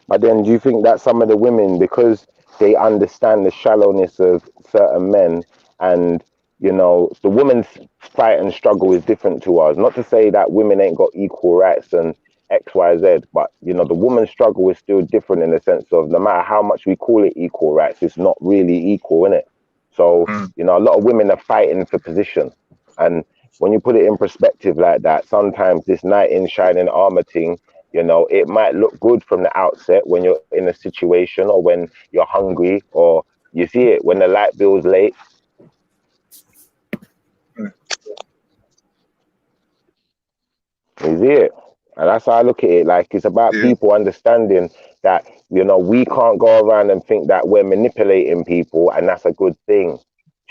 But then, do you think that some of the women, because they understand the shallowness of certain men, and you know, the woman's fight and struggle is different to ours? Not to say that women ain't got equal rights and X, Y, Z, but you know, the woman's struggle is still different in the sense of no matter how much we call it equal rights, it's not really equal, innit? So, you know, a lot of women are fighting for position, and when you put it in perspective like that, sometimes this knight in shining armor thing, you know, it might look good from the outset when you're in a situation or when you're hungry or you see it when the light bill's late. You see it? And that's how I look at it. Like, it's about people understanding that, you know, we can't go around and think that we're manipulating people and that's a good thing. Do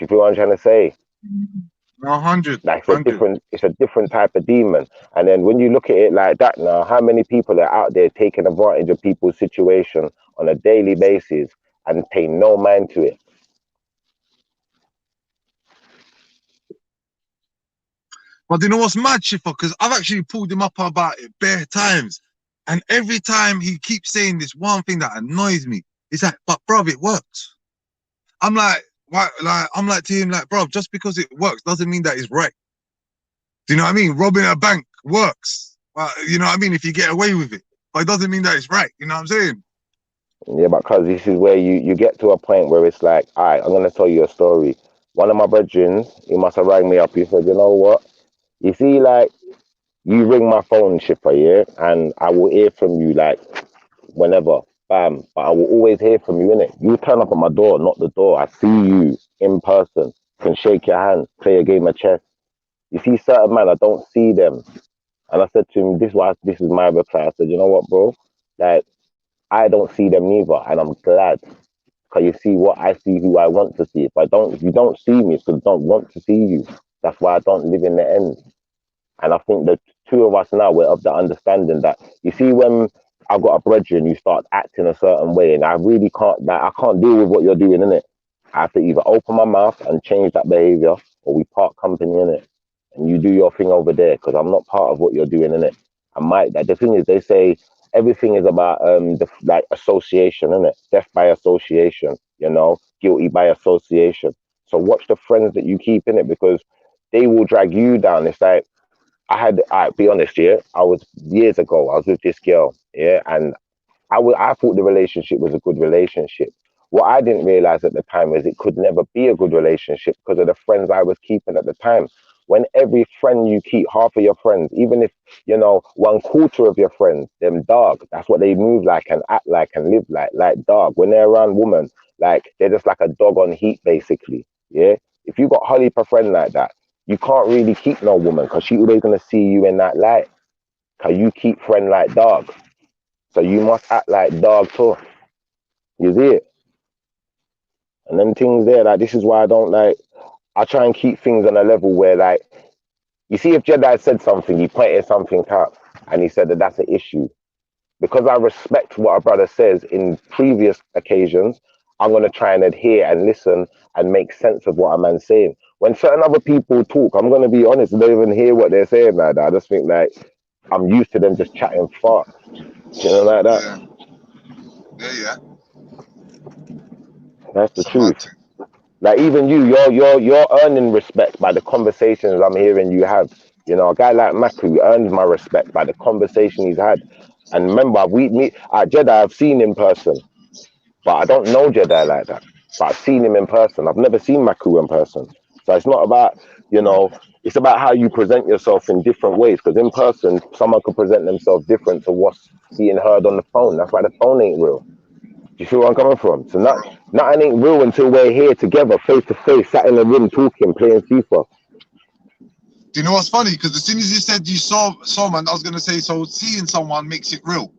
you feel what I'm trying to say?
100.
Like, it's a different type of demon. And then when you look at it like that now, how many people are out there taking advantage of people's situation on a daily basis and pay no mind to it?
But you know what's mad, Schiffer? Because I've actually pulled him up about it bare times. And every time he keeps saying this one thing that annoys me. He's like, but bruv, it works. I'm like, why? Like, I'm like to him, like, bruv, just because it works doesn't mean that it's right. Do you know what I mean? Robbing a bank works. You know what I mean? If you get away with it. But it doesn't mean that it's right. You know what I'm saying?
Yeah, because this is where you get to a point where it's like, all right, I'm going to tell you a story. One of my brethren, he must have rang me up. He said, you know what? You see, like, you ring my phone, Schiffer, yeah? And I will hear from you, like, whenever, bam. But I will always hear from you, innit? You turn up at my door, not the door. I see you in person, can shake your hand, play a game of chess. You see certain man, I don't see them. And I said to him, this is my reply. I said, you know what, bro? Like, I don't see them neither, and I'm glad. Because you see what I see, who I want to see. If you don't see me, it's because I don't want to see you. That's why I don't live in the end. And I think the two of us now, we're of the understanding that, you see, when I've got a brethren, you start acting a certain way, and I really can't, like, I can't deal with what you're doing, innit? I have to either open my mouth and change that behavior, or we part company, innit? And you do your thing over there, because I'm not part of what you're doing, innit? The thing is, they say everything is about like association, innit? Death by association, you know, guilty by association. So watch the friends that you keep in it, because they will drag you down. It's like, I'll be honest, yeah, I was years ago, I was with this girl, yeah, and I thought the relationship was a good relationship. What I didn't realize at the time is it could never be a good relationship because of the friends I was keeping at the time. When every friend you keep, half of your friends, even if, you know, 1/4 of your friends, them dog, that's what they move like and act like and live like dog. When they're around women, like, they're just like a dog on heat, basically, yeah? If you got Holly per friend like that, you can't really keep no woman because she always going to see you in that light. Because you keep friend like dog. So you must act like dog too. You see it? And them things there, like, this is why I don't, like, I try and keep things on a level where, like, you see, if Jedi said something, he pointed something out, and he said that that's an issue. Because I respect what a brother says in previous occasions, I'm going to try and adhere and listen and make sense of what a man's saying. When certain other people talk, I'm going to be honest, I don't even hear what they're saying like that. I just think, like, I'm used to them just chatting fart. You know, like that.
Yeah.
That's the truth. Like, even you're earning respect by the conversations I'm hearing you have. You know, a guy like Maku earns my respect by the conversation he's had. And remember, me at Jedi, I've seen in person, but I don't know Jedi like that. But I've seen him in person. I've never seen Maku in person. So it's not about, you know, it's about how you present yourself in different ways. Because in person, someone could present themselves different to what's being heard on the phone. That's why the phone ain't real. Do you feel where I'm coming from? So nothing ain't real until we're here together, face to face, sat in the room talking, playing FIFA.
Do you know what's funny? Because as soon as you said you saw someone, I was going to say, so seeing someone makes it real.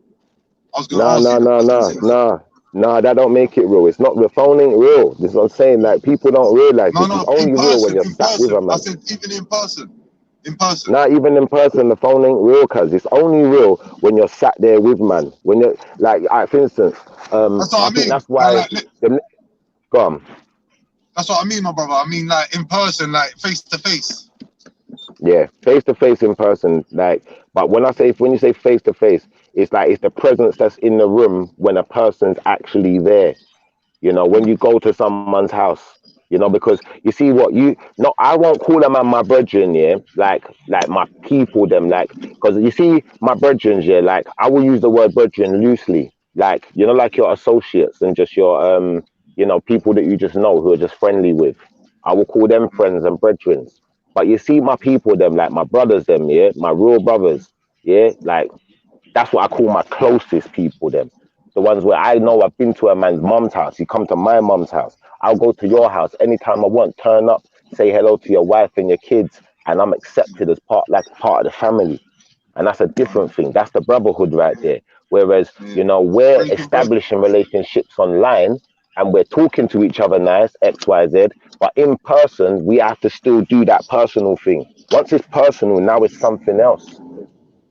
I was going to ask you.
Nah, that don't make it real. It's not, the phone ain't real. This is what I'm saying. Like, people don't realize this is only real when you're sat with a man.
I said even in person. In person.
Not even in person, the phone ain't real, cuz it's only real when you're sat there with man. When you're like, for instance,
that's what I mean.
think that's why. Go on.
That's what I mean, my brother. I mean, like, in person, like, face to face.
Yeah, face to face, in person. Like, but when you say face to face, it's like, it's the presence that's in the room when a person's actually there. You know, when you go to someone's house, you know, because you see I won't call them my brethren, yeah, like my people, them, like, because you see my brethren, yeah, like, I will use the word brethren loosely, like, you know, like your associates and just your, you know, people that you just know who are just friendly with. I will call them friends and brethren. But you see my people, them, like my brothers, them, yeah, my real brothers, yeah, like, that's what I call my closest people, them. The ones where I know I've been to a man's mom's house. You come to my mom's house. I'll go to your house anytime I want. Turn up, say hello to your wife and your kids, and I'm accepted as part of the family. And that's a different thing. That's the brotherhood right there. Whereas, you know, we're establishing relationships online and we're talking to each other nice, X, Y, Z, but in person, we have to still do that personal thing. Once it's personal, now it's something else. Do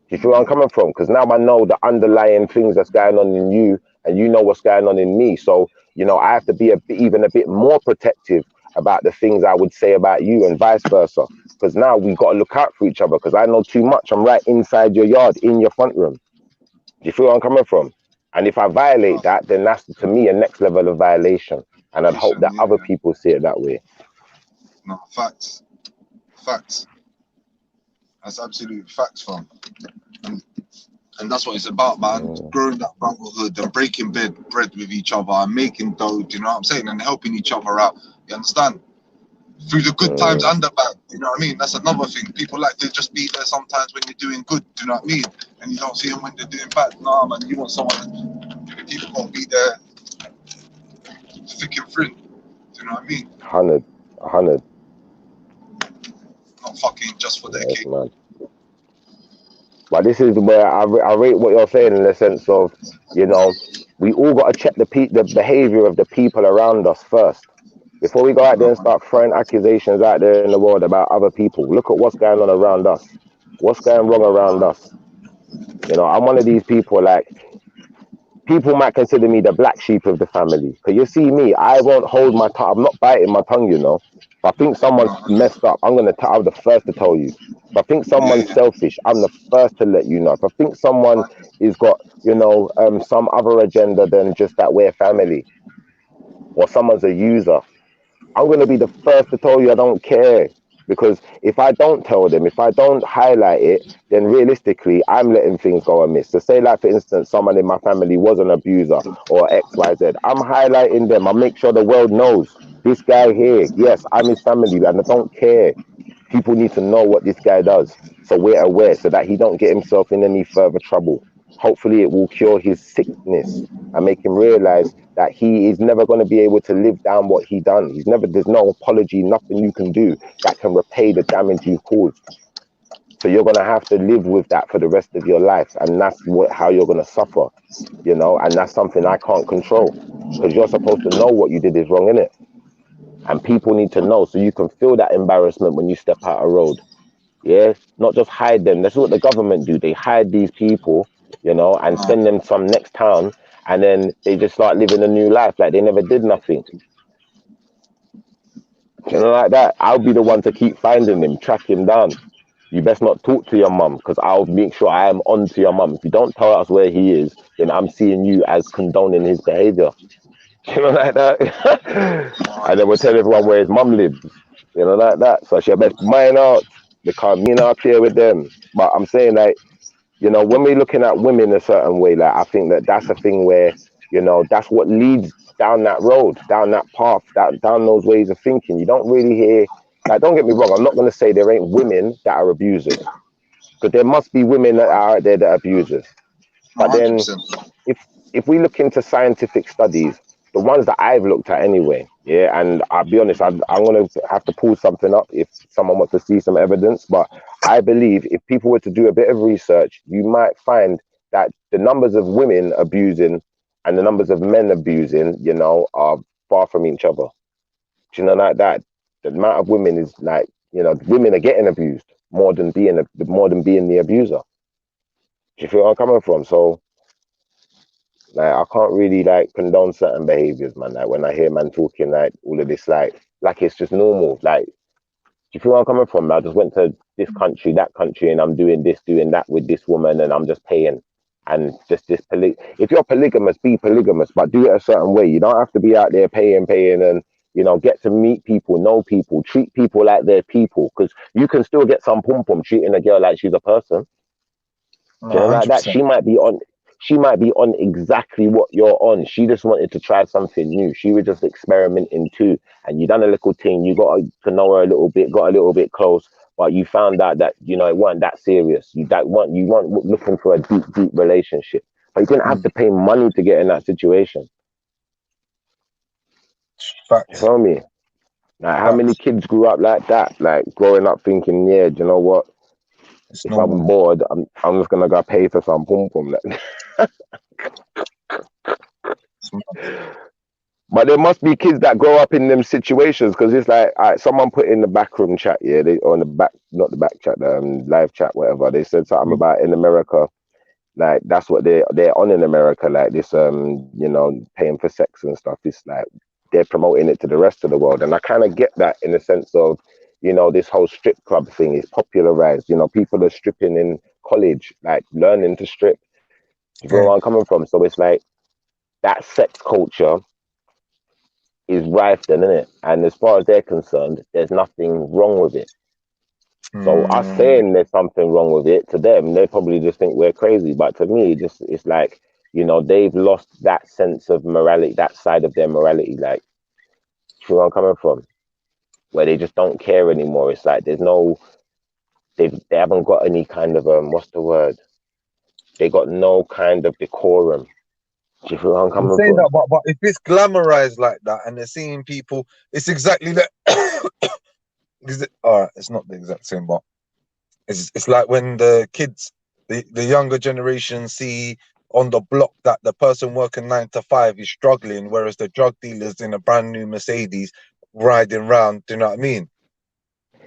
you feel where I'm coming from? Because now I know the underlying things that's going on in you and you know what's going on in me. So, you know, I have to be even a bit more protective about the things I would say about you and vice versa. Because now we got to look out for each other because I know too much. I'm right inside your yard, in your front room. Do you feel where I'm coming from? And if I violate that, then that's, to me, a next level of violation. And I'd hope that other people see it that way.
No, facts. Facts. That's absolute facts, fam. And that's what it's about, man. Growing that brotherhood and breaking bread with each other and making dough, you know what I'm saying? And helping each other out. You understand? Through the good times and the bad. You know what I mean? That's another thing. People like to just be there sometimes when you're doing good, do you know what I mean? And you don't see them when they're doing bad. Nah, man, you want someone, people got to be there thick and thin. Do you know what I mean?
100.
Not fucking just for their cake.
Man. But this is where I rate what you're saying in the sense of, you know, we all got to check the behavior of the people around us first. Before we go out there and start throwing accusations out there in the world about other people, look at what's going on around us. What's going wrong around us? You know, I'm one of these people, like, people might consider me the black sheep of the family. Because you see me, I won't hold my tongue. I'm not biting my tongue, you know. If I think someone's messed up, I'm the first to tell you. If I think someone's selfish, I'm the first to let you know. If I think someone has got, you know, some other agenda than just that we're family, or someone's a user, I'm going to be the first to tell you I don't care. Because if I don't tell them, if I don't highlight it, then realistically, I'm letting things go amiss. So say, like, for instance, someone in my family was an abuser or XYZ. I'm highlighting them. I make sure the world knows this guy here. Yes, I'm his family and I don't care. People need to know what this guy does. So we're aware so that he don't get himself in any further trouble. Hopefully it will cure his sickness and make him realize that he is never going to be able to live down what he done. There's no apology, nothing you can do that can repay the damage you've caused. So you're going to have to live with that for the rest of your life. And that's how you're going to suffer, you know, and that's something I can't control because you're supposed to know what you did is wrong, innit? And people need to know so you can feel that embarrassment when you step out a road. Yeah, not just hide them. That's what the government do. They hide these people, you know, and send them some next town, and then they just start living a new life like they never did nothing. You know, like that. I'll be the one to keep finding him, track him down. You best not talk to your mum because I'll make sure I am on to your mum. If you don't tell us where he is, then I'm seeing you as condoning his behavior. You know, like that. And then we'll tell everyone where his mum lives. You know, like that. So she best mind out. They can't mean out clear with them. But I'm saying, like, you know, when we're looking at women a certain way, like, I think that that's a thing where, you know, that's what leads down that road, down that path, down those ways of thinking. You don't really hear, like, don't get me wrong, I'm not going to say there ain't women that are abusers. Because there must be women that are out there that are abusers. But then, if we look into scientific studies, the ones that I've looked at anyway, yeah, and I'll be honest, I'm going to have to pull something up if someone wants to see some evidence, but I believe if people were to do a bit of research, you might find that the numbers of women abusing and the numbers of men abusing, you know, are far from each other. Do you know, like that? The amount of women is like, you know, women are getting abused more than being the abuser. Do you feel where I'm coming from? So, like, I can't really, like, condone certain behaviors, man. Like, when I hear man talking, like, all of this, like it's just normal. Like, do you feel where I'm coming from? I just went to this country, that country, and I'm doing this, doing that with this woman, and I'm just paying. And just this, if you're polygamous, be polygamous, but do it a certain way. You don't have to be out there paying, and, you know, get to meet people, know people, treat people like they're people. Because you can still get some pum-pum treating a girl like she's a person. Do you know, like that?
100%.
She might be on exactly what you're on. She just wanted to try something new. She was just experimenting too. And you done a little thing. You got to know her a little bit, got a little bit close, but you found out that, you know, it weren't that serious. You weren't looking for a deep relationship. But you didn't have to pay money to get in that situation. You feel me? Like, how many kids grew up like that? Like, growing up thinking, yeah, do you know what? If I'm bored, I'm just gonna go pay for some pum pum. But there must be kids that grow up in them situations, because it's like, all right, someone put in the backroom chat, yeah, they on the back, not the back chat, the live chat, whatever. They said something about in America, like that's what they're on in America, like this, you know, paying for sex and stuff. It's like they're promoting it to the rest of the world, and I kind of get that in the sense of, you know, this whole strip club thing is popularized. You know, people are stripping in college, like learning to strip. You know where I'm coming from? So it's like that sex culture is rife then, isn't it? And as far as they're concerned, there's nothing wrong with it. So us saying there's something wrong with it, to them, they probably just think we're crazy. But to me, just it's like, you know, they've lost that sense of morality, that side of their morality. Like, you know where I'm coming from? Where they just don't care anymore. It's like there's no, they haven't got any kind of what's the word? They got no kind of decorum. Do you feel where I'm coming
saying
from?
that, but if it's glamorized like that and they're seeing people, it's exactly that. All right, it's not the exact same, but it's like when the kids, the younger generation see on the block that the person working 9 to 5 is struggling, whereas the drug dealers in a brand new Mercedes riding round. Do you know what I mean?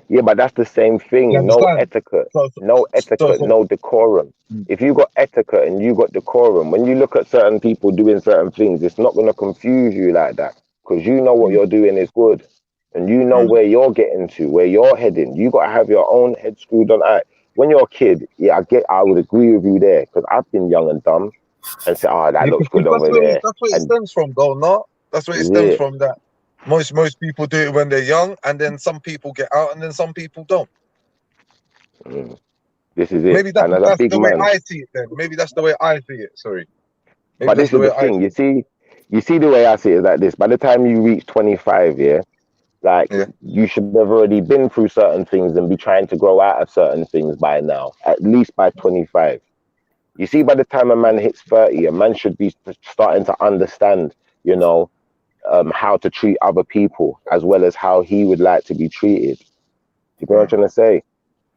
Yeah, but that's the same thing. No etiquette, no decorum. If you got etiquette and you got decorum, when you look at certain people doing certain things, it's not going to confuse you like that, because you know what you're doing is good, and you know where you're getting to, where you're heading. You got to have your own head screwed on. When you're a kid, yeah, I would agree with you there, because I've been young and dumb and say, oh, that looks good over there.
That's where it stems from, though. Not that's where it stems from. That most people do it when they're young, and then some people get out, and then some people don't.
This is it.
Maybe that's the way I see it. Then maybe that's the way I see it. Sorry. Maybe
But this is the thing. You see the way I see it is like this. By the time you reach 25, you should have already been through certain things and be trying to grow out of certain things by now, at least by 25. You see, by the time a man hits 30, a man should be starting to understand, you know, how to treat other people as well as how he would like to be treated. You know what I'm trying to say?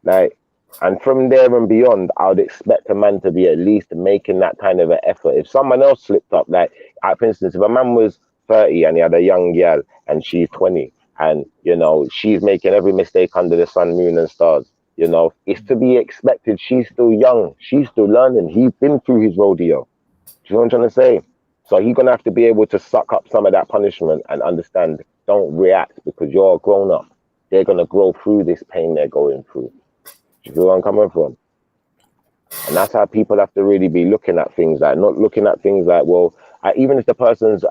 Like, and from there and beyond, I would expect a man to be at least making that kind of an effort. If someone else slipped up, like, for instance, if a man was 30 and he had a young girl and she's 20, and, you know, she's making every mistake under the sun, moon, and stars, you know, it's to be expected. She's still young. She's still learning. He's been through his rodeo. Do you know what I'm trying to say? So he's going to have to be able to suck up some of that punishment and understand, don't react, because you're a grown up. They're going to grow through this pain they're going through. Do you know where I'm coming from? And that's how people have to really be looking at things, like not looking at things like, well, even if the person's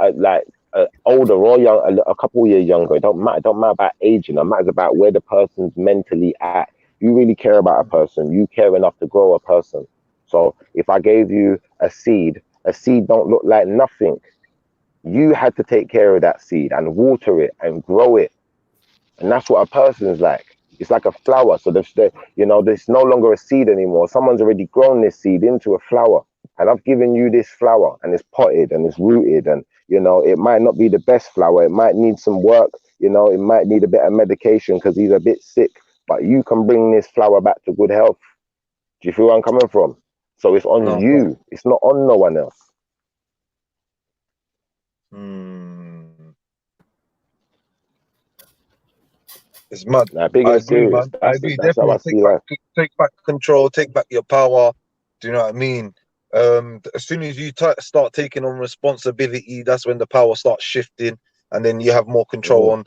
older or young, a couple of years younger, it don't matter. It don't matter about aging. It matters about where the person's mentally at. You really care about a person. You care enough to grow a person. So if I gave you a seed don't look like nothing. You had to take care of that seed and water it and grow it. And that's what a person's like. It's like a flower. So there's no longer a seed anymore. Someone's already grown this seed into a flower. And I've given you this flower, and it's potted and it's rooted. And, you know, it might not be the best flower. It might need some work. You know, it might need a bit of medication because he's a bit sick. But you can bring this flower back to good health. Do you feel where I'm coming from? So it's on you. It's not on no one else.
It's mad.
Nah, big and serious.
I agree. Definitely take back control, take back your power. Do you know what I mean? As soon as you start taking on responsibility, that's when the power starts shifting, and then you have more control on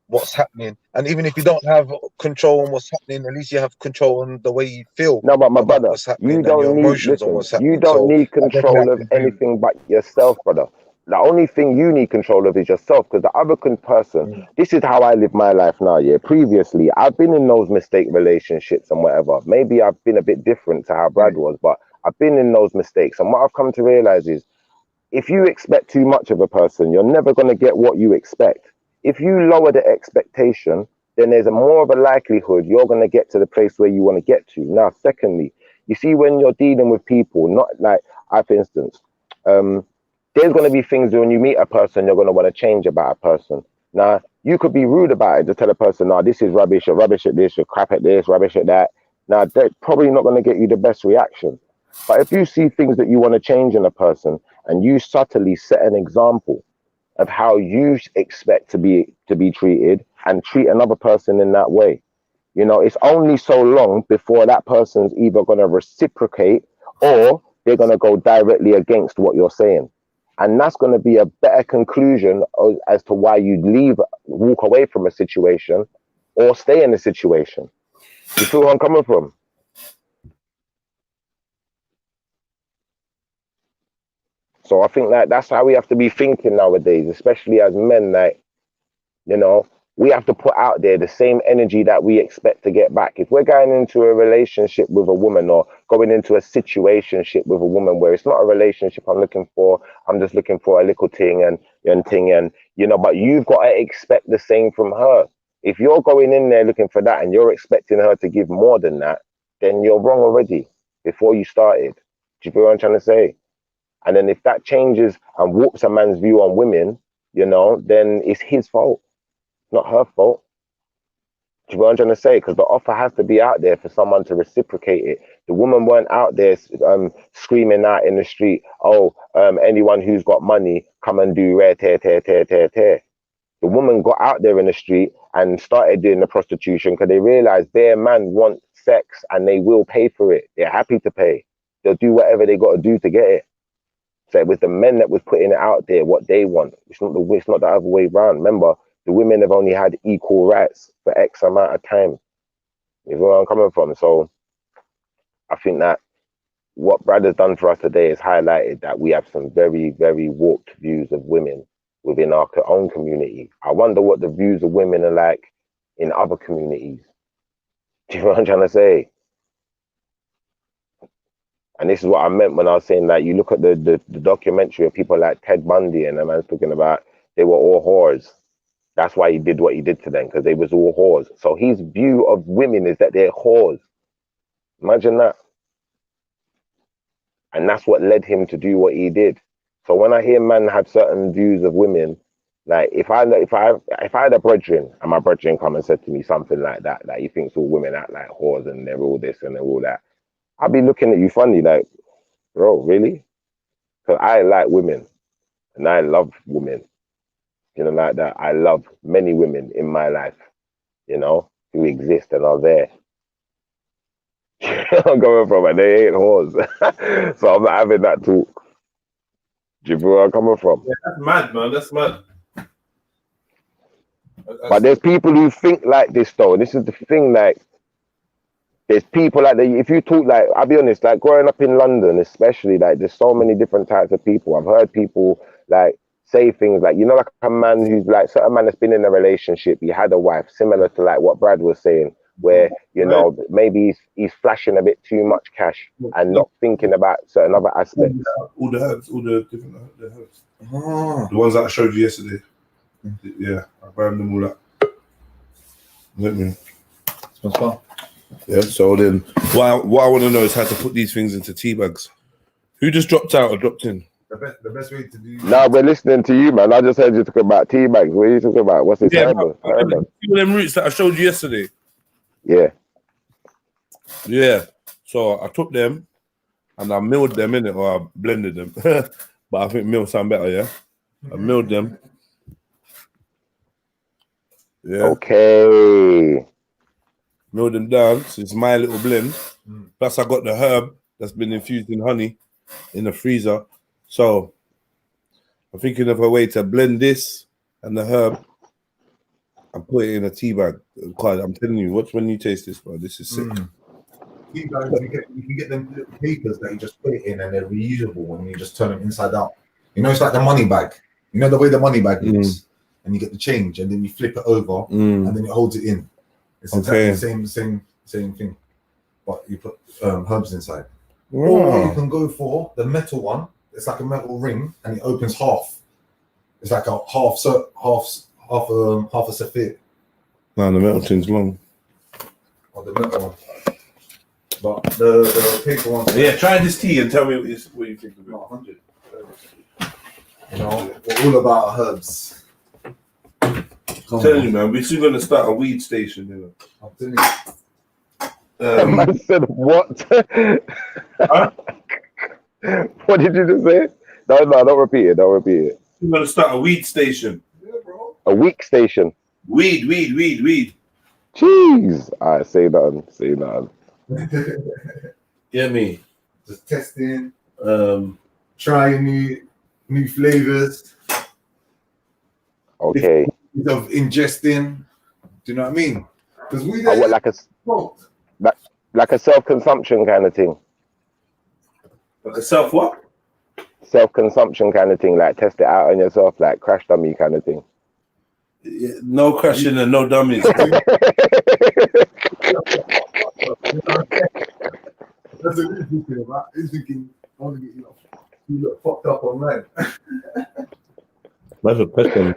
what's happening. And even if you don't have control on what's happening, at least you have control on the way you feel.
No, but my brother,
what's happening,
you don't need control of anything but yourself, brother. The only thing you need control of is yourself, because the other person, this is how I live my life now, yeah. Previously, I've been in those mistake relationships and whatever. Maybe I've been a bit different to how Brad was, but I've been in those mistakes. And what I've come to realize is, if you expect too much of a person, you're never going to get what you expect. If you lower the expectation, then there's more of a likelihood you're going to get to the place where you want to get to. Now, secondly, you see, when you're dealing with people, not like for instance, there's going to be things when you meet a person, you're going to want to change about a person. Now, you could be rude about it to tell a person, no, this is rubbish, you're rubbish at this, you're crap at this, rubbish at that. Now, they're probably not going to get you the best reaction. But if you see things that you want to change in a person and you subtly set an example of how you expect to be treated and treat another person in that way, you know, it's only so long before that person's either going to reciprocate or they're going to go directly against what you're saying. And that's going to be a better conclusion as to why you walk away from a situation or stay in a situation. You feel where I'm coming from? So I think that that's how we have to be thinking nowadays, especially as men. Like, you know, we have to put out there the same energy that we expect to get back. If we're going into a relationship with a woman or going into a situationship with a woman where it's not a relationship I'm just looking for a little thing and you know, but you've got to expect the same from her. If you're going in there looking for that and you're expecting her to give more than that, then you're wrong already before you started. Do you feel what I'm trying to say? And then if that changes and warps a man's view on women, you know, then it's his fault, not her fault. Do you know what I'm trying to say? Because the offer has to be out there for someone to reciprocate it. The woman weren't out there screaming out in the street, oh, anyone who's got money, come and do rare tear, tear, tear, tear, tear. The woman got out there in the street and started doing the prostitution because they realized their man wants sex and they will pay for it. They're happy to pay. They'll do whatever they got to do to get it. So it was the men that was putting it out there, what they want. It's not the other way around. Remember, the women have only had equal rights for X amount of time. You know where I'm coming from? So I think that what Brad has done for us today is highlighted that we have some very, very warped views of women within our own community. I wonder what the views of women are like in other communities. Do you know what I'm trying to say? And this is what I meant when I was saying that you look at the documentary of people like Ted Bundy and the man's talking about they were all whores. That's why he did what he did to them, because they was all whores. So his view of women is that they're whores. Imagine that. And that's what led him to do what he did. So when I hear man have certain views of women, like if I had a brethren and my brethren come and said to me something like that, like he thinks all women act like whores and they're all this and they're all that, I'll be looking at you funny, like, bro, really? Because I like women and I love women. You know, like that. I love many women in my life, you know, who exist and are there. I'm coming from and they ain't whores. So I'm not having that talk. Do you feel where I'm coming from?
Yeah, that's mad, man. That's mad.
But there's people who think like this, though. This is the thing, like, there's people like that. If you talk, like, I'll be honest, like growing up in London, especially, like, there's so many different types of people. I've heard people like say things like, you know, like a man who's like, certain man that's been in a relationship, he had a wife, similar to like what Brad was saying, where, you know, maybe he's flashing a bit too much cash and not thinking about certain other aspects.
All the herbs, all the different herbs. The ones that I showed you yesterday. Yeah, I grabbed them all up.
Smells fun.
Yeah, so then what I want to know is how to put these things into tea bags. Who just dropped out or dropped in?
The best way to do.
Now we're listening to you, man. I just heard you talk about tea bags. What are you talking about? What's this?
Yeah, them roots that I showed you yesterday.
Yeah.
Yeah. So I took them and I milled them in it, or I blended them. But I think mill sound better, yeah? I milled them. Yeah.
Okay.
Milled them down. So it's my little blend. Plus I got the herb that's been infused in honey in the freezer. So I'm thinking of a way to blend this and the herb and put it in a tea bag. I'm telling you, watch when you taste this, bro. This is sick.
Tea bags, you can get them little papers that you just put it in and they're reusable and you just turn them inside out. You know, it's like the money bag. You know the way the money bag looks, and you get the change and then you flip it over and then it holds it in. It's exactly the same thing, but you put herbs inside. Or you can go for the metal one. It's like a metal ring and it opens half. It's like a half a sapphire.
No, the metal thing's long.
Or the metal one. But the paper one.
Yeah, try this tea and tell me what you think of it.
100. You know, we're all about herbs.
I'm telling you, man, we're soon gonna start a weed station, you know.
I'm telling you.
Man said what?
Huh?
What did you just say? No, don't repeat it. Don't repeat it.
We're gonna start a weed station.
A weak station.
Weed.
Jeez. All right, say nothing. Say nothing.
Get me.
Just testing, trying new flavors.
Okay.
Of ingesting. Do you know what I mean? Because we
I want like a self-consumption kind of thing.
Like a self what?
Self-consumption kind of thing, like test it out on yourself, like crash dummy kind of thing.
Yeah, no crashing and no dummies.
That's what he's thinking about. He's thinking, I want to get you look fucked up online.
That's a question.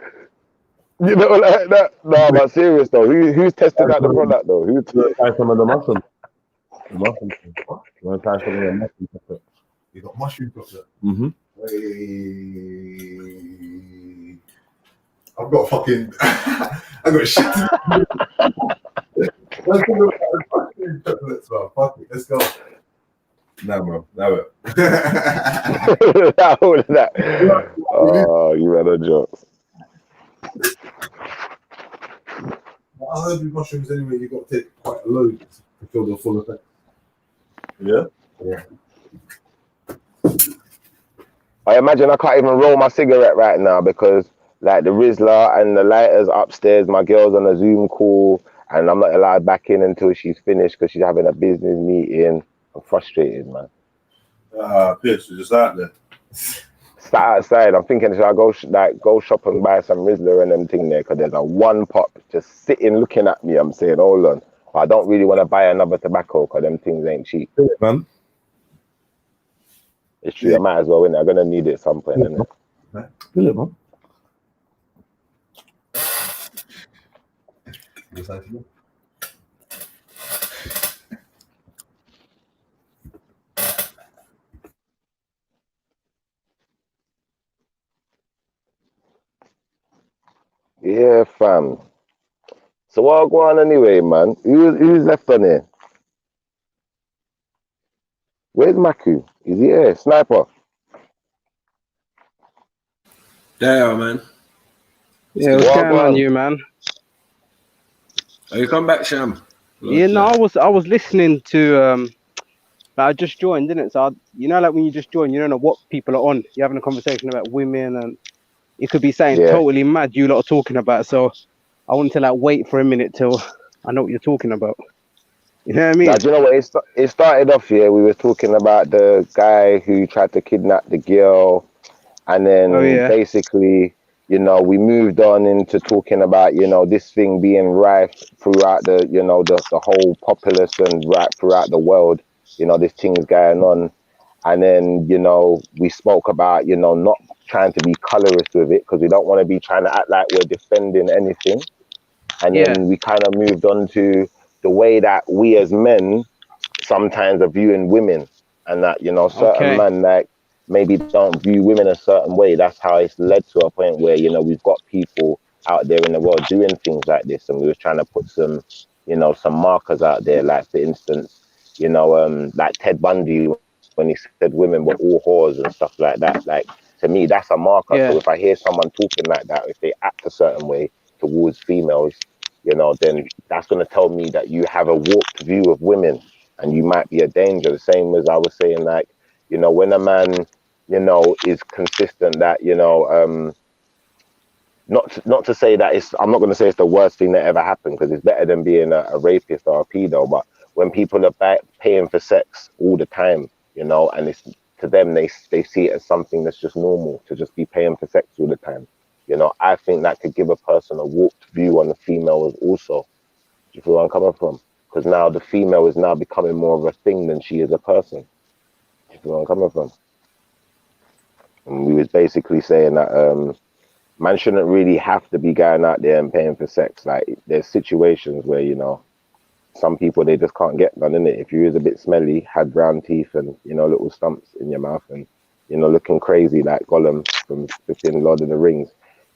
You know, like that. No, but serious though. Who's testing out the product though? Who's
try some of the mushrooms? The mushrooms. You want to try some of the mushroom chocolate?
You got mushroom chocolate.
Mm-hmm.
I've got fucking. I got shit. Let's talk about mushroom chocolates, bro. Fuck it. Let's go.
Nah, bro. Nah, bro.
All of that. Oh, you had a joke.
I heard with mushrooms anyway, you got to take quite a load to feel the full effect.
Yeah?
Yeah.
I imagine I can't even roll my cigarette right now because like the Rizzler and the lighters upstairs, my girl's on a Zoom call and I'm not allowed back in until she's finished because she's having a business meeting. I'm frustrated, man.
Pitch, you're just out there.
Sat outside, I'm thinking, should I go go shop and buy some Rizzler and them thing there? Because there's a one pop just sitting looking at me. I'm saying, hold on. I don't really want to buy another tobacco because them things ain't cheap.
Man.
It's true, I might as well, innit? I'm going to need it at some point, innit?
Feel it, man.
Yeah, fam. So what go on anyway, man? Who's left on here? Where's Maku? Is he here? Sniper.
There, man.
Yeah, what's going on, you man?
Oh, you come back, Sham?
Yeah, no, I was listening to I just joined, didn't it? So you know, like when you just join, you don't know what people are on. You're having a conversation about women, and it could be saying totally mad. You lot are talking about. So I wanted to like wait for a minute till I know what you're talking about. You know what I mean?
Now, do you know what? It started off here. We were talking about the guy who tried to kidnap the girl, and then basically, you know, we moved on into talking about, you know, this thing being rife throughout the, you know, the whole populace and right throughout the world. You know, this thing's going on. And then, you know, we spoke about, you know, not trying to be colorist with it because we don't want to be trying to act like we're defending anything. And then we kind of moved on to the way that we as men sometimes are viewing women, and that, you know, certain men like maybe don't view women a certain way. That's how it's led to a point where, you know, we've got people out there in the world doing things like this, and we were trying to put some, you know, some markers out there, like for instance, you know, like Ted Bundy when he said women were all whores and stuff like that. Like, to me, that's a marker. So if I hear someone talking like that, if they act a certain way towards females, you know, then that's going to tell me that you have a warped view of women and you might be a danger. The same as I was saying, like, you know, when a man, you know, is consistent that, you know, not to say that it's, I'm not going to say it's the worst thing that ever happened, because it's better than being a rapist or a pedo, but when people are paying for sex all the time, you know, and it's to them, they see it as something that's just normal to just be paying for sex all the time. You know, I think that could give a person a warped view on the female also. Do you feel where I'm coming from? Because now the female is now becoming more of a thing than she is a person. Do you feel where I'm coming from? And we was basically saying that man shouldn't really have to be going out there and paying for sex. Like, there's situations where, you know, some people, they just can't get done, innit? If you was a bit smelly, had brown teeth and, you know, little stumps in your mouth and, you know, looking crazy like Gollum from flipping Lord of the Rings,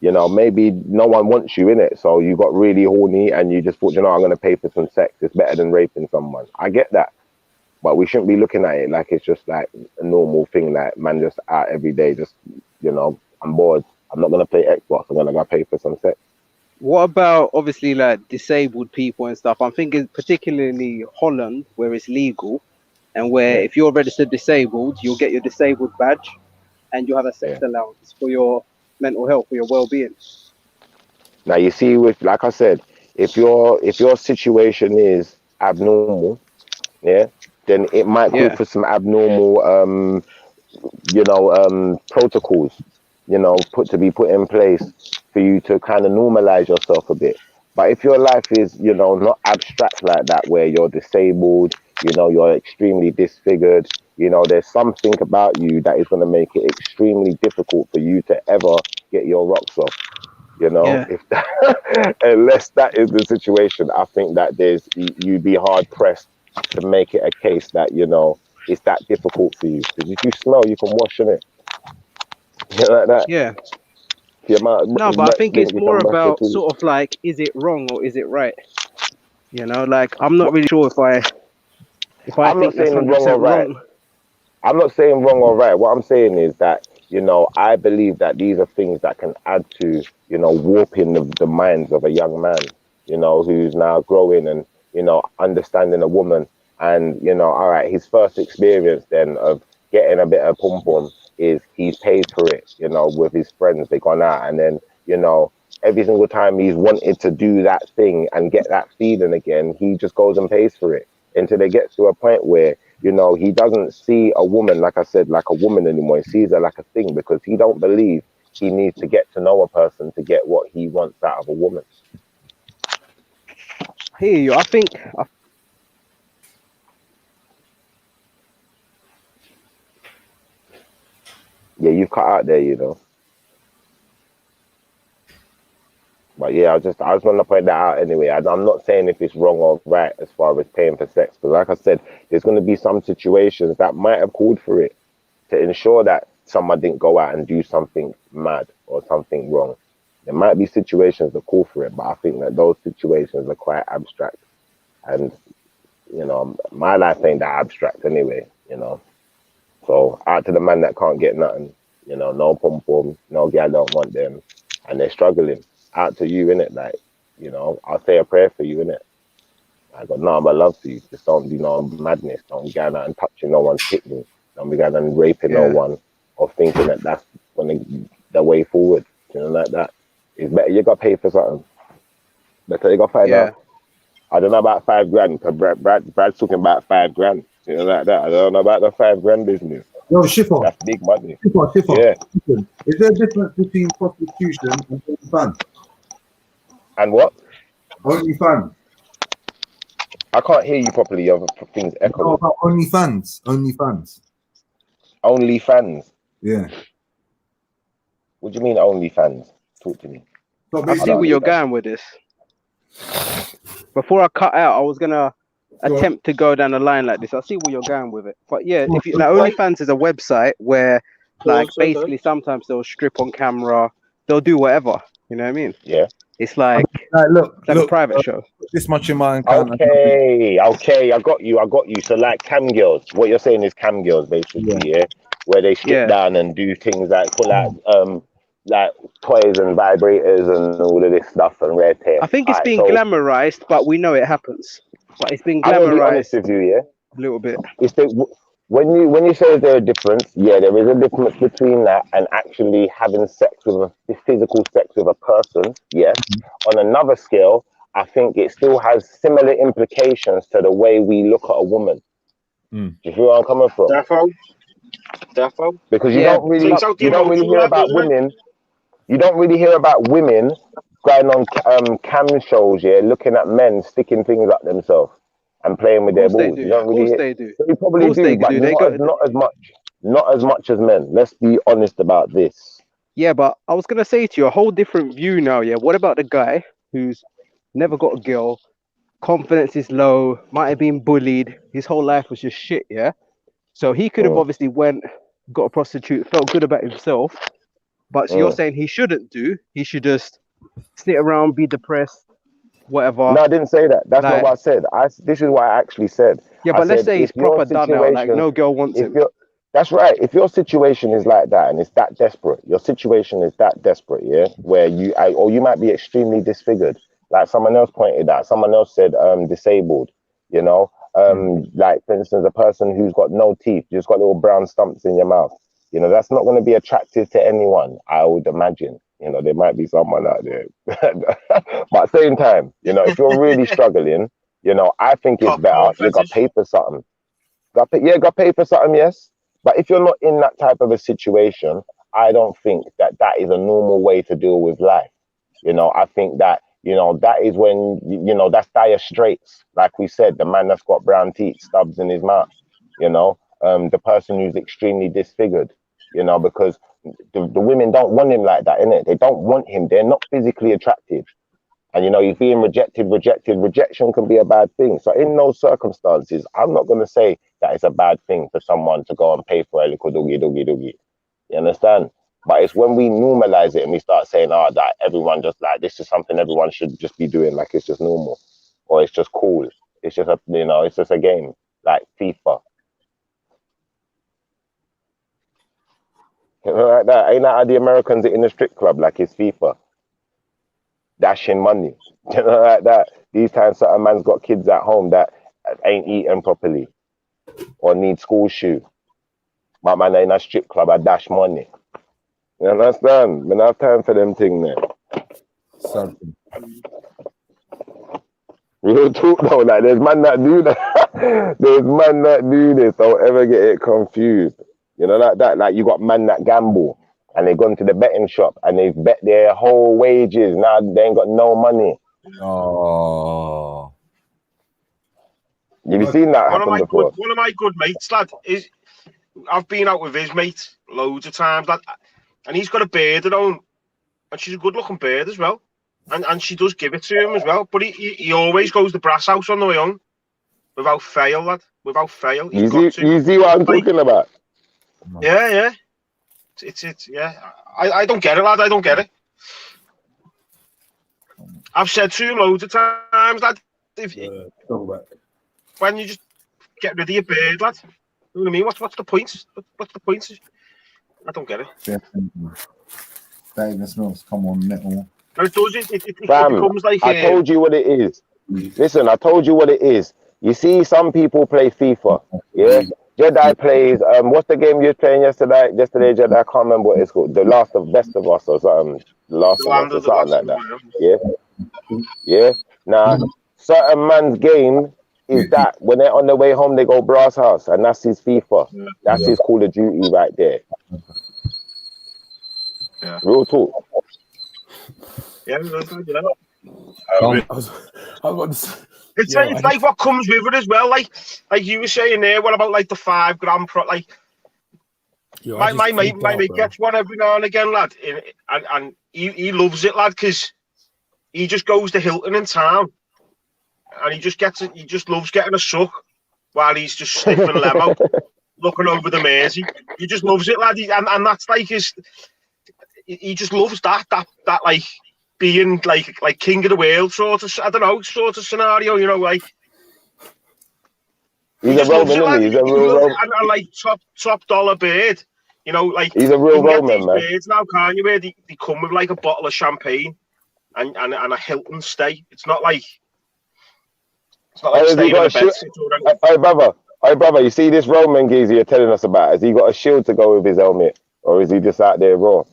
You know, maybe no one wants you in it, so you got really horny and you just thought, you know, I'm gonna pay for some sex. It's better than raping someone. I get that, but we shouldn't be looking at it like it's just like a normal thing. Like man, just out every day, just you know, I'm bored. I'm not gonna play Xbox. I'm gonna go pay for some sex.
What about obviously like disabled people and stuff? I'm thinking particularly Holland, where it's legal, and where if you're registered disabled, you'll get your disabled badge, and you'll have a sex allowance for your mental health, for your well-being.
Now you see, with like I said, if your situation is abnormal, yeah, then it might call for some abnormal, protocols, you know, put in place for you to kind of normalize yourself a bit. But if your life is, you know, not abstract like that, where you're disabled, you know, you're extremely disfigured, you know, there's something about you that is going to make it extremely difficult for you to ever get your rocks off. You know, if that, unless that is the situation, I think that you'd be hard pressed to make it a case that, you know, it's that difficult for you. Because if you smell, you can wash in it. You know, like that.
Yeah.
No,
but I think it's more about sort of like, is it wrong or is it right? You know, like I'm not really sure if I
I'm
think
not
that's
saying
100%
wrong or right.
wrong.
I'm not saying wrong or right. What I'm saying is that, you know, I believe that these are things that can add to, you know, warping the minds of a young man, you know, who's now growing and, you know, understanding a woman. And, you know, all right, his first experience then of getting a bit of pom-pom is he's paid for it, you know, with his friends. They gone out and then, you know, every single time he's wanted to do that thing and get that feeling again, he just goes and pays for it until they get to a point where, you know, he doesn't see a woman, like I said, like a woman anymore. He sees her like a thing because he don't believe he needs to get to know a person to get what he wants out of a woman.
I hear you. I think
yeah, you've cut out there, you know. But yeah, I just want to point that out anyway. I'm not saying if it's wrong or right as far as paying for sex, but like I said, there's going to be some situations that might have called for it to ensure that someone didn't go out and do something mad or something wrong. There might be situations that call for it, but I think that those situations are quite abstract. And, you know, my life ain't that abstract anyway, you know. So out to the man that can't get nothing, you know, no pom-pom, no girl don't want them, and they're struggling. Out to you, innit? Like, you know, I'll say a prayer for you, innit? I got nothing but love for you. Just don't do no madness. Don't be going out and touching no one's kidney. Don't be going out and raping no one or thinking that that's the way forward. You know, like that. It's better you got to pay for something. Better you got to find out. I don't know about $5,000 because Brad's talking about $5,000. You know, like that. I don't know about the $5,000 business.
Yo, Shipper.
That's big money.
Shipper.
Yeah.
Listen, is there a difference between prostitution and OnlyFans?
And what?
OnlyFans.
I can't hear you properly. Your things echoing.
No, about OnlyFans.
OnlyFans.
Yeah.
What do you mean OnlyFans? Talk to me.
I see where you're going with this. Before I cut out, I was gonna attempt to go down the line like this. I see where you're going with it. But yeah, if you like, OnlyFans is a website where like basically sometimes they'll strip on camera, they'll do whatever. You know what I mean?
Yeah.
It's like
look,
a private show.
This much in my account.
Okay, I got you. So like cam girls, what you're saying is cam girls basically, yeah? Where they strip down and do things like pull out like toys and vibrators and all of this stuff and red hair.
I think it's been glamorized, but we know it happens. But it's been glamorized.
I'm gonna be honest with you, yeah?
A little bit.
When you say there's a difference, yeah, there is a difference between that and actually having physical sex with a person, yes. On another scale, I think it still has similar implications to the way we look at a woman. Do you feel where I'm coming from?
Defo.
Because you don't really hear about women. You don't really hear about women going on cam shows, yeah, looking at men sticking things up themselves and playing with their balls. You don't really.
They do.
They probably do, but not as much. Not as much as men. Let's be honest about this.
Yeah, but I was gonna say to you a whole different view now. Yeah, what about the guy who's never got a girl, confidence is low, might have been bullied, his whole life was just shit. Yeah, so he could have obviously got a prostitute, felt good about himself, But so you're saying he shouldn't do. He should just sit around, be depressed, whatever.
No, I didn't say that. That's not
Like,
what I said. This is what I actually said.
yeah,
I
but let's
said
say he's
if your
proper done out. Like,
situation,
no girl wants
if
him.
you're, that's right. If your situation is like that and it's that desperate, your situation is that desperate, yeah, where or you might be extremely disfigured. Like someone else pointed out. Someone else said disabled. You know, like for instance, a person who's got no teeth, you just got little brown stumps in your mouth. You know, that's not going to be attractive to anyone, I would imagine. You know, there might be someone out there. But at the same time, you know, if you're really struggling, you know, I think it's better. You got to pay for something. Got to pay for something, yes. But if you're not in that type of a situation, I don't think that is a normal way to deal with life. You know, I think that, you know, that is when, you know, that's dire straits. Like we said, the man that's got brown teeth, stubs in his mouth, you know, the person who's extremely disfigured, you know, because the women don't want him like that, innit? They don't want him. They're not physically attractive. And, you know, he's being rejected. Rejection can be a bad thing. So in those circumstances, I'm not going to say that it's a bad thing for someone to go and pay for a little doogie. You understand? But it's when we normalize it and we start saying, oh, that everyone just like, this is something everyone should just be doing. Like, it's just normal or it's just cool. It's just it's just a game like FIFA. Like that. Ain't that how the Americans are in the strip club? Like it's FIFA. Dashing money. You know, like that. These times certain man's got kids at home that ain't eating properly or need school shoe. But man in a strip club, I dash money. You understand? I don't have time for them thing there.
Something.
Real talk though, like there's man that do that. There's man that do this. Don't ever get it confused. You know, like that. Like you got man that gamble and they gone to the betting shop and they've bet their whole wages. Now they ain't got no money.
Oh.
Have you seen that happen before?
One of my good mates, lad, is I've been out with his mate loads of times, lad, and he's got a bird at home, and she's a good-looking bird as well, and she does give it to him as well. But he always goes to Brass House on the way home, without fail, lad, without fail.
You see what I'm talking about?
Yeah. It's yeah. I don't get it, lad. I don't get it. I've said to him loads of times, lad, when you just get rid of your bird, lad. You know what I mean? What's the point? What's the point? I don't get it.
That even smells. Come on, metal.
No, it does. It
Fam,
becomes like
I told you what it is. Listen, I told you what it is. You see, some people play FIFA. Yeah, Jedi plays. What's the game you were playing yesterday? Jedi. I can't remember what it's called. The Last of Best of Us or something. Last of Us or something like that. Yeah. Now, certain man's game is that when they're on their way home, they go Brass House, and that's his FIFA. That's his Call of Duty right there.
Yeah.
Real talk.
Yeah,
it's
like what comes with it as well. Like you were saying there, what about like the $5 pro? Like my mate gets one every now and again, lad, and he loves it, lad, because he just goes to Hilton in town, and he just loves getting a suck while he's just sniffing lemo, looking over the Mersey. He just loves it, lad, and that's like he just loves that like being like king of the world sort of, I don't know, sort of scenario, you know, like
he's a Roman, isn't he? He's a real Roman.
And like top dollar bird, you know, like
he's a real Roman, man.
Birds now, can't you? Where they come with like a bottle of champagne and a Hilton stay. It's not like staying in a bed.
Hey brother, you see this Roman geezer you're telling us about? Has he got a shield to go with his helmet, or is he just out there raw?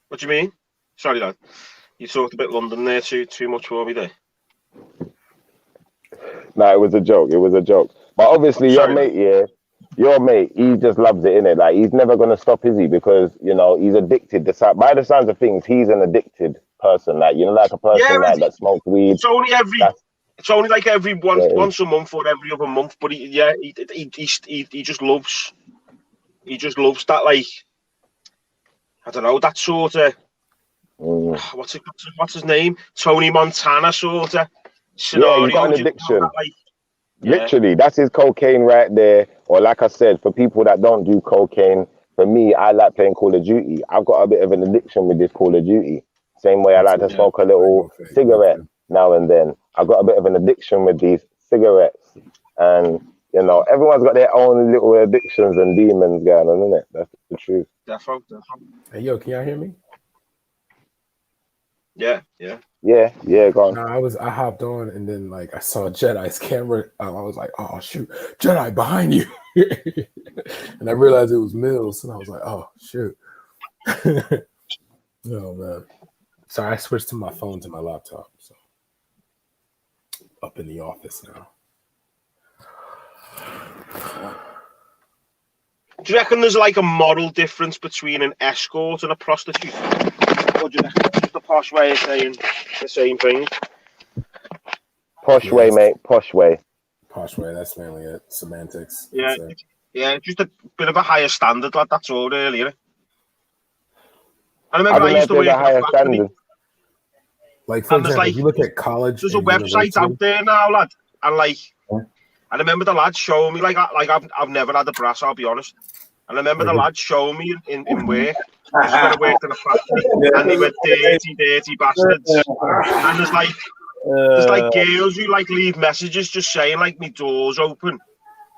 What do you mean? Sorry, lad. You talked about London there too much for me there.
No, it was a joke. But obviously, your mate, he just loves it, innit? Like, he's never going to stop, is he? Because, you know, he's addicted. By the sounds of things, he's an addicted person. Like, you know, like a person that smokes weed.
It's only like every once a month or every other month. But he just loves that, like, I don't know, that sort of what's his name? Tony Montana sort of scenario.
Yeah, he's got an addiction. Literally, that's his cocaine right there. Or like I said, for people that don't do cocaine, for me, I like playing Call of Duty. I've got a bit of an addiction with this Call of Duty. Same way I like to smoke a little cigarette now and then. I've got a bit of an addiction with these cigarettes. And, you know, everyone's got their own little addictions and demons going on, isn't it? That's the truth.
Definitely.
Hey, yo, can y'all hear me?
Yeah.
Yeah, go on.
No, I hopped on and then like I saw Jedi's camera. I was like, oh shoot, Jedi behind you. And I realized it was Mills, and I was like, oh shoot. Oh man. Sorry, I switched to my phone to my laptop. So up in the office now.
Do you reckon there's like a moral difference between an escort and a prostitute? Or do you reckon it's just a posh way of saying the same thing?
Posh way, mate. Posh way.
Posh way, that's mainly it. Semantics.
Yeah, just a bit of a higher standard, lad. That's all, really. Innit? I remember I used to work at a higher standard.
Like, for example, if you look at college,
there's a website out there now, lad, and like, I remember the lad showing me, I've never had a brass, I'll be honest. And I remember the lad showing me in work. This is when I worked in a factory, and they were dirty bastards. And there's like girls who like leave messages just saying like, "My door's open."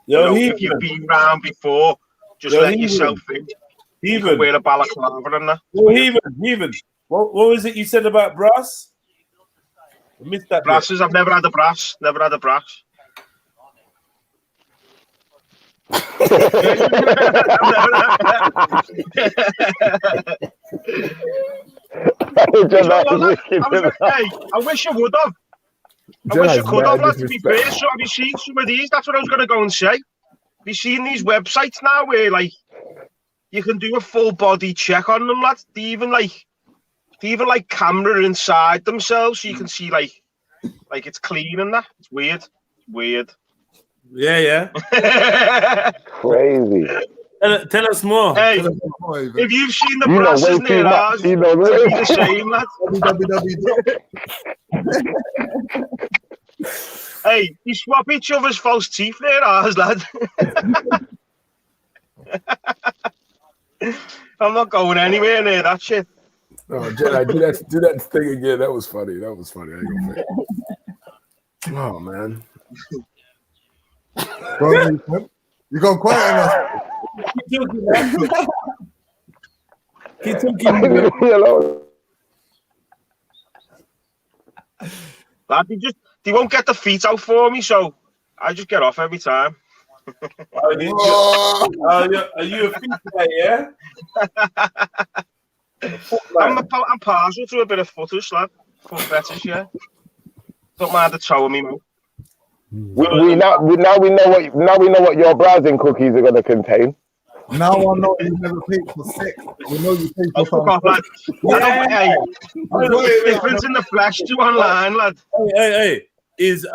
If you've been round before, just let yourself in. You can wear a balaclava and that.
Even. What was it you said about brass? I missed that.
Brasses. I've never had a brass. Never had a brass. I wish I would have. I wish I could have, lad, to be fair. So have you seen some of these? That's what I was going to go and say. Have you seen these websites now where like you can do a full body check on them, lad? They even like camera inside themselves so you can see like it's clean and that. It's weird.
Yeah.
Crazy.
Tell us more.
Hey, if you've seen the brasses near ours, it's the same, lad. Hey, you swap each other's false teeth near ours, lad. I'm not going anywhere near that shit.
Oh, Jedi, do that thing again. That was funny. I ain't gonna fake it. Oh man.
You gone quiet on us.
Keep talking.
Lad, they won't get the feet out for me, so I just get off every time.
Are you a feet guy, yeah?
I'm partial to a bit of footish, lad. Foot fetish, yeah. Don't mind the toe of me, mate.
We know what your browsing cookies are going to contain.
Now I know you never paid for sex. We know you paid for something.
Lad. Hey, there's a difference in the flash to online, lad.
Hey. Is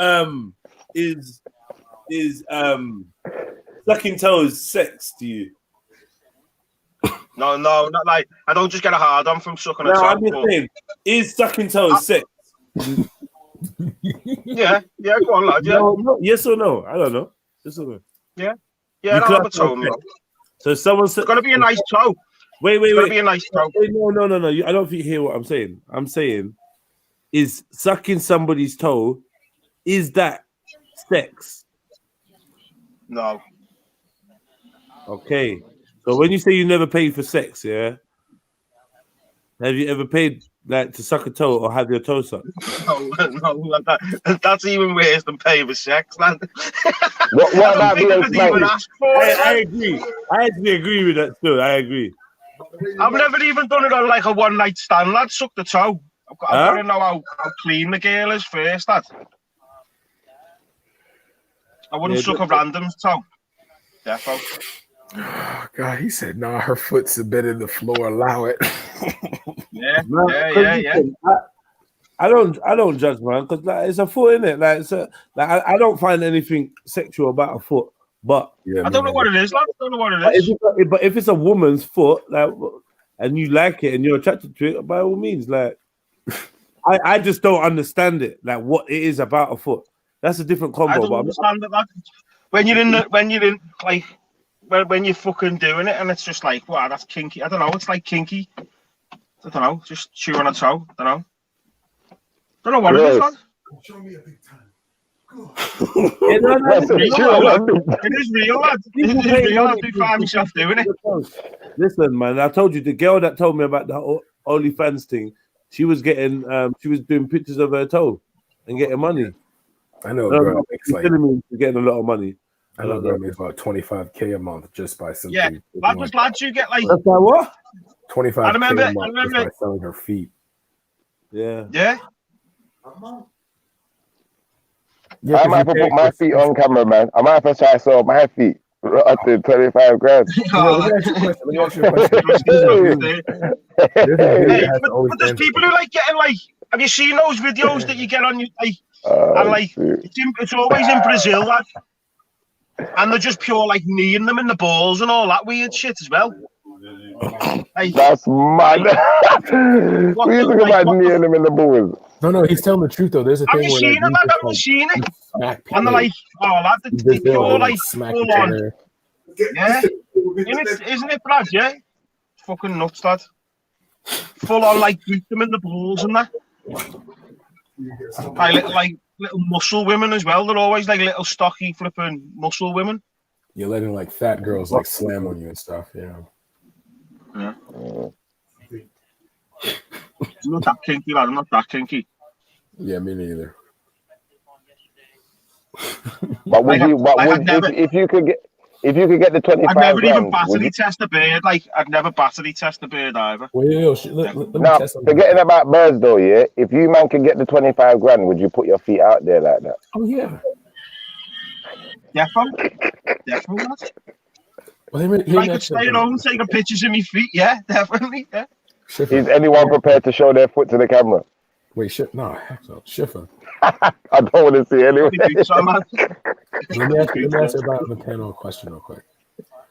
sucking toes sex to you?
No, not like I don't just get a hard on from sucking a toe.
I'm just saying, is sucking toes sex?
Yeah, go on, lad. Yeah.
No, yes or no? I don't know. Yes or no?
Yeah, I'll have a toe, man.
So someone said,
it's gotta be a nice toe.
Wait.
It's gotta be a nice toe.
No. I don't think you hear what I'm saying. I'm saying, is sucking somebody's toe, is that sex?
No.
Okay. So when you say you never paid for sex, yeah, have you ever paid like to suck a toe or have your toe sucked?
No, that's even worse than paying for sex, man.
What about being
I agree. I actually agree with that still. I agree.
I've never even done it on like a one night stand, lad. Suck the toe. I've got to know how clean the girl is first, lad. I wouldn't suck a random toe. Defo.
Oh, God, he said, "No, her foot's a bit in the floor. Allow it."
Yeah.
I don't judge, man, because like it's a foot, innit? Like I don't find anything sexual about a foot, but
I don't know what it is. Like, I don't know what it is.
But if it's a woman's foot, like, and you like it and you're attracted to it, by all means, like, I just don't understand it, like what it is about a foot. That's a different combo.
I don't understand it. Like, when you're in like when you're fucking doing it, and it's just like, wow, that's kinky. I don't know. It's like kinky. I don't know. Just chewing a toe. I don't know what it is, man.
Show me a big time.
It is real, lad. It is real, lad. It is real. I do find myself doing it.
Listen, man, I told you the girl that told me about the OnlyFans thing. She was getting, she was doing pictures of her toe and getting money.
I know a girl makes like
getting a lot of money.
I know a girl makes about $25K a month just by simply.
Yeah, lads, you get like
what?
$25K
I remember
a month just by selling her feet.
Yeah.
Yeah.
Yeah, I might have to put my feet on camera, man. I might have to try to sell my feet. Up to 25 grand.
But there's people who like getting like. Have you seen those videos that you get on your like? And like it's always in Brazil, lad. And they're just pure like kneeing them in the balls and all that weird shit as well. Like,
that's mad. What are you talking about kneeing them in the balls?
No, he's telling the truth though. There's a thing
Have you seen it, lad? Have you seen it? And they're like, oh, lad, they're pure like full on. Yeah, isn't it, Brad? Yeah, it's fucking nuts, lad. Full on like beat them in the balls and that. Like little muscle women as well. They're always like little stocky flipping muscle women.
You're letting like fat girls like slam on you and stuff,
Yeah. I'm not that kinky, lad. I'm not that kinky.
Yeah, me neither.
But would you? If you could get the 25
I'd never
grand,
even battery test a bird. Like I'd never battery test a bird either.
Now, forgetting about birds though, yeah. If you man could get the 25 grand, would you put your feet out there like that?
Oh yeah.
Definitely. Well, I could stay at home taking pictures of my feet. Yeah, definitely. Yeah.
Is anyone prepared to show their foot to the camera?
Wait, no, heck no, Schiffer.
I don't want to see anyway.
Let me ask about the panel question real quick.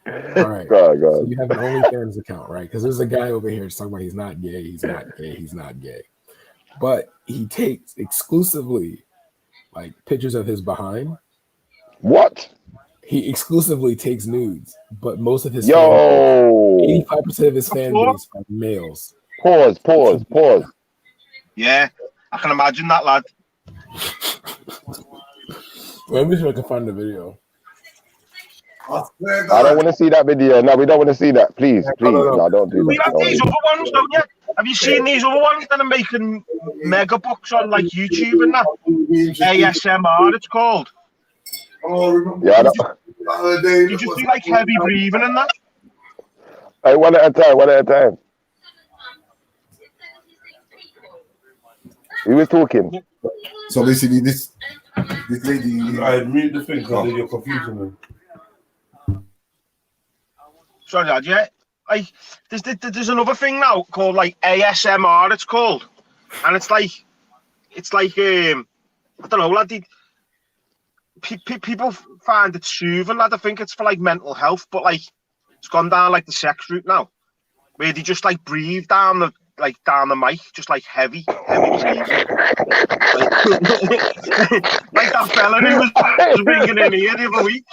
All right.
Go on.
So you have an OnlyFans account, right? Because there's a guy over here talking about he's not gay. But he takes exclusively like pictures of his behind.
What?
He exclusively takes nudes, but most of his
85%
of his fan base are males.
Pause.
Yeah, I can imagine that, lad.
Let me see if I can find the video.
I don't want to see that video. No, we don't want to see that. Please. No, don't do that.
We have these other ones, don't you? Have you seen these other ones that are making mega bucks on like YouTube and that? ASMR, it's called.
Yeah,
you just do like heavy breathing and that.
Hey, one at a time. We were talking.
So basically, this lady.
I mute the thing because you're confusing them.
Sorry, lad. Yeah, like there's another thing now called like ASMR. It's called, and it's like I don't know, lad. People find it soothing, lad. I think it's for like mental health, but like it's gone down like the sex route now, where they just like breathe down the mic, just like heavy breathing. Like that fella who was ringing in here the other week.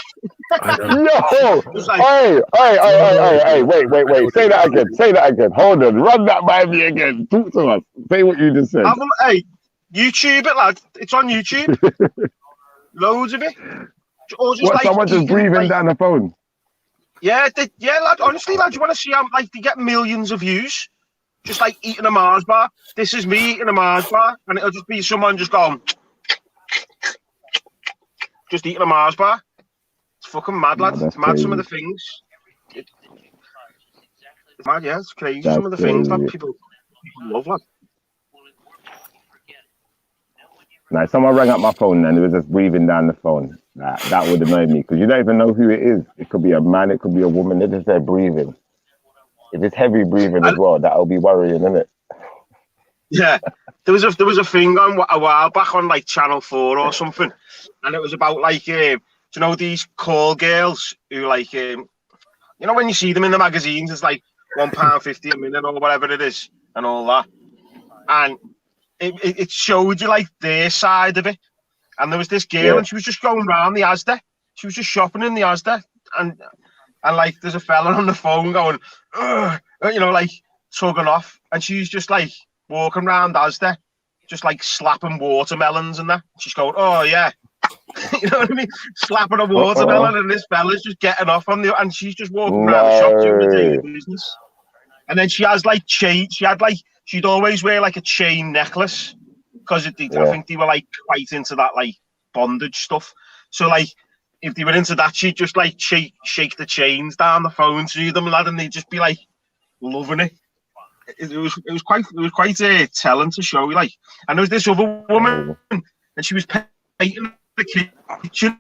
Hey, wait. Say that again. Hold on. Run that by me again. Talk to us. Say what you just said.
Hey, YouTube it, lad. It's on YouTube. Loads of it. Or just
what, someone just breathing down the phone?
Yeah, lad. Honestly, lad, you want to see how like they get millions of views? Just like eating a Mars bar. This is me eating a Mars bar, and it'll just be someone just going, just eating a Mars bar. It's fucking mad, lad. It's mad. Crazy. Some of the things. It's mad, yeah. It's crazy. Some of the things that people love, lad.
Now, someone rang up my phone and it was just breathing down the phone. That would annoy me because you don't even know who it is. It could be a man, it could be a woman. They just there breathing. If it's heavy breathing as well, that'll be worrying, isn't it?
Yeah, there was a thing on a while back on like Channel 4 or something, and it was about like do you know these call girls who like you know when you see them in the magazines, it's like £1.50 a minute or whatever it is, and all that, and it showed you like their side of it, and there was this girl and she was just going around the Asda, she was just shopping in the Asda, and and like there's a fella on the phone going, ugh, you know, like tugging off, and she's just like walking around Asda, just like slapping watermelons and that. She's going, oh yeah. You know what I mean? Slapping a watermelon, and this fella's just getting off on the, and she's just walking around the shop doing the daily business. And then she has like chain. She'd always wear like a chain necklace because I think they were like quite into that like bondage stuff. So like if they were into that, she'd just like shake the chains down the phone to them, lad, and they'd just be like loving it. It was quite telling to show you, like. And there was this other woman, and she was painting the kitchen,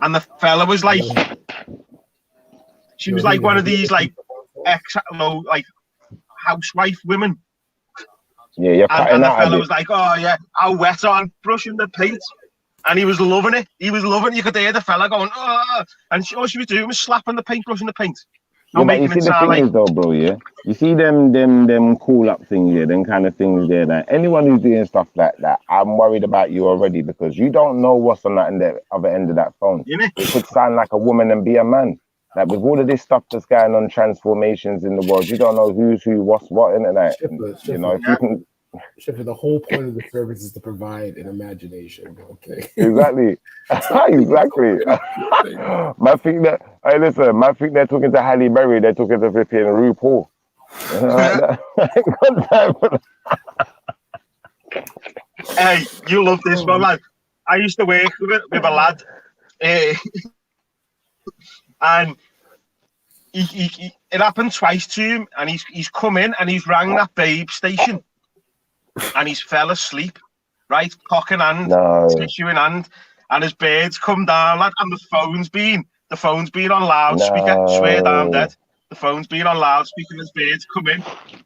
and the fella was like, she was like one of these like like housewife women.
Yeah, you're cutting
and the
out
fella
a
was like, oh yeah, how wet I'm brushing the paint. And he was loving it. He was loving it. You could hear the fella going, oh, and all she was doing was slapping the paint, brushing the paint.
Yeah, but you see the thing is though, bro, yeah? You see them cool up things, yeah, them kind of things there. That anyone who's doing stuff like that, I'm worried about you already because you don't know what's on that other end of that phone.
Yeah.
It could sound like a woman and be a man. Like with all of this stuff that's going on, transformations in the world, you don't know who's who, what's what, innit? Like, you know, if you can.
Shifter, the whole point of the service is to provide an imagination. Okay.
Exactly. Exactly. My thing that they're talking to Halle Berry, they're talking to flipping RuPaul.
Hey, you love this one, lad. I used to work with a lad, and it happened twice to him, and he's come in and he's rang that babe station. And he's fell asleep, right? Cock in hand, tissue in hand, and his birds come down, lad, and the phone's been on loudspeaker. Swear down dead. The phone's been on loudspeaker, and his birds come in,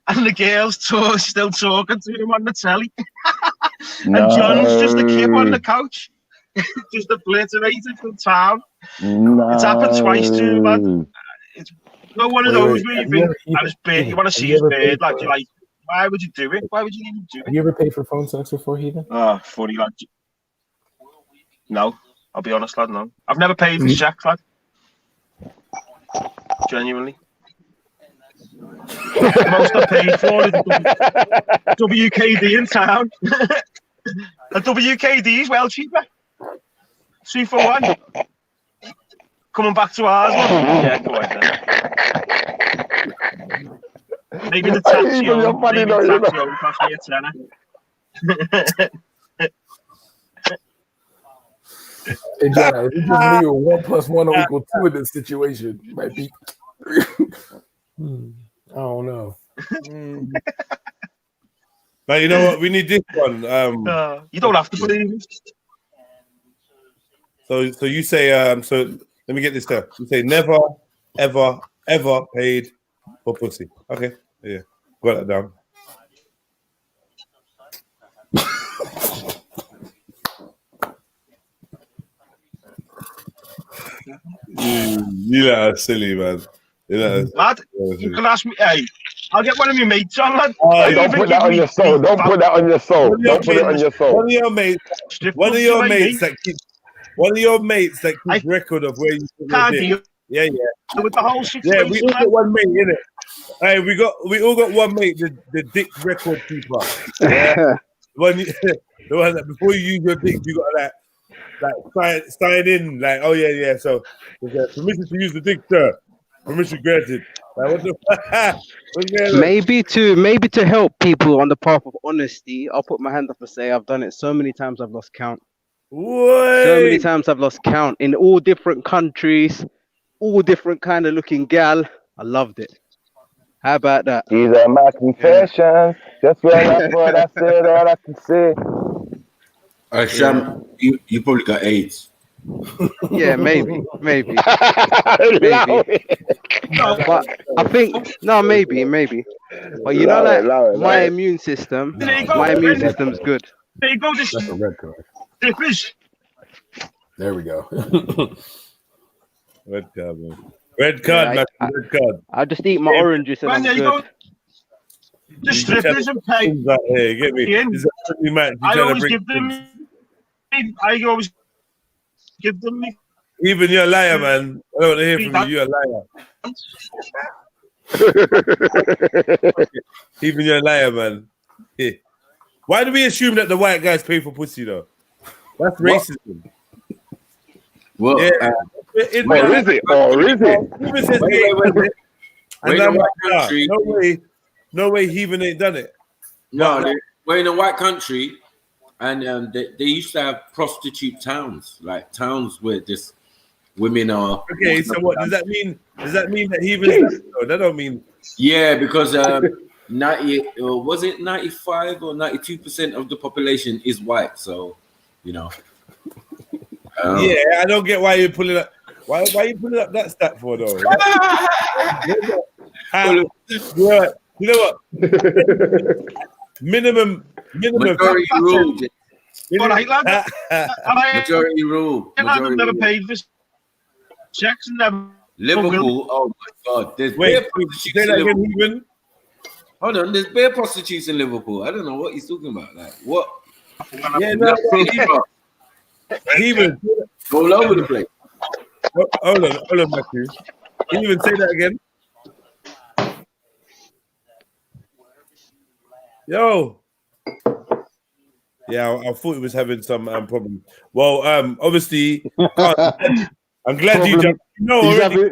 and the girl's still talking to him on the telly. And John's just a kid on the couch, just obliterated from town. It's happened twice to him, man. It's not one of those where you think, you want to see his bird, like you're like. Why would you do it? Why would you even do it?
Have you ever paid for phone sex before, Heathen?
Oh, funny, lad. No, I'll be honest, lad, no. I've never paid for sex, lad. Genuinely. The most I've paid for is a WKD in town. A WKD is well cheaper. 2 for 1. Coming back to ours, man. Yeah, go ahead then. Maybe the taxi cost me a tenner.
Hey, John, if you just knew 1 + 1 = 2 in this situation, it might be. I don't know.
Now you know what? We need this one.
You don't have to believe it.
So you say so. Let me get this down. You say never, ever, ever paid for pussy. Okay. Yeah. Got that down. You are silly, man.
Lad, you can ask me. Hey, I'll get one of my mates on, lad.
Don't put that on your soul. Don't put that on your soul. Don't put it on your soul.
One of your mates that keeps record of where you
can't deal.
Yeah.
With the whole situation.
Yeah, we all got one mate, innit? Hey, we all got one mate, the dick record keeper. Yeah. The one that before you use your dick, you got like sign in, like, oh yeah. So permission to use the dick, sir. Permission granted. Like,
maybe to help people on the path of honesty, I'll put my hand up and say I've done it so many times I've lost count. So many times I've lost count in all different countries, all different kind of looking gal. I loved it. How about that?
These are my confessions. Just when I thought I said all I can say.
Sham, you probably got AIDS.
Yeah, maybe. But I think maybe. But you know, like my immune system's good.
There you go.
That's a red card. There we go.
Red card, man. Red card, man. Red card.
I just eat my oranges and I'm good.
The strippers and pay.
Hey, get me.
I always give them.
Even you're a liar, man. I don't want to hear from you. You're a liar. Even you're a liar, man. Yeah. Why do we assume that the white guys pay for pussy, though? That's racism.
Well,
yeah.
Or is it? Or is it?
Even says
Wait,
I'm like,
country.
no way, Heathen ain't done it.
No, we're in a white country, and they used to have prostitute towns, like towns where just women are.
Okay, so what does that mean? Does that mean that Heathen? No, that don't mean.
Yeah, because 90 or was it 95 or 92% of the population is white, so you know.
Yeah, I don't get why you're pulling up. Why are you pulling up that stat for though? You know what? minimum
majority rule.
Majority
rule.
I've never paid for sex and never.
Liverpool. Oh my God! There's bare prostitutes in Liverpool. Hold on, there's bare prostitutes in Liverpool. I don't know what he's talking about. Like what?
Yeah, no. Heathen
all over the place.
Hold on, Matthew. Can you even say that again? Yo. Yeah, I thought he was having some problem. Well, obviously, I'm glad you jumped.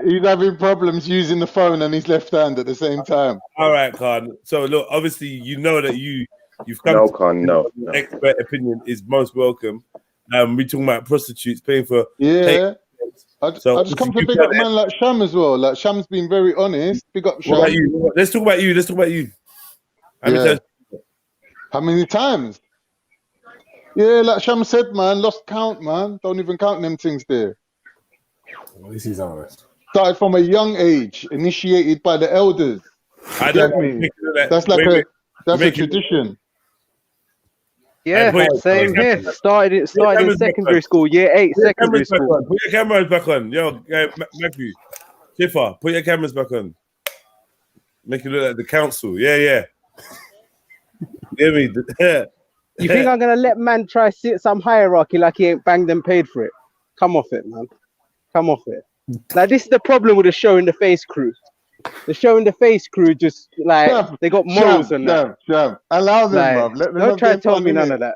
He's having problems using the phone and his left hand at the same time.
All right, Khan. So look, obviously, you know that you've come.
No, Khan. No.
Expert opinion is most welcome. We talking about prostitutes paying for.
Yeah. I just come to big up a man like Sham as well. Like Sham's been very honest. Big up Sham.
What about you? Let's talk about you.
How many times? Yeah, like Sham said, man, lost count, man. Don't even count them things there.
At least he's honest.
Started from a young age, initiated by the elders.
I don't mean
that's like a tradition.
Yeah, same here. Started in secondary school, year 8, secondary school.
Put your cameras back on. Yo, Matthew, Schiffer, put your cameras back on. Make it look like the council. Yeah. Hear me?
You think I'm gonna let man try sit some hierarchy like he ain't banged and paid for it? Come off it, man. Come off it. Like this is the problem with the show in the face crew. The show in the face crew just like they got morals and that.
Allow them,
like,
bruv. Let them
don't try to tell me
fun,
none of that.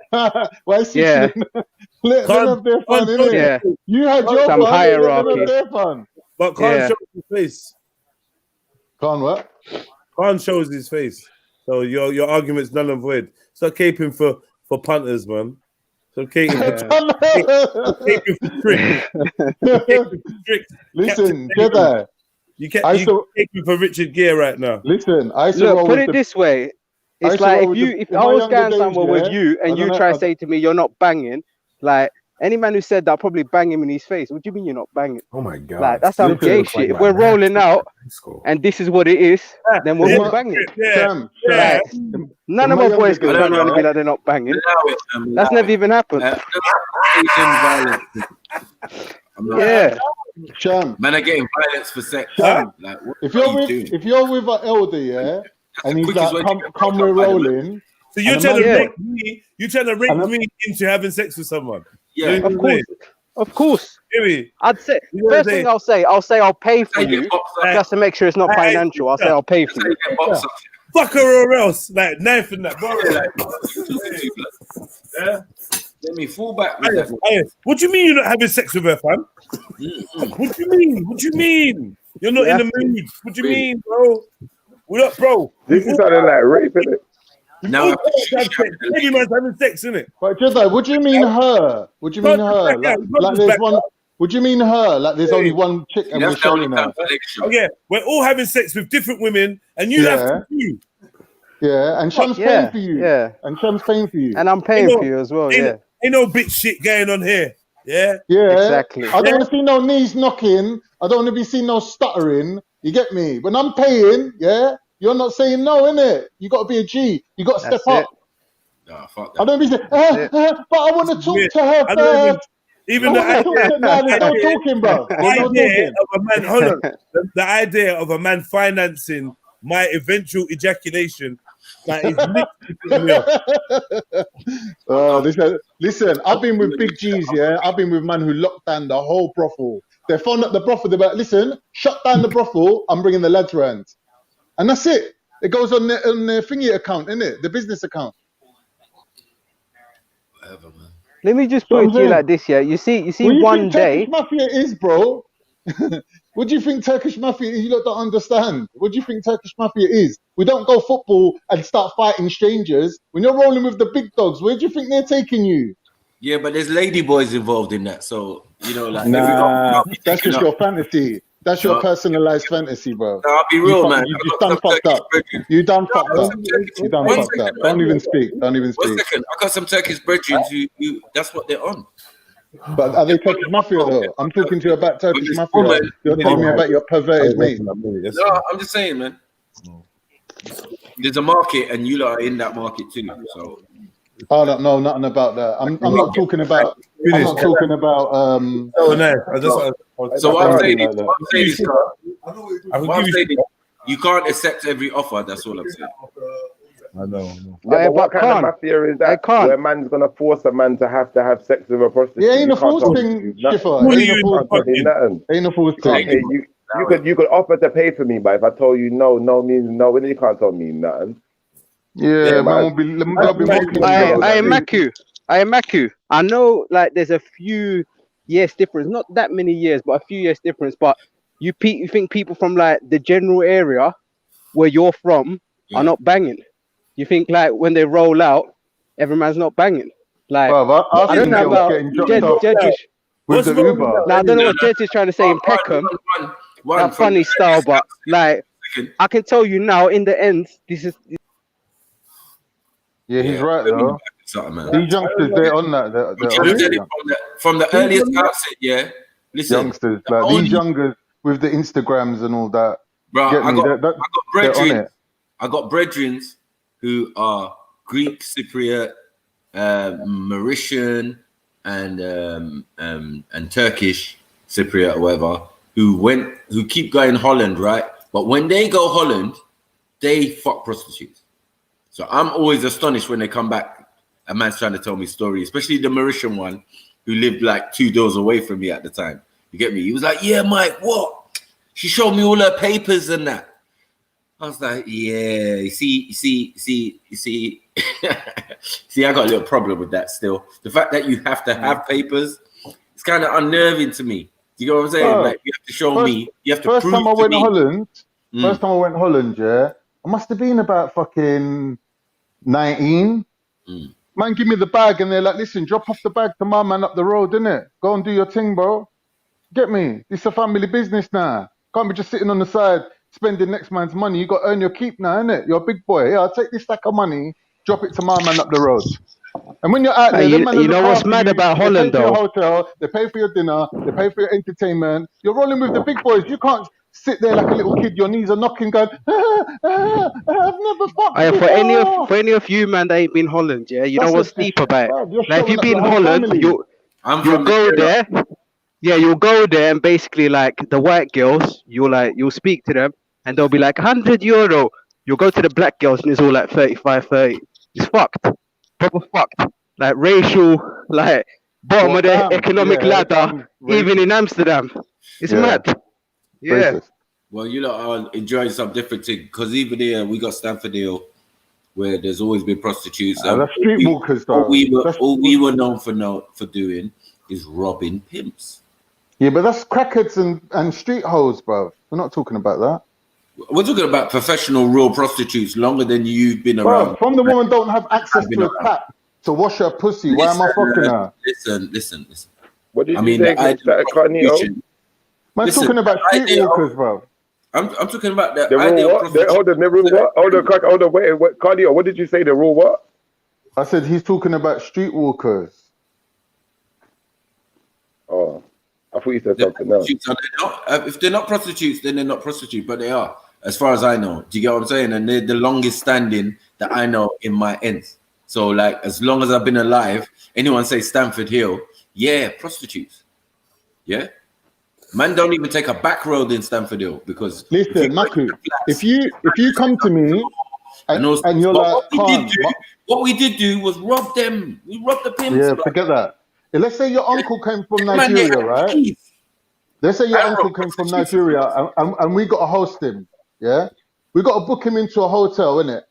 Why
yeah.
Let them have their fun, innit?
Yeah.
You had your
some
fun,
hierarchy.
let them have their fun.
But Khan shows his face.
Khan what?
Khan shows his face. So your argument's null and void. Stop caping for punters, man. So caping for tricks.
Listen, Jedi.
You caping for Richard Gere right now.
Listen,
look, put it this way. It's like if I was going somewhere with you and you try to say to me you're not banging, like any man who said that, I'll probably bang him in his face. What do you mean you're not banging?
Oh my God.
Like that's some gay shit. If we're rolling out and this is what it is, then we're all banging. Like, none of my boys can turn around and be like they're not banging. That's never even happened. Yeah.
Sham.
Man are getting violence for sex.
Sham.
Like,
if you're with an elder, yeah, and he's like, come we're rolling.
So you're trying to me into having sex with someone.
Yeah,
of course. I'd say first thing I'll say I'll pay for you just to make sure it's not financial. I'll say I'll pay for you.
Fuck her or else, like knife and that, bro. Yeah.
Let me fall back with that.
What do you mean you're not having sex with her, fam? What do you mean? What do you mean? You're not in the mood. What do you mean, bro? What up, bro?
This is sounding like rape, isn't it?
No,
everyone's having sex, isn't it?
But just like, what do you mean her? What do you mean her? Like there's one. What do you mean her? Like there's only one chick and we're showing her.
Oh yeah, we're all having sex with different women, and you have to do.
Yeah, and Sham's paying for you. Yeah, and Sham's paying for you.
And I'm paying for you as well. Yeah.
Ain't no bitch shit going on here. Yeah.
Yeah.
Exactly.
I don't want to see no knees knocking. I don't want to be seen no stuttering. You get me? When I'm paying, yeah. You're not saying no, innit? You got to be a G. You got to step up.
Nah, fuck that.
I don't be saying, but I want to talk to her first.
Even
the
idea of a man financing my eventual ejaculation Like he's
listen, I've been with big G's, yeah. I've been with man who locked down the whole brothel. They phoned up the brothel. They're like, listen, shut down the brothel. I'm bringing the lads round, and that's it. It goes on their thingy account, innit? The business account.
Whatever, man.
Let me just put it to you like this, yeah. You see, one day.
Turkish Mafia is, bro. What do you think Turkish Mafia is? You lot don't understand. What do you think Turkish Mafia is? We don't go football and start fighting strangers. When you're rolling with the big dogs, where do you think they're taking you?
Yeah, but there's lady boys involved in that, so you know, like
that's just your fantasy. That's your personalized fantasy, bro.
No, I'll be real, man.
You done fucked up. You done fucked up. You done fucked up. Don't even speak. Don't even speak.
1 second. I got some Turkish brethren who that's what they're on.
But are they Turkish Mafia though? I'm talking to you about Turkish Mafia. You're telling me about your perverted mate.
No, I'm just saying, man. There's a market, and you lot are in that market too. So.
Oh no, nothing about that. I'm not talking about. I'm not talking about.
Oh no,
So what I'm saying is, you can't accept every offer. That's all I'm saying.
I know.
Yeah, but what kind of mafia is that? Where man's gonna force a man to have sex with a prostitute?
Yeah, ain't a force thing, Schiffer. Ain't a force thing.
You could offer to pay for me, but if I told you no means no, then you can't tell me nothing.
Yeah, man will be mocking.
I Maku. I know, like, there's a few years difference, not that many years, but a few years difference. But you think people from like the general area where you're from are not banging? You think like when they roll out, every man's not banging? Like, I don't know about Jed. With the Uber. Now I don't know what Jed is trying to say in Peckham. That funny style, but like I can tell you now, in the end, this is.
Yeah, he's right though. These youngsters, they're on that.
From the earliest outset, yeah. Listen,
youngsters, like these youngers with the Instagrams and all that.
Bro, I got brethren who are Greek, Cypriot, Mauritian, and Turkish Cypriot or whatever, who keep going Holland, right? But when they go Holland, they fuck prostitutes. So I'm always astonished when they come back. A man's trying to tell me stories, especially the Mauritian one who lived like 2 doors away from me at the time. You get me? He was like, yeah, Mike, what? She showed me all her papers and that. I was like, yeah, you see, see, I got a little problem with that still. The fact that you have to have papers, it's kind of unnerving to me. Do you know what I'm saying? Like, you have to show me, you have to prove to me.
First time I went to Holland, yeah, I must have been about fucking 19. Man, give me the bag, and they're like, listen, drop off the bag to my man up the road, innit? Go and do your thing, bro. Get me? This is a family business now. Can't be just sitting on the side spending next man's money. You got to earn your keep now, innit? You're a big boy. Yeah, I'll take this stack of money, drop it to my man up the road. And when you're out there,
you know what's mad about Holland, though?
They pay for your hotel, they pay for your dinner, they pay for your entertainment. You're rolling with the big boys. You can't sit there like a little kid. Your knees are knocking, going, I've never fucked before.
For any of you, man, that ain't been Holland, yeah? You know what's deep about it? Like, if you've been Holland, you'll go there. Yeah, you'll go there and basically, like, the white girls, you'll speak to them and they'll be like, €100. You'll go to the black girls and it's all like 35, 30. It's fucked. Proper fucked. Like, racial, like, bottom of the economic ladder, even in Amsterdam. It's mad. Yeah.
Racist.
Well, you lot are enjoying some different thing, because even here we got Stamford Hill, where there's always been prostitutes.
That's streetwalkers, though.
All we were known for doing is robbing pimps.
Yeah, but that's crackheads and street hoes, bro. We're not talking about that.
We're talking about professional, real prostitutes longer than you've been around.
From the woman don't have access to a tap to wash her pussy. Why am I fucking her?
Listen.
What did you say?
Man, talking about streetwalkers, bro.
I'm talking about the
rule what? The rule what? Hold on, wait, Cardio, what did you say? The rule what?
I said he's talking about streetwalkers.
Oh, I thought you said something else.
If they're not prostitutes, then they're not prostitutes, but they are, as far as I know. Do you get what I'm saying? And they're the longest standing that I know in my ends. So, like, as long as I've been alive, anyone say Stamford Hill, yeah, prostitutes. Yeah? Man don't even take a back road in Stamford Hill, because
listen, Maku, if you come to me
And also,
and you're like,
what we did do was rob them. We robbed the pimps.
Yeah, forget that. Let's say your uncle came from
Man, they
Nigeria,
had
right?
keys.
Let's say your
I
uncle
robbed
came from
prostitution.
Nigeria and we got to host him, yeah? We got to book him into a hotel, innit?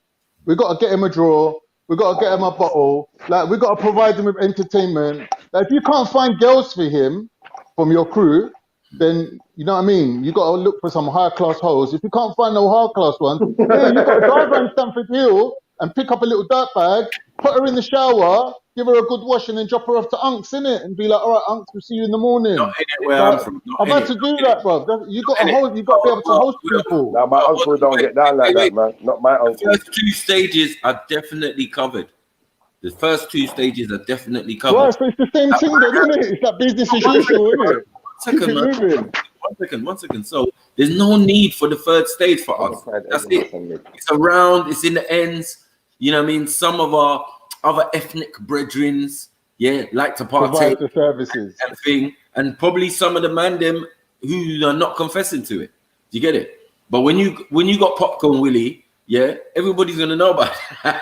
We got to get him a drawer. We got to get him a bottle. Like, we got to provide him with entertainment. Like, if you can't find girls for him from your crew, then, you know what I mean? You got to look for some high-class hoes. If you can't find no high-class ones, then you got to drive around Stamford Hill and pick up a little dirt bag, put her in the shower, give her a good wash, and then drop her off to Unks, innit? And be like, all right, Unks, we'll see you in the morning.
Not in it where
Like,
I'm from.
I've had to do that, bro. You got to hold. You got to be able to host people.
Now my uncle don't get down like that, man. Not my uncle.
The first 2 stages are definitely covered. The first 2 stages are definitely covered.
Right, so it's the same thing then, isn't it? It's like business as usual, isn't it?
One second. So there's no need for the 3rd stage for us. That's it. It's around, it's in the ends. You know what I mean? Some of our other ethnic brethrens, like to partake
Provide the services
and thing, and probably some of the man them who are not confessing to it. Do you get it? But when you got Popcorn Willie, everybody's gonna know about it.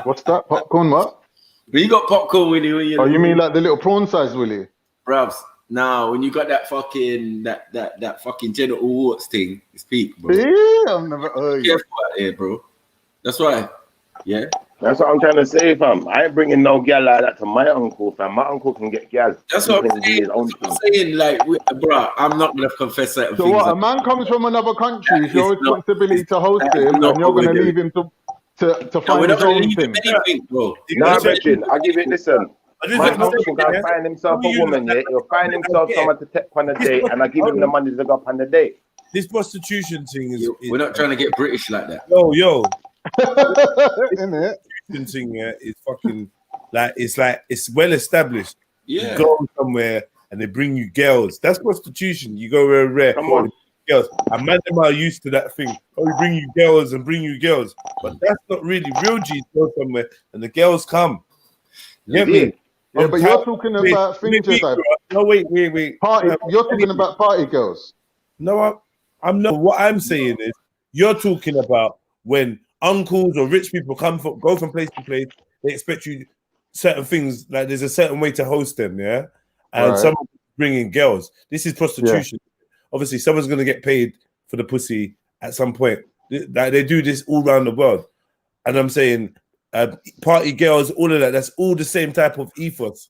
What's that? Popcorn what?
When you got Popcorn Willie,
Oh, you mean like the little prawn size Willie?
Bruvs. Now, when you got that fucking that fucking genital warts thing, it's peak, bro.
Yeah, I've never heard.
Careful out here, bro. That's why. Yeah.
That's what I'm trying to say, fam. I ain't bringing no girl like that to my uncle, fam. My uncle can get girls.
That's what I'm saying. Like, bro, I'm not gonna confess certain
So
things.
what? A man comes from another country. It's your responsibility to host him, and you're gonna leave him to find his own thing.
Bro.
Nah, Bridget, I give it. Listen. My uncle can find himself a woman, he'll find himself someone to take on a date, and I give him the money to go up on the date.
This prostitution thing is.
We're not trying to get British like that.
Yo.
Isn't it?
Thing is fucking it's well established.
Yeah.
You go somewhere and they bring you girls. That's prostitution. You go where rare.
Come on.
Girls. And man, them are used to that thing. Oh, we bring you girls and bring you girls. But that's not really real G's. Go somewhere and the girls come. Get me?
Yeah, but you're talking about things like
no, wait.
Party. You're talking about party girls.
No, I'm not. What I'm saying is, you're talking about when uncles or rich people go from place to place. They expect you certain things. Like there's a certain way to host them, and someone bringing girls. This is prostitution. Yeah. Obviously, someone's gonna get paid for the pussy at some point. They do this all around the world, and I'm saying. Party girls, all of that, that's all the same type of ethos,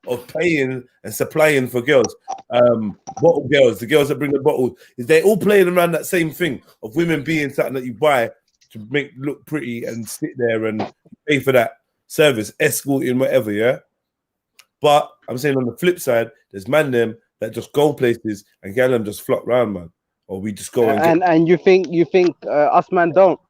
of paying and supplying for girls. Bottle girls, the girls that bring the bottle, they're all playing around that same thing of women being something that you buy to make look pretty and sit there and pay for that service, escorting, whatever, But I'm saying on the flip side, there's man them that just go places and girl them just flock round, man. Or we just go
and you think us man don't.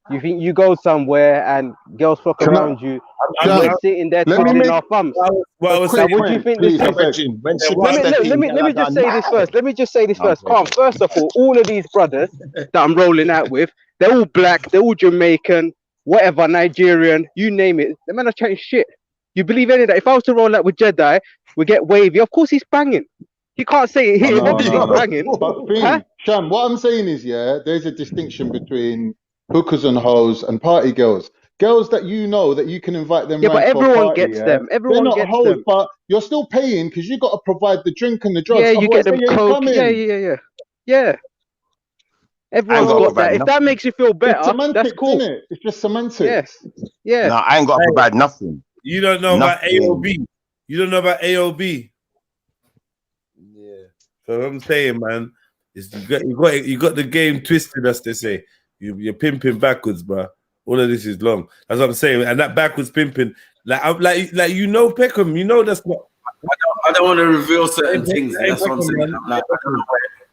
You think you go somewhere and girls flock around you, and we're sitting there twiddling our thumbs. What do you think this is? Let me just say this first. Let me just say this first. First of all of these brothers that I'm rolling out with, they're all black, they're all Jamaican, whatever, Nigerian, you name it. The men are chatting shit. You believe any of that? If I was to roll out with Jedi, we get Wavy. Of course he's banging. You can't say it here. He's banging.
But Sham, what I'm saying is, there's a distinction between hookers and hoes and party girls. Girls that you know that you can invite them.
Yeah, but everyone gets them. Everyone
They're not
gets
hoes,
them.
but you're still paying because you got to provide the drink and the drugs.
Yeah, you get them coke. Yeah. Everyone's got that. If that makes you feel better, that's cool.
Isn't it? It's just semantics.
Yeah.
No, I ain't got to provide nothing.
You don't know about AOB. You don't know about AOB. Yeah. So I'm saying, man, is you got the game twisted, as they say. You're pimping backwards, bro. All of this is long. That's what I'm saying. And that backwards pimping, like you know, Peckham, you know that's not.
I don't want to reveal certain things. That's what I'm saying. Like, I don't know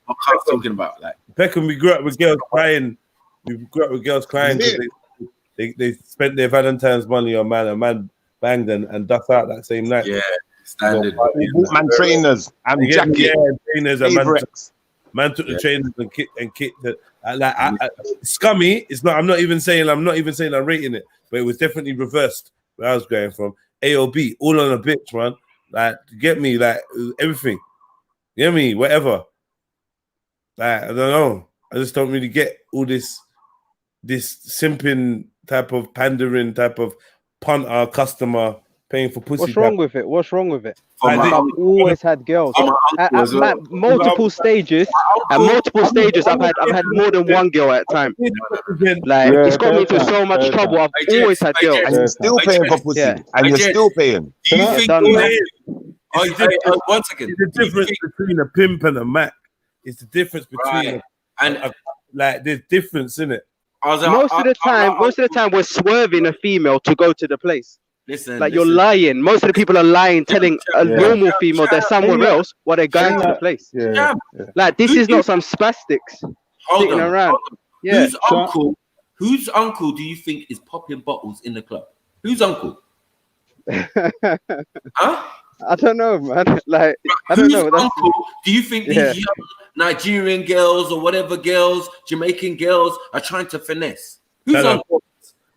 what I'm talking about. Like
Peckham, we grew up with girls crying. We grew up with girls crying because they spent their Valentine's money on man. A man banged and ducked out that same night.
Yeah, standard.
Man trainers and jacket.
Yeah, trainers and man took the trainers and kicked it. Scummy. It's not. I'm not even saying I'm rating it, but it was definitely reversed where I was going from. AOB, all on a bitch, man. Like, get me, like everything. You get me, whatever. Like, I don't know. I just don't really get all this this simping type of pandering type of punter customer paying for pussy.
What's wrong with it? What's wrong with it?
I
I've always had girls at multiple stages. At multiple stages, I've had more than one girl at a time. Like it's got me into so much trouble. I've always had girls.
And you're still paying for pussy. And you're still paying.
Do you think once again, the difference between a pimp and a Mac is the difference between like there's difference in it.
Most of the time, we're swerving a female to go to the place. You're lying. Most of the people are lying, telling a normal female they're somewhere else while they're going to the place. Like this is not some spastics sitting around. Yeah.
Whose uncle do you think is popping bottles in the club? Whose uncle? Huh?
I don't know, man. Like I don't know.
Uncle do you think these young Nigerian girls or whatever girls, Jamaican girls are trying to finesse? Who's uncle?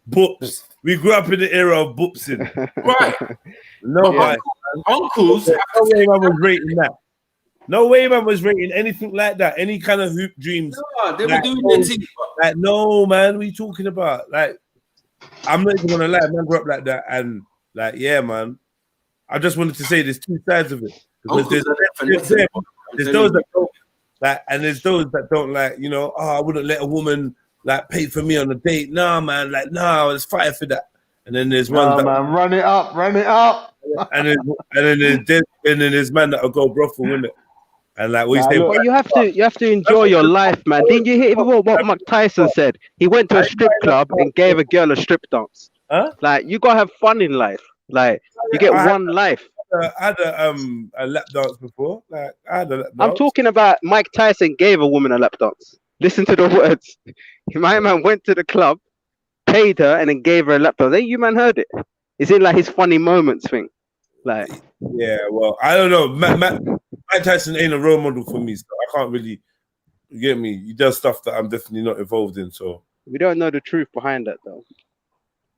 Boops. We grew up in the era of boopsing.
Right. Uncles.
No way man was rating that. No way man was rating anything like that. Any kind of hoop dreams.
No, they were doing their thing.
Like, no, man, what are you talking about? Like, I'm not even gonna lie, man grew up like that. And like, yeah, man. I just wanted to say there's two sides of it. Because there's those that don't like, and there's those that don't like, you know, I wouldn't let a woman like pay for me on a date. Nah, man, like, nah, I was fighting for that. And then there's one
man, run it up.
And then there's man that'll go brothel, innit? And like we say,
you have to enjoy your life, man. Didn't you hear what Mike Tyson said? He went to a strip club and gave a girl a strip dance.
Huh?
Like you gotta have fun in life. Like you get one life.
I had a lap dance before. Like I had a lap dance.
I'm talking about Mike Tyson gave a woman a lap dance. Listen to the words. My man went to the club, paid her, and then gave her a lap dance. Then you man heard it. It's in like his funny moments thing. Like
yeah, well, I don't know. Mike Tyson ain't a role model for me, so I can't really. You get me? He does stuff that I'm definitely not involved in. So
we don't know the truth behind that, though.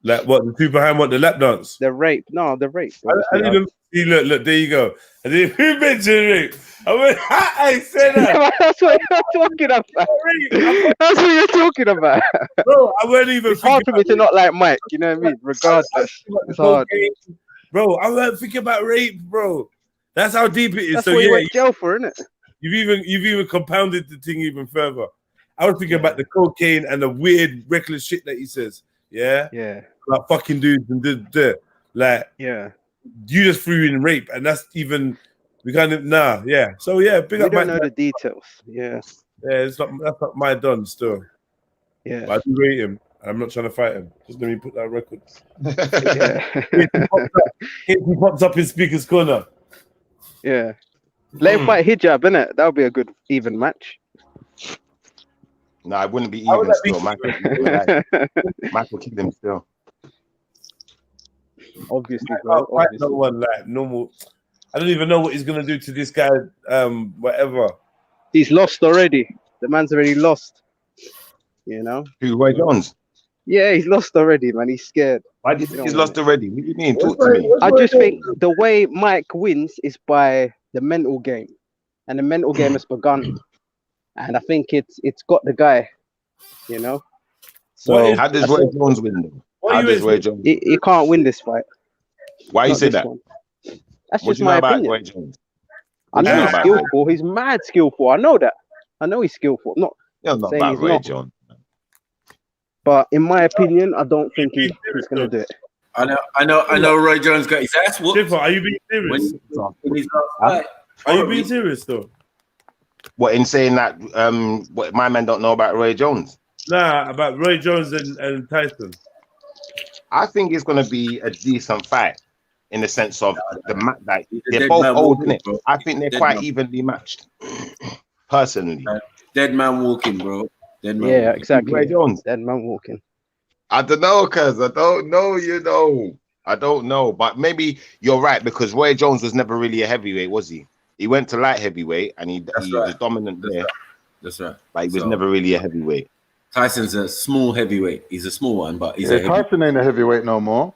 Like what? The truth behind what? The lap dance?
The rape? No, the rape.
I didn't even see. Look, there you go. I didn't even mention rape. I went. I said that.
That's what you're talking about. That's what you're talking about,
bro. I wasn't even.
It's hard for me to not like Mike. You know what I mean? Regardless, it's hard.
Bro, I wasn't thinking about rape, bro. That's how deep it is.
That's
so
what
yeah,
you went jail for, isn't it?
You've even compounded the thing even further. I was thinking about the cocaine and the weird reckless shit that he says. Yeah, like fucking dudes and did like
you
just threw in rape, and that's even we kind of So yeah, big
we
up.
Don't know the details. Yeah,
that's not my done still.
Yeah,
but I do rate him. I'm not trying to fight him. Just let me put that on record. He pops up in Speaker's Corner.
Yeah. Let him fight Hijab, innit? That would be a good even match.
No, it wouldn't be even still. Mike will kill him still.
Obviously, bro.
No one like normal. I don't even know what he's gonna do to this guy. Whatever.
He's lost already. The man's already lost. You know?
Who, Roy Jones?
Yeah, he's lost already, man. He's scared.
Why do you think he's lost already? What do you mean? Talk to me.
I just think the way Mike wins is by the mental game, and the mental game has begun. And I think it's got the guy, you know. So
how does Roy Jones win? Though? How does Roy Jones?
He can't win this fight.
Why you say that?
That's
what
just my opinion.
Roy Jones?
I know he's skillful. He's mad skillful. I know that. I know he's skillful. Not saying
about
he's
Roy
not.
Jones.
But in my opinion, I don't think he's gonna do it.
I know. Roy Jones got his ass whooped.
Are you being serious? Are you being serious though?
What, in saying that what my man don't know about Roy Jones?
Nah, about Roy Jones and Tyson.
I think it's going to be a decent fight in the sense of that they're both old, innit? I think they're quite evenly matched. Personally,
dead man walking, bro.
Yeah, exactly.
Roy Jones,
dead man walking.
I don't know, cuz I don't know. You know, I don't know, but maybe you're right because Roy Jones was never really a heavyweight, was he? He went to light heavyweight and he was dominant there.
That's right.
But he was never really a heavyweight.
Tyson's a small heavyweight. He's a small one, but he's
Tyson ain't a heavyweight no more.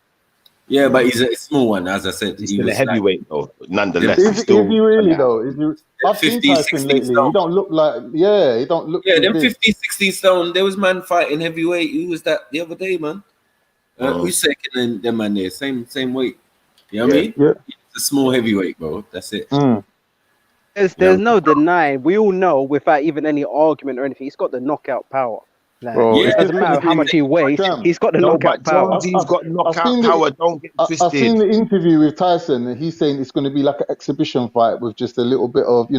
Yeah, but he's a small one, as I said.
He's
He
still a
was
heavyweight though. Nonetheless,
Is,
he's
is
still
he really though? Is he? I've seen
50,
Tyson
16
lately.
stone.
He don't look like. Yeah, he don't look
Yeah,
too
them
big.
50, 16 stone. There was man fighting heavyweight. Who was that the other day, man? Who's second in them man there? Same weight. You know what I mean?
Yeah.
It's a small heavyweight, bro. That's it.
There's no denying. We all know, without even any argument or anything, he's got the knockout power. Like,
Bro,
it doesn't matter how much he weighs, he's got the knockout power.
He's got knockout power. Don't get twisted.
I've seen the interview with Tyson, and he's saying it's going to be like an exhibition fight with just a little bit of,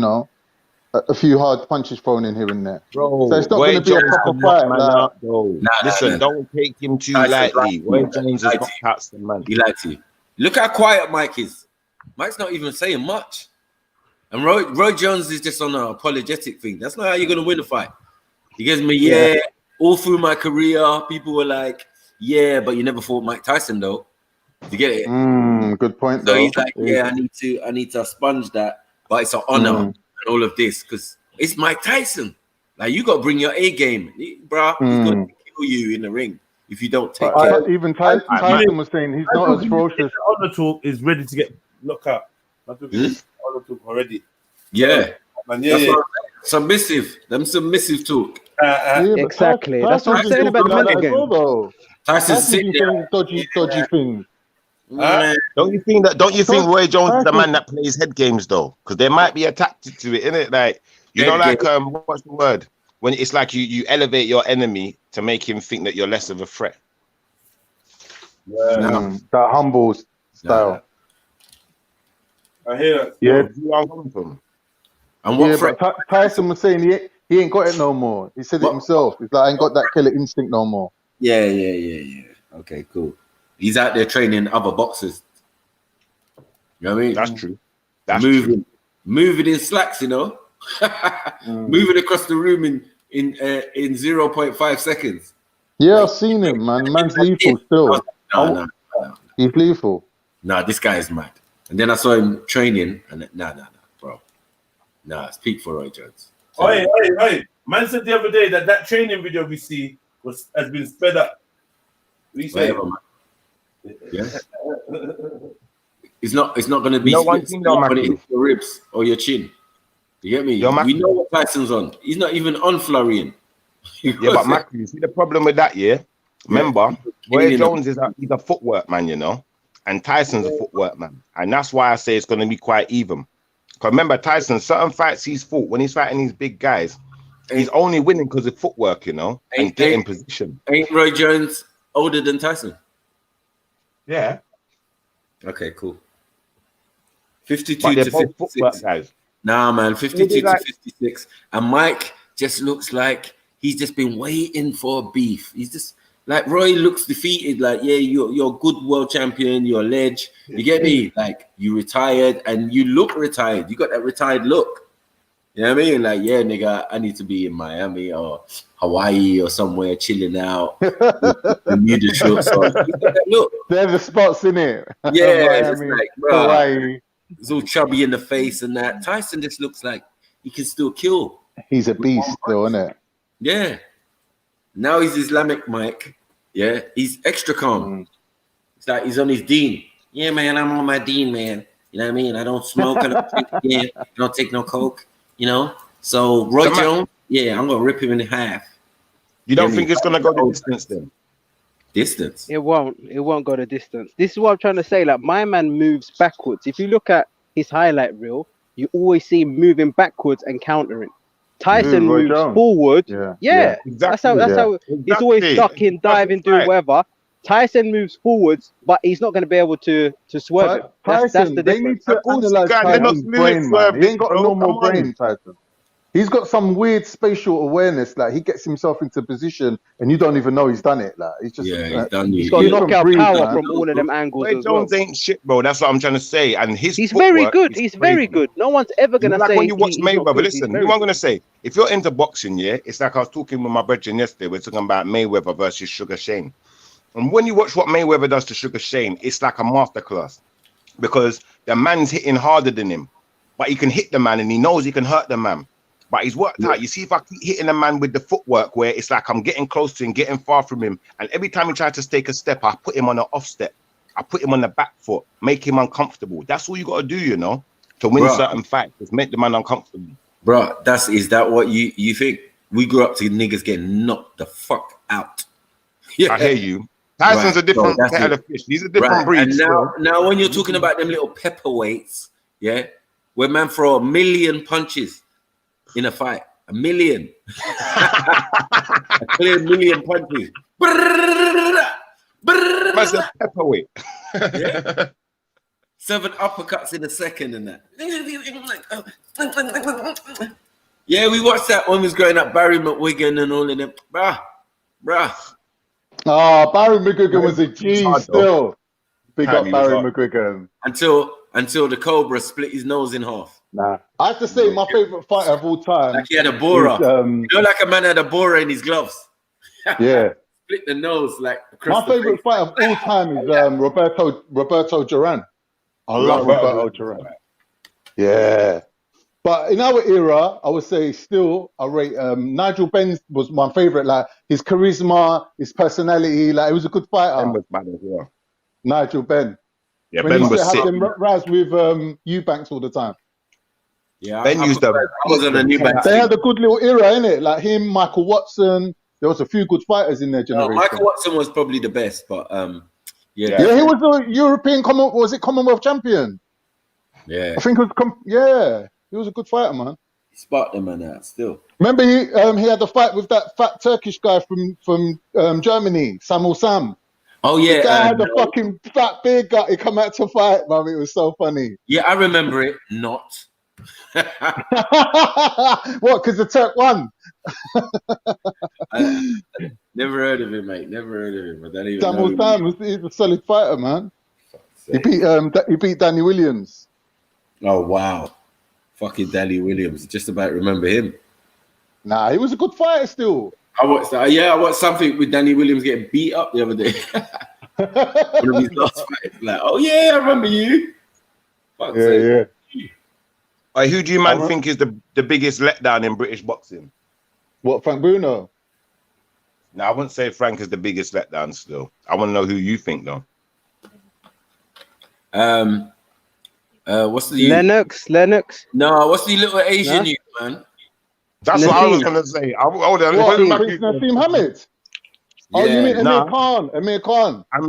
a few hard punches thrown in here and there.
Bro,
So it's not
Roy
going to be a
Jones
proper
can knock
fight.
man
Like,
out, though. Listen, don't take him too lightly. Roy Jones has got cats, man.
He lied to you. Look how quiet Mike is. Mike's not even saying much. And Roy Jones is just on an apologetic thing. That's not how you're going to win a fight. He gives me, all through my career, people were like, yeah, but you never fought Mike Tyson, though. You get it?
Good point,
So
though.
he's like, yeah, I need to sponge that, but it's an honor and all of this because it's Mike Tyson. Like, you got to bring your A game, bro. He's going to kill you in the ring if you don't take care.
Even Tyson was saying he's not as ferocious.
Honor talk is ready to get knocked out. Honor talk already.
Yeah.
Man,
That's what I'm saying. Submissive. Them submissive talk.
Exactly. That's what I'm saying about the men again.
Tyson's sitting there.
Dodgy things.
Don't you think Roy Jones is the man that plays head games though? Because there might be a tactic to it, innit? Like what's the word? When it's like you elevate your enemy to make him think that you're less of a threat.
That humble style.
I hear that.
Yeah.
And what
but Tyson was saying he ain't got it no more. He said it himself. He's like, I ain't got that killer instinct no more.
Yeah. Okay, cool. He's out there training other boxers. You know what I mean?
That's true.
Moving in slacks, Moving across the room in 0.5 seconds.
Yeah, I've seen him, man. Man's lethal still.
No.
He's lethal.
Nah, this guy is mad. And then I saw him training, and nah, bro. Nah, it's peak for Roy Jones.
Hey. Man said the other day that training video we see has been sped up. What you say?
Whatever, man. Yeah. It's not going to be
one thing though,
but it hits your ribs or your chin. You get me? We know what Tyson's on. He's not even on Florian.
Yeah, but Macri, you see the problem with that, yeah? Remember, Roy Jones he's a footwork man, and Tyson's a footwork man. And that's why I say it's going to be quite even. Because remember, Tyson, certain fights he's fought, when he's fighting these big guys, he's only winning because of footwork, and getting position.
Ain't Roy Jones older than Tyson?
Yeah.
Okay, cool. 52 to 56.
Guys.
Nah, man, 52 to 56. And Mike just looks like he's just been waiting for a beef. He's just like Roy looks defeated. Like, yeah, you're a good world champion. You're a ledge. You get me? Like, you retired and you look retired. You got that retired look. You know what I mean? Like, yeah, nigga, I need to be in Miami or Hawaii or somewhere chilling out. Bermuda shorts on. Look,
they're the spots, in it.
Yeah, it's like, bro,
Hawaii.
It's all chubby in the face and that. Tyson just looks like he can still kill.
He's a beast, though, isn't it?
Yeah. Now he's Islamic Mike. Yeah, he's extra calm. It's like he's on his Dean. Yeah, man, I'm on my Dean, man. You know what I mean? I don't smoke. I don't drink again. I don't take no coke. So Roy Jones, I'm gonna rip him in half.
You don't think it's gonna go the distance then?
Distance?
It won't go the distance. This is what I'm trying to say. Like, my man moves backwards. If you look at his highlight reel, you always see him moving backwards and countering. Tyson moves forward. Yeah. Exactly. That's how he's always ducking, diving, doing whatever. Tyson moves forwards, but he's not going to be able to swerve it. That's the difference.
They need to analyze Tyson's brain, man. He ain't got no more brain, Tyson. He's got some weird spatial awareness. Like, he gets himself into position, and you don't even know he's done it. Like, he's just
he's done.
He's got knockout power from all of them angles.
Roy Jones ain't shit, bro. That's what I'm trying to say. And he's
very good. He's very good. No one's ever gonna say.
When you watch Mayweather, listen. What I'm gonna say, if you're into boxing, it's like I was talking with my brethren yesterday. We're talking about Mayweather versus Sugar Shane. And when you watch what Mayweather does to Sugar Shane, it's like a masterclass because the man's hitting harder than him, but he can hit the man and he knows he can hurt the man. But he's worked out. You see, if I keep hitting the man with the footwork, where it's like I'm getting close to him, getting far from him, and every time he tries to take a step, I put him on an off step. I put him on the back foot, make him uncomfortable. That's all you got to do, you know, to win certain fights. Just make the man uncomfortable.
Bro, is that what you think? We grew up to niggas getting knocked the fuck out.
I hear you. Tyson's a different kettle of fish. He's a different breed.
And now when you're talking about them little pepperweights, yeah, where man throw 1,000,000 punches in a fight, 1,000,000, a clear 1,000,000 punches.
That's a pepperweight.
Yeah. 7 uppercuts in a second and that. Yeah, we watched that when we was growing up, Barry McWigan and all of them. Bruh.
Oh, Barry McGuigan was a G still. Big up Barry McGuigan.
Until the Cobra split his nose in half.
Nah. I have to say, my favorite fighter of all time.
Like he had a borer. You know, like a man had a borer in his gloves.
Yeah.
Split the nose like
my favorite fighter of all time is Roberto Duran. I love Roberto Duran. Yeah. But in our era, I would say still I rate Nigel Benn was my favorite. Like his charisma, his personality, like he was a good fighter.
Ben was bad as well.
Nigel Benn.
Yeah,
when
Ben
he
was sick.
had them raz with Eubanks all the time.
Yeah,
Ben used them.
I was on a Eubanks.
They had a good little era, innit? Like him, Michael Watson. There was a few good fighters in their generation.
Michael Watson was probably the best, but
yeah, he was a European Commonwealth champion.
Yeah,
I think it was. He was a good fighter, man.
He sparked them man out still.
Remember he had the fight with that fat Turkish guy from Germany, Samuel Sam.
Oh yeah,
the guy had a fucking fat big guy. He come out to fight, man. It was so funny.
Yeah, I remember it. Not.
What? Because the Turk won.
Never heard of him, mate. Never heard of him. I don't even
Samuel Sam, he's a solid fighter, man. He beat Danny Williams.
Oh wow. Fucking Danny Williams. Just about remember him.
Nah, he was a good fighter still.
I watched something with Danny Williams getting beat up the other day. One of his last fights. Like, oh yeah, I remember you. Fuck's sake.
Right, who do you think is the biggest letdown in British boxing?
What, Frank Bruno?
No, I wouldn't say Frank is the biggest letdown still. I want to know who you think though.
What's the
Lennox?
No, what's the little Asian youth, man?
That's what I was gonna say.
Naseem Hamed. Oh, you mean Amir Khan? Amir Khan.
I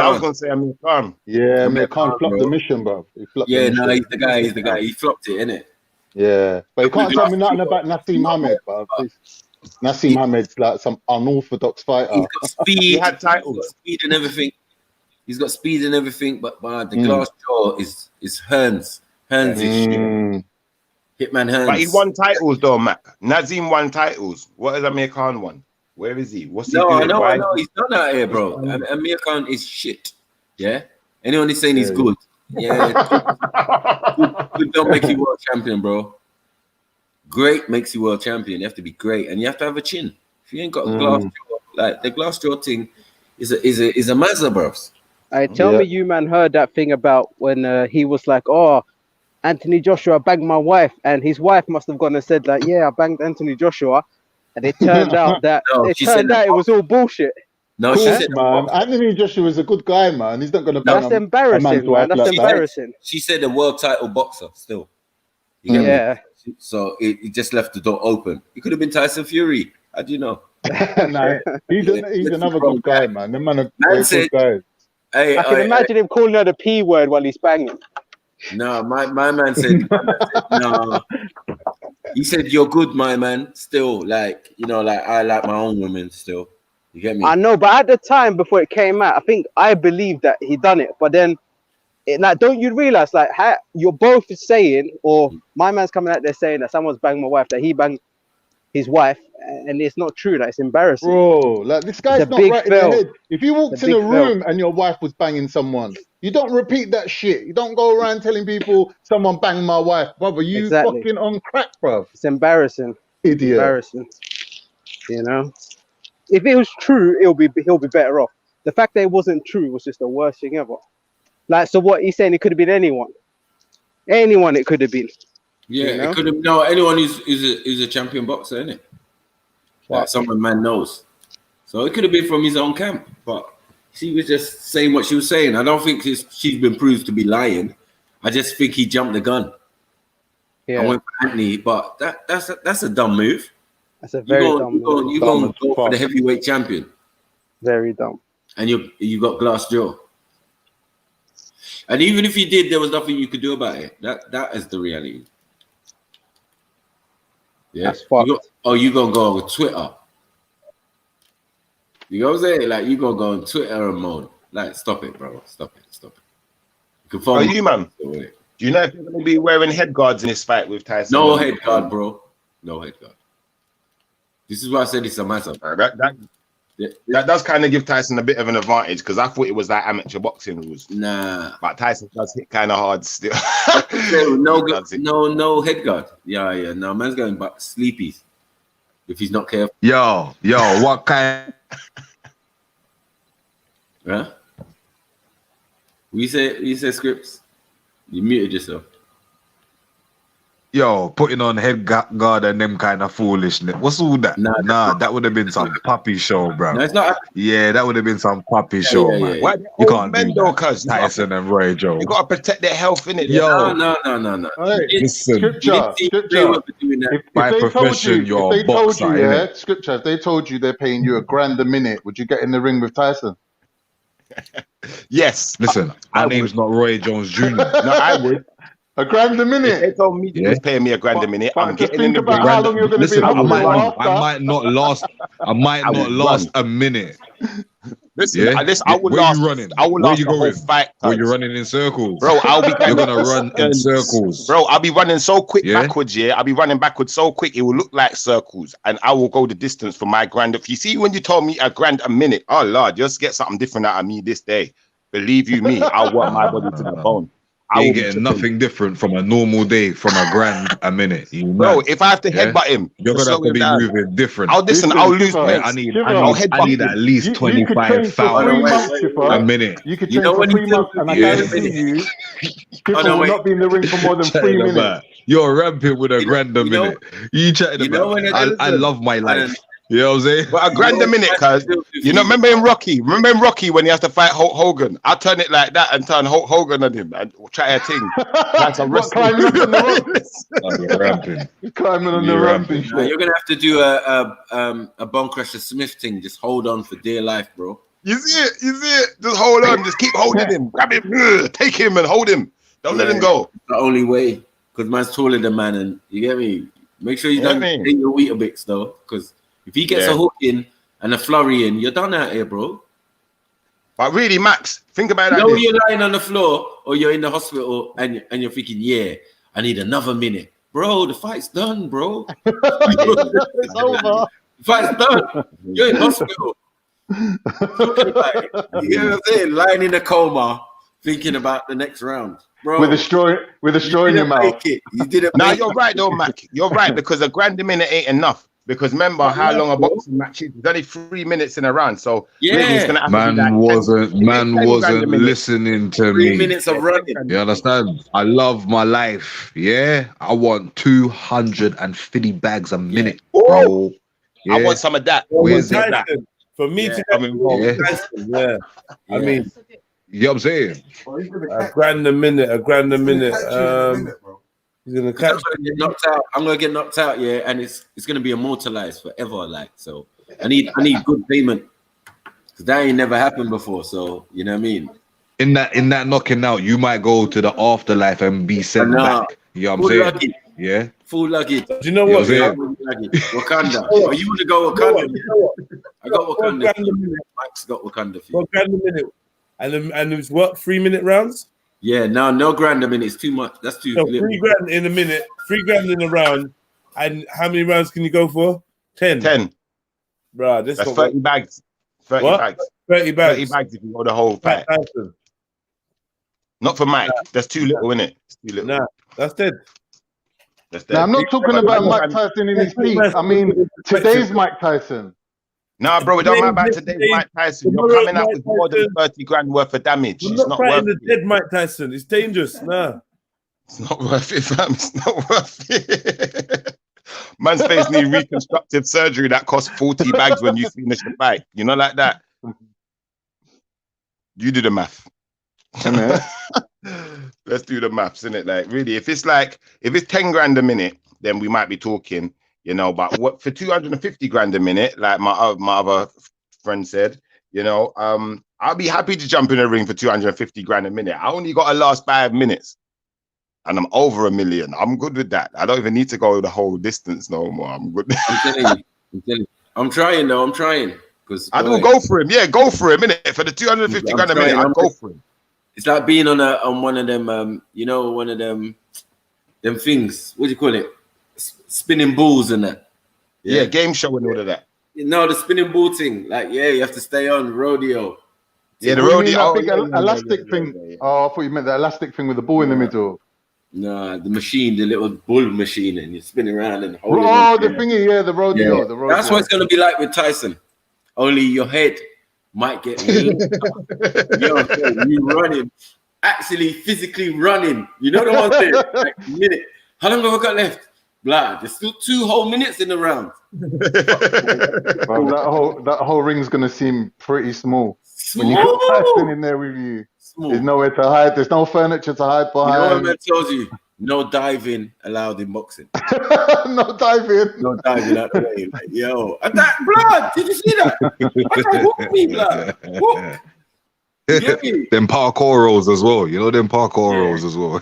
was gonna say Amir Khan.
Yeah, Amir Khan flopped the mission, bro. He flopped the mission.
He's the guy. He flopped it, innit?
Yeah, but you can't tell me nothing about Naseem Hamed, bro. Naseem Hamed's like some unorthodox fighter.
He's got speed.
He had titles.
Speed and everything. He's got speed and everything, but the glass jaw is Hearns. Hearns is shit. Hitman Hearns.
But he won titles though, Mac. Nazim won titles. What has Amir Khan won? Where is he? What's he doing?
I know. He's done out here, bro. Amir Khan is shit. Yeah? Anyone is saying he's good. Yeah. Good don't make you world champion, bro. Great makes you world champion. You have to be great. And you have to have a chin. If you ain't got a glass jaw, like the glass jaw thing is a mazza, bros.
Tell me you man heard that thing about when he was like, oh, Anthony Joshua banged my wife, and his wife must have gone and said like, yeah, I banged Anthony Joshua, and it turned out that it was all bullshit.
No, she said,
man, Anthony Joshua is a good guy, man. He's not going to.
That's embarrassing, man. That's embarrassing.
She said a world title boxer still. Yeah. So it just left the door open. It could have been Tyson Fury. How do you know?
No, he's another good guy, man. The man are good guys.
I can imagine him calling her the P word while he's banging.
No, my man said no. He said, "You're good, my man." Still, like I like my own women. Still, you get me?
I know, but at the time before it came out, I think I believed that he done it. But then, don't you realize you're both saying, or my man's coming out there saying that someone's banged my wife, that he banged his wife, and it's not true. That it's embarrassing,
bro. Like this guy's not right in the head. If you walked in a room and your wife was banging someone, you don't repeat that shit. You don't go around telling people someone banged my wife, brother. You fucking on crack, bro.
It's embarrassing,
idiot.
Embarrassing. You know, if it was true, he'll be better off. The fact that it wasn't true was just the worst thing ever. Like, so what he's saying, it could have been anyone. Anyone, it could have been.
Yeah,
you know?
it could have. No, anyone is a champion boxer, isn't it? Like someone man knows. So it could have been from his own camp, but She was just saying what she was saying. I don't think she's been proved to be lying. I just think he jumped the gun.
Yeah.
I went for Anthony, but that's a dumb move.
That's a very dumb move.
You're going to go for the heavyweight champion.
Very dumb.
And you got glass jaw. And even if you did, there was nothing you could do about it. That is the reality. Yeah.
That's fucked.
You gonna go on Twitter. You know what I'm saying? Like, you gonna go on Twitter and moan. Like, stop it, bro. Stop it. You can follow
you, man. Do you know if you're gonna be wearing head guards in this fight with Tyson?
No head guard, bro. No head guard. This is why I said it's a massive.
That does kind of give Tyson a bit of an advantage, because I thought it was like amateur boxing rules.
Nah.
But Tyson does hit kind of hard still.
no head guard. Yeah. No, man's going back sleepies if he's not careful.
Yo, what kind?
Huh? You say Scripts? You muted yourself.
Yo, putting on head guard and them kind of foolishness. What's all that? Nah, that would have been some puppy show, bro.
No, it's not.
Yeah, that would have been some puppy show, man.
Yeah.
You can't do that. Tyson and Roy Jones.
You got to protect their health, innit?
Yo.
No.
Hey,
listen.
Scripture.
By profession, you're a boxer.
Scripture, if they told you they're paying you $1,000 a minute, would you get in the ring with Tyson?
Yes.
Listen, my name's not Roy Jones Jr.
No, I would.
$1,000 a minute.
If they told me they was paying me $1,000 a minute, I'm getting in the ring.
How long you're going to be in the ring after.
I might not last a minute.
Listen, I would
Where
last.
you running?
I would
Where
last
you
the whole
going?
fight.
Where you running in circles,
bro? You're
gonna run in circles,
bro. I'll be running so quick backwards. Yeah, I'll be running backwards so quick it will look like circles, and I will go the distance for my grand. If you see when you told me $1,000 a minute, oh Lord, just get something different out of me this day. Believe you me, I'll work my body to the bone.
I ain't getting nothing different from a normal day from $1,000 a minute.
Bro, if I have to headbutt him,
you're gonna have to be moving different.
I'll lose.
I need at least 25,000 a minute.
You could train for 3 months, and I guarantee you, people will not be in the ring for more than 3 minutes.
You're ramping with $1,000 a minute. You chatting about? I love my life. You know what I'm saying?
But $1,000 a minute, cuz remember in Rocky? Remember in Rocky when he has to fight Hulk Hogan? I'll turn it like that and turn Hulk Hogan on him and try a thing. That's a
climbing up on the ramping. Climbing on the ramping.
You're gonna have to do a Bone Crusher Smith thing. Just hold on for dear life, bro.
You see it. Just hold on. Just keep holding him. Grab him. Take him and hold him. Don't let him go.
The only way, because man's taller than man, and you get me. Make sure you don't take your Weetabix though, because if he gets a hook in and a flurry in, you're done out here, bro.
But really, Max, think about that.
When you're lying on the floor or you're in the hospital and you're thinking, yeah, I need another minute. Bro, the fight's done, bro.
It's over.
The fight's done. You're in hospital. You know what I'm saying? Lying in a coma, thinking about the next round. Bro,
with a straw in your mouth.
You didn't.
Now you're right, though, Mac. You're right, because $1,000 a minute ain't enough. Because remember how long a boxing match is? It's only 3 minutes in a round, so really it's gonna have
man wasn't listening to
3
me.
minutes of running.
You understand? I love my life. Yeah, I want 250 bags a minute, bro. Yeah.
I want some of that.
Where's
that? For me to come involved, I mean,
you know what I'm saying?
$1,000 a minute. He's gonna catch.
I'm gonna get knocked out, yeah, and it's gonna be immortalized forever. Like, so I need good payment because that ain't never happened before. So you know what I mean.
In that knocking out, you might go to the afterlife and be sent back. You know what I'm saying?
Luggage.
Yeah.
Full luggage.
Do you know what?
Wakanda. Oh, you want to go Wakanda? I got Wakanda. Mike's got Wakanda for you.
$1,000 a minute, and it's what 3 minute rounds.
Yeah, no grand a minute. It's too much. That's too.
So $3,000 in a minute, $3,000 in a round, and how many rounds can you go for? 10.
10.
Bro,
that's 30 bags. 30
what?
bags.
30 bags.
30 bags if you go the whole fight. Not for Mike. That's too little, isn't it? It's too little.
Nah, that's dead.
Now, I'm not talking about Mike Tyson in his peak. I mean, today's Mike Tyson.
Nah, bro, it don't matter about today's Mike Tyson. You're coming out with more than 30 grand worth of damage.
I'm
it's
not
not worth
the dead Mike Tyson. It's dangerous. Nah.
It's not worth it, fam. It's not worth it. Man's face need reconstructive surgery that costs 40 bags when you finish the fight. You know, like that.
You do the math. Let's do the maths, innit? Like, really, if it's 10 grand a minute, then we might be talking, you know. But what for 250 grand a minute, like my other friend said, you know, I'll be happy to jump in a ring for 250 grand a minute. I only got to last 5 minutes, and I'm over $1 million. I'm good with that. I don't even need to go the whole distance no more. I'm good.
I'm telling you. I'm trying though. I'm trying because
I do go for him. Yeah, go for him, innit? For the 250 grand a minute, I'll go for him.
It's like being on one of them, you know, one of them things. What do you call it? Spinning balls and that.
Yeah, game show and all of that.
No, the spinning ball thing. Like, yeah, you have to stay on rodeo.
Yeah, the rodeo.
Big elastic thing. Yeah. Oh, I thought you meant the elastic thing with the ball in the middle.
No, the machine, the little bull machine, and you're spinning around and holding.
Oh, the thingy, yeah, the rodeo.
Yeah.
The rodeo.
That's what it's gonna be like with Tyson. Only your head might get you know what I'm saying? You running, actually physically running. You know the one thing. Like, minute. How long have I got left? Blah. There's still 2 whole minutes in the round.
Well, that whole ring's gonna seem pretty small. When you got Tyson in there with you. There's nowhere to hide. There's no furniture to hide behind.
You know what man tells you? No diving allowed in boxing.
No diving.
No diving out the way. Like, yo, and that blood. Did you see that? Hook me, blood. Hook.
Them parkour rolls as well. You know them parkour rolls as well.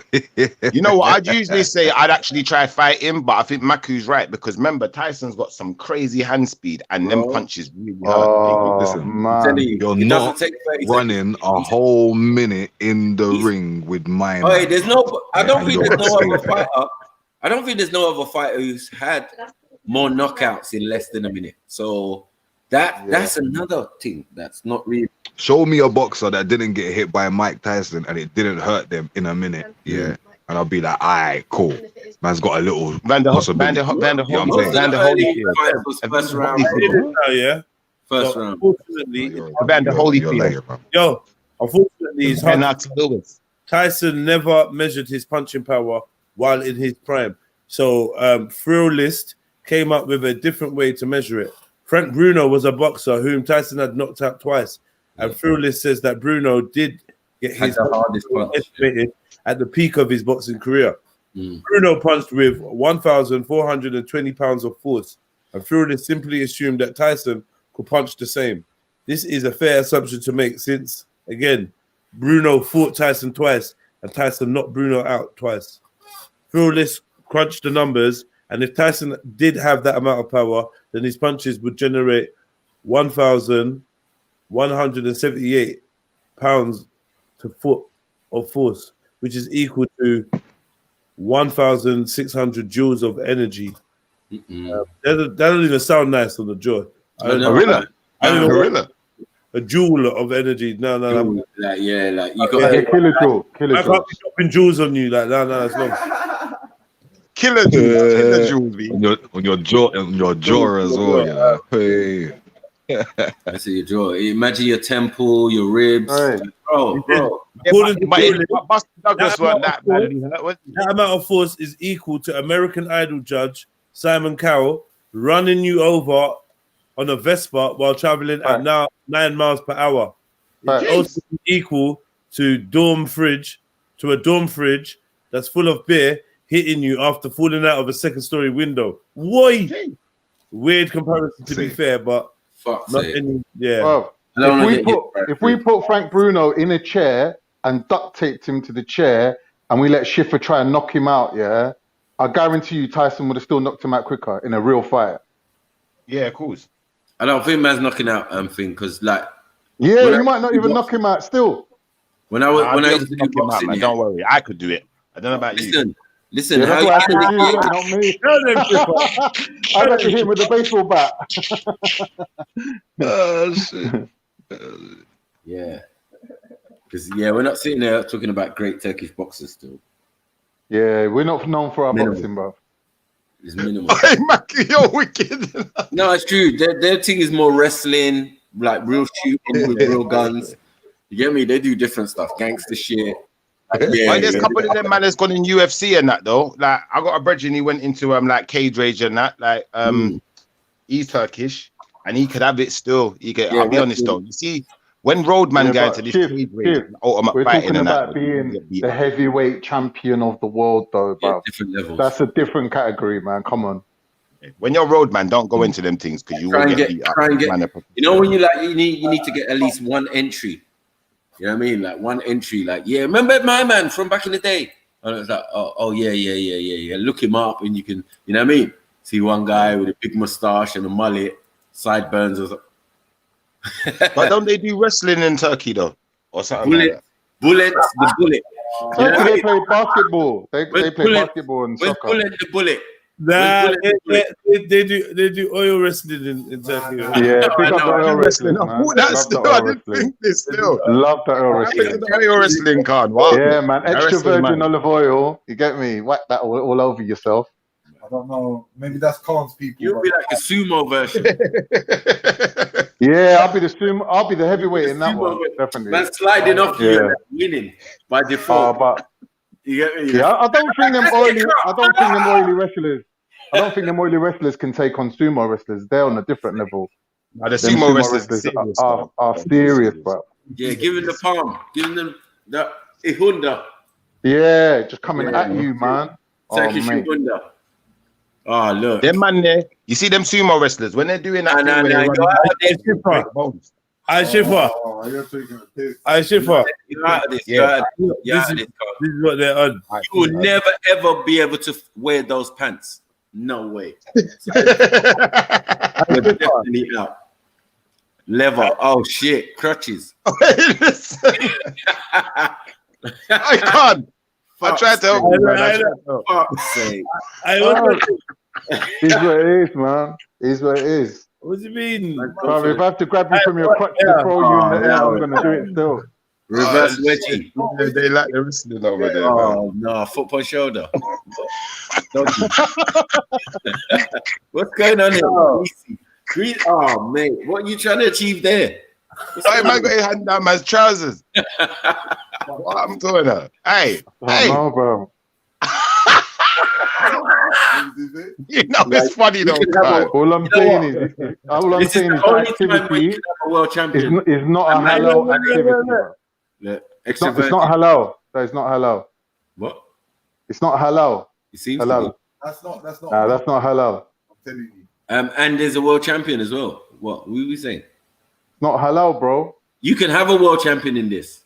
You know what? I'd usually say I'd actually try fight him, but I think Maku's right because remember Tyson's got some crazy hand speed and them punches really hurt.
Listen, man.
You're not running a whole minute in the ring with my man.
There's no. I don't think there's no other fighter. I don't think there's no other fighter who's had more knockouts in less than a minute. So that's another thing that's not really.
Show me a boxer that didn't get hit by Mike Tyson and it didn't hurt them in a minute. Yeah. And I'll be like, all right, cool. Man's got a little possibility.
First round.
Yeah.
First round.
Unfortunately, unfortunately, it's hard. Tyson never measured his punching power while in his prime. So Thrillist came up with a different way to measure it. Frank Bruno was a boxer whom Tyson had knocked out twice. And Thrillist says that Bruno did get his hardest punch estimated at the peak of his boxing career. Bruno punched with 1,420 pounds of force, and Thrillist simply assumed that Tyson could punch the same. This is a fair assumption to make since, again, Bruno fought Tyson twice, and Tyson knocked Bruno out twice. Thrillist crunched the numbers, and if Tyson did have that amount of power, then his punches would generate 1,178 pounds to foot of force, which is equal to 1,600 joules of energy. That doesn't even sound nice on the jaw. A joule of energy. No.
Like you got
kilojoule.
I can't be dropping joules on you. Like, no, it's not.
Kilojoules on your jaw as well. Yeah.
I see your jaw. Imagine your temple, your ribs.
Right.
Bro.
That amount of force is equal to American Idol judge Simon Cowell running you over on a Vespa while traveling at now 9 miles per hour. It's also equal to a dorm fridge that's full of beer hitting you after falling out of a second-story window. Why? Weird comparison to be fair, but not any. Yeah.
Well, if we put Frank Bruno in a chair and duct taped him to the chair, and we let Schiffer try and knock him out, I guarantee you Tyson would have still knocked him out quicker in a real fight.
Yeah, of course.
I don't think man's knocking out thing because
you might not even knock him out still.
When I used to do boxing,
don't worry, I could do it. I don't know about you.
Listen,
how you not me. I like to hit him with a baseball bat.
Oh shit.
Yeah. Because we're not sitting there talking about great Turkish boxers still.
Yeah, we're not known for our boxing, bro.
It's minimal.
Hey, Mackie, you're wicked.
No, it's true. Their thing is more wrestling, like real shooting with real guns. You get me? They do different stuff, gangster shit.
There's a couple of them man that's gone in UFC and that though. Like I got a brethren, he went into like cage rage and that. Like he's Turkish and he could have it still. He could. I'll be honest though. You see, when Roadman
Yeah,
go
but
into this
Shiv,
cage race,
Shiv,
ultimate
we're
fighting
talking
and that,
about being the heavyweight champion of the world, though, bro.
Different levels.
That's a different category, man. Come on.
when you're Roadman, don't go into them things because you will get beat up. Man,
You know when you need to get at least one entry. You know what I mean? Like one entry. Like remember my man from back in the day? And it's like yeah. Look him up and you can, you know what I mean? See one guy with a big mustache and a mullet, sideburns or something.
But don't they do wrestling in Turkey though, or something like that?
Bullets, the bullet.
Turkey, they play basketball. They play basketball and
Where's
soccer.
Bullet the bullet?
Nah, they do oil wrestling in Turkey.
Yeah, pick up the oil wrestling, man.
Oh, that's
Love the
still,
oil
I didn't
wrestling.
think this still.
Love the oil
I
wrestling.
think the oil wrestling card. Wow.
Yeah, man. Extra
Wrestling,
virgin
man.
olive oil. You get me? Whack that all over yourself.
I don't know. Maybe that's Khan's people.
You'll be like a sumo version.
Yeah, I'll be the sumo. I'll be the heavyweight in that one. Definitely.
Man sliding off you and winning by default.
But
you get me?
yeah, I don't think them oily. I don't think them oily wrestlers. I don't think them oily wrestlers can take on sumo wrestlers. They're on a different level.
The
Them
sumo wrestlers
are serious, bro.
Yeah, giving the palm, giving them the ihunda.
Yeah, just coming at you, man.
Turkish
mate.
ihunda. Oh, look.
Them man there, you see them sumo wrestlers when they're doing that thing where they run bones.
Shifa.
Oh, you're taking a piss.
Shifa.
You're out of this.
Yeah.
This
is what they're on.
You will never ever be able to wear those pants. No way. You're definitely out. Level. Oh shit. Crutches.
I can't. I tried to help you, man.
Fuck's sake.
It's what it is, man. It's what it is.
What do you mean?
Bro, if I have to grab you from your crotch to throw you in the air, I'm gonna do it still.
Reverse wedgie.
They like the wrestling over there.
Oh no, foot on shoulder. What's going on here? Greasy. Oh mate, what are you trying to achieve there?
Hey man, got his hand down my trousers. What I'm doing now? Hey,
no, bro.
You know it's funny though.
All I'm saying is that activity is not a halal activity. Bro. It's not halal. No, it's not halal.
What?
It's not halal.
It seems
That's not.
Nah, that's not halal.
I'm telling you.
And there's a world champion as well. What were we saying?
It's not halal, bro.
You can have a world champion in this.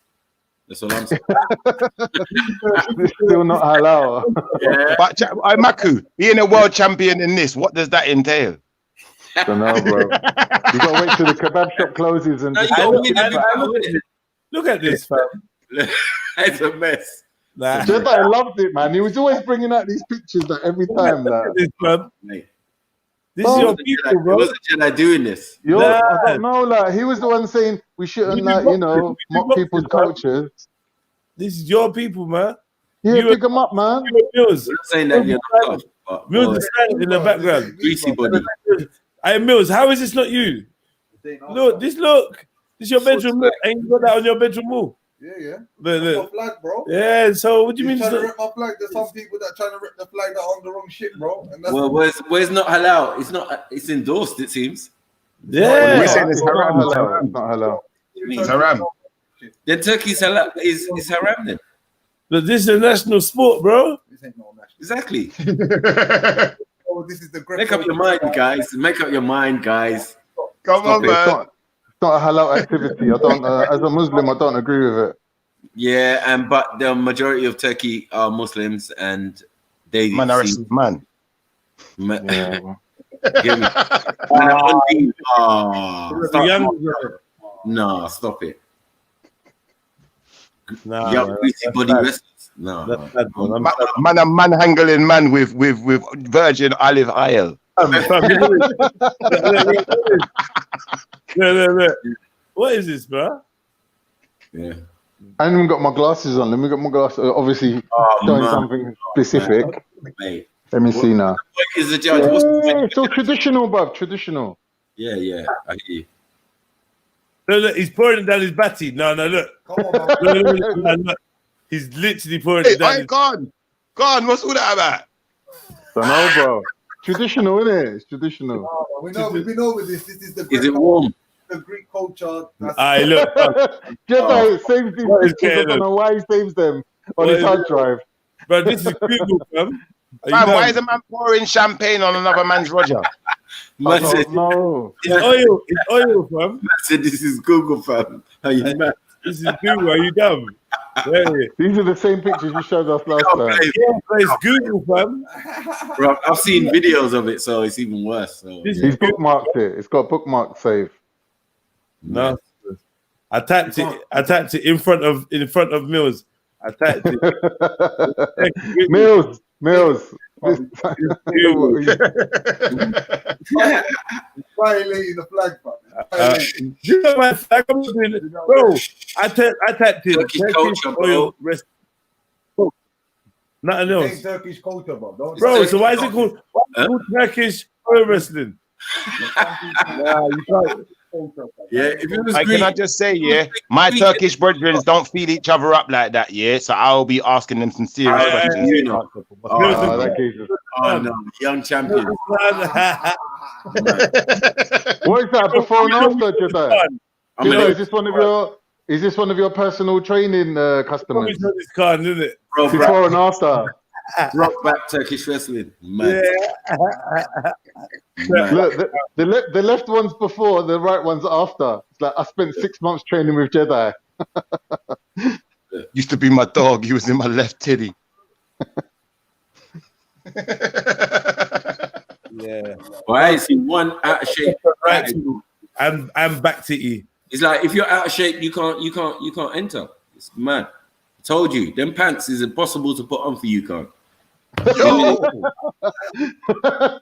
That's all I'm saying.
It's still not halal.
Yeah.
But Maku, being a world champion in this, what does that entail?
I don't know, bro. You gotta wait till the kebab shop closes and
Look at this, fam.
It's a mess.
Jedi loved it, man. He was always bringing out these pictures every time.
This is your people,
It
bro.
wasn't Jedi doing this.
I don't know, he was the one saying we shouldn't, mock people's cultures.
This is your people, man.
Yeah, pick them up, man.
Mills.
I'm not saying that you're not.
Mills is standing in the background.
Greasy body.
Hey, Mills, how is this not you? Look. This is your bedroom. Ain't you got that on your bedroom wall?
Yeah.
Look.
My flag, bro.
Yeah, so what do you mean?
Trying to rip my flag? There's some people that trying to rip the flag that are on the wrong shit, bro. And that's
Well, where's not halal? It's not. It's endorsed. It seems.
Yeah.
We're saying it's haram.
It's not halal.
It's haram.
Then Turkey's halal is haram then.
But this is a national sport, bro.
This ain't no national.
Exactly.
Oh, this is the
Make up your mind, guys. Make up your mind, guys.
Come on, man.
It's not a halal activity. I don't. As a Muslim, I don't agree with it.
Yeah, but the majority of Turkey are Muslims, and they
Man, I wrestle man.
Yeah.
Get me? No, stop it.
Nah,
greasy body wrestlers. No,
Man handling man with virgin olive oil.
Look. What is this, bro?
Yeah.
I haven't even got my glasses on. Let me get my glasses. Obviously, showing something specific.
Mate.
Let me see now.
What is the judge?
Yeah, so traditional, bruv. Traditional.
Yeah, I hear you.
Look, he's pouring it down his batty. No, look. Come on, look. He's literally pouring it down.
Hey, gone. What's all that about?
Don't know, bro. Traditional, isn't it? It's traditional.
We've been over this. This is the.
Is it warm?
the Greek culture.
I look.
Jedi saves these
What is
pictures. I
going
don't
on?
know why he saves them on
What
his
is
hard
it?
drive.
Bro, this is Google, fam. Are you
Fam, why
dumb?
is a man pouring champagne on another man's Roger?
I don't know.
It's oil. It's oil, fam.
I said this is Google, fam. Are you mad?
This is Google. Are you dumb? Yeah.
These are the same pictures you showed us last time.
Yeah, but it's Google, fam.
Bro, I've seen videos of it, so it's even worse. So,
He's bookmarked it. It's got bookmark save.
No, I typed it in front of Mills. I typed it.
Mills.
Violating the flag, bro.
You know my flag? I'm doing it, bro. I typed in
Turkish culture, bro.
oil rest. Nothing
It
else,
ain't Turkish culture, bro. Don't
bro. So why is it called Turkish oil wrestling?
Nah, you can't.
Yeah, if it was
Like, can I just say, yeah, my Turkish brethren don't feed each other up like that, yeah. So I'll be asking them some serious questions.
You know.
Oh,
no, young champion.
What is that? Before and after, Jedi? Jedi, is this one of your personal training customers?
This card, isn't it?
Bro,
Before and after.
Rock back Turkish wrestling. Man.
Look, the left one's before, the right one's after. It's like I spent 6 months training with Jedi.
Used to be my dog. He was in my left titty.
Yeah.
Well, I ain't seen one out of shape.
I'm back to E.
It's like if you're out of shape, you can't enter. It's mad. I told you, them pants is impossible to put on for you, can't.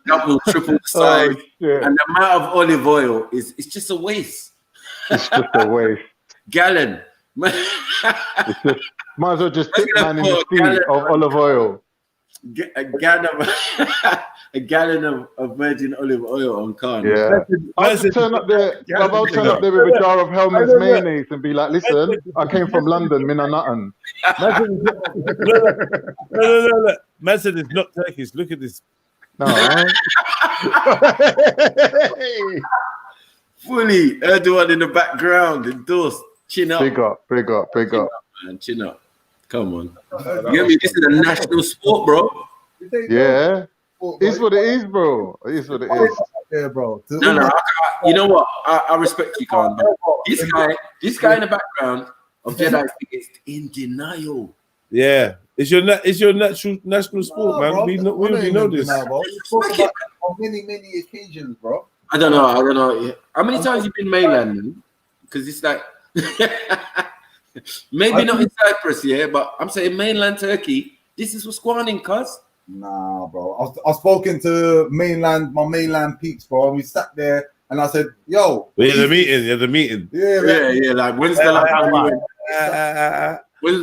Double, triple size, and the amount of olive oil it's just a waste.
It's just a waste.
Gallon.
Might as well just stick man in the sea of olive oil.
A gallon of virgin olive oil on can.
Yeah. I'll turn up there. I'll turn up there with a jar of Hellman's mayonnaise and be like, "Listen, I came from London, Mina Nutton."
No. Man said it's not Turkish. Look at this.
No.
Fully, Erdogan in the background, endorsed. Chin up.
Big up.
Man, chin up. Come on. You get me? This is a national sport, bro.
Yeah. It's what it is, bro. It is what it is.
Yeah, bro.
No. You know what? I respect you, Khan. This guy in the background of Jedi is in denial.
Yeah, it's your national sport, man.
Bro,
we know this.
Now, bro. You spoke about it on many occasions, bro.
I don't know. How many times you been mainland, man? Because it's like maybe not in Cyprus, yeah, but I'm saying mainland Turkey. This is what's going on, cuz.
Nah, bro. I've spoken to my mainland peeps, bro, and we sat there and I said, "Yo,
we had the meeting.
Yeah. Like when's the last time you went? When's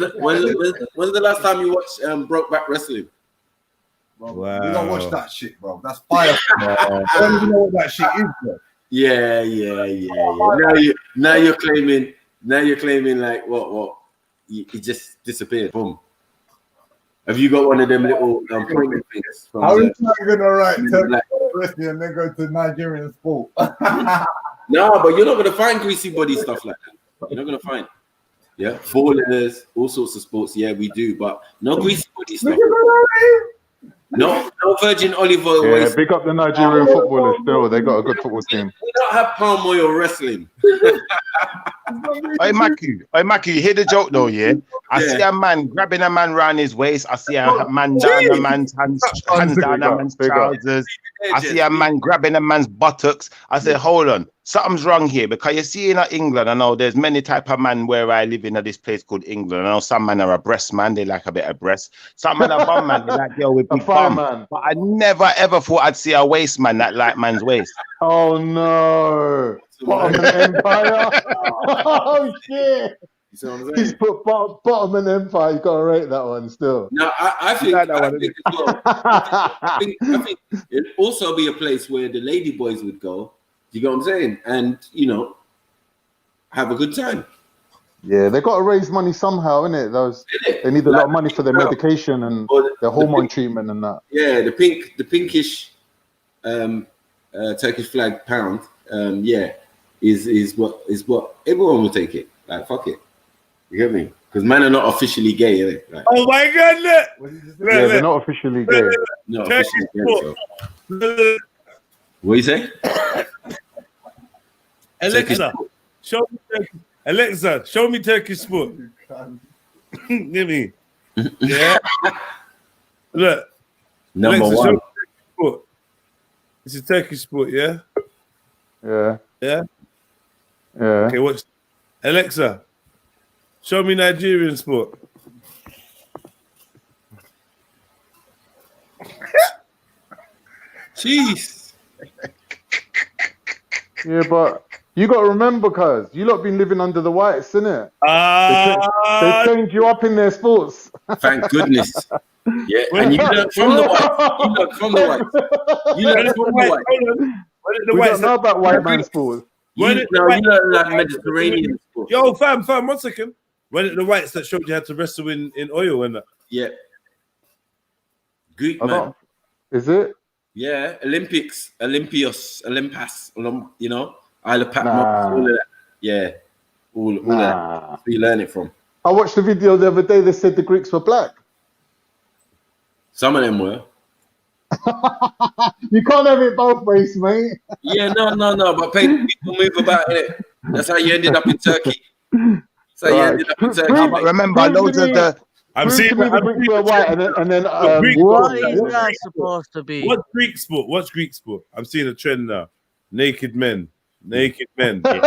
the last time you watched Brokeback Wrestling?
Bro, wow. You don't watch that shit, bro. That's fire. I don't even know what that shit is, bro.
Yeah. Now you're claiming like what? It just disappeared. Boom. Have you got one of them little pointing things?
How are you gonna write Turkish wrestling and then go to Nigerian sport?
No, but you're not gonna find greasy body stuff like that. You're not gonna find. Yeah, ballers, all sorts of sports. Yeah, we do, but no greasy body stuff. No virgin olive oil.
Yeah,
waste.
big up the Nigerian footballers still. They got a good football team.
We don't have palm oil wrestling.
Hey Maki, you hear the joke though, yeah? I see a man grabbing a man round his waist. I see a man down a man's hands down a man's trousers. I see a man grabbing a man's buttocks. I say, hold on, something's wrong here, because you see in England, I know there's many type of man where I live in this place called England. I know some men are a breast man, they like a bit of breast. Some men are bum man, they like girl with big bum.
Man.
But I never ever thought I'd see a waist man that like man's waist.
Oh no. Bottom and Empire. Oh shit. You see what I'm saying? He's put bottom and Empire. You gotta rate that one still.
No, I think
like
that one. I think it'd also be a place where the lady boys would go. You know what I'm saying? And have a good time.
Yeah, they got to raise money somehow, innit? They need a lot of money for their medication and their hormone treatment and that.
Yeah, the pinkish Turkish flag pound. Yeah, is what everyone will take it. Like fuck it. You get me? Because men are not officially gay, innit? Like,
oh my God! Look.
Yeah, they're not officially gay.
not
Turkish
officially gay. So. What you say?
Alexa, show me Turkish. Alexa, show me Turkish sport. Give me. Yeah. Look.
Number
Alexa,
one.
show me Turkish sport. It's a Turkish sport, yeah?
Yeah.
Yeah?
Yeah.
Okay, watch. Alexa, show me Nigerian sport.
Jeez.
Yeah, but you got to remember, cuz you lot been living under the whites, innit? They trained you up in their sports.
Thank goodness. Yeah, and you learn from the whites. You learn from the whites. You learn from the whites.
We don't know about white man sports.
You learn like Mediterranean sports.
Yo, fam, 1 second. When it the whites that showed you how to wrestle in oil and that?
Yeah. Greek man.
Is it?
Yeah, Olympics, Olympios, Olympas, you know, Isle of Patmos,
Nah.
all of that. Yeah, all of that. Where you learn it from.
I watched the video the other day. They said the Greeks were black.
Some of them were.
You can't have it both ways, mate.
Yeah, no. But people move about it. That's how you ended up in Turkey. That's how you ended up in Turkey.
No, but remember, loads of the.
I'm seeing
the Greeks were white, and then
what is that supposed to be?
What's Greek sport? What's Greek sport? I'm seeing a trend now. Naked men. Naked men.
But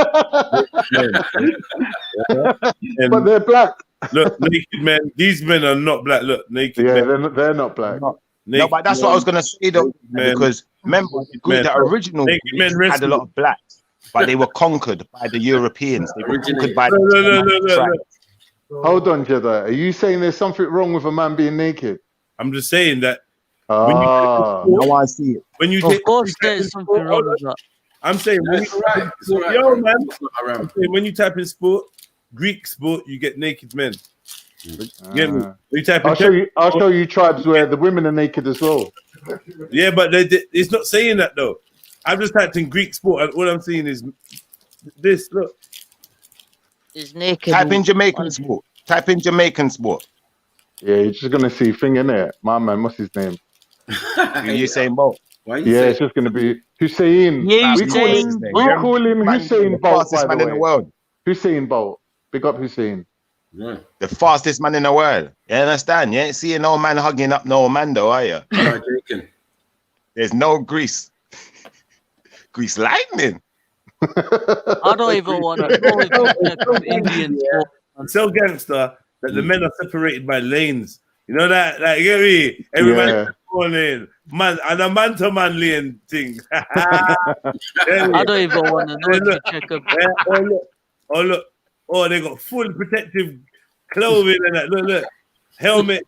they're black.
Look, naked men. These men are not black. Look, naked
Yeah,
men.
they're not black.
No, but that's what I was going to say, though, because remember, the original Greeks had a lot of blacks, but they were conquered by the Europeans. They were conquered by the tribes.
Hold on, Jedi. Are you saying there's something wrong with a man being naked?
I'm just saying that.
Now
I see it.
When you
of course, there's something wrong with that.
I'm saying, yo, man. I'm saying when you type in sport, Greek sport, you get naked men. Get me? When you type in
I'll show you tribes where the women are naked as well.
Yeah, but it's not saying that though. I've just typed in Greek sport, and all I'm seeing is this. Look,
is naked.
Type in Jamaican sport. Type in Jamaican sport.
Yeah, you're just gonna see thing in there. My man, what's his name?
Usain Bolt.
Yeah, it's just gonna be Hussein.
Yeah,
we call him Hussein Bolt.
Fastest man in the world.
Hussein Bolt. Big up Hussein.
Yeah.
The fastest man in the world. You understand? You ain't seeing no man hugging up no man, though, are you? There's no grease. Grease lightning.
I don't even want to know if Indian sport.
I'm so gangster that the men are separated by lanes. You know that, like, you get me? Every man has one lane. Man, and a man to man lane thing.
I don't even want to know if you check up.
Look. Oh, they got full protective clothing and that. Look. Helmet,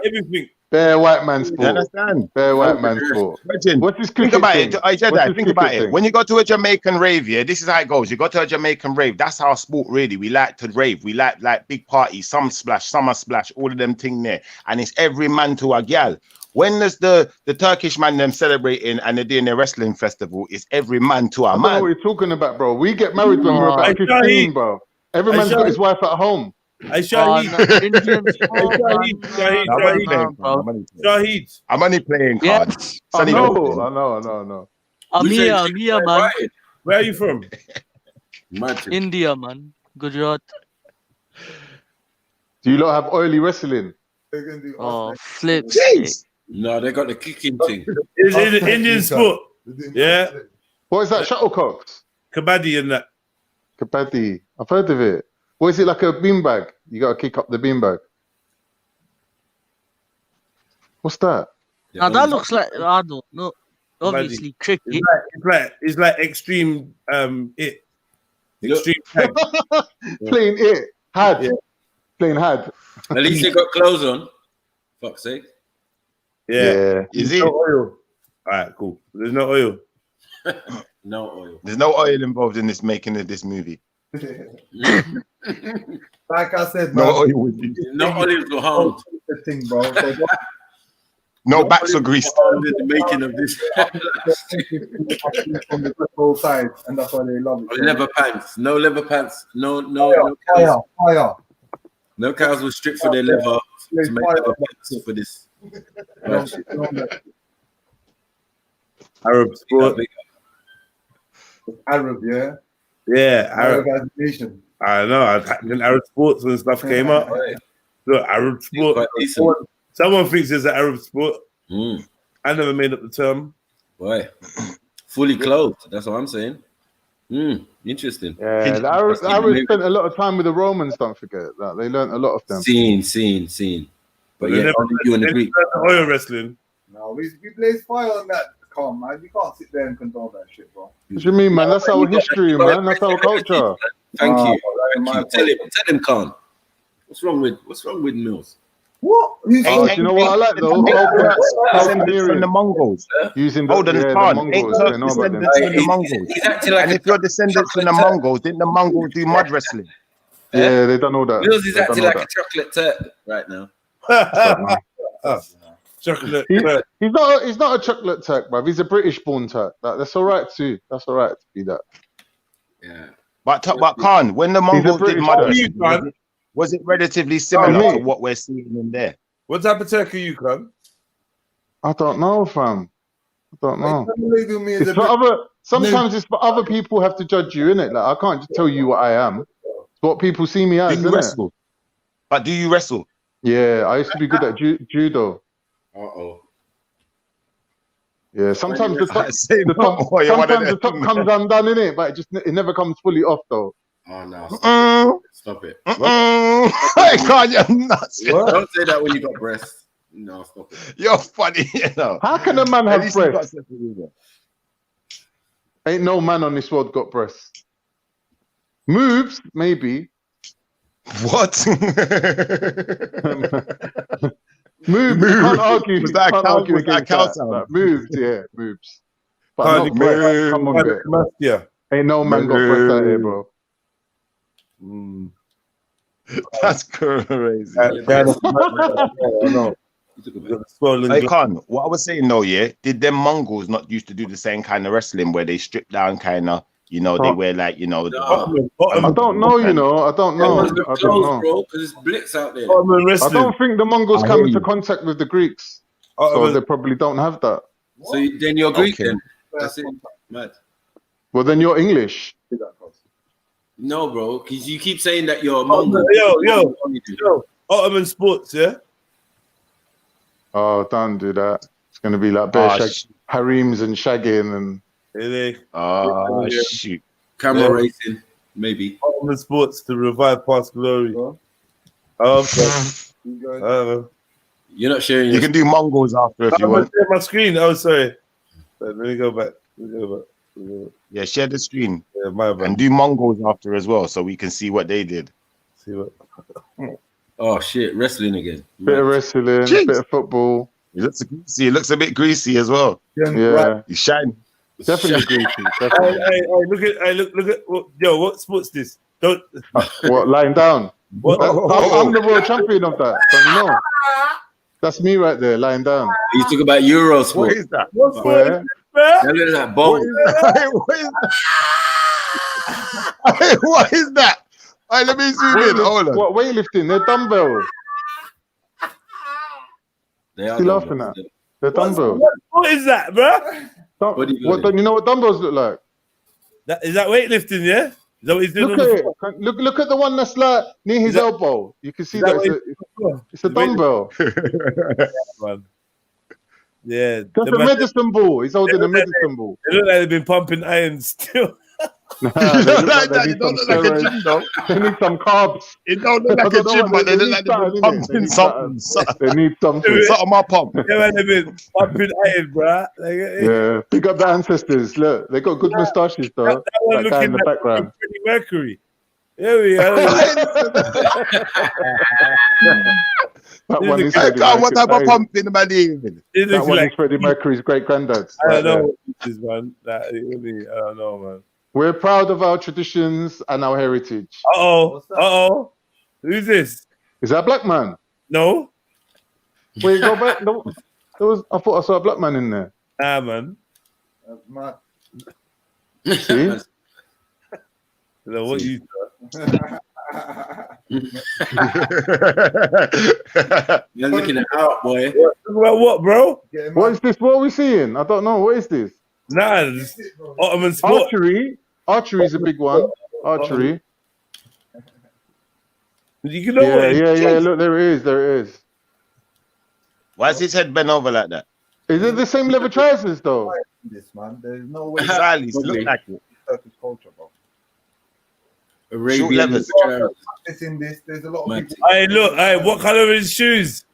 everything.
Bare white man sport.
You understand?
Bare white man sport. What's this
Think about
thing?
it. Jedi, think about it. When you go to a Jamaican rave, yeah, this is how it goes. You go to a Jamaican rave. That's our sport, really. We like to rave. We like big parties, some splash, summer splash, all of them thing there. And it's every man to a gal. When there's the Turkish man them celebrating and they're doing their wrestling festival, it's every man to a man.
I don't know what you're talking about, bro. We get married when we're about 15, bro. Every man's got his wife at home.
Shahid.
I'm only playing cards.
I know.
I'm here, man.
Where are you from?
India, man. Gujarat.
Do you lot have oily wrestling?
Oh, flips.
No, they got the kicking thing.
It's Indian sport. Yeah.
What is that? Shuttlecocks?
Kabaddi and that.
Kabaddi. I've heard of it. What is it, like a beanbag? You got to kick up the beanbag. What's that?
Now that looks like, I don't know. Obviously, cricket.
It's like extreme it. Extreme tag.
Playing it. Had. Yeah. Playing had.
At least they got clothes on. Fuck's sake.
Yeah.
Is it?
No oil. All right, cool. There's no oil.
No oil.
There's no oil involved in this making of this movie.
Like I said,
no
bro.
oil.
No olives were harmed.
The thing, bro.
No backs are greased.
The making of this.
From the both sides, and that's why they love it.
Leather pants. No leather pants. No
Fire,
cows.
fire.
No cows were stripped for their leather to make leather pants for this.
Arab sport.
Arab, yeah.
Yeah, Arab.
Arab nation.
I know. I typed in Arab sports when stuff came up. Look, Arab sport. Someone thinks it's an Arab sport. I never made up the term.
Why? Fully clothed. That's what I'm saying. Interesting.
Yeah, the Arabs spent a lot of time with the Romans. Don't forget that they learned a lot of them.
Seen. But yeah, only you and the Greek.
Oil wrestling.
No, we blaze fire on that. Come, man. You can't sit there and condone that shit, bro.
What do you mean, man? That's our history, man. That's our culture.
Thank you. Tell him, Khan. What's wrong with Mills?
What?
You know what I like though?
From the Mongols. Hold on, Khan. Ain't descendants from the Mongols. And if you're descendants from the Mongols, didn't the Mongols do mud wrestling?
Yeah, they done all that.
Mills is acting like a chocolate turk right now.
Chocolate.
He's not a chocolate Turk, bruv. He's a British-born Turk. That's all right too. That's all right to be that.
Yeah.
But Khan, when the Mongols did mud wrestling, was it relatively similar to what we're seeing in there?
What type of Turk are you, Khan?
I don't know, fam. I don't know.
It's
sometimes it's for other people have to judge you, innit? Like I can't just tell you what I am. It's what people see me as.
Do you wrestle? But do you wrestle?
Yeah, I used to be good at judo. Yeah, sometimes the top comes undone, innit? But it never comes fully off though.
Oh no! Stop it!
I can't. You're nuts.
Don't say that when you got breasts. No, stop it.
You're funny, you know.
How can a man have breasts? Ain't no man on this world got breasts. Moves, maybe.
What?
Moves. Can't argue.
Was that
can't argue against
cow
that.
sound?
Like, moves, yeah, moves. But not breasts. Come on, bit.
Yeah.
Ain't no man got breasts out here, bro.
That's crazy. Hey, Khan, what I was saying though, yeah, did them Mongols not used to do the same kind of wrestling where they strip down kind of, you know, they wear like, you know,
I don't know, you know, I don't know. I don't know.
Bro, because it's blitz out there.
I don't think the Mongols come into contact with the Greeks, so they probably don't have that.
So then you're Greek then? That's it. Mad.
Well, then you're English.
No, bro, because you keep saying that you're a Mongol.
Yo, Ottoman sports, yeah?
Oh, don't do that. It's going to be like harems and shagging and...
Really?
Oh, shoot.
Camera racing, maybe.
Ottoman sports to revive past glory. Okay.
You're not sharing.
You can do Mongols after if you want.
Share my screen. Oh, sorry. Let me go back.
Yeah, share the screen.
Yeah, my bad.
And do Mongols after as well, so we can see what they did.
See what?
Oh shit, wrestling again.
Bit of wrestling, bit of football.
He looks greasy. He looks a bit greasy as well.
Yeah,
he's shining.
Definitely greasy.
Hey, look at what sports this? Don't
what lying down?
What?
I'm the world champion of that. Don't you know? That's me right there, lying down.
You talk about Eurosport.
What is that?
Where?
Look at that ball.
What is that? All right, let me zoom in. Hold on.
What weightlifting? They're dumbbells.
They are
Still laughing at? They're dumbbells.
What is that, bro?
What don't you know what dumbbells look like?
Is that weightlifting? Yeah. Is that what he's doing?
Look at the one that's like near his elbow. You can see that it's a dumbbell.
Yeah,
that's a medicine ball. He's holding a medicine ball.
They look like they've been pumping iron still.
They don't look like a gym, though. They need some carbs.
It don't look like a gym, but they look like they've been pumping something.
They need something.
Something my pump.
Yeah, they've been pumping iron, bro.
Yeah, pick up the ancestors. Look, they got good moustaches, though. That guy in the background.
Freddie Mercury. Here we are.
That one is
what type of pumping am I doing?
That one is Freddie Mercury's great granddad.
I don't know what this is, man. I don't know, man.
We're proud of our traditions and our heritage.
Who's this?
Is that a black man?
No.
Wait, go back. No. I thought I saw a black man in there.
Nah, man.
That's mad.
See?
So what you?
You're looking it out, boy.
Talk about what, bro?
What is this? What are we seeing? I don't know. What is this?
Nah, this Ottoman sport.
Archery is a big one. Archery.
You know what?
Yeah. Look, there it is.
Why is his head bent over like that?
Is it the same leather trousers though?
This man, there's no way.
Exactly, look like it.
Turkish culture, bro.
Arabian
It's in this. There's a lot of people.
Hey, look. Hey, what color are his shoes?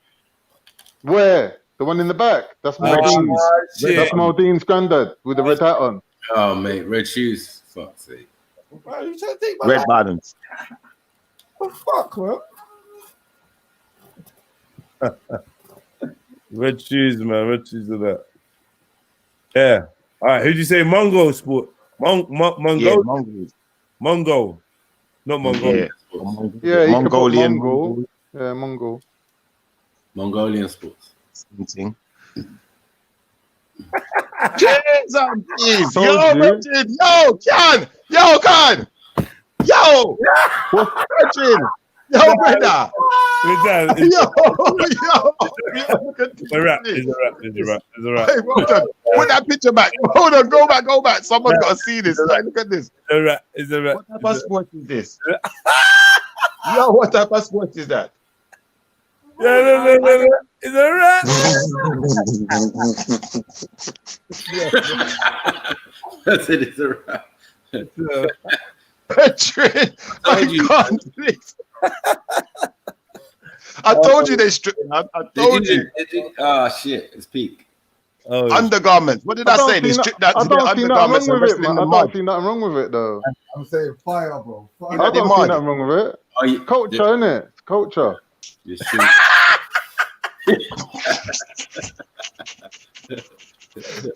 Where? The one in the back? That's Maldine's.
shit.
That's Maldine's granddad with the red hat on.
Oh, mate, red shoes. Fuck's sake.
Bro, you trying to take my
Red
life?
bottoms.
What the fuck, man?
Red shoes, man. Red shoes are that. Yeah. All right. Who'd you say? Mongo sport. Mongo.
Yeah, Mongols.
Mongo. Not Mongol.
Yeah,
Mongolian.
Mongol. Yeah, Mongol.
Mongolian sports.
Something. Cheers on please.
Told
Yo,
you.
Richard. Yo, Can. Yo, Can. Yo. Richard. Yo, brother. Yo.
It's a rap.
Hey, well done. Put that picture back. Hold on, go back. Someone's got to see this. Like, look at this.
It's a rap.
What type of sport is this? Yo, what type of sport is that?
No. It's a rap.
That's it. It's a rap.
Richard, I can't please. I told you they stripped. I told you.
Oh shit! It's peak.
Oh,
undergarments. What did I say? They stripped that to the undergarments and wrestling in the
I
mud.
don't see nothing wrong with it though.
I'm saying fire, bro. Fire.
I don't see nothing wrong with it. Culture, innit? Culture.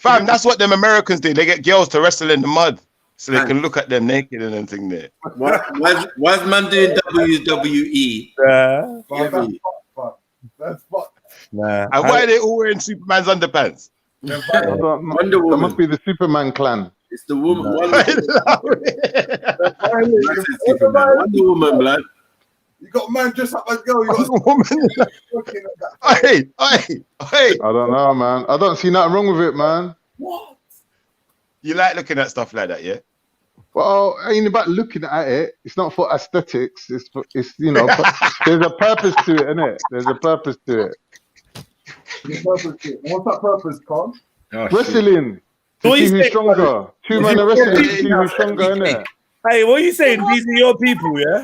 Fam, that's what them Americans do. They get girls to wrestle in the mud so they can look at them naked and everything there.
Why's man doing WWE?
That's fuck.
Nah.
And why are they all wearing Superman's underpants?
Wonder Woman.
That must be the Superman clan.
It's the woman. Wonder Woman, blood.
You got man dressed up as girl. You got
a woman. Hey.
I don't know, man. I don't see nothing wrong with it, man.
What?
You like looking at stuff like that, yeah?
Well, it ain't about looking at it. It's not for aesthetics. It's you know, there's a purpose to it, innit? There's a purpose to it.
What's that purpose, Con?
Wrestling. To see who's stronger. Two men are wrestling to see who's stronger, innit?
Hey, what are you saying? These are your people, yeah?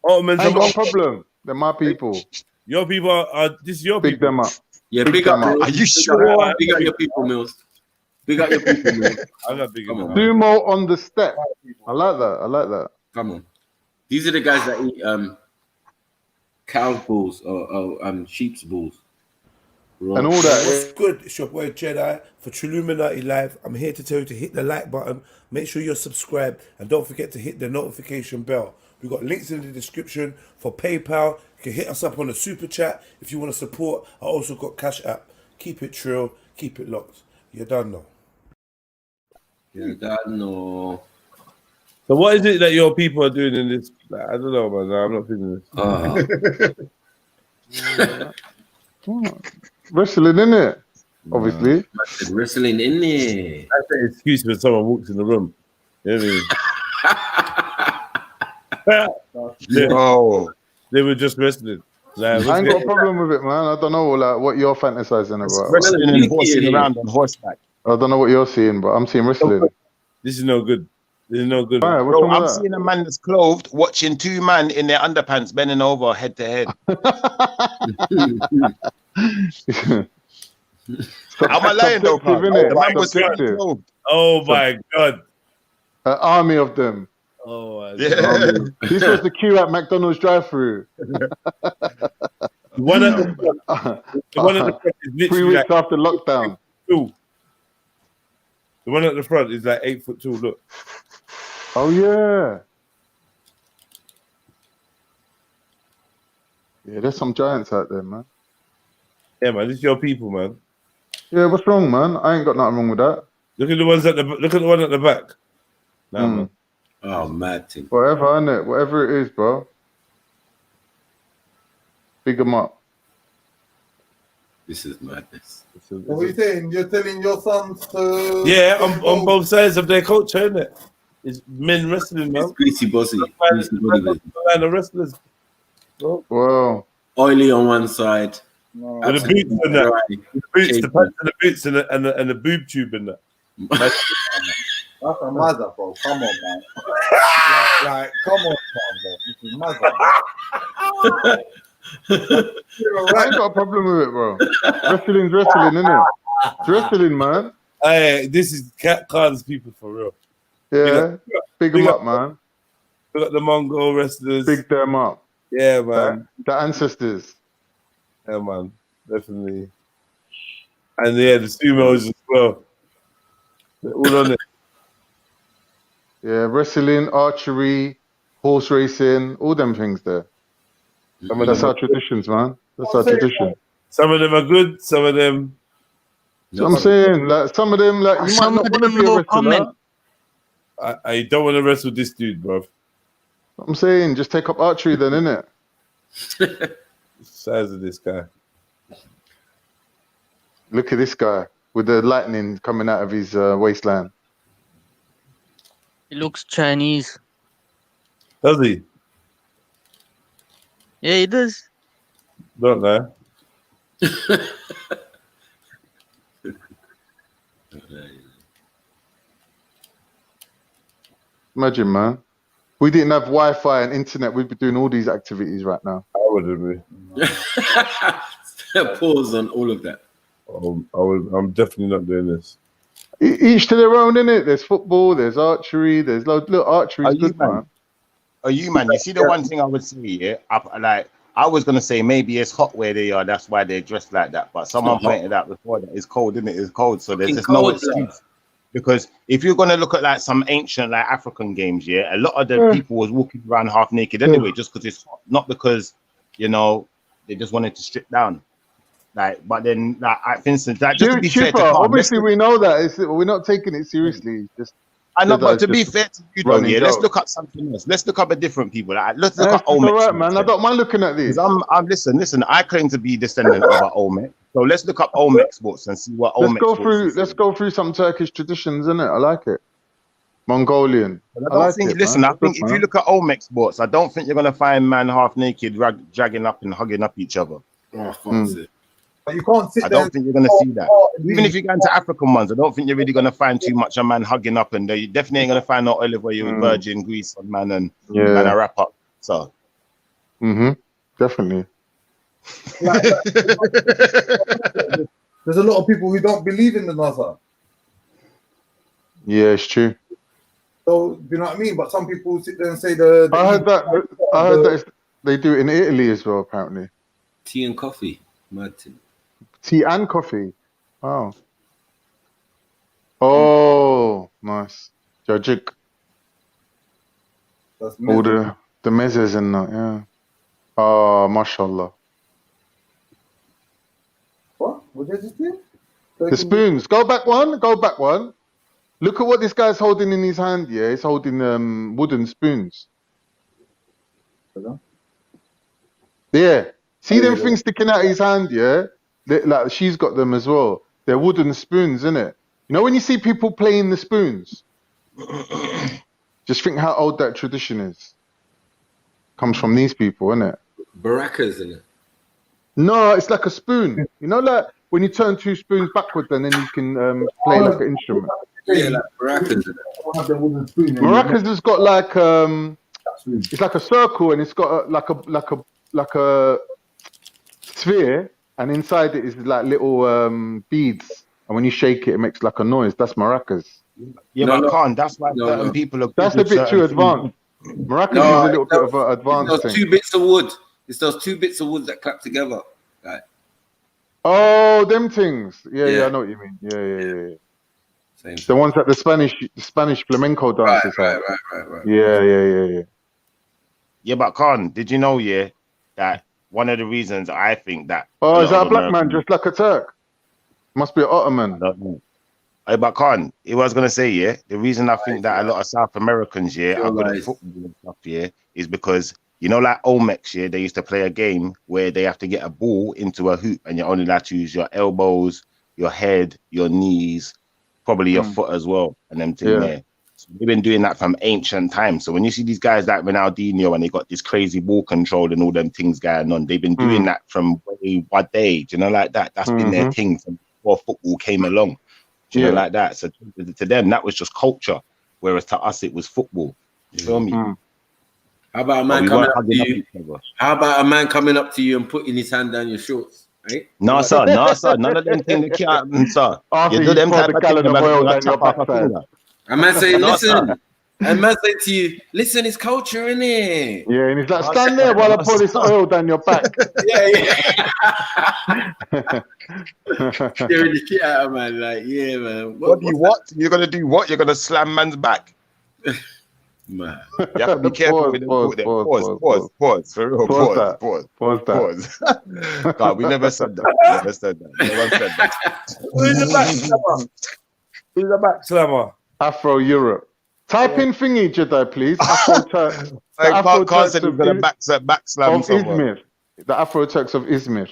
Ottomans
I ain't got a problem. They're my people.
Your people are this is your
Big
people.
them up.
Yeah,
Big
big up.
them up.
Are you sure? Big up your people, Mills. Big up your people, Mills.
I got big up.
Sumo on the step. I like that.
Come on. These are the guys that eat cow's balls or sheep's balls.
And all that.
What's good? It's your boy Jedi for Trilluminati Live. I'm here to tell you to hit the like button. Make sure you're subscribed and don't forget to hit the notification bell. We've got links in the description for PayPal. You can hit us up on the super chat if you want to support. I also got Cash App. Keep it trill. Keep it locked. You done know.
You done know.
So what is it that your people are doing in this? Like, I don't know, man. I'm not feeling
this. Wrestling, innit? Obviously.
Wrestling in there.
That's an excuse when someone walks in the room. You know what I mean? They were just wrestling. Like,
I ain't got a problem with it, man. I don't know like what you're fantasizing about.
Wrestling and horsing around on horseback.
I don't know what you're seeing, but I'm seeing wrestling.
This is no good. This is no good.
Right,
Bro, I'm seeing a man that's clothed watching two men in their underpants bending over head to head. Am I lying though, fam? The man was clothed.
Oh my god.
An army of them.
Oh my
God. This was the queue at McDonald's drive-through.
One of the front is literally
3 weeks after lockdown.
The one at the front is like 8'2". Look.
Oh yeah. Yeah, there's some giants out there, man.
Yeah, man. This is your people, man.
Yeah, what's wrong, man? I ain't got nothing wrong with that.
Look at the ones at the one at the back. Nah, man.
Oh, mad thing.
Whatever, innit? Whatever it is, bro. Big 'em up.
This is madness.
What are you saying? You're telling your sons to...
Yeah, on both sides of their culture, isn't it? It's men wrestling, man.
It's greasy bossy. Greasy body business.
The wrestlers.
Wow.
Oily on one side.
With the boots and that. The boots, the pants and the boots and the boob tube and that.
That's a mother, bro. Come on, man. like, come on, bro. This is mother.
I ain't got a problem with it, bro. Wrestling's wrestling, innit? It's wrestling, man.
Hey, this is Khan's people for real.
Yeah. Big 'em up, man.
We got the Mongol wrestlers.
Big them up.
Yeah, man.
The ancestors.
Yeah, man. Definitely. And yeah, the sumos as well. They're all on it.
Yeah, wrestling, archery, horse racing, all them things there. That's our traditions, man. That's our tradition.
Some of them are good, some of them.
So I'm saying, like, some of them, like, you might not want to be a wrestler.
I don't want to wrestle this dude, bro.
I'm saying, just take up archery then, innit?
Size of this guy.
Look at this guy with the lightning coming out of his waistline.
He looks Chinese.
Does he?
Yeah, he does.
Don't know.
Imagine, man. If we didn't have Wi-Fi and internet, we'd be doing all these activities right now.
I wouldn't be.
Pause on all of that.
I'm definitely not doing this.
Each to their own, innit? There's football, there's archery, there's look, archery's good, man.
Are you, man? You see, the one thing I would say, yeah, I was gonna say maybe it's hot where they are, that's why they're dressed like that. But someone pointed out before that it's cold, isn't it? It's cold, so there's just no excuse. Because if you're gonna look at like some ancient like African games, yeah, a lot of the people was walking around half naked anyway, just because it's hot, not because, you know, they just wanted to strip down. Like, but then, like, for instance, like, just to be fair to Khan,
obviously we know that we're not taking it seriously. Just
I know, but to be fair to you, though, yeah, let's look up something else. Let's look up a different people. Like, let's look up Olmec.
All right, man. I don't mind looking at these.
Listen. I claim to be descendant of an Olmec, so let's look up Olmec sports and see what Olmec.
Let's go through some Turkish traditions, innit? I like it. Mongolian.
I think if you look at Olmec sports, I don't think you're gonna find man half naked, dragging up and hugging up each other.
But you can't sit
I don't think you're going to see that. Even if you go into African ones, I don't think you're really going to find too much a man hugging up, and you definitely ain't going to find no olive oil with virgin grease on man and man a wrap up. So,
definitely.
There's a lot of people who don't believe in the Nazar.
Yeah, it's true.
So, do you know what I mean? But some people sit there and say
I heard that they do it in Italy as well, apparently.
Tea and coffee, Martin.
Tea and coffee. Wow. Oh, nice. Jajik. All the mezzes and that, yeah. Oh, mashallah.
What? What did you do?
The spoons. Go back one. Look at what this guy's holding in his hand, yeah? He's holding wooden spoons. Yeah. See them things sticking out of his hand, yeah? Like she's got them as well. They're wooden spoons, innit? You know when you see people playing the spoons? Just think how old that tradition is. Comes from these people, innit?
Baracas, innit?
No, it's like a spoon. You know, like when you turn two spoons backwards and then you can play like an instrument.
Yeah, like maracas, innit?
Maracas has got like it's like a circle and it's got like a sphere, and inside it is like little beads, and when you shake it, it makes like a noise. That's maracas.
Yeah, but Khan, that's why certain people are.
That's a bit too advanced. Maracas is a little bit of an advanced thing.
Two bits of wood. It's those two bits of wood that clap together. Right.
Oh, them things. Yeah, I know what you mean. Yeah.
Same.
The ones that the Spanish flamenco dancers have.
Right.
Yeah.
Yeah, but Khan, did you know, that one of the reasons I think that...
Oh, is that a black man dressed like a Turk? Must be an Ottoman.
I don't know. But Khan, I was gonna say, yeah, the reason I think that a lot of South Americans, yeah, are good at football and stuff, yeah, is because you know, like Olmecs, yeah, they used to play a game where they have to get a ball into a hoop, and you're only allowed to use your elbows, your head, your knees, probably your foot as well, and them thing there. So they've been doing that from ancient times. So when you see these guys like Ronaldinho and they got this crazy ball control and all them things going on, they've been doing that from way what day, you know, like that. That's been their thing from before football came along. You know, like that. So to them, that was just culture, whereas to us, it was football. You feel me?
How about a man coming up to you? How about a man coming up to you and putting his hand down your shorts? Right?
No, sir. No, sir. None of them things that can't happen, sir.
After
You do them type
poured
of
a
things,
gallon of
man,
oil
you'll
down your
chop off a
backside.
finger.
A man say,
No,
listen.
sir.
A man say to you, listen, it's culture, innit?
Yeah, and he's like, stand there while I pour this oil down your back.
Scaring the shit out of man, like, yeah, man.
What do you what? You're gonna do what? You're gonna slam man's back.
Man.
You have to be careful with them. Pause. For real. Pause. God, we never said that. No one said that.
Who's the back slammer? Who's the back slammer?
Afro Europe. Type in thingy, Jedi, please. Afro Turks.
I can't say you're gonna back slam someone.
Izmir. The Afro Turks of Izmir.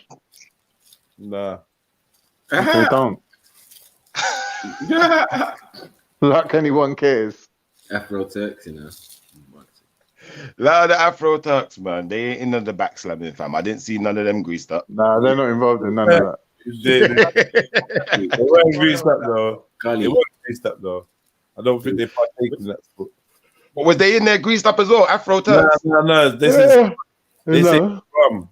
Nah.
They don't. Like anyone cares.
Afro Turks, you know.
Nah, the Afro Turks, man. They ain't into the back slamming, fam. I didn't see none of them greased up.
Nah, they're not involved in none of that.
They weren't greased up though. They weren't greased up though. I don't think they partake in that sport.
But was they in there greased up as well? Afro Turks?
No. They say rum.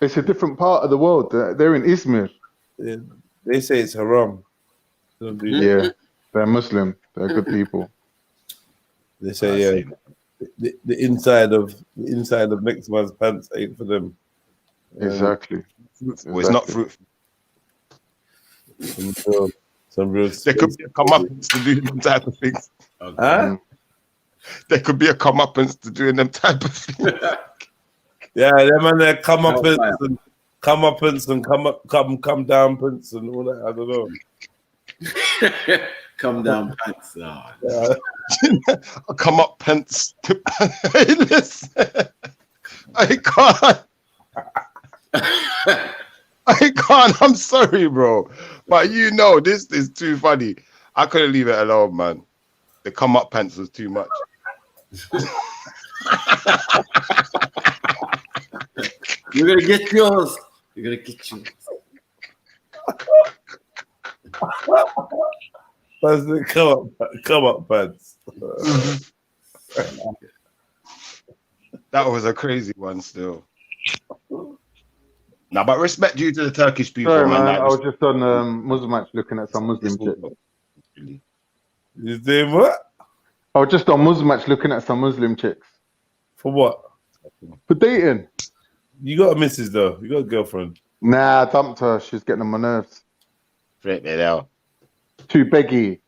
It's a different part of the world. They're in Izmir.
They say it's haram.
Yeah, they're Muslim. They're good people.
They say the inside of next man's pants ain't for them.
Exactly.
Well, it's not fruitful.
Some real.
There could be a comeuppance to doing them type of things.
Huh?
There could be a comeuppance to doing them type of things.
Yeah, them and their comeuppance and come down pants and all that. I don't know.
Come down pants. Oh.
Yeah.
Come up pants. Hey, listen. I can't. I can't. I'm sorry, bro. But you know, this is too funny. I couldn't leave it alone, man. The come up pants was too much.
You're gonna get yours. You're gonna get yours.
That's the come up pants.
That was a crazy one still. Now, but respect due to the Turkish people,
Sorry,
man.
I was just on Muslim match looking at some Muslim chicks.
You doing what?
I was just on Muslim match looking at some Muslim chicks.
For what?
For dating.
You got a missus though. You got a girlfriend.
Nah, I dumped her. She's getting on my nerves.
Flip it out.
Too beggy.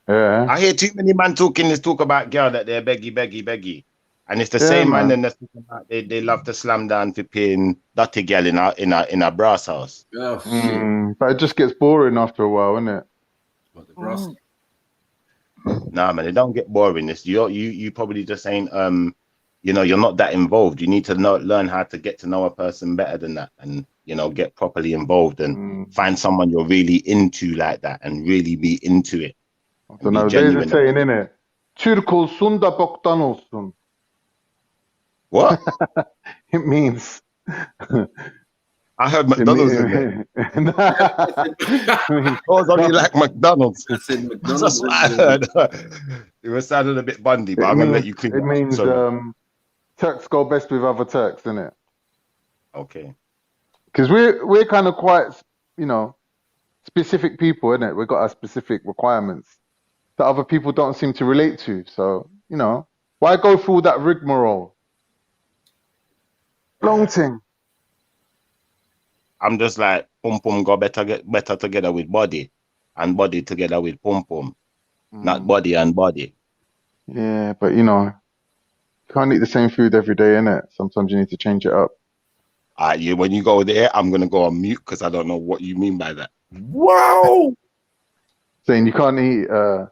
Yeah.
I hear too many man talk about girl that they're beggy. And it's the same man then that's talking about they love to slam down for paying dirty girl in a brass house.
Oh,
but it just gets boring after a while, innit?
Nah, man, it don't get boring. It's you probably just ain't you're not that involved. You need to learn how to get to know a person better than that, and get properly involved and find someone you're really into like that, and really be into it.
I don't know. There's a saying, innit? Türk olsun da boktan olsun.
What?
It means.
I heard McDonald's in there. I was only like McDonald's.
I said McDonald's.
That's what I heard. It was sounding a bit bundy, but I'm gonna let you clean.
It means Turks go best with other Turks, innit?
Okay.
Because we're kind of quite, specific people, innit? We've got our specific requirements that other people don't seem to relate to. So, why go through all that rigmarole? Long thing.
I'm just like pum pum go better together with body, and body together with pum pum, not body and body.
Yeah, but you can't eat the same food every day, innit? Sometimes you need to change it up.
when you go there, I'm gonna go on mute because I don't know what you mean by that.
Wow.
Saying you can't eat the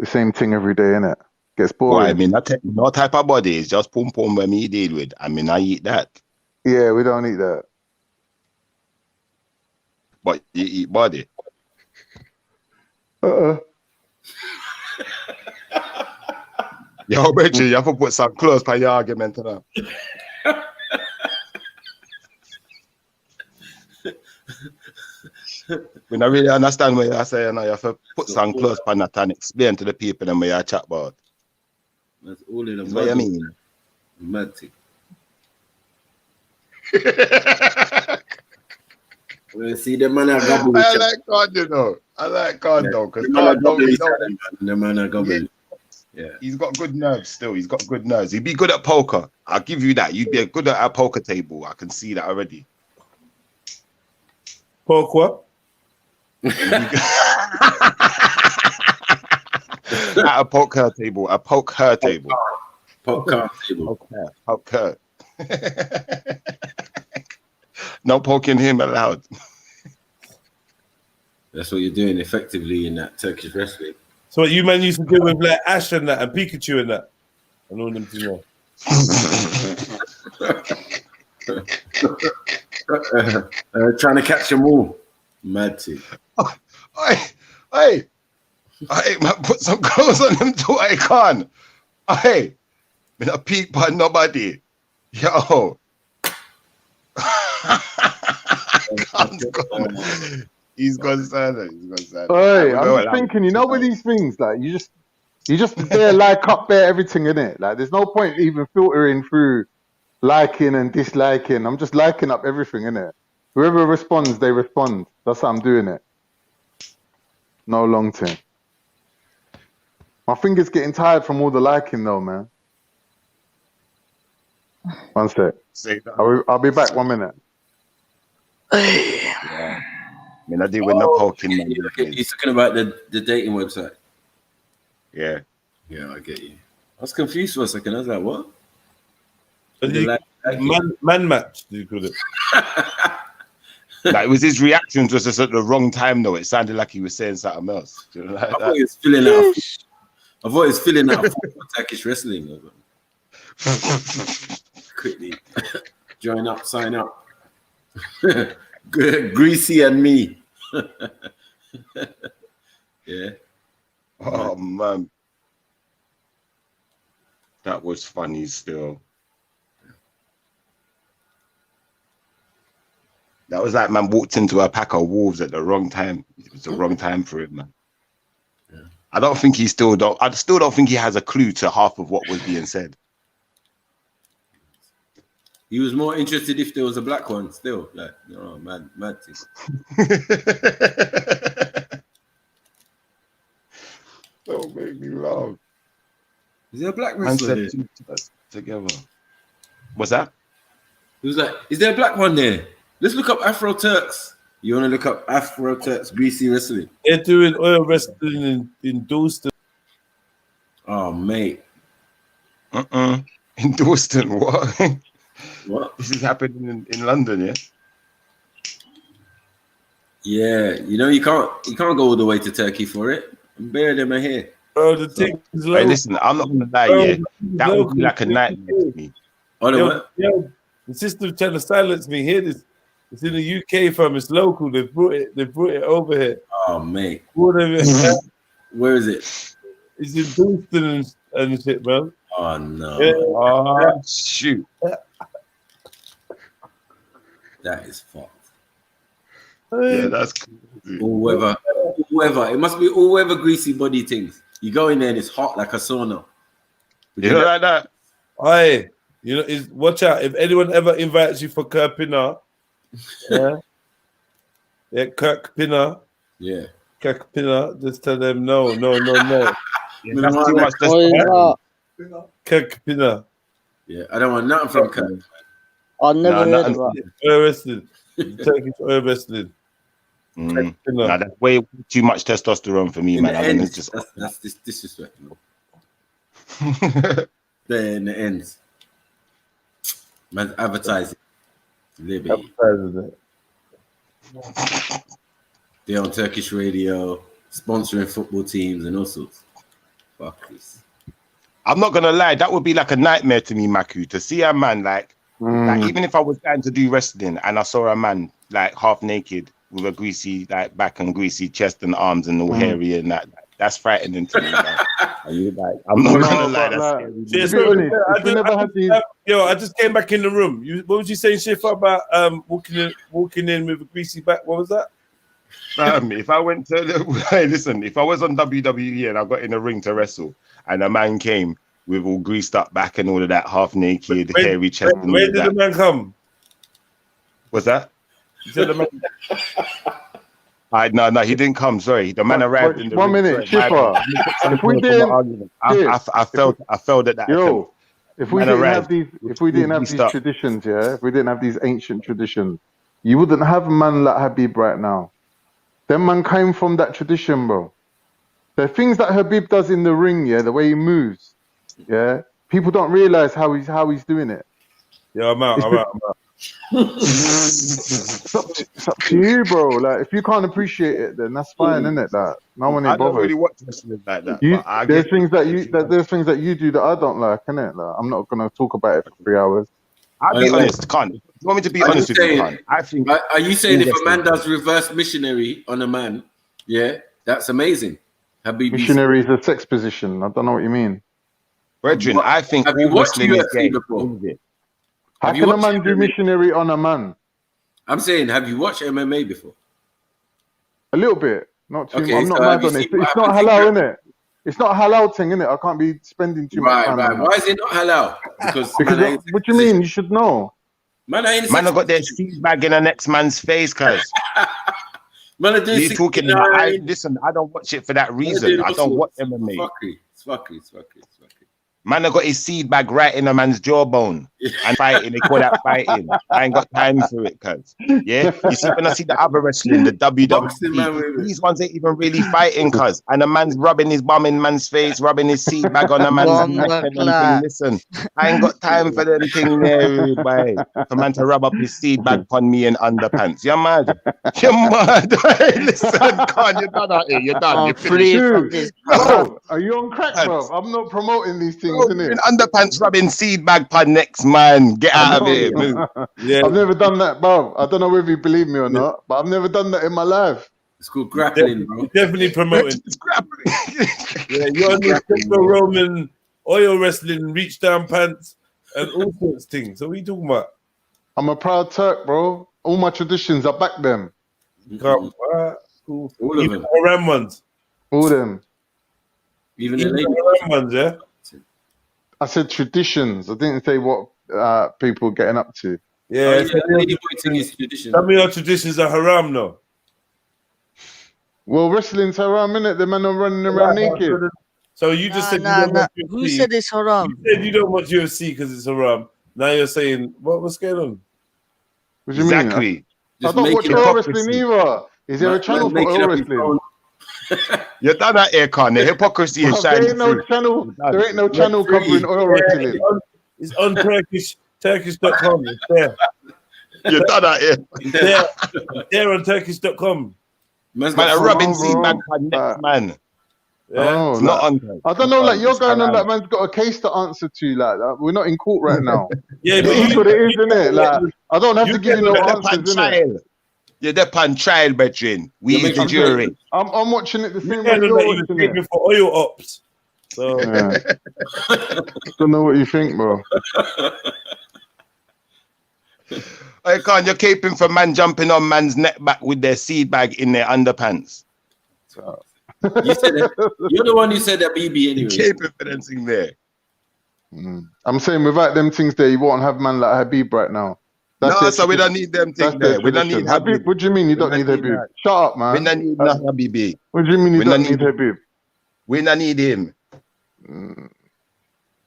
same thing every day, innit? Gets boring.
Well, I mean, no type of body. It's just pum pum when me deal with. I mean, I eat that.
Yeah, we don't eat that.
But you eat body. Yo, Reggie, you have to put some clothes by your argument now. We don't really understand what you're saying. You have to put some clothes on that and explain to the people and what you chat about.
That's all in the
What you mean?
Mad thing. See the man I gobble.
I like God, you know. I like God though, because
the man I gobble. Yeah,
he's got good nerves still. He's got good nerves. He'd be good at poker. I'll give you that. You'd be good at a poker table. I can see that already.
Poker?
At a poker table. A poker table.
Poker table.
Poker. No poking him allowed.
That's what you're doing effectively in that Turkish wrestling.
So what you man used to do with like Ash and that and Pikachu and that? I know them to
know. Trying to catch them all. Mad thing.
Hey, man, put some clothes on him too. I can't. Hey, been a peek by nobody. Yo. He's gone silent.
Hey, I'm just thinking, you know, with these things, like you just there like up there everything in it. Like there's no point even filtering through liking and disliking. I'm just liking up everything in it. Whoever responds, they respond. That's how I'm doing it. No long term. My finger's getting tired from all the liking though, man. One sec. I'll be back 1 minute.
Yeah. I mean, I do with no poking.
He's talking about the dating website.
Yeah.
Yeah, I get you. I was confused for a second. I was like, what?
Man match, do you call it?
Like, it was his reactions was just at the wrong time, though. It sounded like he was saying something else. You know, like
I thought he was filling out. I thought he was filling out for Turkish wrestling. Quickly. Join up, sign up. Greasy and me. Yeah.
Oh man, that was funny still. That was like man walked into a pack of wolves at the wrong time. It was the wrong time for him, man. Yeah. I still don't think he has a clue to half of what was being said.
He was more interested if there was a black one still. Like, oh, mad thing.
Don't make me laugh.
Is there a black wrestler
together? What's that?
He was like, is there a black one there? Let's look up Afro Turks. You want to look up Afro Turks greasy wrestling?
They're doing oil wrestling in Dalston.
Oh, mate.
In Dalston, what?
What?
This is happening in London, yeah?
Yeah, you know, you can't go all the way to Turkey for it. I'm better than my hair.
Oh, the thing is low.
Hey, listen, I'm not gonna lie, yeah. That would be like a nightmare to me.
Oh, no,
yo, the system trying to silence me. Hear this? It's in the UK, fam. It's local. They brought it over here.
Oh, mate.
Where
is it?
It's in Dalston and shit, bro.
Oh no.
Yeah.
Oh shoot.
That is fucked.
Yeah, that's crazy.
All weather. It must be all weather greasy body things. You go in there and it's hot like a sauna.
You know like that?
Aye. You know, watch out. If anyone ever invites you for Kirk-Pinner, yeah. Yeah, Kirk-Pinner.
Yeah.
Kirk-Pinner, just tell them no.
Yeah, that's too much.
Kirk-Pinner.
Yeah, I don't want nothing from Kirk.
I never heard of that.
Oil wrestling. Turkish oil wrestling.
Nah, that's way too much testosterone for me, man. I mean, it's just
that's disrespectful. There in the ends. Man, advertising. Libby. They're on Turkish radio, sponsoring football teams and all sorts. Fuck this.
I'm not gonna lie, that would be like a nightmare to me, Maku, to see a man like even if I was going to do wrestling and I saw a man like half naked with a greasy like back and greasy chest and arms and all hairy and that's frightening to me. Like, I'm not gonna lie, that's scary.
I just came back in the room. What was you saying, Shifa, about walking in with a greasy back? What was that?
If I went to listen, if I was on WWE and I got in a ring to wrestle and a man came with all greased up back and all of that, half naked, hairy chest.
Where did the man come?
What's that?
You said the man.
No, he didn't come. Sorry, the man arrived in the
1
ring.
minute, Shifa. If we didn't,
I felt at that.
Yo, if we didn't have these
Stop.
traditions, if we didn't have these ancient traditions, you wouldn't have a man like Habib right now. Them man came from that tradition, bro. The things that Habib does in the ring, the way he moves, people don't realize how he's doing it.
Yeah, I'm out.
It's up to you, bro. Like, if you can't appreciate it, then that's fine, isn't it? Like, no one ain't bothered.
I don't really watch wrestling like that.
There's things that you do that I don't like, innit? Like, I'm not gonna talk about it for 3 hours.
I'll be honest, Khan. You want me to be honest with you, Khan? I think.
Are you saying if a man does reverse missionary on a man, that's amazing?
Missionary is a sex position. I don't know what you mean.
Brethren, I think
have you watched UFC before?
How can a man do missionary on a man?
I'm saying, have you watched MMA before?
A little bit, not too much. I'm not
so
mad on it. It's not halal, innit? It's not a halal thing, innit? I can't be spending too much time on it.
Why is it not halal? Because
what do you mean? You should know.
Man, I got their seed bag in the next man's face, cuz. You talking? Listen, I don't watch it for that reason. I don't watch MMA.
It's fuckery.
Man, I got his seed bag right in a man's jawbone and fighting. They call that fighting. I ain't got time for it, cuz. Yeah, you see, when I see the other wrestling, the WWE, these ones ain't even really fighting, cuz. And a man's rubbing his bum in man's face, rubbing his seed bag on a man's neck. And listen, I ain't got time for them thing there, boy. For man to rub up his seed bag on me in underpants. You're mad. You're mad. Listen, Con, you're done out here. You're done. You're finished.
Bro, are you on crack, bro? I'm not promoting these things.
In underpants rubbing seed bag pan next man. Get out of here.
I've never done that, bro. I don't know whether you believe me or not, but I've never done that in my life.
It's called grappling, bro.
Definitely promoting.
It's grappling.
You're on this Roman oil wrestling, reach down pants, and all sorts of things. So what are you talking about?
I'm a proud Turk, bro. All my traditions, I back them.
Cool.
All of them.
Haram ones.
All them.
Even the
Haram ones, yeah?
I said traditions. I didn't say what people are getting up to.
Yeah,
tradition.
Some of your traditions are haram, no?
Well, wrestling's haram, innit? The men are running around naked.
So you just said you don't watch UFC.
Who said it's haram?
You said you don't watch UFC because it's haram. Now you're saying, what's going on?
What do you mean? I don't watch oil wrestling either. Is there a channel for oil wrestling?
You're done at Aircon. The hypocrisy is shining.
There ain't no channel covering oil wrestling.
It's on Turkish.com. It's there.
You're done at here.
It's there on Turkish.com.
Man, a rubbing seed back on next man.
Yeah.
It's not on.
I don't know. Like you're going on. That man's got a case to answer to. Like we're not in court right now.
Yeah, but
it is what it is, isn't it? Like I don't have to give you no answers, innit?
You're the pan trial, brethren. We is the jury.
I'm watching it the same way you're watching it.
For oil ops. So
don't know what you think, bro.
I can't. You're caping for man jumping on man's neck back with their seed bag in their underpants.
You said it. You're the one who said that, BB. Anyway,
caping for them thing there.
I'm saying without them things there, you won't have man like Habib right now.
So we don't need them things there. We don't need Habib.
What do you mean you don't need Habib? Shut up, man.
We don't need Habib.
What do you mean you don't need Habib?
We don't need him.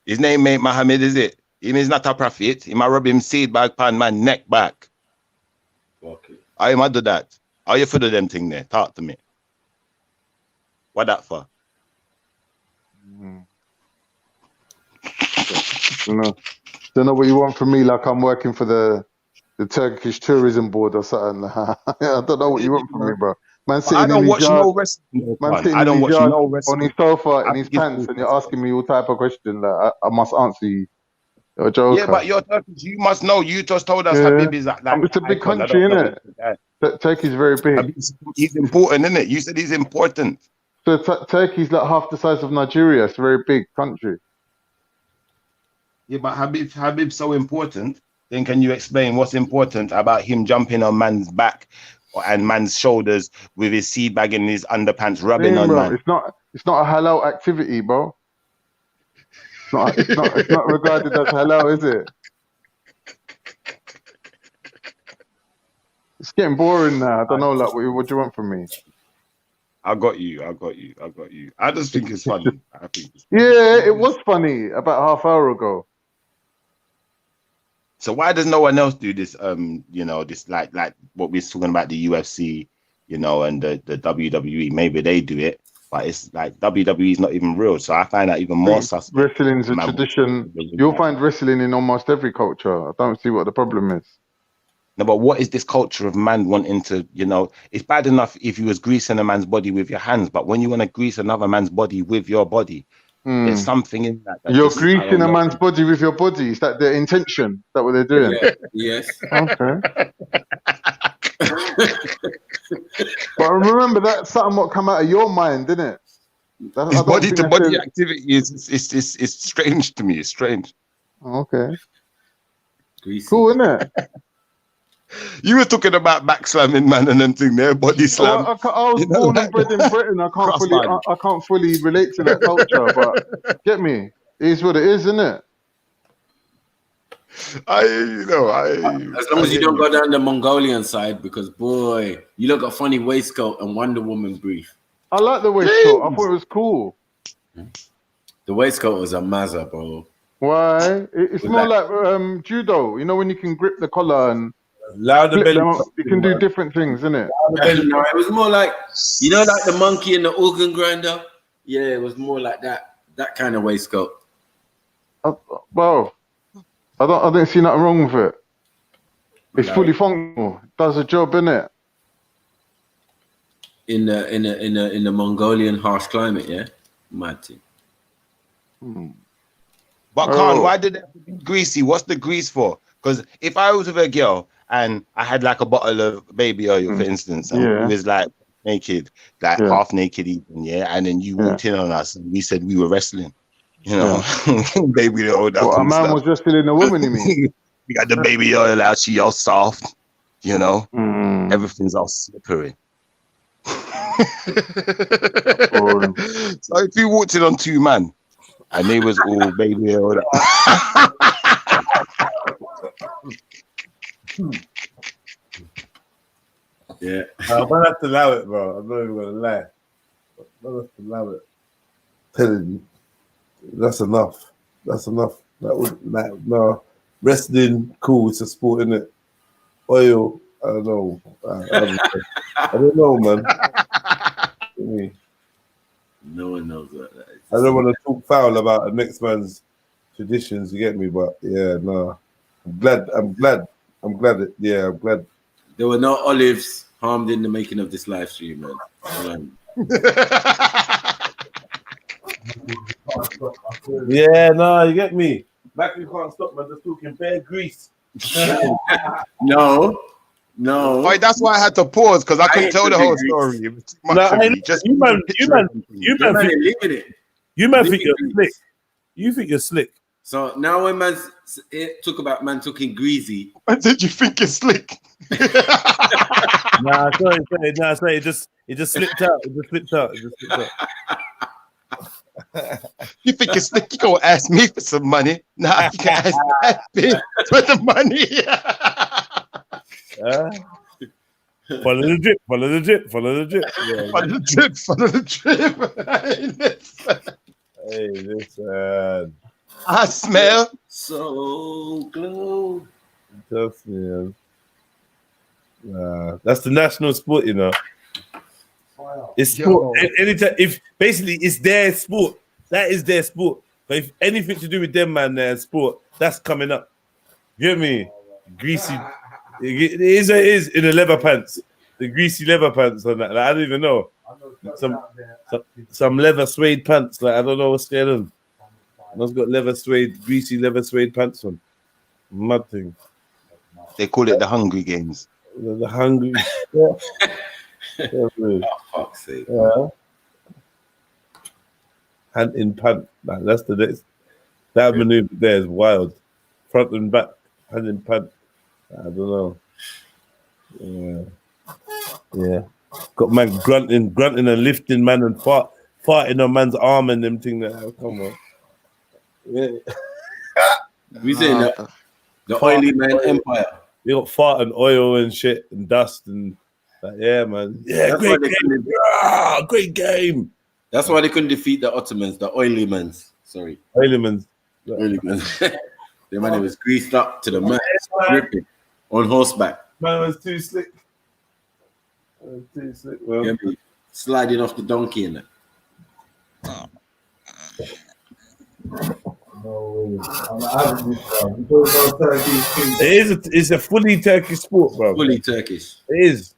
His name ain't Muhammad, is it? Him is not a prophet. He might rub him seed bag pan man neck back.
Okay.
How you might do that? How you for do them thing there? Talk to me. What that for?
Don't know what you want from me. Like I'm working for the the Turkish tourism board or something. I don't know what you want from me, bro. Man
I
sitting in
don't
his
watch
yard,
no wrestling.
man
Man.
sitting
I
in
don't
his
watch
yard
no
on
wrestling.
his sofa
I
in his
think it's
pants, and you're asking me all type of question that I must answer you. You're a joker.
Yeah, but you're Turkish. You must know. You just told us
Yeah.
Habib is like
It's a big
icon. I
country,
don't know.
isn't it? Turkey's very big.
He's important, isn't it? You said he's important.
So Turkey's like half the size of Nigeria. It's a very big country.
Yeah, but Habib's so important. Then can you explain what's important about him jumping on man's back and man's shoulders with his seed bag in his underpants, rubbing on
Bro,
man?
it's not a halal activity, bro. It's not regarded as halal, is it? It's getting boring now. I don't know, like, what do you want from me?
I got you. I just think it's funny.
Yeah, it was funny about half hour ago.
So why does no one else do this? This like what we're talking about, the UFC, and the WWE. Maybe they do it, but it's like WWE is not even real. So I find that even more suspect.
Wrestling's a tradition. You'll find wrestling in almost every culture. I don't see what the problem is.
No, but what is this culture of man wanting to, it's bad enough if you was greasing a man's body with your hands, but when you want to grease another man's body with your body, there's something in that.
You're greasing a man's body with your body. Is that their intention? Is that what they're doing?
Yeah. Yes.
Okay. But remember, that's something what come out of your mind, didn't it?
His body to body activity is strange to me. It's strange.
Okay. Cool, isn't it?
You were talking about backslamming, man, and them thing there, body slam.
I was born and bred in Britain. I can't fully relate to that culture, but get me. It is what it is, isn't it?
As long as you don't go down the Mongolian side, because boy, you look at funny waistcoat and Wonder Woman brief.
I like the waistcoat. I thought it was cool.
The waistcoat was a mazza, bro.
Why? It's more like judo. You know, when you can grip the collar and
louder belly.
You can do different things, isn't it?
No, it was more like, like the monkey and the organ grinder. Yeah, it was more like that kind of waistcoat.
Well, I don't see nothing wrong with it. It's fully functional. It does a job, innit?
In the Mongolian harsh climate, yeah, mad thing.
But Khan, why did it have to be greasy? What's the grease for? Because if I was with a girl and I had like a bottle of baby oil, for instance, and it was like naked, like half naked even, and then you walked in on us and we said we were wrestling, baby oil.
A man was just feeling a woman, you mean?
We got the baby oil out, she all soft, everything's all slippery. So if you walked in on two man and they was all baby oil,
yeah, I'm gonna have to allow it, bro. I'm not even gonna lie. I'm gonna have to allow it. Telling you, that's enough. That's enough. That would no wrestling. Cool, it's a sport, isn't it? Oil, I don't know. I don't know, man.
No one knows that.
I don't want to talk foul about the next man's traditions. You get me? But yeah, no. I'm glad. I'm glad. I'm glad.
There were no olives harmed in the making of this live stream, man.
Yeah, no, you get me. Back you can't stop, man. Just talking bare grease.
No.
Wait, that's why I had to pause because I couldn't tell the whole story. It was too much for me.
You man think you're slick. You think you're slick.
So now when man talk about man talking greasy,
did you think it's slick?
Nah, sorry. It just slipped out.
You think it's slick? You gonna ask me for some money? Nah, you can ask that bitch for the money.
Follow the drip.
Follow the drip.
Hey, listen.
I smell
so good.
Tough, man. That's the national sport, you know. It's sport. Anytime, if basically it's their sport, that is their sport. But if anything to do with them, man, their sport, that's coming up. You get me? Greasy It is in the leather pants, the greasy leather pants on that. Like, I don't even know. Some leather suede pants. Like I don't know what's going on. Man's got greasy leather suede pants on. Mad thing.
They call it the Hungry Games.
The hungry.
Oh, fuck's sake.
Yeah. Hand in pant. Like, that's the next. That maneuver there is wild. Front and back, hand in pant. I don't know. Yeah. Got man grunting and lifting man and farting on man's arm and them thing. Come on. Yeah.
We saying that the oily man empire.
They got fart and oil and shit and dust and yeah, man. Yeah,
That's
great
why
game. Great game.
That's why they couldn't defeat the Ottomans, the oily men. Sorry.
Oily men.
Oily men. The man was greased up to the max, gripping on horseback.
Man was too slick. Well,
yeah, sliding off the donkey in it.
It's a fully Turkish sport, bro.
Fully Turkish.
It is.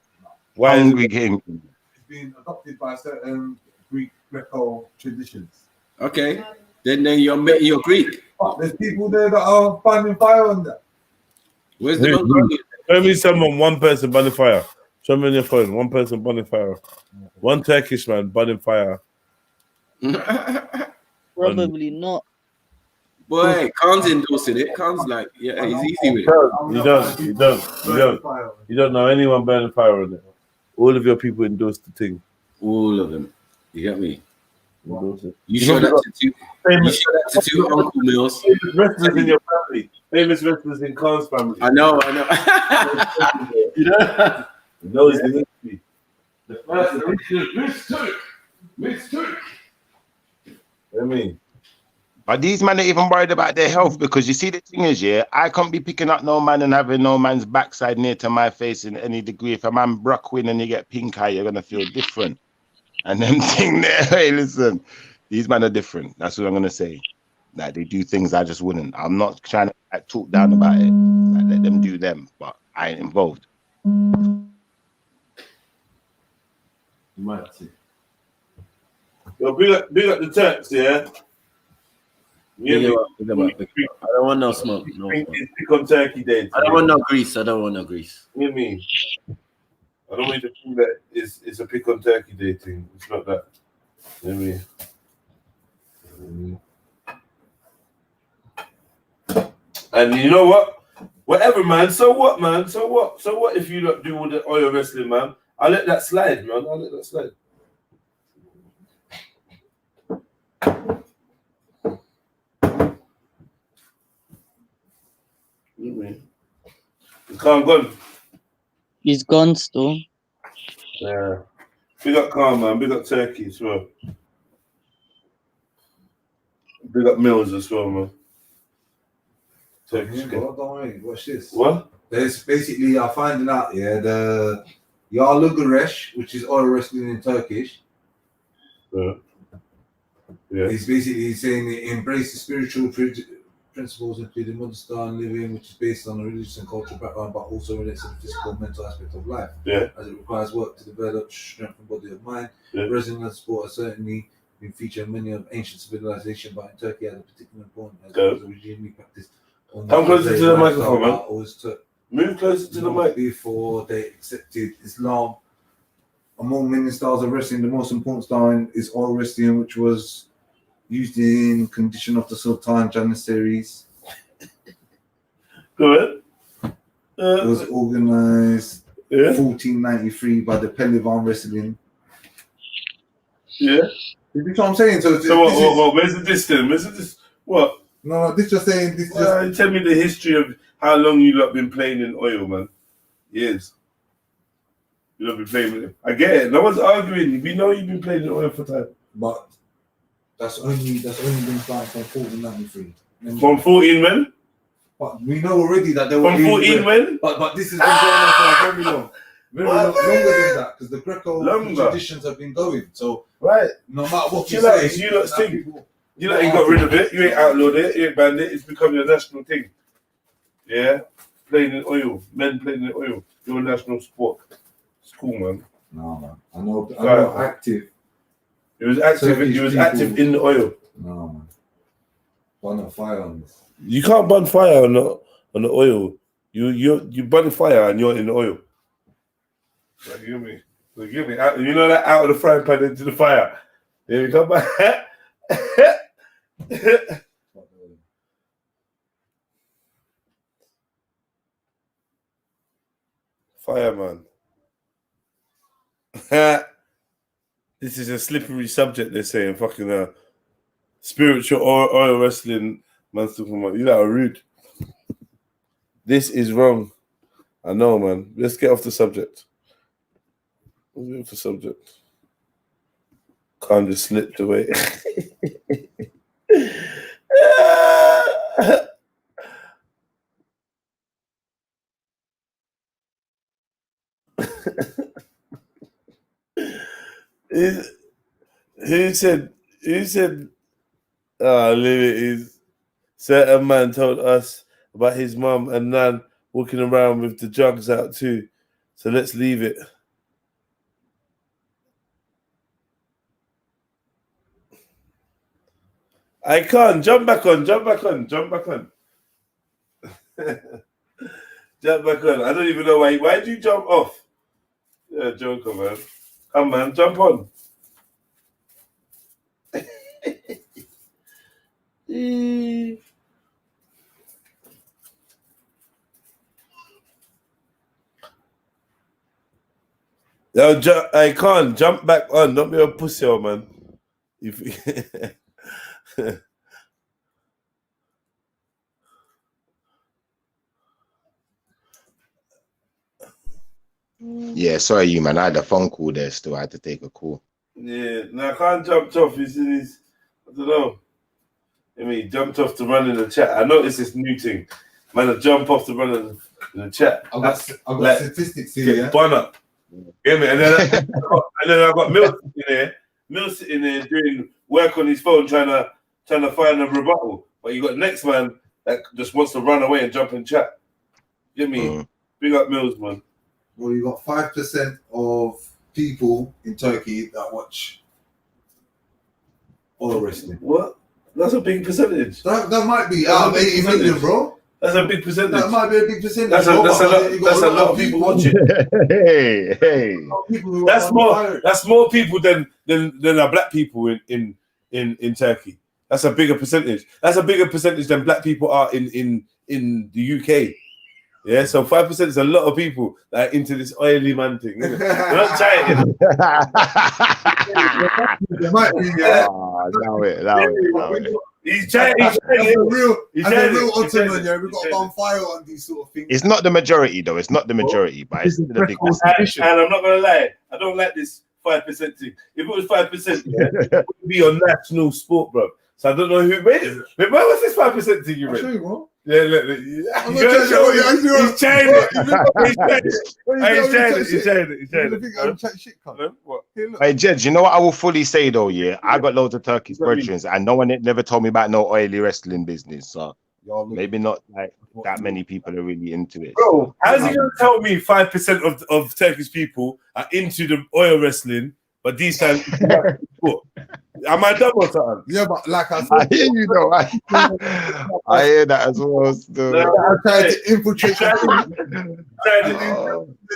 Why Hungry game?
It's been adopted by certain Greek Greco traditions.
Okay. Then you're Greek.
But there's people there that are finding fire on that.
Where's the Mongolian?
Show me someone, one person burning fire. Show me on your phone, one person burning fire. One Turkish man burning fire.
Probably not.
Boy, Khan's endorsing it. Khan's like, yeah, he's easy with it.
You don't know anyone burning fire on it. All of your people endorse the thing.
All of them. You get me?
Endorse it.
You show that to two Uncle Mills.
Famous wrestlers in your family. Famous wrestlers in Khan's family.
I know.
You know it's the history.
The first Miss Turk.
I mean.
But these men are even worried about their health because you see the thing is, yeah, I can't be picking up no man and having no man's backside near to my face in any degree. If a man brock win and you get pink eye, you're gonna feel different. And them thing there, hey, listen, these men are different. That's what I'm gonna say. Like they do things I just wouldn't. I'm not trying to talk down about it. Like, let them do them, but I ain't involved.
You might see. Yo, big up the Turks, yeah.
I don't want no smoke. No
pick on Turkey Day.
I don't want no grease. I don't want no grease.
What do you mean? I don't want you to think that it's a pick on Turkey Day thing. It's not that. What do you mean? And you know what? Whatever, man. So what, man? So what? So what if you don't do all the oil wrestling, man? I'll let that slide, man. I'll let that slide. Khan gone.
He's gone still.
Yeah. Big up Khan, man. Big up Turkey as well. Big up Mills as well, man. Turkish.
Don't worry. Watch this.
What?
There's basically, I'm finding out, yeah, the Yarlugaresh, which is oil wrestling in Turkish.
Yeah.
He's basically saying it embraces spiritual principles including modern style living, which is based on a religious and cultural background, but also relates to the physical and mental aspect of life.
Yeah.
As it requires work to develop strength and body of mind.
Yeah.
Wrestling and sport has certainly been featured in many of ancient civilizations, but in Turkey has a particular importance as it was originally practiced.
Come closer to the microphone, man.
Always
move closer to the mic.
Before they accepted Islam. Among many styles of wrestling, the most important style is oil wrestling, which was used in condition of the Sultan Janissaries.
Go ahead.
It was organized 1493 by the Pehlivan Wrestling.
Yeah.
You know what I'm saying? So
what? Where's the distance? Where's the distance? What?
No, this just saying. This just
tell me the history of how long you lot been playing in oil, man. Years. You lot been playing with it. I get it. No one's arguing. We know you've been playing in oil for time.
But that's only been started from 1493.
From 14 when?
But we know already that there were
from 14 when?
But this has been going on for very long. Longer than that, because the Greco traditions have been going. So no matter what you say,
you lot sing. You lot ain't got rid of it. You ain't outlawed it. You ain't banned it. It's become your national thing. Yeah. playing in oil. Men playing in oil. You're a national sport. It's cool, man.
No, man. I know active.
He was active.
Turkish
He was
people-
active in the oil.
No, man. Burn a fire on this.
You can't burn fire on the oil. You burn fire and you're in the oil. Like, you get me? Like, you get me? You know that out of the frying pan into the fire. There you come back. Fireman. This is a slippery subject, they're saying. Fucking spiritual oil wrestling. Man's talking about, you lot are rude. This is wrong. I know, man. Let's get off the subject. Let's get off the subject. Khan just slipped away. Who said certain man told us about his mum and nan walking around with the drugs out too. So let's leave it. I can't. Jump back on. Jump back on. Jump back on. Jump back on. I don't even know why. Why did you jump off? Yeah, joker, man. Come, man. Jump on. Yo, I can't. Jump back on. Don't be a pussy, old man.
Yeah, sorry, you man. I had a phone call there still. I had to take a call.
Yeah, no, I can't jump off. You see this? I don't know. I mean, he jumped off to run in the chat. I noticed this new thing. Man, I jump off to run in the chat.
I've got statistics here.
Get bun up. Get me? And then I got Mill sitting there. Mill sitting there doing work on his phone, trying to find a rebuttal. But you got next man that just wants to run away and jump in chat. Get me? Big up Mills, man.
Well, you got 5% of people in Turkey that watch oil wrestling.
What? That's a big percentage.
That might be out of 80 million, bro.
That's a big percentage.
That might be a big percentage.
That's a lot of people watching.
Hey.
That's more people than are black people in Turkey. That's a bigger percentage. That's a bigger percentage than black people are in the UK. Yeah, so 5% is a lot of people that are into this oily man thing. We're not trying. He's trying.
As a real Ottoman, yeah, we've got to on fire on these sort of things.
It's not the majority, though. It's not the majority, but it's still a big percentage.
And I'm not going to lie. I don't like this 5% thing. If it was 5%, it would be on national sport, bro. So I don't know who. Wait, where was this 5% thing you read?
I'll show you, bro.
Yeah, look.
I'm not trying to show you.
He's trying it.
Hey, Jed, you know what I will fully say, though, yeah? I got loads of Turkish brethren, and no one never told me about no oily wrestling business, so maybe not like that many people are really into it.
Bro, how's he going to tell me 5% of Turkish people are into the oil wrestling, but these times, am I dumb or something?
Yeah, but like I said,
I hear you though. I hear that as well. Still.
I'm trying to infiltrate the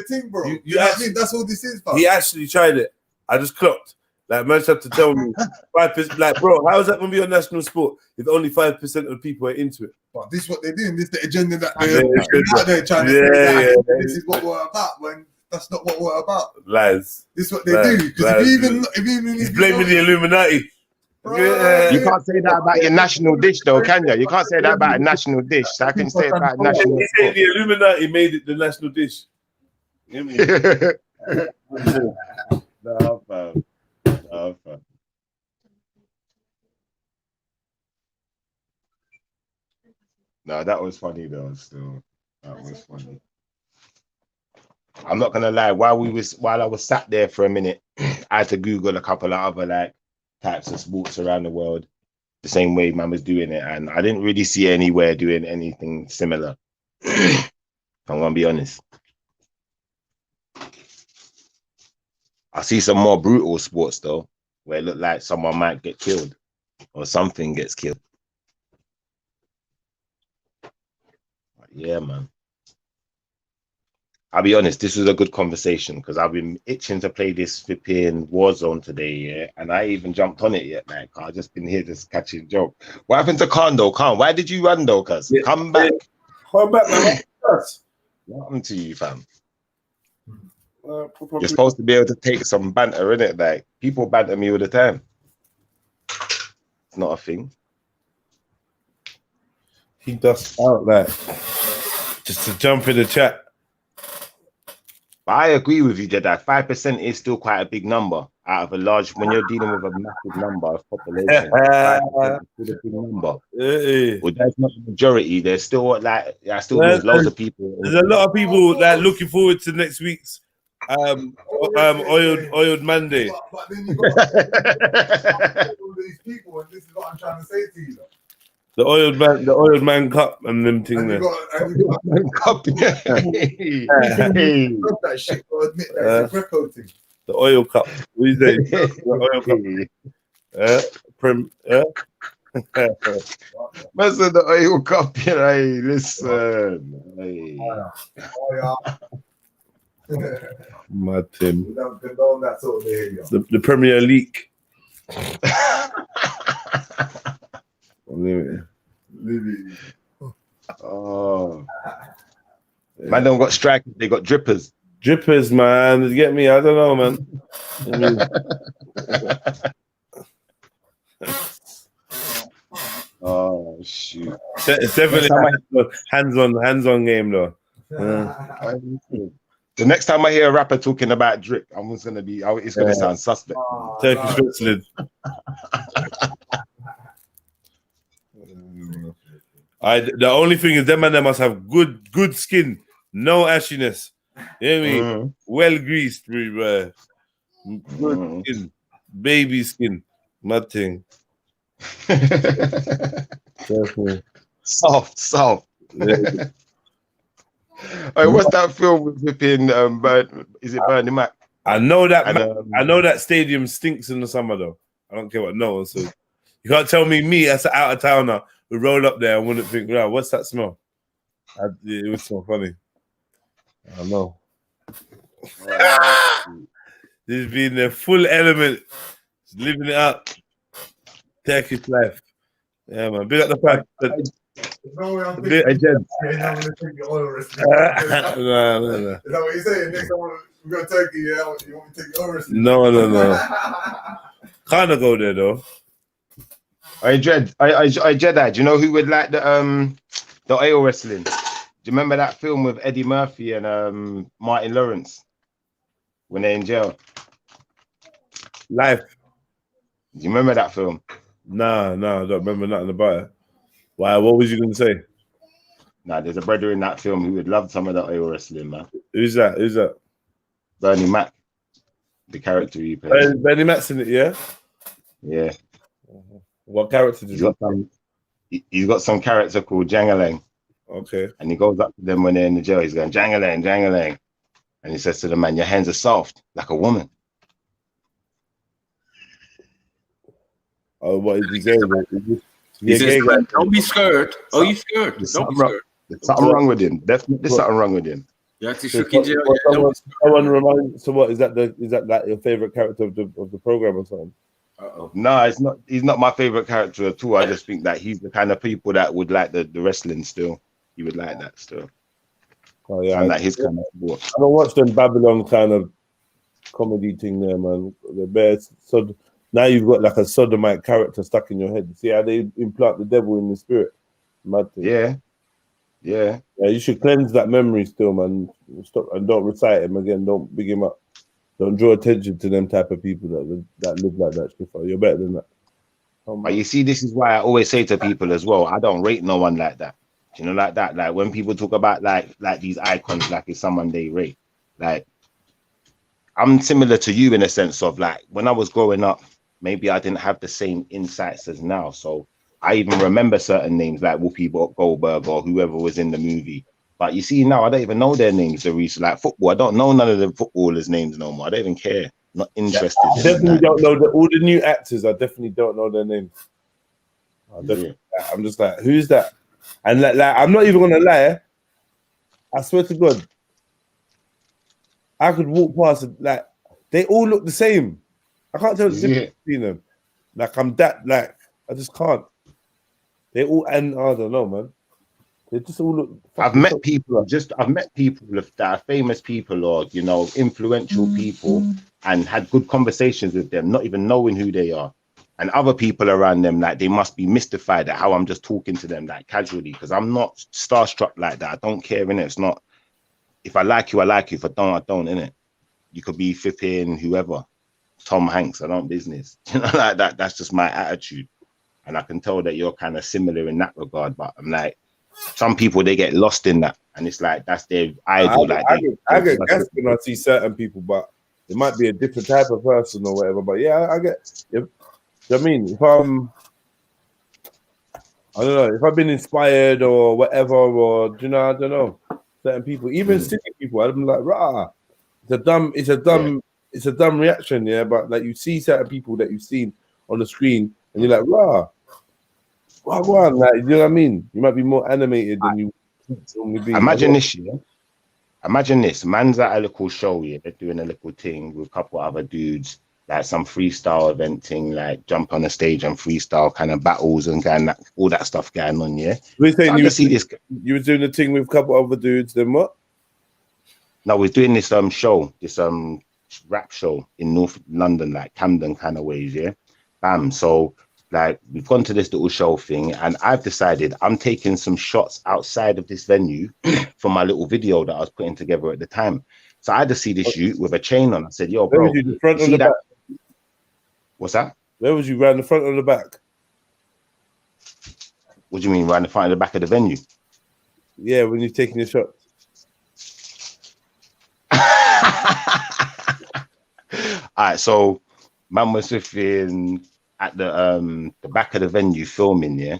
thing, bro. You know what I mean? That's all this is, bro.
He actually tried it. I just clocked. Like, man, had to tell me 5%. Like, bro, how is that going to be a national sport if only 5% of people are into it?
But this is what they're doing. This is the agenda that they're out there trying to say. This is what we're about when that's not what we're about.
Lies.
This is what they do. Because if
he's blaming the Illuminati.
You can't say that about your national dish, though, can you? You can't say that about a national dish. So I can say about national.
He said the Illuminati made it the national dish. You hear me?
No, fam. No, fam. No, that was funny though. Still, that was funny. I'm not gonna lie. While I was sat there for a minute, I had to Google a couple of other like types of sports around the world, the same way man was doing it, and I didn't really see anywhere doing anything similar.
I'm gonna be honest. I see some more brutal sports though, where it look like someone might get killed or something gets killed. But yeah, man. I'll be honest, this was a good conversation because I've been itching to play this flipping Warzone today, yeah. And I even jumped on it yet, man. I've just been here just catching joke. What happened to Khan though? Khan, why did you run though? Cuz come back.
Come back, man.
What happened to you, fam? You're supposed to be able to take some banter, innit? Like people banter me all the time. It's not a thing.
He does out like just to jump in the chat.
But I agree with you, Jedi. 5% is still quite a big number out of a large. When you're dealing with a massive number of population, 5% is still a big number. Well, that's not the majority. There's still like still means loads of people.
There's a lot of people that looking forward to next week's oiled Monday.
But then you got all these people, and this is what I'm trying to say to you.
The oiled man cup and them thing there.
Cup, yeah.
That shit, gotta admit that it's a Greco thing.
The oil cup. What is that? The oil cup. Prim.
Listen, the oil cup, you know, listen.
Mad Tim.
We don't condone that sort of behavior.
The Premier League.
Oh, man, don't got strikers, they got drippers.
Drippers, man. You get me? I don't know, man.
Oh shoot!
It's definitely hands-on game though.
The next time I hear a rapper talking about drip, I'm just gonna be. It's gonna sound suspect.
Turkish Switzerland. The only thing is them and them must have good skin, no ashiness. You know what I mean? Well greased, bro. Good skin, baby skin, mad thing.
Soft. Yeah. Hey, what's that film with flipping? Is it Bernie Mac?
I know that. I know that stadium stinks in the summer though. I don't care what no one says. You can't tell me as an out of towner who roll up there and wouldn't think, wow, what's that smell? It was so funny. I don't know. This being the full element, living it up, Turkish life. Yeah, man. Big up the fact.
No, I'm going to take your oil risk.
No.
Is that what you're saying? Next time we go to Turkey, you want me to take your oil risk?
No. Kind of go there though.
I Jedi. Do you know who would like the oil wrestling? Do you remember that film with Eddie Murphy and Martin Lawrence when they're in jail?
Life.
Do you remember that film?
No, I don't remember nothing about it. Why? What was you going to say?
Nah, there's a brother in that film who would love some of that oil wrestling, man.
Who's that?
Bernie Mac, the character he plays.
Bernie Mac's in it, yeah?
Yeah.
What character did
he's got some character called Jangalang.
Okay.
And he goes up to them when they're in the jail. He's going, Jangalang. And he says to the man, your hands are soft, like a woman.
Oh, what is he saying?
He says, don't be scared. Oh, you scared. Don't be scared.
There's something wrong with him. Definitely something wrong with him.
You have to shook in jail.
Someone remind. So what is that? Is that like your favorite character of the program or something?
No, it's not. He's not my favorite character at all. I just think that he's the kind of people that would like the wrestling still. He would like that still.
Oh yeah,
and like his kind of sport.
I don't watch them Babylon kind of comedy thing there, man. The best. So now you've got like a sodomite character stuck in your head. See how they implant the devil in the spirit? Mad thing. Yeah. You should cleanse that memory still, man. Stop and don't recite him again. Don't big him up. Don't draw attention to them type of people that live like that. You're better than that.
But you see, this is why I always say to people as well, I don't rate no one like that. You know, like that. Like when people talk about like these icons, like it's someone they rate. Like I'm similar to you in a sense of like when I was growing up, maybe I didn't have the same insights as now. So I even remember certain names like Whoopi Goldberg or whoever was in the movie. But you see now, I don't even know their names. The recent like football, I don't know none of the footballers' names no more. I don't even care. Not interested.
I definitely don't know all the new actors. I definitely don't know their names. I'm just like, who's that? And like I'm not even gonna lie. I swear to God, I could walk past and, like, they all look the same. I can't tell the difference between them. Like I'm that like I just can't. They all and I don't know, man. They just all look.
I've met people that are famous people or influential people and had good conversations with them, not even knowing who they are. And other people around them, like they must be mystified at how I'm just talking to them like casually, because I'm not starstruck like that. I don't care, innit? It's not, if I like you, I like you. If I don't, I don't, innit? You could be flipping whoever, Tom Hanks, I don't business. Like that. That's just my attitude. And I can tell that you're kind of similar in that regard, but I'm like, some people, they get lost in that. And it's like, that's their idol.
I get gassed when I see certain people, but it might be a different type of person or whatever. But yeah, I get, I mean, if I don't know, if I've been inspired or whatever, or I don't know, certain people, even silly people, I'm like, rah, it's a dumb reaction, yeah. But like you see certain people that you've seen on the screen, and you're like, rah, go on, like, you know what I mean? You might be more animated than you normally be.
Imagine this, yeah. Imagine this, man's at a little show, yeah. They're doing a little thing with a couple of other dudes. Like some freestyle event thing, like jump on a stage and freestyle kind of battles and all that stuff going on, yeah.
We're saying you were doing the thing with a couple of other dudes, then what?
No, we're doing this show, this rap show in North London, like Camden kind of ways, yeah. Bam. So like we've gone to this little show thing, and I've decided I'm taking some shots outside of this venue for my little video that I was putting together at the time. So I just see this youth with a chain on. I said, yo, bro,
you the front or the back?
What's that?
Where was you, round the front or the back?
What do you mean, round the front or the back of the venue?
Yeah, when you're taking your shots.
All right, so man was sitting at the back of the venue filming, yeah.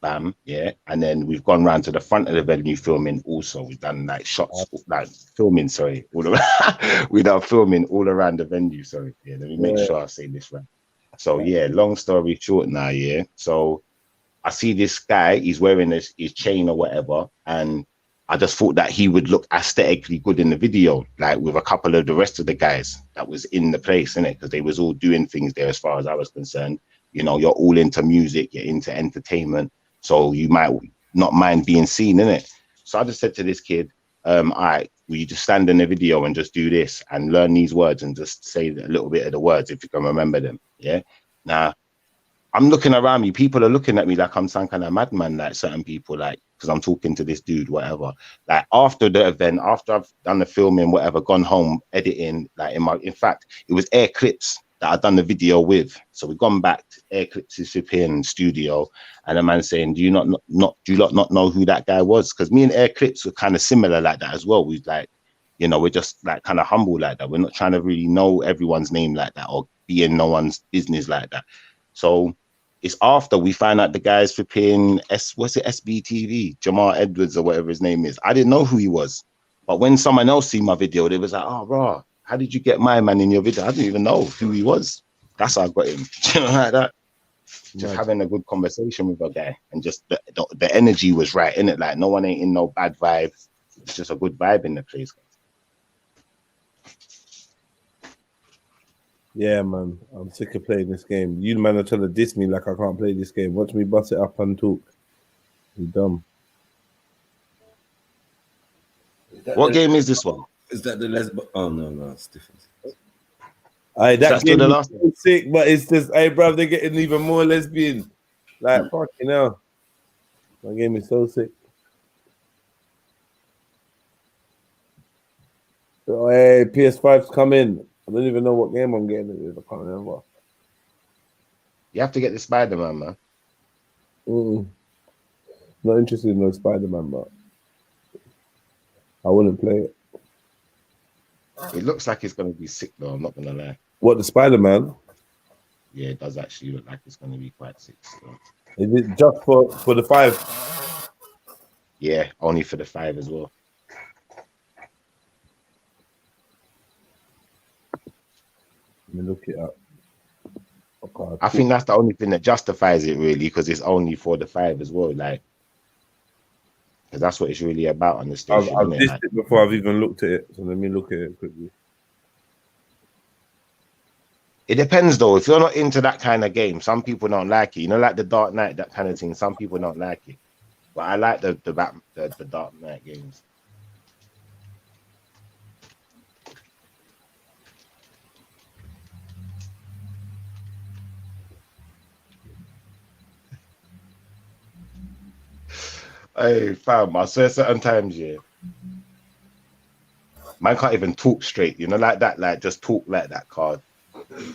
Bam, yeah, and then we've gone round to the front of the venue filming. Also, we've done like shots, like filming. Sorry, all around. We done filming all around the venue. Sorry, yeah. Let me make sure I say this right. So yeah, long story short, now, yeah. So I see this guy. He's wearing his chain or whatever, and I just thought that he would look aesthetically good in the video, like with a couple of the rest of the guys that was in the place, innit? Because they was all doing things there, as far as I was concerned. You know, you're all into music, you're into entertainment. So you might not mind being seen, innit? So I just said to this kid, all right, will you just stand in the video and just do this and learn these words and just say a little bit of the words if you can remember them, yeah? Now, I'm looking around me. People are looking at me like I'm some kind of madman, like certain people, like, because I'm talking to this dude, whatever. Like after the event, after I've done the filming, whatever, gone home, editing, like in fact, it was Air Clips that I'd done the video with. So we've gone back to Air Clips' flipping studio, and a man saying, do you not know who that guy was? Because me and Air Clips were kind of similar like that as well. We like, you know, we're just like kind of humble like that. We're not trying to really know everyone's name like that or be in no one's business like that. So it's after we find out the guy's flipping SBTV, Jamal Edwards or whatever his name is. I didn't know who he was. But when someone else see my video, they was like, oh, bro, how did you get my man in your video? I didn't even know who he was. That's how I got him. You know, like that. Just having a good conversation with a guy, and just the energy was right, innit? Like no one ain't in no bad vibes. It's just a good vibe in the place.
Yeah, man. I'm sick of playing this game. You man are trying to diss me like I can't play this game. Watch me bust it up and talk. You dumb.
What game is this one?
Is that the lesbian? Oh no, it's different.
That game is so sick, but it's just, hey, bro, they're getting even more lesbian. Like, fucking hell. My game is so sick. Oh, hey, PS5's coming. I don't even know what game I'm getting it with. I can't remember.
You have to get the Spider-Man, man.
Not interested in no Spider-Man, but I wouldn't play it.
It looks like it's going to be sick, though. I'm not going to lie.
What, the Spider-Man?
Yeah, it does actually look like it's going to be quite sick. So.
Is it just for the 5?
Yeah, only for the 5 as well.
Let me look it up.
I think that's the only thing that justifies it really, because it's only for the 5 as well. Like, because that's what it's really about on the station.
I've
Isn't it?
dissed
Like,
it before I've even looked at it. So let me look at it quickly.
it depends though. If you're not into that kind of game, some people don't like it. You know, like the Dark Knight, that kind of thing. Some people don't like it, but I like the Dark Knight games. Hey, fam, I swear certain times, yeah, man can't even talk straight. You know, like that, like just talk like that card. I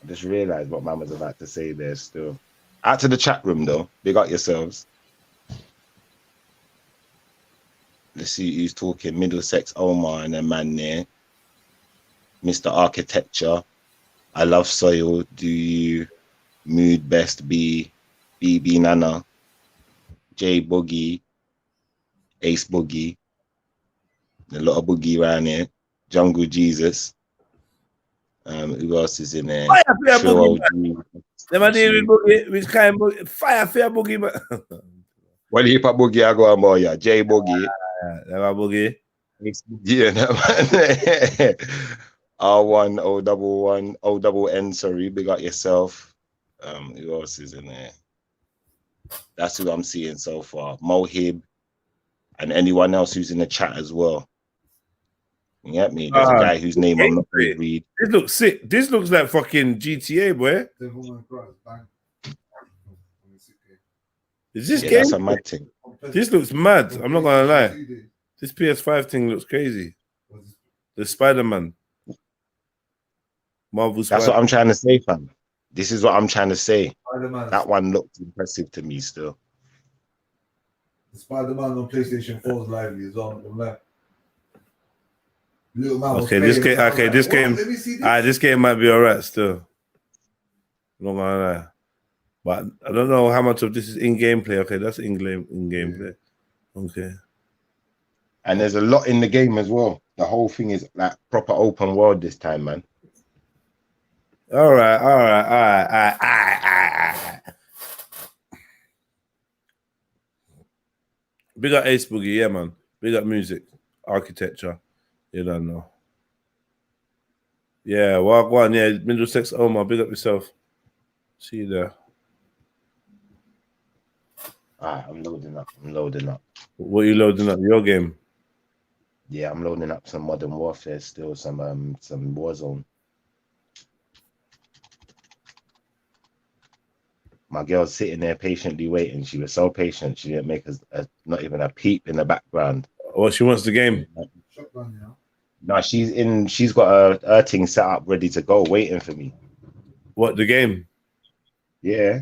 just realized what man was about to say there still. Out to the chat room though. Big up yourselves. Let's see who's talking. Middlesex Omar and a man there. Mr. Architecture. I love soil. Do you? Mood best be BB Nana. J Boogie. Ace Boogie. A lot of boogie around here. Jungle Jesus. Who else is in there?
Fire for boogie, man. Them are dealing with boogie, which kind of boogie? Fire for boogie, man.
What heap of boogie I go on boy, yeah. J Boogie.
Them are boogie.
Yeah, that man. R1 O11 ONN, sorry, big up yourself. Who else is in there? That's who I'm seeing so far. Mohib and anyone else who's in the chat as well. You get me? There's a guy whose name I'm not going to read.
This looks sick. This looks like fucking GTA, boy. Is this game?
That's a mad thing.
This looks mad. I'm not gonna lie. This PS5 thing looks crazy. The Spider-Man. Marvel Spider-Man.
That's what I'm trying to say, fam. This is what I'm trying to say.
Spider-Man.
That one looked impressive to me still.
The Spider-Man on PlayStation 4 is lively as well. Little man
Okay, this game. Okay, this game. This game might be alright still. I'm not gonna lie, but I don't know how much of this is in-game play. Okay, that's in-game play. Okay.
And there's a lot in the game as well. The whole thing is like proper open world this time, man.
All right. Big up Ace Boogie, yeah, man. Big up music, architecture. You don't know. Yeah, walk one. Yeah, Middlesex Omar, big up yourself. See you there.
Alright, I'm loading up.
What are you loading up? Your game?
Yeah, I'm loading up some Modern Warfare still, some Warzone. My girl's sitting there patiently waiting. She was so patient. She didn't make not even a peep in the background.
Oh, she wants the game.
No, she's got her thing set up ready to go, waiting for me.
What, the game?
Yeah.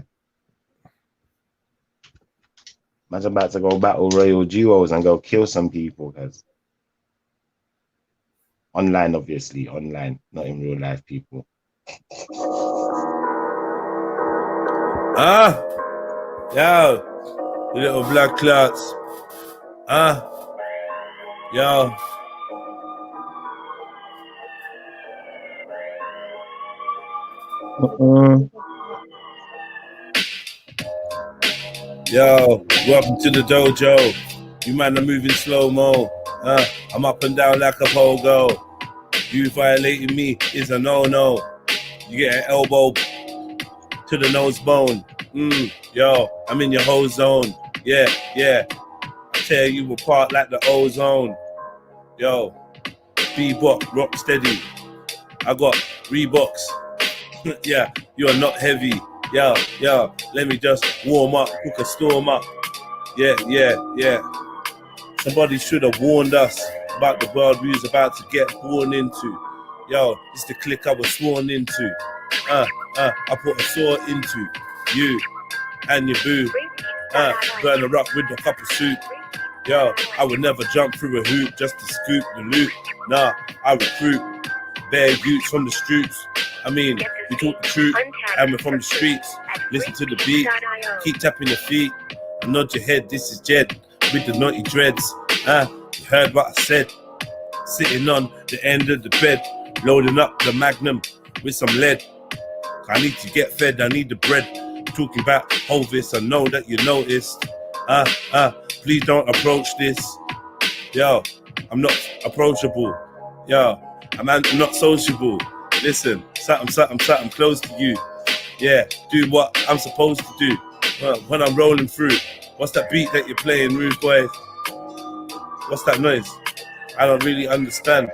Man's about to go battle Royal Duos and go kill some people, guys. Online, obviously. Online, not in real life, people.
Yo, you little black clots. Yo. Yo, welcome to the dojo. You man are moving slow-mo. I'm up and down like a pogo. You violating me is a no-no. You get an elbow to the nose bone. Yo, I'm in your whole zone. Yeah. I tear you apart like the ozone. Yo, Bebop, rock steady. I got Reeboks. Yeah, you're not heavy. Yo, let me just warm up, cook a storm up. Yeah. Somebody should have warned us about the world we was about to get born into. Yo, it's the clique I was sworn into. I put a sword into you and your boo. Burn a rock with a cup of soup. Yo, I would never jump through a hoop just to scoop the loot. Nah, I recruit bare youths from the streets. I mean, we talk the truth and we're from the streets. Listen to the beat, keep tapping your feet.
nod your head, this is Jed with the naughty dreads. You heard what I said. Sitting on the end of the bed, loading up the Magnum with some lead. I need to get fed, I need the bread. Talking about Hovis, I know that you noticed. Please don't approach this. Yo, I'm not approachable. Yo, I'm not sociable. Listen, something close to you. Yeah, do what I'm supposed to do when I'm rolling through. What's that beat that you're playing, Rude Boy? What's that noise? I don't really understand.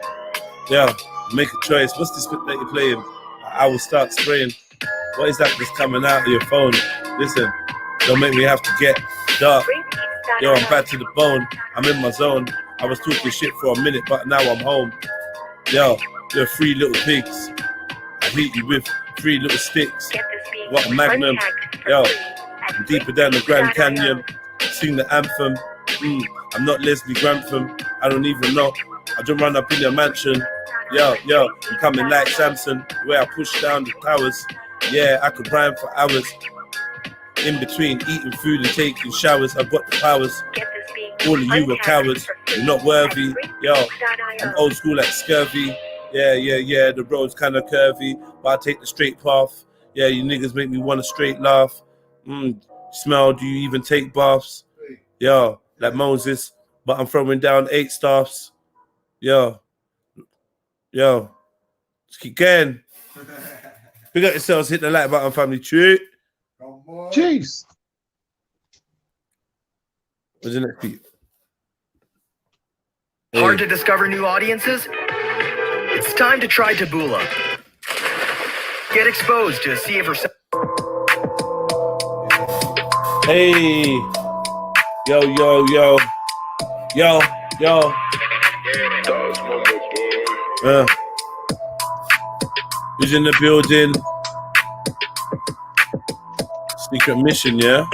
Yeah, make a choice. What's this bit that you're playing? I will start spraying. What is that that's coming out of your phone? Listen, don't make me have to get dark. Yo, I'm bad to the bone. I'm in my zone. I was talking shit for a minute, but now I'm home. Yo, you're 3 little pigs. I hit you with 3 little sticks. What a magnum. Yo, I'm deeper than the Grand Canyon. Sing the anthem. I'm not Leslie Grantham. I don't even know. I just run up in your mansion. Yo, I'm coming like Samson, where I push down the towers. Yeah, I could rhyme for hours. In between eating food and taking showers, I've got the powers. All of you are cowards. You're not worthy. Yo, I'm old school like scurvy. Yeah, the road's kind of curvy, but I take the straight path. Yeah, you niggas make me want a straight laugh. Smell, do you even take baths? Yo, like Moses, but I'm throwing down 8 staffs. Yo, just keep going. Pick up yourselves, hit the like button, family. True.
Jeez.
What's the next beat?
Hard to discover new audiences? It's time to try Taboola. Get exposed to see if yourself.
Hey. Yo. Who's in the building? Secret mission, yeah?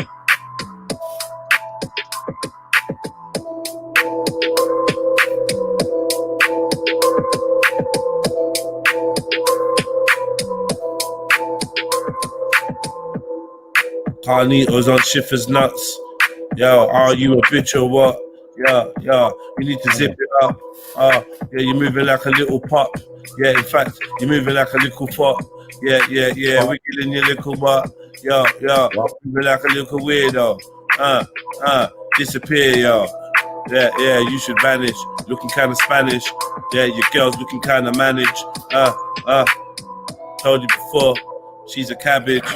Carnitos on Schiffer's nuts. Yo, are you a bitch or what? Yeah, you need to zip it up. Yeah, you're moving like a little pop. Yeah, in fact, you're moving like a little pop. Yeah, wiggling your little butt. Yo, moving like a little weirdo. Disappear, yo. Yeah, you should vanish. Looking kind of Spanish. Yeah, your girl's looking kind of managed. Told you before, she's a cabbage.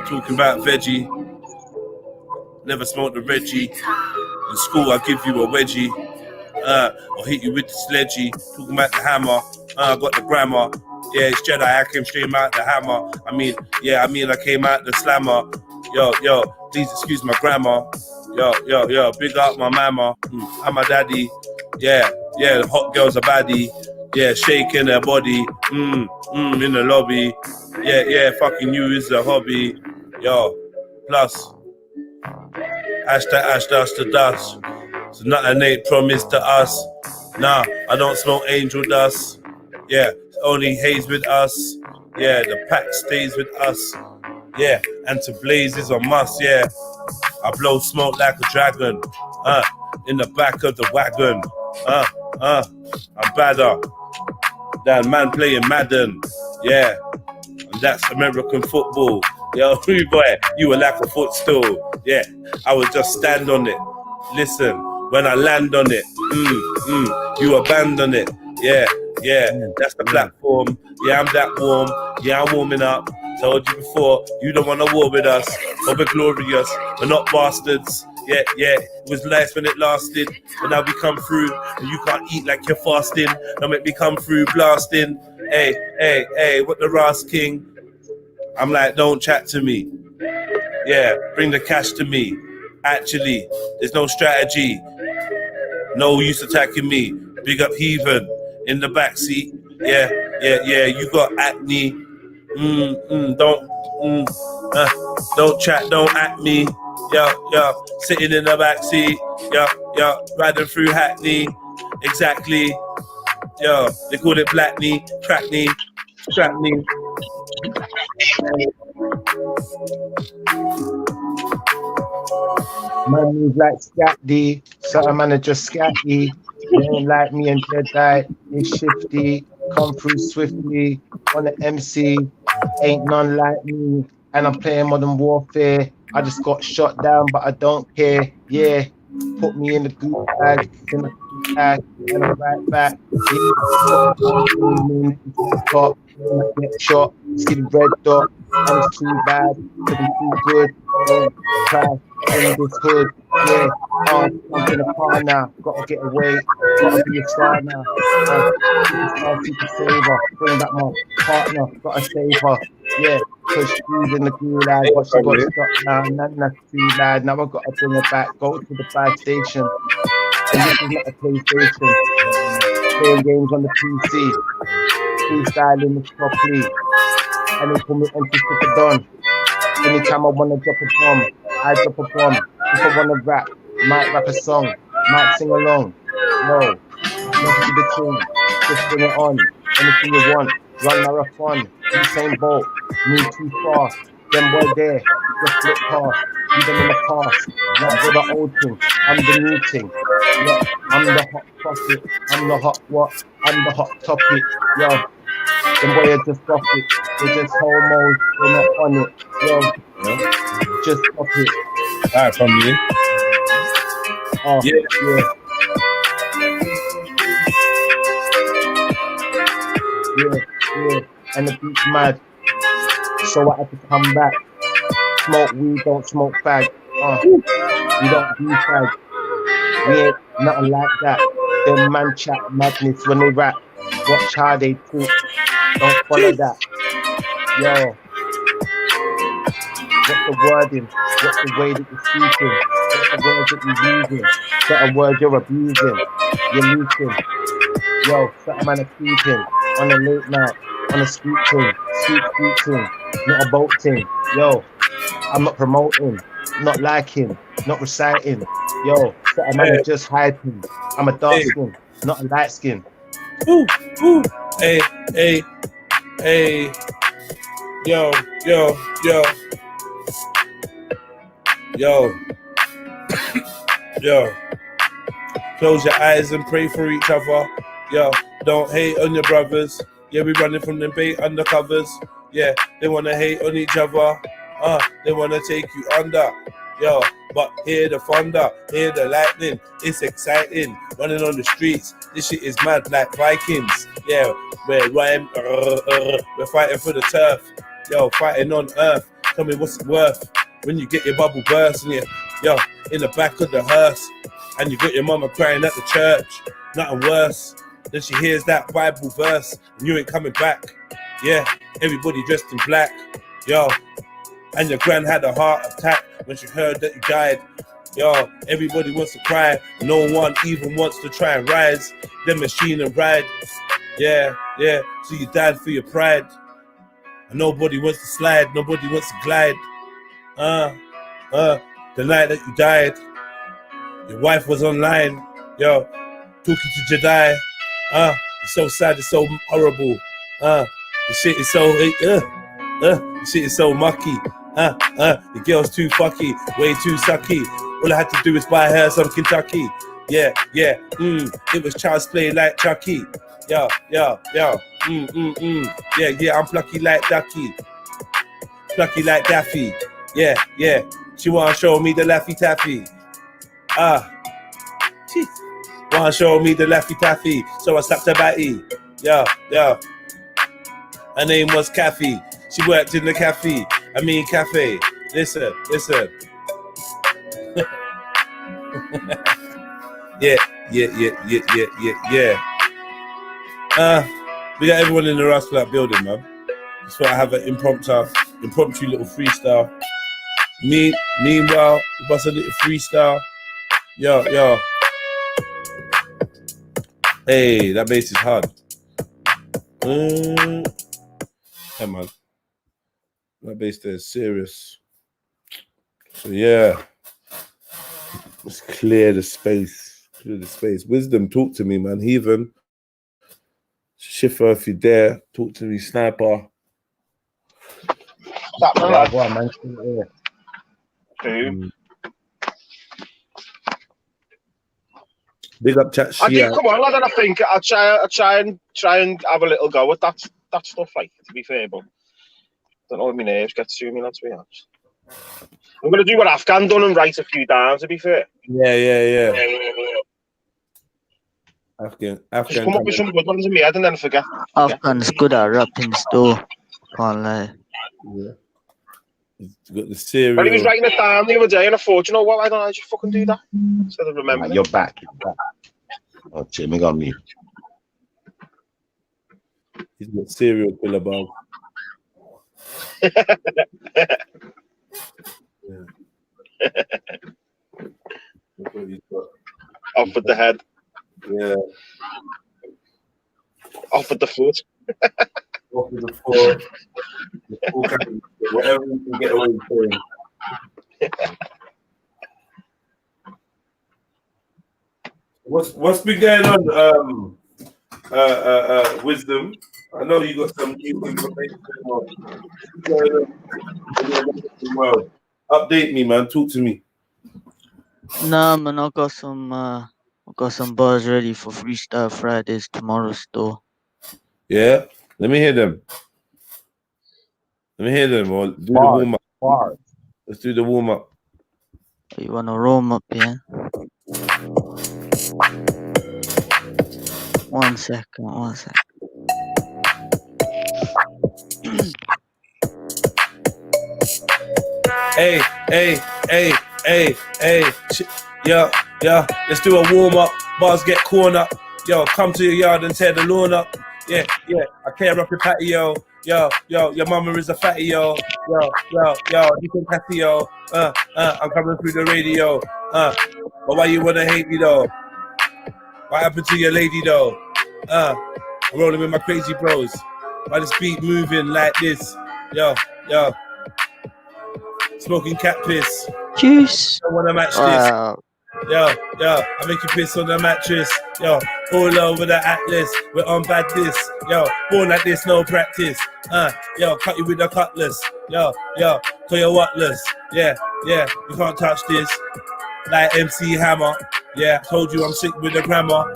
Talking about veggie. Never smoked a Reggie. In school, I give you a wedgie. Or hit you with the sledgy. Talking about the hammer. I got the grammar. Yeah, it's Jedi. I came straight out the hammer. I mean, I came out the slammer. Yo, please excuse my grammar. Yo, big up my mama. I'm my daddy. Yeah, the hot girl's a baddie. Yeah, shaking her body. In the lobby. Yeah, fucking you is a hobby. Yo, plus. Ash dust to dust. So nothing ain't promised to us. Nah, I don't smoke angel dust. Yeah, only haze with us. Yeah, the pack stays with us. Yeah, and to blaze is a must. Yeah, I blow smoke like a dragon. In the back of the wagon. I'm badder than man playing Madden. Yeah, and that's American football. Yo, boy, you were like a footstool. Yeah, I would just stand on it. Listen, when I land on it, you abandon it. Yeah, that's the platform. Yeah, I'm that warm. Yeah, I'm warming up. Told you before, you don't want to war with us. But we're glorious. We're not bastards. Yeah, it was nice when it lasted. But now we come through, and you can't eat like you're fasting. Don't make me come through blasting. Hey, what the Ras King? I'm like, don't chat to me. Yeah, bring the cash to me. Actually, there's no strategy. No use attacking me. Big up Heathen in the backseat. Yeah, you got acne. Don't chat, don't act me. Yo, sitting in the backseat. Yo, riding through Hackney. Exactly. Yo, they call it Blackney, Crackney, Strapney.
Man move like Scatty, so a man are just scatty. They ain't like me and Jedi, they shifty, come through swiftly on the MC. Ain't none like me, and I'm playing Modern Warfare. I just got shot down, but I don't care. Yeah, put me in the goop bag, then I come back, and I'm right back. Yeah, put me on gaming, top, and I get shot, see the red dot, and it's too bad, but I'm too good. Don't crash in this hood. Yeah, jump in the car now, gotta get away, gotta be a star now. Superstar, super saver, bring back my partner, gotta save her. Yeah, cause she's in the gulag, but she got stuck now, nothing that's too bad. Now I gotta bring her back, go to the fire station. And this is not a PlayStation. Playing games on the PC, freestyling this properly. And they call me MC Super Don. Anytime I wanna drop a bomb, I drop a bomb. If I wanna rap, might rap a song, might sing along. No, never do the thing, just bring it on. Anything you want, run marathon, Usain Bolt, move too fast. Them boy there, just flip past. You them in the past, not with the old thing. I'm the new thing. Yeah, I'm the hot prophet. I'm the hot what? I'm the hot topic. Yo, them boy are just off it. They're just homos. They're not on it. Yo, just stop it.
Alright, family.
Oh,
yeah.
Yeah. And the beat's mad. So I had to come back. Smoke weed, don't smoke fag. We don't do fag. We ain't nothing like that. Them man chat madness when they rap. Watch how they talk. Don't follow that. Yo. What's the wording? What's the way that you're speaking? What's the words that you're using? Certain words you're abusing. You're losing. Yo, certain man are creeping. On a late night. On a street thing. Street thing. Not a boat thing. Yo, I'm not promoting. Not liking. Not reciting. Yo, certain man are just hyping. I'm a dark skin. Not a light skin.
Ooh. Hey. Yo. Close your eyes and pray for each other. Yo, don't hate on your brothers. Yeah, we running from them bait undercovers. Yeah, they wanna hate on each other. They wanna take you under. Yo, but hear the thunder, hear the lightning. It's exciting. Running on the streets. This shit is mad like Vikings. Yeah, we're fighting for the turf. Yo, fighting on earth. Tell me what's it worth when you get your bubble burst and yo, in the back of the hearse, and you got your mama crying at the church. Nothing worse. Then she hears that Bible verse, and you ain't coming back. Yeah, everybody dressed in black. Yo, and your gran had a heart attack when she heard that you died. Yo, everybody wants to cry. No one even wants to try and rise the machine and ride. Yeah. So you died for your pride. And nobody wants to slide. Nobody wants to glide. The night that you died, your wife was online. Yo, talking to Jedi. It's so sad. It's so horrible. The shit is so. The shit is so mucky. The girl's too fucky, way too sucky. All I had to do was buy her some Kentucky. Yeah. It was child's play like Chucky. Yo. Yeah, I'm plucky like Ducky. Plucky like Daffy. Yeah. She wanna show me the Laffy Taffy. Wanna show me the Laffy Taffy. So I slapped her batty. Yeah. Her name was Kathy. She worked in the cafe. Cafe. Listen. Yeah. We got everyone in the Rascal Flat building, man. Just want to have an impromptu little freestyle. Meanwhile, we bust a little freestyle. Yo. Hey, that bass is hard. Yeah, man. That bass there is serious. So yeah. Let's clear the space. Wisdom, talk to me, man. Heathen. Schiffer, if you dare, talk to me. Sniper.
That man,
man.
Big up chat.
I did come on, lad, and I think I'll try and have a little go at that stuff, like, to be fair, but I don't know if my nerves get to me, let's be honest. I'm gonna do what Afghan done and write a few down, to be fair.
Yeah. Afghan.
Just come up with some good ones in my head and then forget.
Afghan's good at rapping still. Can't lie.
Yeah. He's got the cereal.
But he was writing it down the other day and I thought, you know what, why don't I just fucking do that? Instead of remembering.
You're back. Oh, Jimmy got me.
He's got serial killer above.
Off with the head.
Yeah.
Off with the foot.
Off with the foot. Whatever you can get away with. What's been going on? Wisdom. I know you got some new information going on. Update me, man. Talk to me.
Nah, man, I got some bars ready for Freestyle Fridays tomorrow still.
Yeah? Let me hear them. Or do the warm up. Let's do the warm up.
You wanna warm up, yeah? 1 second.
Hey. Yeah. Let's do a warm up. Bars get corn up. Yo, come to your yard and tear the lawn up. Yeah. I clear up your patio. Yo, your mama is a fatty, yo. Yo, you can patty, yo. I'm coming through the radio. But why you wanna hate me though? What happened to your lady though? I'm rolling with my crazy bros. Why this beat moving like this? Yo. Smoking cat piss.
Juice.
I wanna match this. Yo, I make you piss on the mattress. Yo, all over the atlas. We're on badness. Yo, born like this, no practice. Yo, cut you with a cutlass. Yo, call you whatless. Yeah, you can't touch this. Like MC Hammer. Yeah, told you I'm sick with the grammar.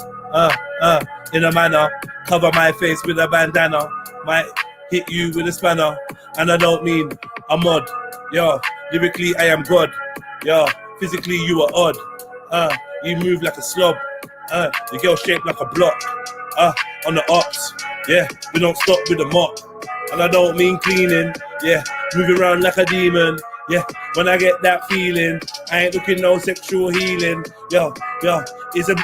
In a manner. Cover my face with a bandana. Might hit you with a spanner. And I don't mean a mod. Yo, lyrically I am God. Yo, physically you are odd. You move like a slob. The girl shaped like a block. On the ops. Yeah, we don't stop with the mop. And I don't mean cleaning. Yeah, move around like a demon. Yeah, when I get that feeling, I ain't looking no sexual healing. Yo, it's a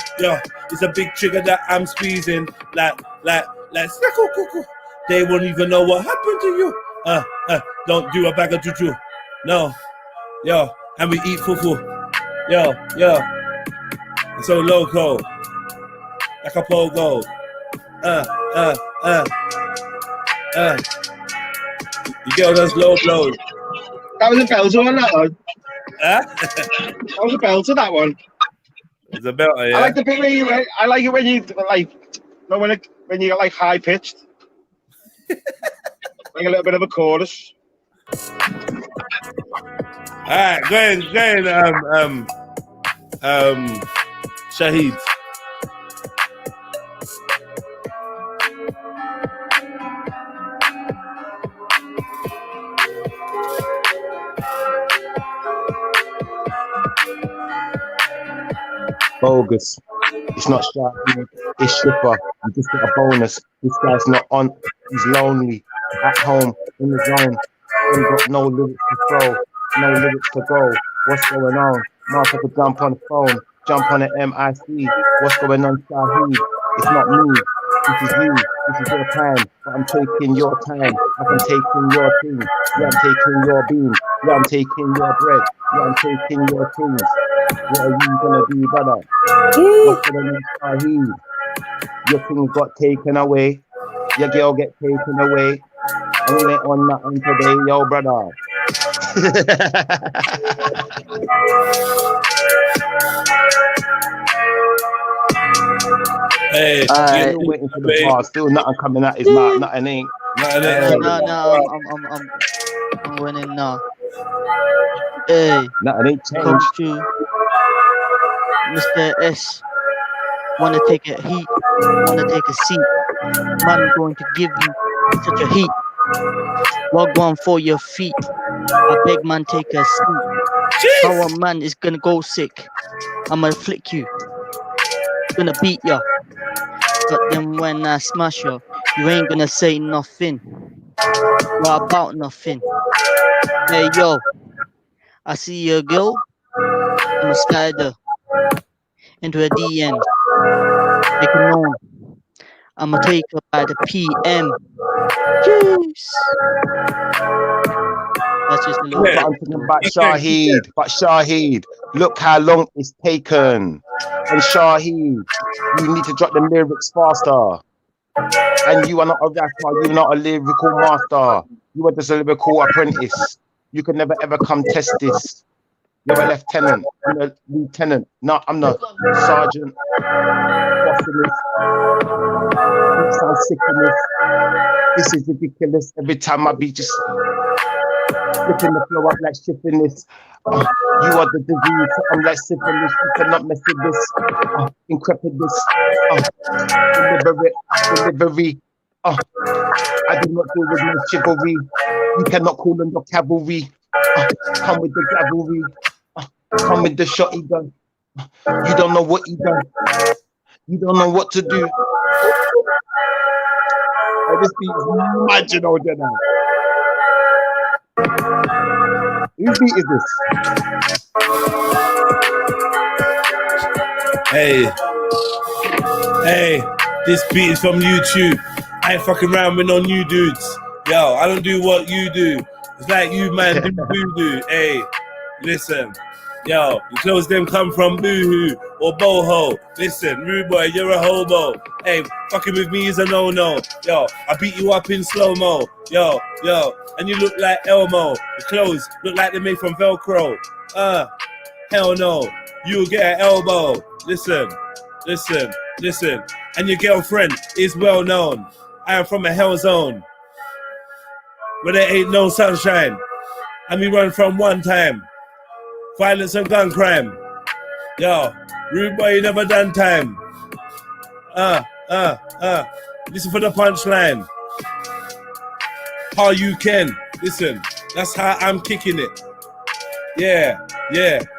big trigger that I'm squeezing. Like, they won't even know what happened to you. Don't do a bag of juju. No, yo, and we eat fufu. Yo, it's so loco, like a pogo. You get all those low blows.
That was a belter on that one.
Huh?
That was a belter, that one.
It's a belter, yeah.
I like the bit where you. I like it when you like, when you get like high pitched, like a little bit of a chorus.
All right, go ahead, Shahid.
Bogus. It's not Shahid, it's Shipper. You just get a bonus. This guy's not on, he's lonely. At home, in the zone. Ain't got no lyrics to throw, no lyrics to go. What's going on? Motherfucker, jump on the phone, jump on the MIC. What's going on, Shahid? It's not me. This is you. This is your time. But I'm taking your time. I'm taking your thing. Yeah, I'm taking your bean. Yeah, I'm taking your bread. Yeah, I'm taking your things. What are you gonna do, brother? What's going on, Shahid? Your things got taken away. Your girl get taken away. And you ain't on nothing today, yo, brother.
Hey,
still waiting for the bar. Still nothing coming out his mouth. Nothing ain't.
No, I'm winning now. Hey,
nothing ain't changed.
come to Mr. S. Wanna take a heat, wanna take a seat. Man going to give you such a heat. Walk one for your feet. I beg man take a seat. How a man is gonna go sick. I'ma flick you. Gonna beat ya. But then when I smash ya, you ain't gonna say nothing. What about nothing? Hey yo, I see a girl. I'ma slide her into a DM. Make it known. I'ma take her by the PM. Jeez. That's just a little
But I'm thinking about Shahid, look how long it's taken. And Shahid, you need to drop the lyrics faster. And you are not a rapper, you're not a lyrical master. You are just a lyrical apprentice. You can never ever come test this. You're a lieutenant, I'm a lieutenant. No, I'm the sergeant. You sound sick in this. This is ridiculous. Every time I be just flipping the flow up like shifting this. You are the disease, I'm like syphilis. You cannot mess with this. Increpid this. Delivery. I do not deal with no chivalry. You cannot call on your cavalry. Come with the cavalry. Come with the shotty gun. You don't know what he done. You don't know what to do. This beat is mad, you know, then. Whose beat is this?
Hey, this beat is from YouTube. I ain't fucking around with no new dudes. Yo, I don't do what you do. It's like you, man, do voodoo. Hey, listen. Yo, your clothes them come from Boohoo or Boho. Listen, rude boy, you're a hobo. Hey, fucking with me is a no-no. Yo, I beat you up in slow-mo. Yo, and you look like Elmo. The clothes look like they're made from Velcro. Hell no. You'll get an elbow. Listen. And your girlfriend is well known. I am from a hell zone where there ain't no sunshine. And we run from one time. Violence and gun crime. Yo, rude boy, you never done time. Listen for the punchline. How you can. Listen, that's how I'm kicking it. Yeah.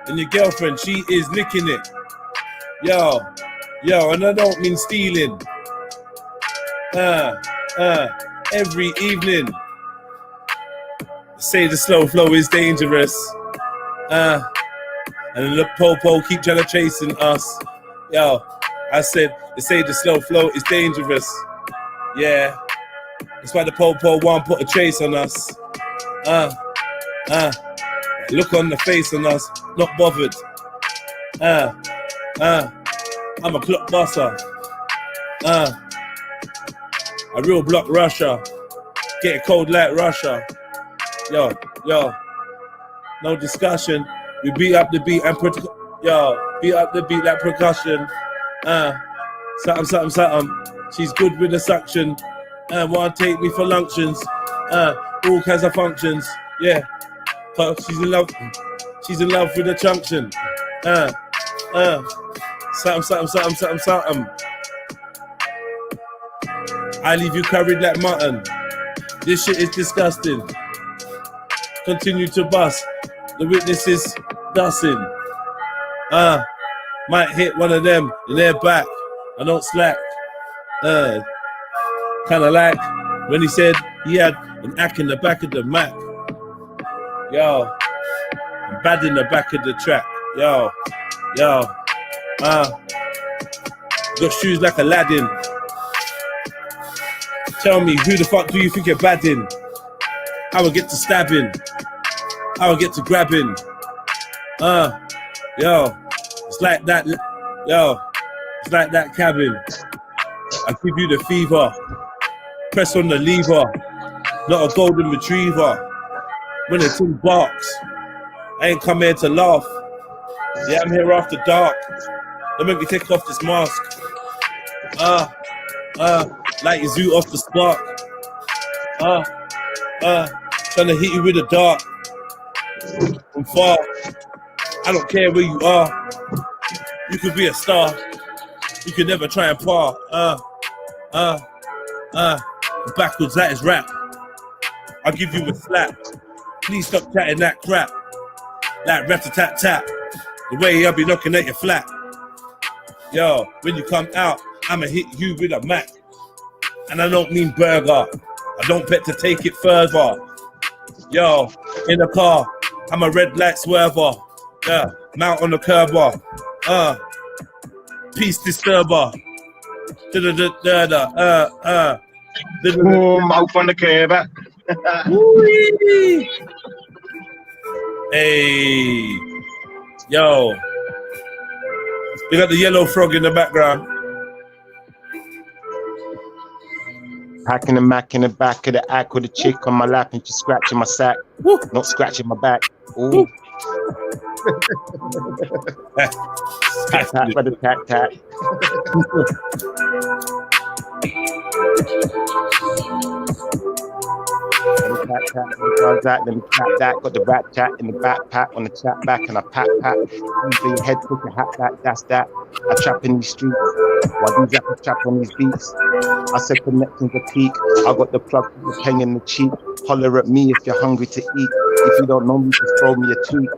And your girlfriend, she is licking it. Yo, and I don't mean stealing. Every evening. Say the slow flow is dangerous. And the po-po keep trying to chasing us. Yo, I said, they say the slow flow is dangerous. Yeah, that's why the po-po won't put a chase on us. Look on the face on us, not bothered. I'm a clock buster. A real block rusher. Get it cold like Russia. Yo, no discussion. We beat up the beat and beat up the beat like percussion. Something. She's good with the suction. Wanna take me for lunctions. All kinds of functions. Yeah, she's in love. She's in love with the junction. Something. I leave you curried like mutton. This shit is disgusting. Continue to bust. The witnesses dusting. Might hit one of them in their back. I don't slack. Kinda like when he said he had an ack in the back of the Mac. Yo, I'm bad in the back of the track. Yo. Got shoes like Aladdin. Tell me, who the fuck do you think you're bad in? How I get to stabbing? How I get to grabbing? It's like that. It's like that cabin. I give you the fever. Press on the lever. Not a golden retriever. When it's in barks, I ain't come here to laugh. Yeah, I'm here after dark. Don't make me take off this mask. Like you zoo off the spark. Trying to hit you with a dart. From far. I don't care where you are. You could be a star. You can never try and par. Backwards, that is rap. I'll give you a slap. Please stop chatting that crap. Like rat-a-tat-tat. The way I'll be knocking at your flat. Yo, when you come out, I'ma hit you with a Mac. And I don't mean burger. I don't bet to take it further. Yo, in the car, I'm a red light swerver. Yeah, mount on the curber. Peace disturber.
Mouth on the curb.
Hey, yo, you got the yellow frog in the background.
Packing the Mac in the back of the act with a chick on my lap and she's scratching my sack, not scratching my back. Ooh. Tat tat for the tat tat. Let me tap that. Got the rat chat in the backpack on the chat back and I pat. Use your head, put your hat back. That's that. I trap in these streets. While these rappers trap on these beats. I said connections are peak. I got the plug, the pen in the cheek. Holler at me if you're hungry to eat. If you don't know me, just throw me a tweet.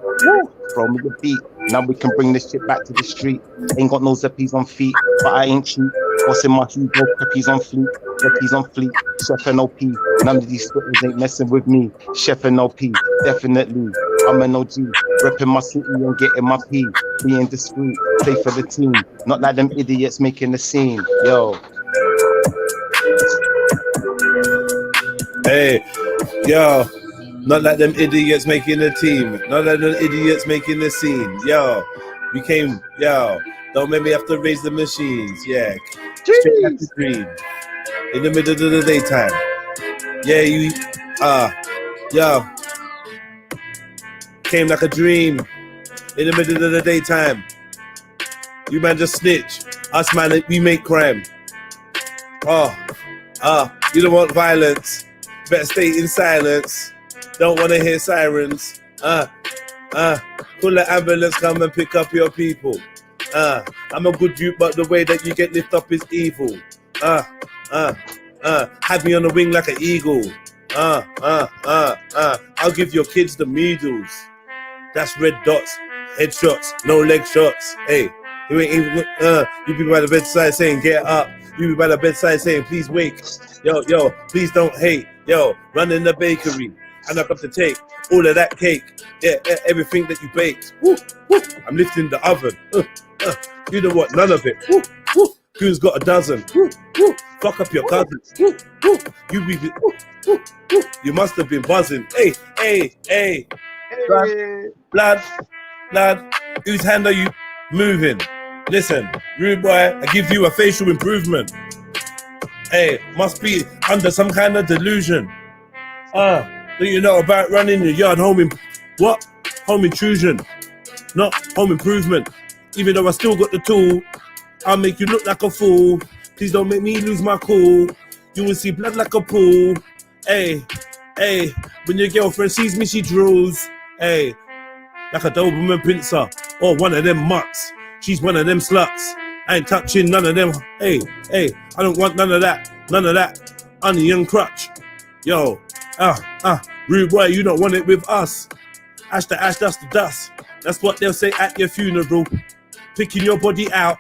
Throw me a beat. Now we can bring this shit back to the street. Ain't got no zippies on feet, but I ain't cheap. What's in my Hugo? Peppies on fleet. Peppies on fleet. Chef NOP. None of these slippers ain't messing with me. Chef NOP. Definitely. I'm an OG. Repping my city and getting my P. Being discreet. Play for the team. Not like them idiots making the scene. Yo.
Hey, yo. Not like them idiots making the team. Not like them idiots making the scene. Yo, we came, yo. Don't make me have to raise the machines. Yeah. Straight out the dream. In the middle of the daytime. Yeah, yo. Came like a dream. In the middle of the daytime. You man just snitch. Us man, we make crime. You don't want violence. Better stay in silence. Don't want to hear sirens. Pull the ambulance, come and pick up your people. I'm a good dude, but the way that you get lifted up is evil. Have me on the wing like an eagle. I'll give your kids the measles. That's red dots, headshots, no leg shots. Hey, you ain't even, you be by the bedside saying get up. You be by the bedside saying please wake. Yo, please don't hate. Yo, run in the bakery. And I got to take all of that cake, yeah, everything that you baked. I'm lifting the oven. You don't want none of it. Goon's got a dozen. Fuck up your cousins. You must have been buzzing. Hey. Blood. Whose hand are you moving? Listen, rude boy, I give you a facial improvement. Hey, must be under some kind of delusion. Do you know about running your yard home intrusion, not home improvement. Even though I still got the tool, I'll make you look like a fool. Please don't make me lose my cool. You will see blood like a pool. Hey, when your girlfriend sees me, she drools. Hey, like a Doberman pincer or one of them mutts. She's one of them sluts. I ain't touching none of them. Hey, I don't want none of that. On the young crutch. Yo, rude boy, you don't want it with us. Ash to ash, dust to dust. That's what they'll say at your funeral. Picking your body out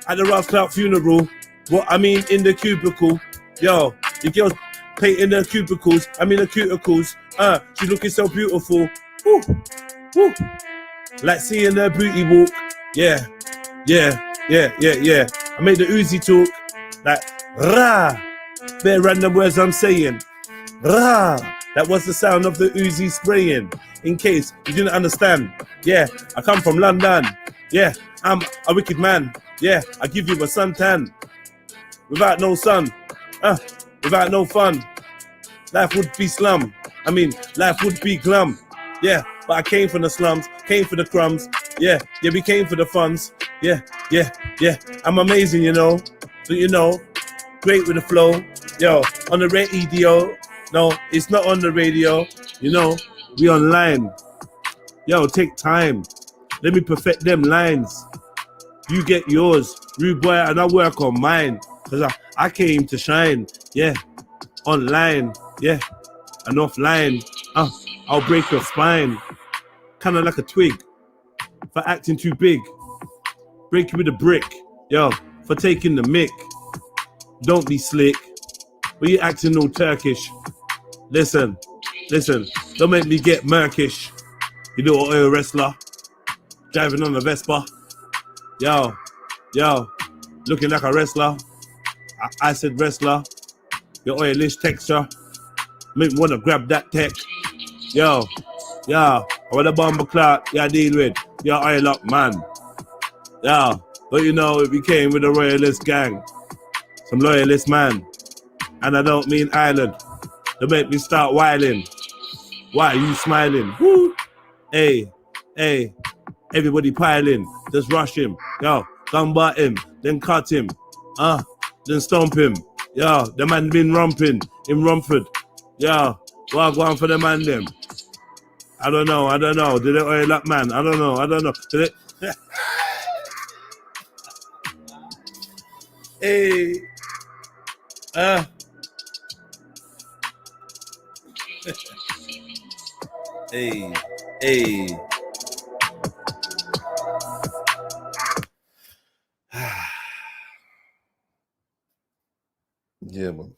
at the Ralph Clout funeral. What I mean in the cubicle. Yo, your girl's painting the cubicles. I mean the cuticles. She looking so beautiful. Woo. Like seeing her booty walk. Yeah. I made the Uzi talk. Like, rah. Bare random words I'm saying. Rah. That was the sound of the Uzi spraying. In case you didn't understand. Yeah, I come from London. Yeah, I'm a wicked man. Yeah, I give you a suntan. Without no sun. Without no fun. Life would be slum. I mean, life would be glum. Yeah, but I came from the slums. Came for the crumbs. Yeah, we came for the funds. Yeah. I'm amazing, you know. So, you know, great with the flow. Yo, on the radio. No, it's not on the radio. You know, we online. Yo, take time. Let me perfect them lines. You get yours, rude boy, and I work on mine. Cause I came to shine, yeah. Online, yeah. And offline, I'll break your spine. Kinda like a twig for acting too big. Break you with a brick, yo, for taking the mick. Don't be slick, but you acting all Turkish. Listen, don't make me get murkish. You little oil wrestler, driving on a Vespa. Yo, looking like a wrestler. I said wrestler. Your oilish texture make me wanna grab that tech. Yo, I want a bomber clock. Yeah, deal with. Yo, oil up man. Yeah, but you know it became with a royalist gang, some loyalist man, and I don't mean island. They make me start whiling. Why are you smiling? Woo! Hey, everybody piling. Just rush him. Yo, gun butt him, then cut him. Then stomp him. Yo, the man been romping in Romford. Yo, what go on for the man them? I don't know. Did it oil up man? I don't know. Did it? Hey. Hey. Yeah, man.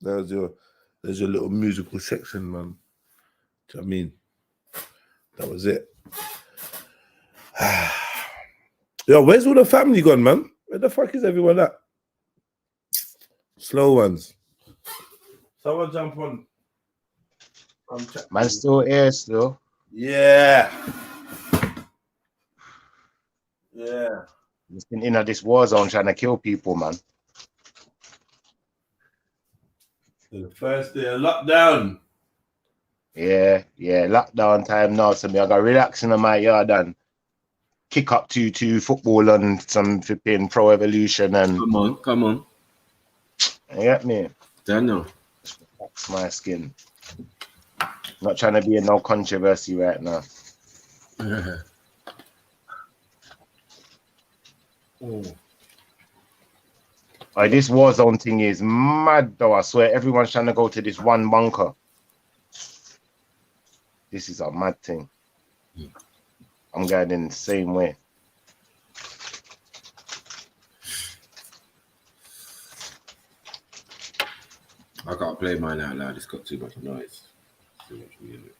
There's your little musical section, man. Do you know what I mean? That was it. Yo, where's all the family gone, man? Where the fuck is everyone at? Slow ones. Someone jump on.
Man, still here, still.
Yeah.
Just been in this war zone trying to kill people, man.
The first day of lockdown.
Yeah, lockdown time now. So me I got relaxing in my yard and kick up to football and some flipping Pro Evolution and
Come on.
You get me?
Don't know.
That's my skin. Not trying to be in no controversy right now. Oh, this war zone thing is mad though. I swear everyone's trying to go to this one bunker. This is a mad thing. I'm going in the same way.
I can't play mine out loud. It's got too much noise. Too much music.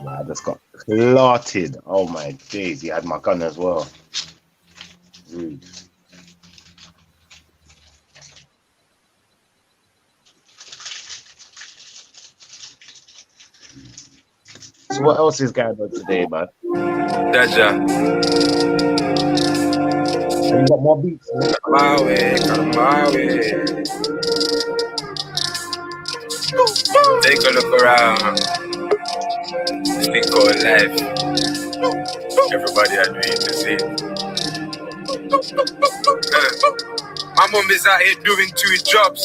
I just got clotted. Oh my days. He had my gun as well. Rude. So what else is going on today, man?
Daja.
Have you got more beats? Man?
Come my way. Take a look around. This thing called life. Everybody are doing the same. My mom is out here doing 2 jobs,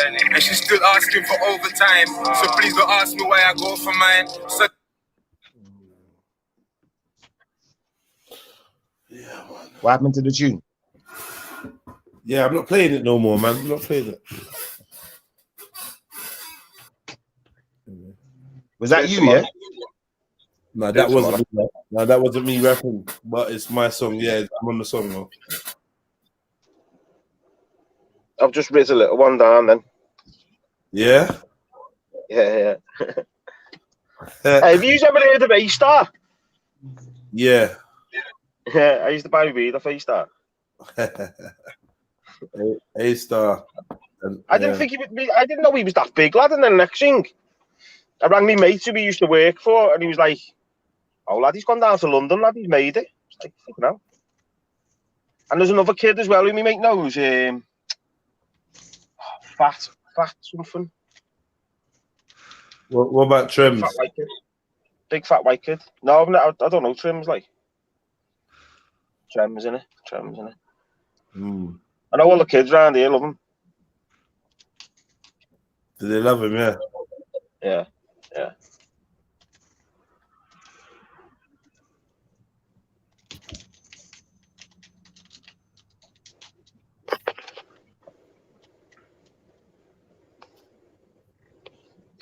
and she's still asking for overtime. So please don't ask me why I go for mine. So
what happened to the tune?
Yeah, I'm not playing it no more, man. I'm not playing it.
Was that you, yeah?
No, that wasn't me. No, that wasn't me rapping, but it's my song. Yeah, I'm on the song though.
I've just raised a little one down then.
Yeah?
Yeah. Hey, have you ever heard of A-Star?
Yeah.
Yeah, I used to buy weed off A-Star.
A-Star.
I didn't think he would be. I didn't know he was that big, lad. And then next thing, I rang me mate who we used to work for, and he was like, "Oh, lad, he's gone down to London, lad. He's made it." I was like, "Fucking hell." And there's another kid as well who me mate knows. Fat something.
What about Trims?
Fat white kid. Big fat white kid. No, I don't know Trims like. Trims in it. I know all the kids around here love him.
Do they love him? Yeah.
Yeah.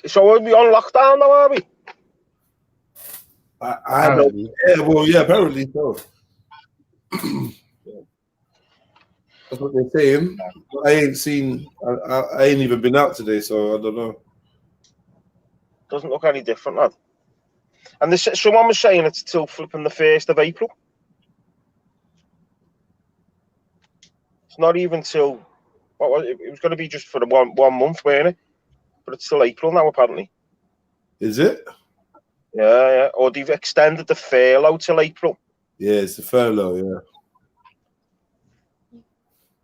So are we on lockdown now, are we?
I don't. Yeah, well, yeah, apparently so. That's what they're saying. I ain't seen. I ain't even been out today, so I don't know.
Doesn't look any different, lad. And someone was saying it's till flipping the 1st of April. It's not even till. What was it? It was going to be just for the one month, weren't it? But it's still April now, apparently.
Is it?
Yeah. Or they've extended the furlough till April.
Yeah, it's the furlough.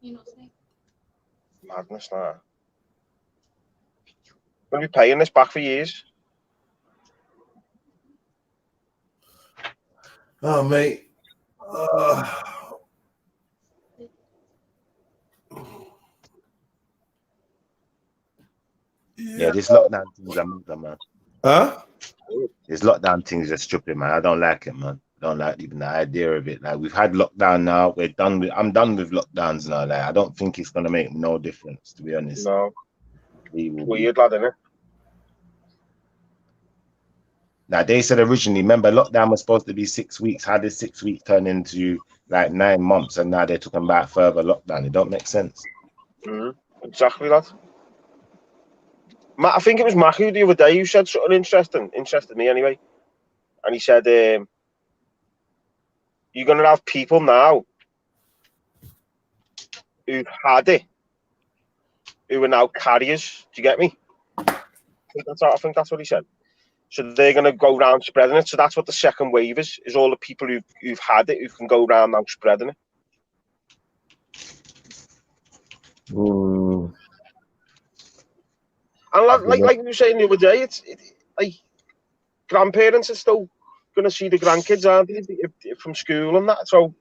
Yeah.
Madness, that. We'll be paying this back for years.
Oh, mate.
Yeah, this lockdown things are mad, man.
Huh?
This lockdown things are stupid, man. I don't like it, man. I don't like even the idea of it. Like, we've had lockdown now. We're done with. I'm done with lockdowns now. Like, I don't think it's gonna make no difference, to be honest.
No. Weird, lad, innit?
Now, they said originally, remember, lockdown was supposed to be 6 weeks. How did 6 weeks turn into like 9 months? And now they're talking about further lockdown. It don't make sense.
Exactly, lad. I think it was Matthew the other day who said something interested me anyway. And he said, you're going to have people now who've had it, who are now carriers. Do you get me? I think that's what he said. So they're going to go around spreading it. So that's what the second wave is all the people who've had it, who can go around now spreading it. And like we were saying the other day, it's like grandparents are still going to see the grandkids, aren't they, from school and that. So,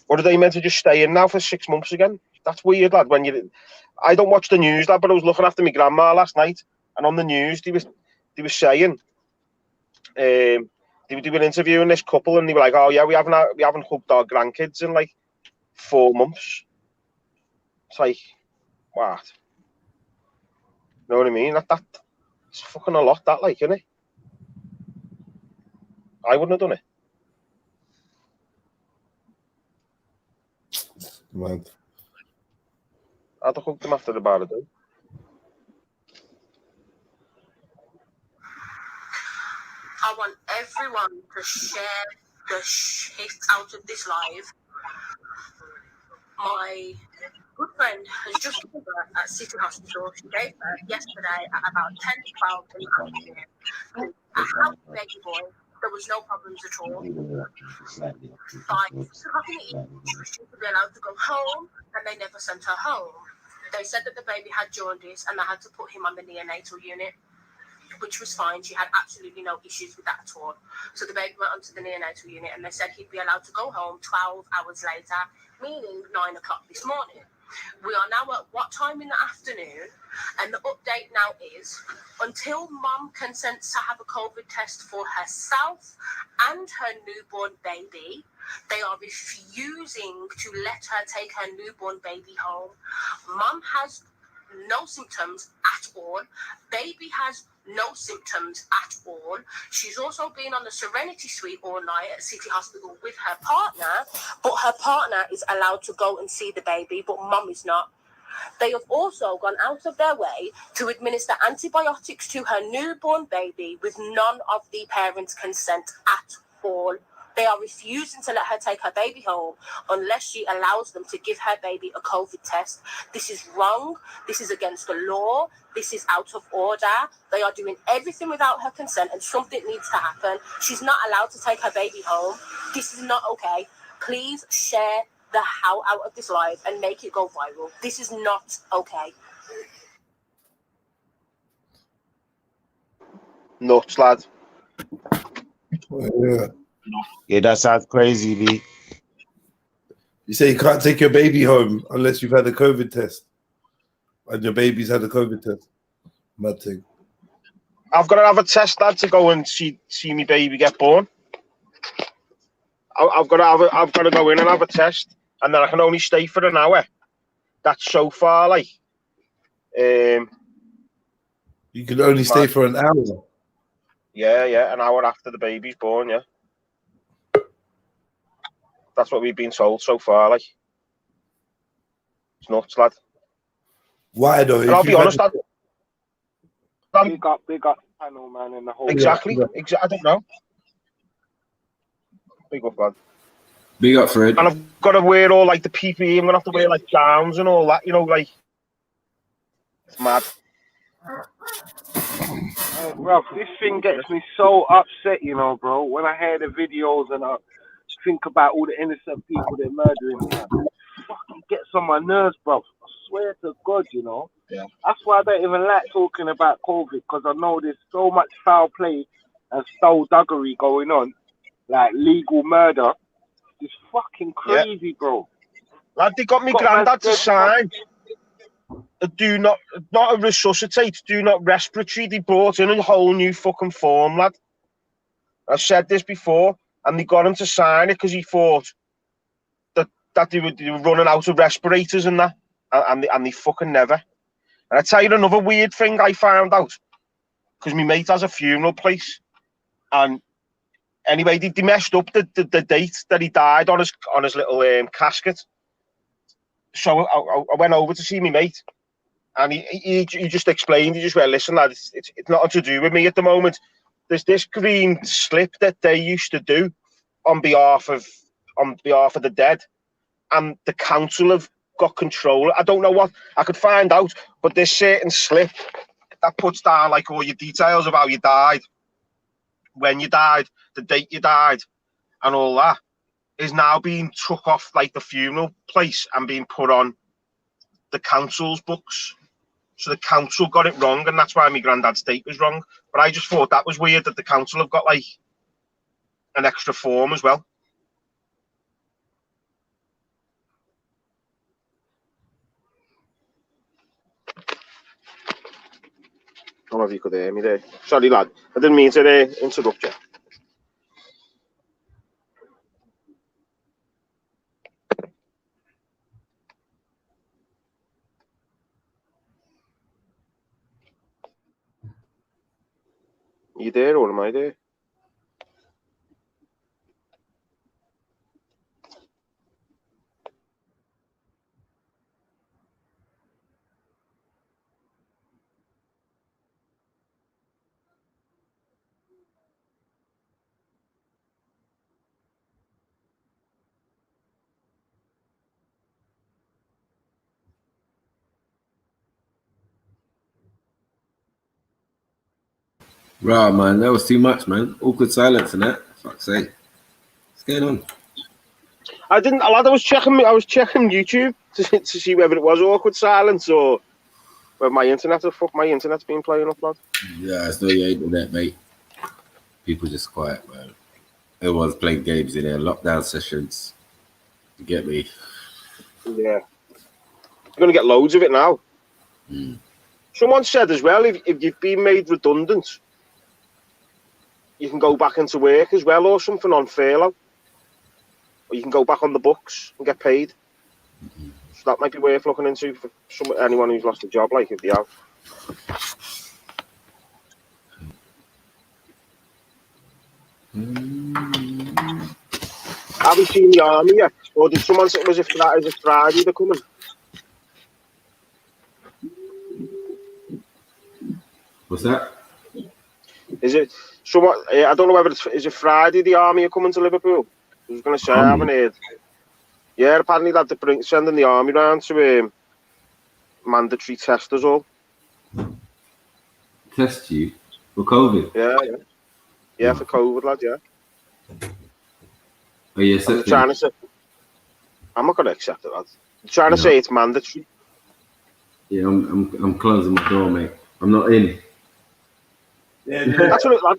or are they meant to just stay in now for 6 months again? That's weird, lad. I don't watch the news, lad, but I was looking after my grandma last night, and on the news they were saying, they were interviewing this couple, and they were like, "Oh yeah, we haven't hugged our grandkids in like 4 months." It's like, what? You know what I mean? It's fucking a lot, that, like, isn't it? I wouldn't have done it.
Man.
I'd have hugged them after the bar a day.
I want everyone to share the shit out of this live. My good friend has just given birth at City Hospital. She gave birth yesterday at about 10:12 in the afternoon. I had a baby boy. There was no problems at all. 5 o'clock in the evening, she was due to be allowed to go home, and they never sent her home. They said that the baby had jaundice, and they had to put him on the neonatal unit, which was fine. She had absolutely no issues with that at all. So the baby went onto the neonatal unit, and they said he'd be allowed to go home 12 hours later, meaning 9 o'clock this morning. We are now at what time in the afternoon? And the update now is, until mum consents to have a COVID test for herself and her newborn baby, they are refusing to let her take her newborn baby home. Mum has no symptoms at all. Baby has no symptoms at all. She's also been on the Serenity Suite all night at City Hospital with her partner, but her partner is allowed to go and see the baby, but mum is not. They have also gone out of their way to administer antibiotics to her newborn baby with none of the parents' consent at all. They are refusing to let her take her baby home unless she allows them to give her baby a COVID test. This is wrong. This is against the law. This is out of order. They are doing everything without her consent, and something needs to happen. She's not allowed to take her baby home. This is not okay. Please share the hell out of this live and make it go viral. This is not okay.
Nuts, lad.
Yeah.
Yeah, that sounds crazy, B.
You say you can't take your baby home unless you've had a COVID test, and your baby's had a COVID test. Mad thing.
I've got to have a test, lad, to go and see my baby get born. I've got to go in and have a test, and then I can only stay for an hour. That's so far, like.
You can only stay for an hour.
Yeah, an hour after the baby's born. Yeah, that's what we've been told so far. Like, it's nuts, lad.
Why though?
And I'll be honest,
Big up, panel man, and the whole.
Exactly. I don't know. Big up, lad.
Big up, Fred.
And I've got to wear all like the PPE. I'm gonna have to wear like gowns and all that. You know, like it's mad.
Bro, this thing gets me so upset, you know, bro. When I hear the videos and I think about all the innocent people they're murdering, man, it fucking gets on my nerves, bro. I swear to God, you know.
Yeah.
That's why I don't even like talking about COVID, because I know there's so much foul play and skullduggery going on, like legal murder. It's fucking crazy, bro.
Lad, they got me granddad to sign. Do not a resuscitate, do not respiratory. They brought in a whole new fucking form, lad. I've said this before, and they got him to sign it because he thought that they were running out of respirators and that, and they fucking never. And I tell you another weird thing I found out, because my mate has a funeral place, and anyway, they messed up the date that he died on his little casket. So I went over to see my mate, and he just explained. He just went, "Listen, lad, it's nothing to do with me at the moment. There's this green slip that they used to do on behalf of the dead, and the council have got control. I don't know what I could find out, but there's certain slip that puts down like all your details of how you died, when you died, the date you died, and all that is now being took off like the funeral place and being put on the council's books. So the council got it wrong, and that's why my granddad's date was wrong. But I just thought that was weird that the council have got like an extra form as well. I don't know if you could hear me there. Sorry, lad. I didn't mean to interrupt you. Are you there or am I there?
Right, man, that was too much, man. Awkward silence and that. Fuck's sake. What's going on?
I didn't. Lad, I was checking YouTube to see whether it was awkward silence or whether my internet's been playing up, lad.
Yeah, it's not your internet, mate. People just quiet, man. Everyone's playing games in their lockdown sessions. You get me?
Yeah. You're going to get loads of it now. Someone said as well, if you've been made redundant, you can go back into work as well or something on furlough. Or you can go back on the books and get paid. So that might be worth looking into for anyone who's lost a job, like if they have. Have you seen the army yet? Or did someone say is it Friday they're coming?
What's that?
Is it someone? I don't know whether is it Friday the army are coming to Liverpool. I was going to say I haven't heard. Yeah, apparently they're sending the army round to mandatory test us all.
Test you for COVID?
Yeah, for COVID, lad. Yeah.
Are you accepting?
I'm not going to accept it, lad. I'm trying to say it's mandatory.
Yeah, I'm closing my door, mate. I'm not in.
Yeah. That's what it, lad.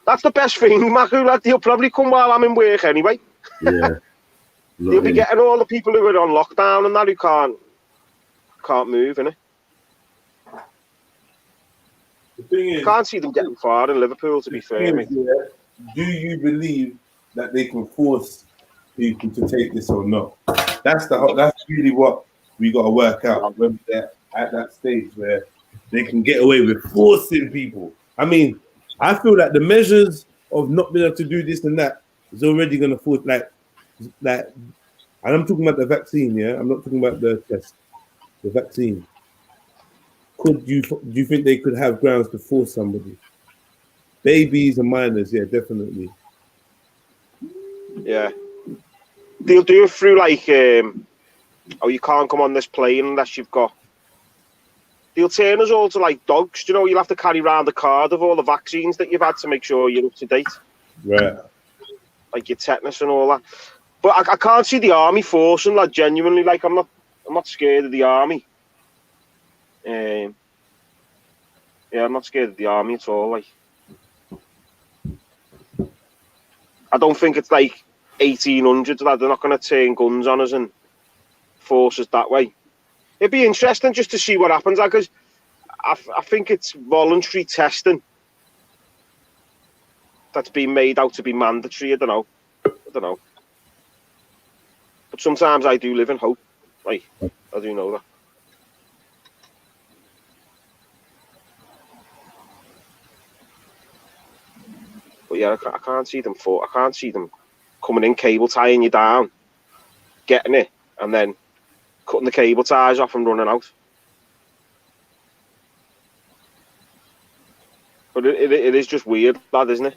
That's the best thing, Maku, lad. He'll probably come while I'm in work anyway.
Yeah.
He'll be getting all the people who are on lockdown and that who can't move, innit?
thing is,
can't see them getting far in Liverpool, to be fair, mate.
Do you believe that they can force people to take this or not? That's really what we got to work out when they're at that stage where they can get away with forcing people. I mean, I feel like the measures of not being able to do this and that is already going to force, like, and I'm talking about the vaccine, yeah? I'm not talking about the test, the vaccine. Do you think they could have grounds to force somebody? Babies and minors, yeah, definitely.
Yeah. They'll do it through, like, you can't come on this plane unless you've got... They'll turn us all to, like, dogs. You know, you'll have to carry around a card of all the vaccines that you've had to make sure you're up to date.
Right.
Like your tetanus and all that. But I can't see the army forcing, like, genuinely. Like, I'm not scared of the army. Yeah, I'm not scared of the army at all. Like, I don't think it's like 1800s. Like, they're not going to turn guns on us and force us that way. It'd be interesting just to see what happens, because I think it's voluntary testing that's been made out to be mandatory. I don't know. But sometimes I do live in hope. Like, I do know that. But yeah, I can't see them coming in, cable tying you down, getting it, and then cutting the cable ties off and running out. But it is just weird, that, isn't it?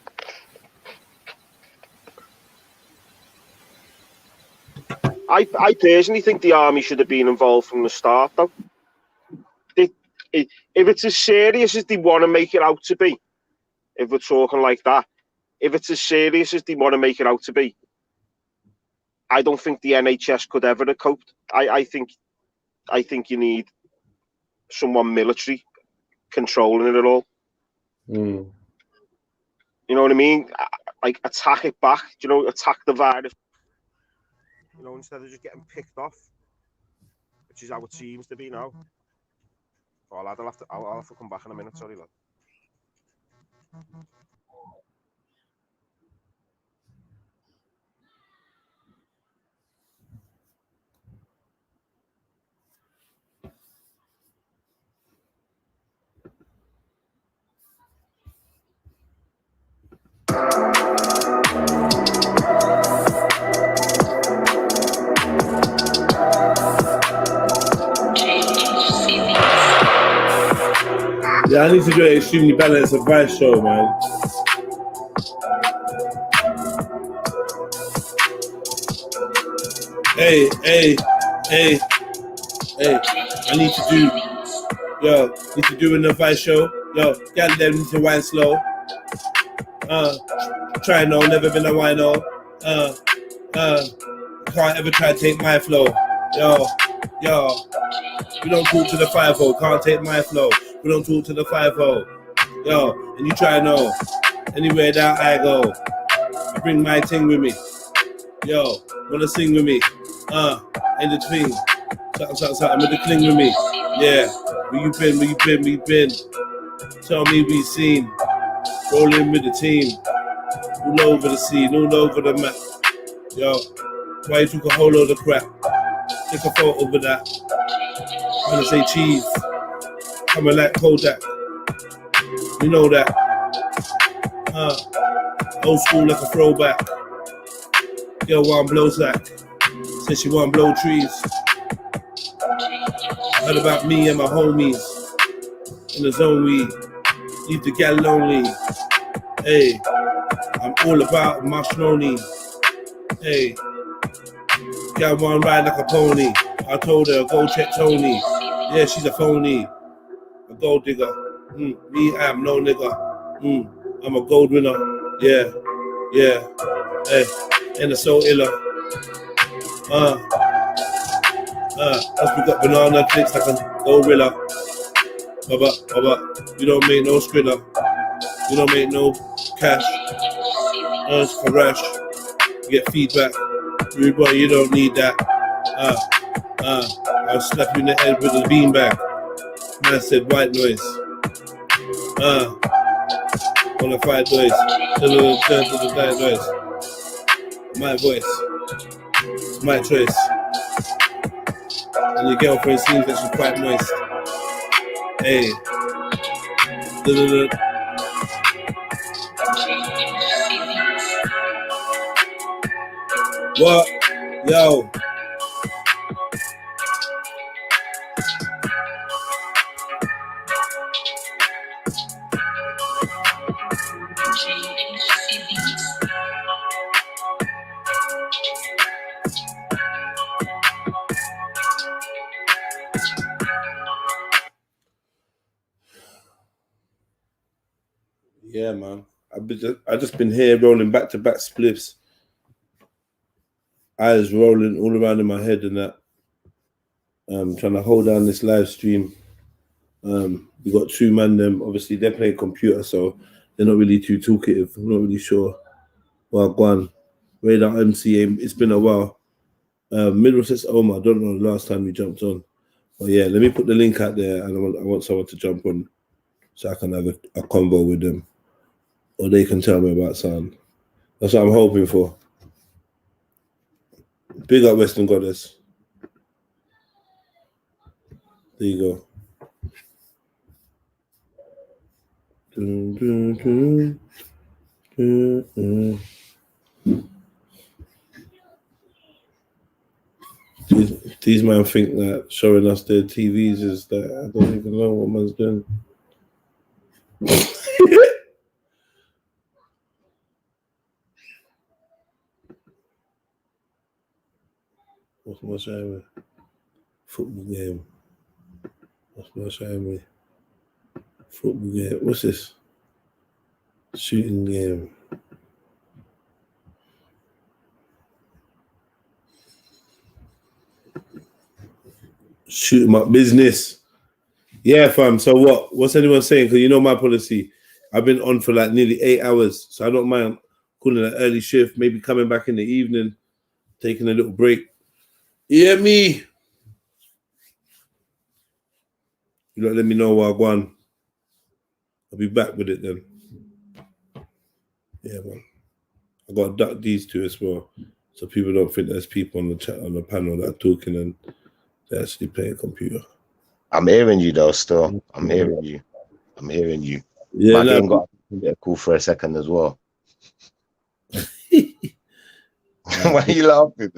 I personally think the army should have been involved from the start, though. If it's as serious as they want to make it out to be, if we're talking like that, if it's as serious as they want to make it out to be, I don't think the NHS could ever have coped. I think you need someone military controlling it all.
Mm.
You know what I mean? Like, attack it back. You know, attack the virus. You know, instead of just getting picked off, which is how it seems to be now. Oh, lad, I'll have to come back in a minute. Sorry, lad.
Yeah, I need to do an extremely balanced advice show, man. Hey, I need to do an advice show. Yo, gal them need to wine slow. Try no, never been a wino. Can't ever try to take my flow. Yo, you don't talk to the 5-0, can't take my flow. We don't talk to the 5-0. Yo, and you try no. Anywhere that I go, I bring my thing with me. Yo, wanna sing with me? In the twing. Something with the cling with me. Yeah, where you been? Tell me we seen. Rolling with the team. All over the scene, all over the map. Yo, why you took a whole load of crap? Take a photo with that. I'm gonna say cheese. Coming like Kodak. You know that. Old school like a throwback. Girl want blow sack. Said she want blow trees. Heard about me and my homies. In the zone we leave the gal lonely. Hey, I'm all about my shnoni. Hey, gal want ride like a pony. I told her go check Tony. Yeah, she's a phony. A gold digger. Me, I'm no nigga. I'm a gold winner. Yeah. Hey, and it's so iller. Plus we got banana clicks like a gorilla. Baba, you don't make no skrilla. You don't make no cash. It's for rash. You get feedback. Rude boy, you don't need that. I'll slap you in the head with a beanbag. Man said white noise. Qualified voice. Turn to the diet voice. My voice. My choice. And your girlfriend seems that she's quite moist. Hey. What? Yo. Yeah, man. I just been here rolling back to back spliffs. Eyes rolling all around in my head and that. Trying to hold down this live stream. We got two man them. Obviously, they're playing computer, so they're not really too talkative. I'm not really sure. Well, gone. Radar MC. It's been a while. Middlesex Omar. I don't know the last time we jumped on. But yeah, let me put the link out there, and I want someone to jump on so I can have a convo with them, or they can tell me about something. That's what I'm hoping for. Big up Western Goddess. There you go. These men think that showing us their TVs is that I don't even know what man's doing. What's my showing me? Football game. What's my showing me? Football game. What's this? Shooting game. Shoot 'em up business. Yeah, fam. So what? What's anyone saying? Because you know my policy. I've been on for like nearly 8 hours, so I don't mind calling an early shift. Maybe coming back in the evening, taking a little break. Yeah, me. You know, let me know while I go on. I'll be back with it then. Yeah, man. I got to duck these two as well, so people don't think there's people on the chat on the panel that are talking and they're actually playing computer.
I'm hearing you though. Still, I'm hearing you. I'm hearing you.
Yeah,
my game got a call for a second as well. Why are you laughing?